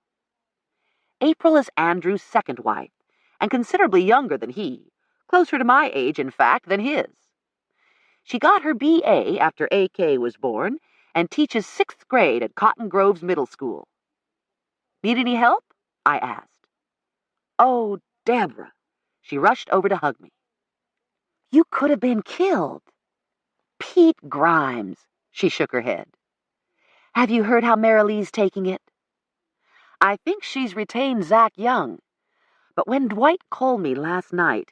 April is Andrew's second wife, and considerably younger than he, closer to my age, in fact, than his. She got her B.A. after A.K. was born and teaches 6th grade at Cotton Grove's middle school. Need any help? I asked. Oh, Deborah. She rushed over to hug me. You could have been killed. Pete Grimes. She shook her head. Have you heard how Marilee's taking it? I think she's retained Zach Young. But when Dwight called me last night,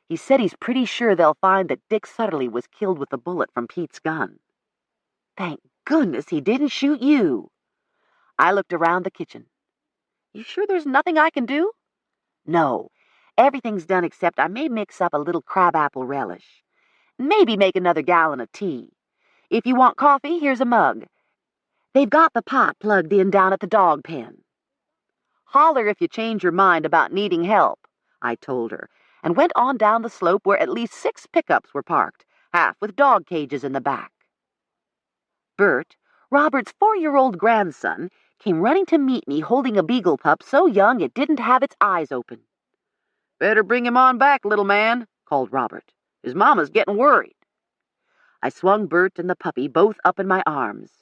he said he's pretty sure they'll find that Dick Sutterly was killed with a bullet from Pete's gun. Thank goodness he didn't shoot you. I looked around the kitchen. You sure there's nothing I can do? No, everything's done except I may mix up a little crabapple relish. Maybe make another gallon of tea. If you want coffee, here's a mug. They've got the pot plugged in down at the dog pen. Holler if you change your mind about needing help, I told her, and went on down the slope where at least 6 pickups were parked, half with dog cages in the back. Bert, Robert's 4-year-old grandson, came running to meet me holding a beagle pup so young it didn't have its eyes open. Better bring him on back, little man, called Robert. His mama's getting worried. I swung Bert and the puppy both up in my arms.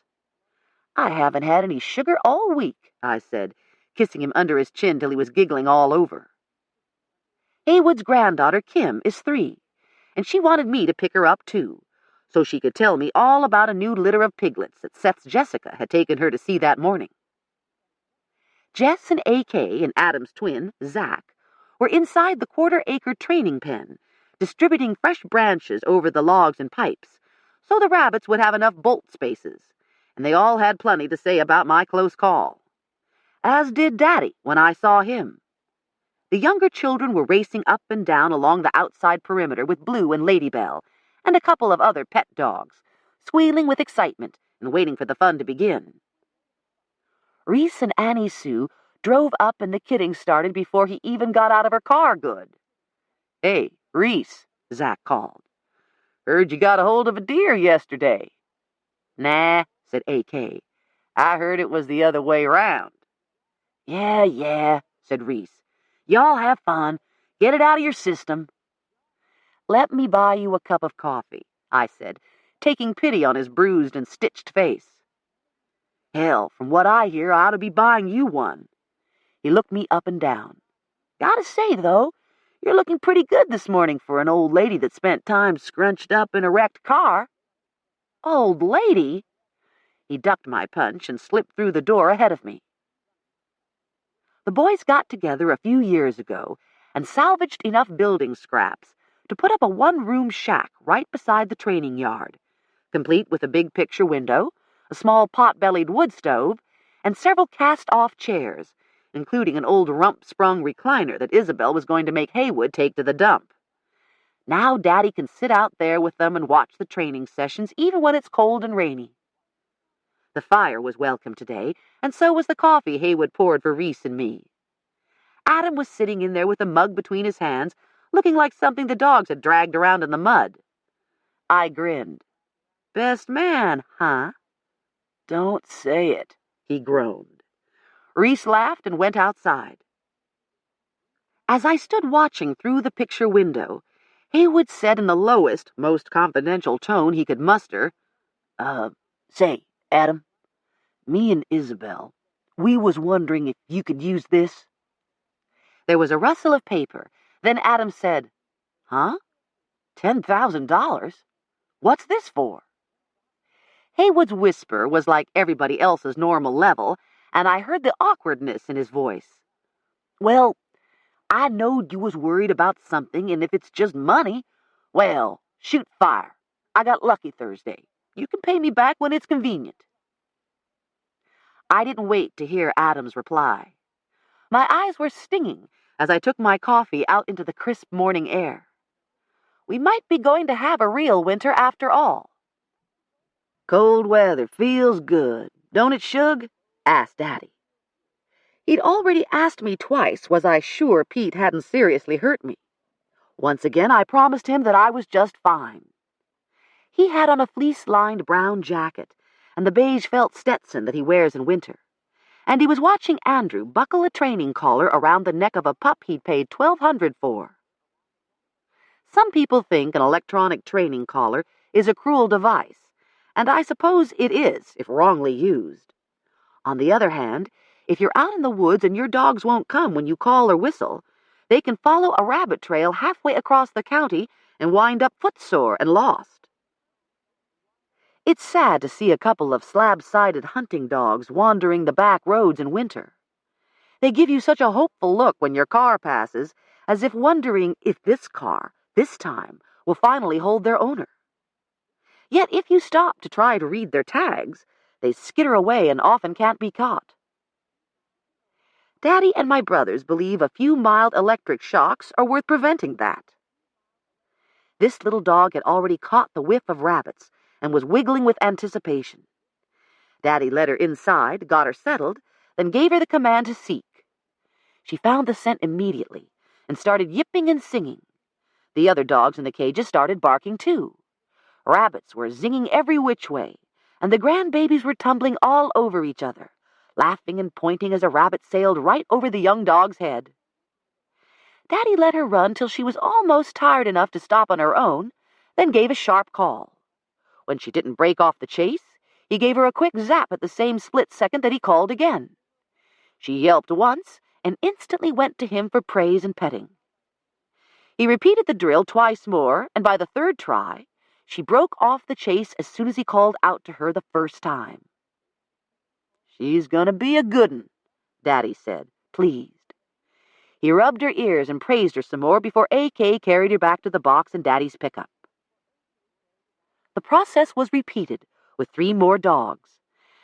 I haven't had any sugar all week, I said, kissing him under his chin till he was giggling all over. Haywood's granddaughter, Kim, is 3, and she wanted me to pick her up, too, so she could tell me all about a new litter of piglets that Seth's Jessica had taken her to see that morning. Jess and A.K. and Adam's twin, Zach, were inside the quarter-acre training pen, distributing fresh branches over the logs and pipes, so the rabbits would have enough bolt spaces, and they all had plenty to say about my close call. As did Daddy when I saw him. The younger children were racing up and down along the outside perimeter with Blue and Ladybell, and a couple of other pet dogs, squealing with excitement and waiting for the fun to begin. Reese and Annie Sue drove up and the kidding started before he even got out of her car good. Hey, Reese, Zach called. Heard you got a hold of a deer yesterday. Nah, said A.K. I heard it was the other way round. Yeah, said Reese. Y'all have fun. Get it out of your system. Let me buy you a cup of coffee, I said, taking pity on his bruised and stitched face. Hell, from what I hear, I ought to be buying you one. He looked me up and down. Gotta say, though, you're looking pretty good this morning for an old lady that spent time scrunched up in a wrecked car. Old lady? He ducked my punch and slipped through the door ahead of me. The boys got together a few years ago and salvaged enough building scraps to put up a 1-room shack right beside the training yard, complete with a big picture window, a small pot-bellied wood stove, and several cast-off chairs, including an old rump-sprung recliner that Isabel was going to make Haywood take to the dump. Now Daddy can sit out there with them and watch the training sessions, even when it's cold and rainy. The fire was welcome today, and so was the coffee Haywood poured for Reese and me. Adam was sitting in there with a mug between his hands, looking like something the dogs had dragged around in the mud. I grinned. "Best man, huh?" "Don't say it," he groaned. Reese laughed and went outside. As I stood watching through the picture window, Haywood said in the lowest, most confidential tone he could muster, Say, Adam, me and Isabel, we was wondering if you could use this." There was a rustle of paper. Then Adam said, "Huh? $10,000? What's this for?" Haywood's whisper was like everybody else's normal level, and I heard the awkwardness in his voice. "Well, I knowed you was worried about something, and if it's just money, well, shoot fire. I got lucky Thursday. You can pay me back when it's convenient." I didn't wait to hear Adam's reply. My eyes were stinging as I took my coffee out into the crisp morning air. We might be going to have a real winter after all. "Cold weather feels good, don't it, Shug?" asked Daddy. He'd already asked me twice was I sure Pete hadn't seriously hurt me. Once again I promised him that I was just fine. He had on a fleece-lined brown jacket and the beige felt Stetson that he wears in winter, and he was watching Andrew buckle a training collar around the neck of a pup he'd paid $1,200 for. Some people think an electronic training collar is a cruel device, and I suppose it is if wrongly used. On the other hand, if you're out in the woods and your dogs won't come when you call or whistle, they can follow a rabbit trail halfway across the county and wind up footsore and lost. It's sad to see a couple of slab-sided hunting dogs wandering the back roads in winter. They give you such a hopeful look when your car passes, as if wondering if this car, this time, will finally hold their owner. Yet if you stop to try to read their tags, they skitter away and often can't be caught. Daddy and my brothers believe a few mild electric shocks are worth preventing that. This little dog had already caught the whiff of rabbits and was wiggling with anticipation. Daddy led her inside, got her settled, then gave her the command to seek. She found the scent immediately and started yipping and singing. The other dogs in the cages started barking too. Rabbits were zinging every which way, and the grandbabies were tumbling all over each other, laughing and pointing as a rabbit sailed right over the young dog's head. Daddy let her run till she was almost tired enough to stop on her own, then gave a sharp call. When she didn't break off the chase, he gave her a quick zap at the same split second that he called again. She yelped once and instantly went to him for praise and petting. He repeated the drill twice more, and by the third try, she broke off the chase as soon as he called out to her the first time. "She's gonna be a good 'un," Daddy said, pleased. He rubbed her ears and praised her some more before A.K. carried her back to the box in Daddy's pickup. The process was repeated with 3 more dogs.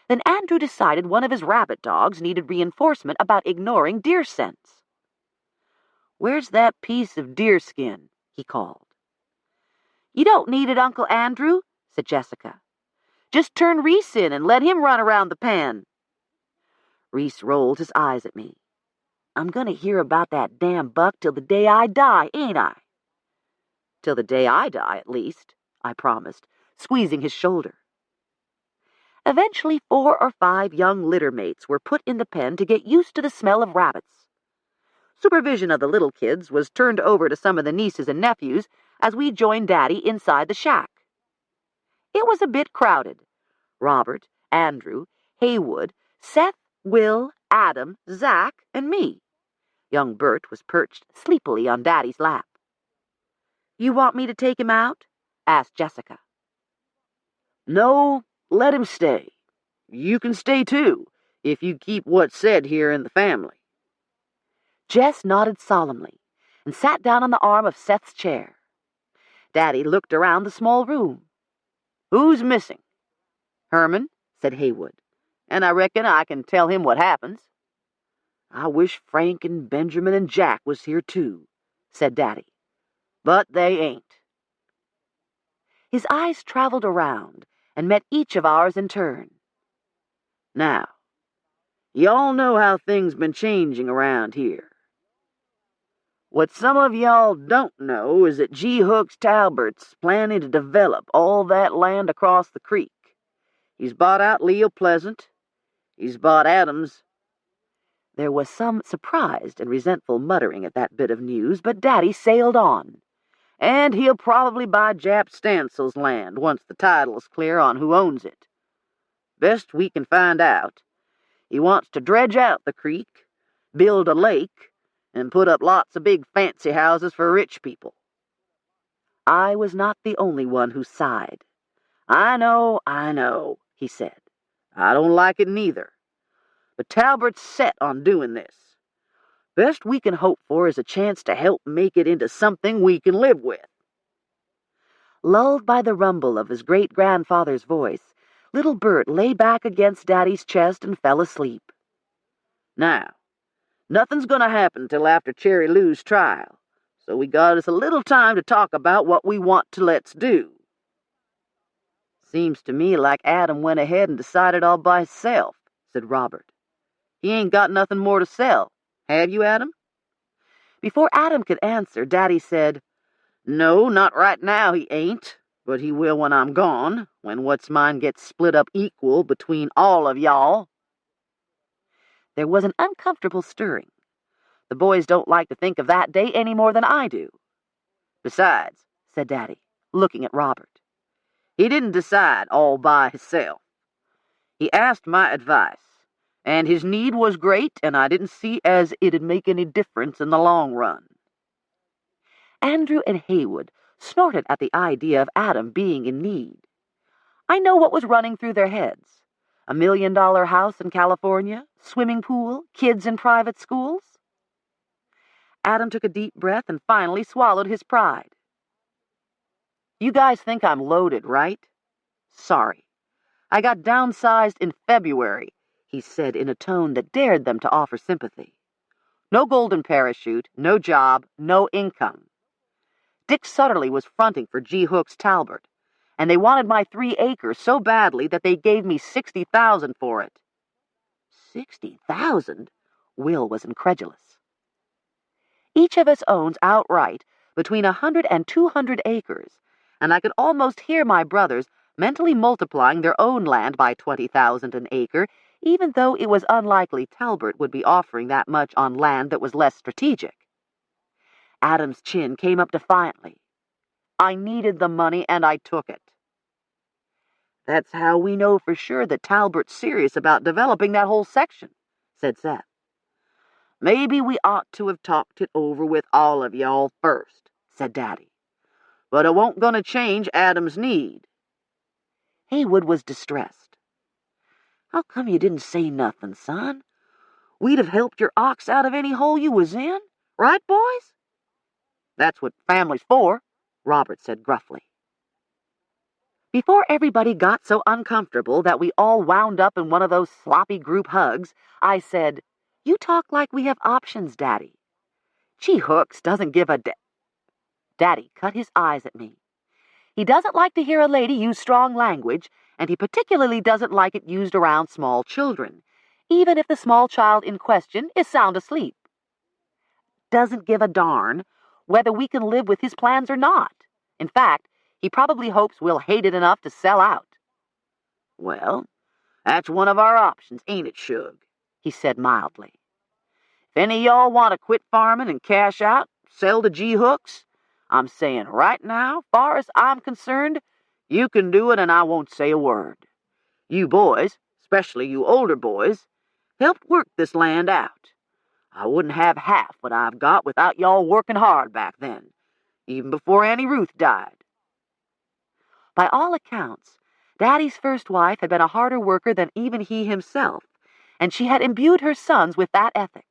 Then Andrew decided one of his rabbit dogs needed reinforcement about ignoring deer scents. "Where's that piece of deerskin?" he called. "You don't need it, Uncle Andrew," said Jessica. "Just turn Reese in and let him run around the pen." Reese rolled his eyes at me. "I'm gonna hear about that damn buck till the day I die, ain't I?" "Till the day I die, at least," I promised, squeezing his shoulder. Eventually 4 or 5 young litter mates were put in the pen to get used to the smell of rabbits. Supervision of the little kids was turned over to some of the nieces and nephews as we joined Daddy inside the shack. It was a bit crowded. Robert, Andrew, Haywood, Seth, Will, Adam, Zach, and me. Young Bert was perched sleepily on Daddy's lap. "You want me to take him out?" asked Jessica. "No, let him stay. You can stay too, if you keep what's said here in the family." Jess nodded solemnly and sat down on the arm of Seth's chair. Daddy looked around the small room. "Who's missing?" "Herman," said Haywood, "and I reckon I can tell him what happens." "I wish Frank and Benjamin and Jack was here too," said Daddy. "But they ain't." His eyes traveled around and met each of ours in turn. "Now, y'all know how things been changing around here. What some of y'all don't know is that G. Hooks Talbert's planning to develop all that land across the creek. He's bought out Leo Pleasant. He's bought Adams." There was some surprised and resentful muttering at that bit of news, but Daddy sailed on. "And he'll probably buy Jap Stancil's land once the title's clear on who owns it. Best we can find out, he wants to dredge out the creek, build a lake, and put up lots of big fancy houses for rich people." I was not the only one who sighed. I know, he said. "I don't like it neither. But Talbert's set on doing this. Best we can hope for is a chance to help make it into something we can live with." Lulled by the rumble of his great-grandfather's voice, little Bert lay back against Daddy's chest and fell asleep. "Now, nothing's going to happen till after Cherry Lou's trial, so we got us a little time to talk about what we want to let's do." "Seems to me like Adam went ahead and decided all by himself," said Robert. "He ain't got nothing more to sell. Have you, Adam?" Before Adam could answer, Daddy said, "No, not right now he ain't, but he will when I'm gone, when what's mine gets split up equal between all of y'all." There was an uncomfortable stirring. The boys don't like to think of that day any more than I do. "Besides," said Daddy, looking at Robert, "he didn't decide all by himself. He asked my advice, and his need was great, and I didn't see as it'd make any difference in the long run." Andrew and Haywood snorted at the idea of Adam being in need. I know what was running through their heads. $1 million house in California, swimming pool, kids in private schools. Adam took a deep breath and finally swallowed his pride. "You guys think I'm loaded, right? Sorry. I got downsized in February," he said in a tone that dared them to offer sympathy. "No golden parachute, no job, no income. Dick Sutterly was fronting for G. Hooks Talbert, and they wanted my 3 acres so badly that they gave me $60,000 for it." "$60,000?" Will was incredulous. "Each of us owns outright between 100 and 200 acres, and I could almost hear my brothers mentally multiplying their own land by 20,000 an acre, even though it was unlikely Talbert would be offering that much on land that was less strategic." Adam's chin came up defiantly. "I needed the money, and I took it." "That's how we know for sure that Talbert's serious about developing that whole section," said Seth. "Maybe we ought to have talked it over with all of y'all first," said Daddy. "But it won't gonna change Adam's need." Haywood was distressed. "How come you didn't say nothing, son? We'd have helped your ox out of any hole you was in. Right, boys?" "That's what family's for," Robert said gruffly. Before everybody got so uncomfortable that we all wound up in one of those sloppy group hugs, I said, "You talk like we have options, Daddy. G. Hooks doesn't give a Daddy cut his eyes at me. "He doesn't like to hear a lady use strong language, and he particularly doesn't like it used around small children, even if the small child in question is sound asleep. Doesn't give a darn whether we can live with his plans or not. In fact, he probably hopes we'll hate it enough to sell out." "Well, that's one of our options, ain't it, Shug?" he said mildly. "If any of y'all want to quit farming and cash out, sell to G. Hooks, I'm saying right now, far as I'm concerned, you can do it and I won't say a word. You boys, especially you older boys, helped work this land out. I wouldn't have half what I've got without y'all working hard back then, even before Annie Ruth died." By all accounts, Daddy's first wife had been a harder worker than even he himself, and she had imbued her sons with that ethic.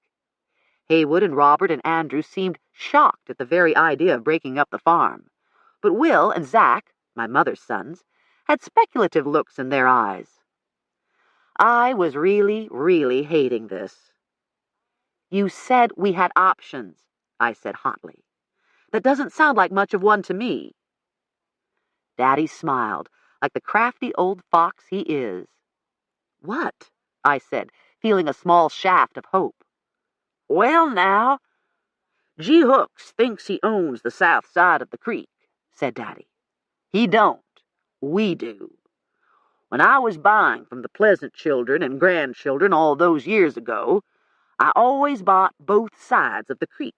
Haywood and Robert and Andrew seemed shocked at the very idea of breaking up the farm, but Will and Zach, my mother's sons, had speculative looks in their eyes. I was really, really hating this. You said we had options, I said hotly. That doesn't sound like much of one to me. Daddy smiled, like the crafty old fox he is. What? I said, feeling a small shaft of hope. Well, now, G. Hooks thinks he owns the south side of the creek, said Daddy. He don't. We do. When I was buying from the Pleasant children and grandchildren all those years ago, I always bought both sides of the creek.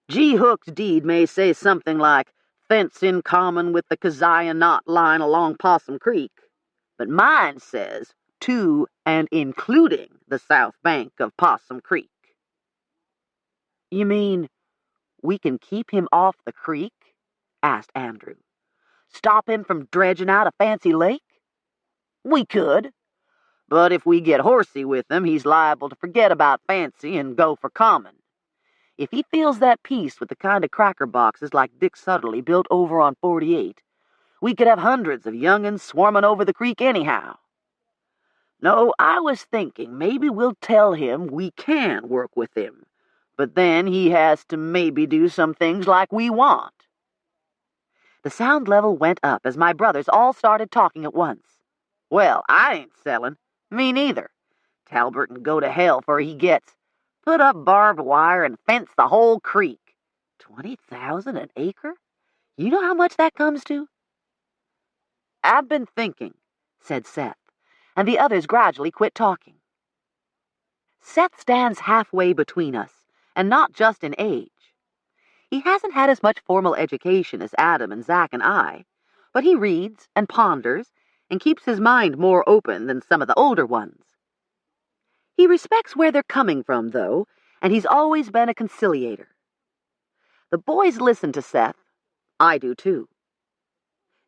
G. Hook's deed may say something like fence in common with the Agatha Knott line along Possum Creek, but mine says to and including the south bank of Possum Creek. You mean we can keep him off the creek? Asked Andrew. Stop him from dredging out a fancy lake? We could. But if we get horsey with him, he's liable to forget about fancy and go for common. If he feels that peace with the kind of cracker boxes like Dick Sutterly built over on 48, we could have hundreds of young'uns swarming over the creek anyhow. No, I was thinking maybe we'll tell him we can work with him, but then he has to maybe do some things like we want. The sound level went up as my brothers all started talking at once. Well, I ain't selling. Me neither. Talbert can go to hell for he gets. Put up barbed wire and fence the whole creek. 20,000 an acre? You know how much that comes to? I've been thinking, said Seth, and the others gradually quit talking. Seth stands halfway between us, and not just in age. He hasn't had as much formal education as Adam and Zach and I, but he reads and ponders and keeps his mind more open than some of the older ones. He respects where they're coming from, though, and he's always been a conciliator. The boys listen to Seth. I do, too.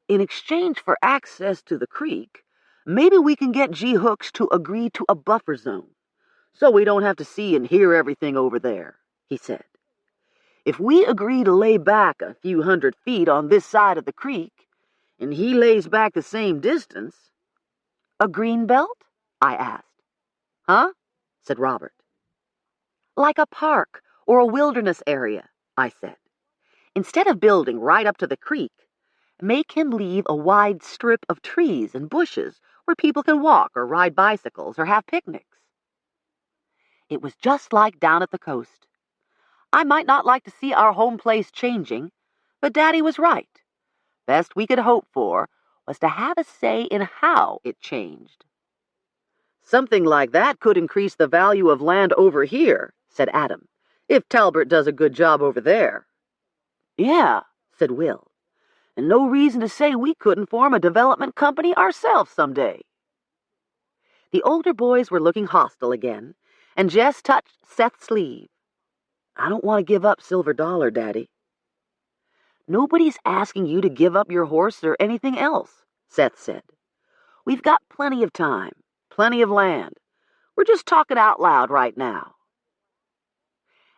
In exchange for access to the creek, maybe we can get G. Hooks to agree to a buffer zone, so we don't have to see and hear everything over there, he said. If we agree to lay back a few 100 feet on this side of the creek, and he lays back the same distance... A green belt? I asked. Huh? Said Robert. Like a park or a wilderness area, I said. Instead of building right up to the creek, make him leave a wide strip of trees and bushes where people can walk or ride bicycles or have picnics. It was just like down at the coast. I might not like to see our home place changing, but Daddy was right. Best we could hope for was to have a say in how it changed. Something like that could increase the value of land over here, said Adam, if Talbert does a good job over there. Yeah, said Will, and no reason to say we couldn't form a development company ourselves someday. The older boys were looking hostile again, and Jess touched Seth's sleeve. I don't want to give up Silver Dollar, Daddy. Nobody's asking you to give up your horse or anything else, Seth said. We've got plenty of time, plenty of land. We're just talking out loud right now.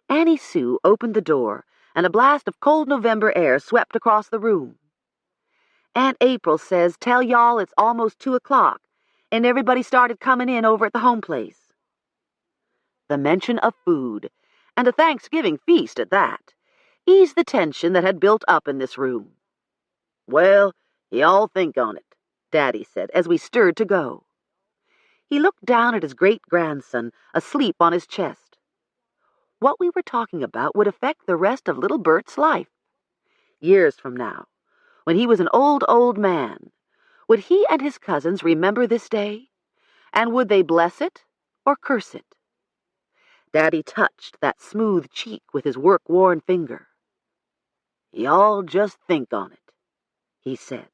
Annie Sue opened the door, and a blast of cold November air swept across the room. Aunt April says, tell y'all it's almost 2 o'clock, and everybody started coming in over at the home place. The mention of food, and a Thanksgiving feast at that, eased the tension that had built up in this room. Well, y'all think on it, Daddy said, as we stirred to go. He looked down at his great-grandson, asleep on his chest. What we were talking about would affect the rest of little Bert's life. Years from now, when he was an old, old man, would he and his cousins remember this day? And would they bless it or curse it? Daddy touched that smooth cheek with his work-worn finger. Y'all just think on it, he said.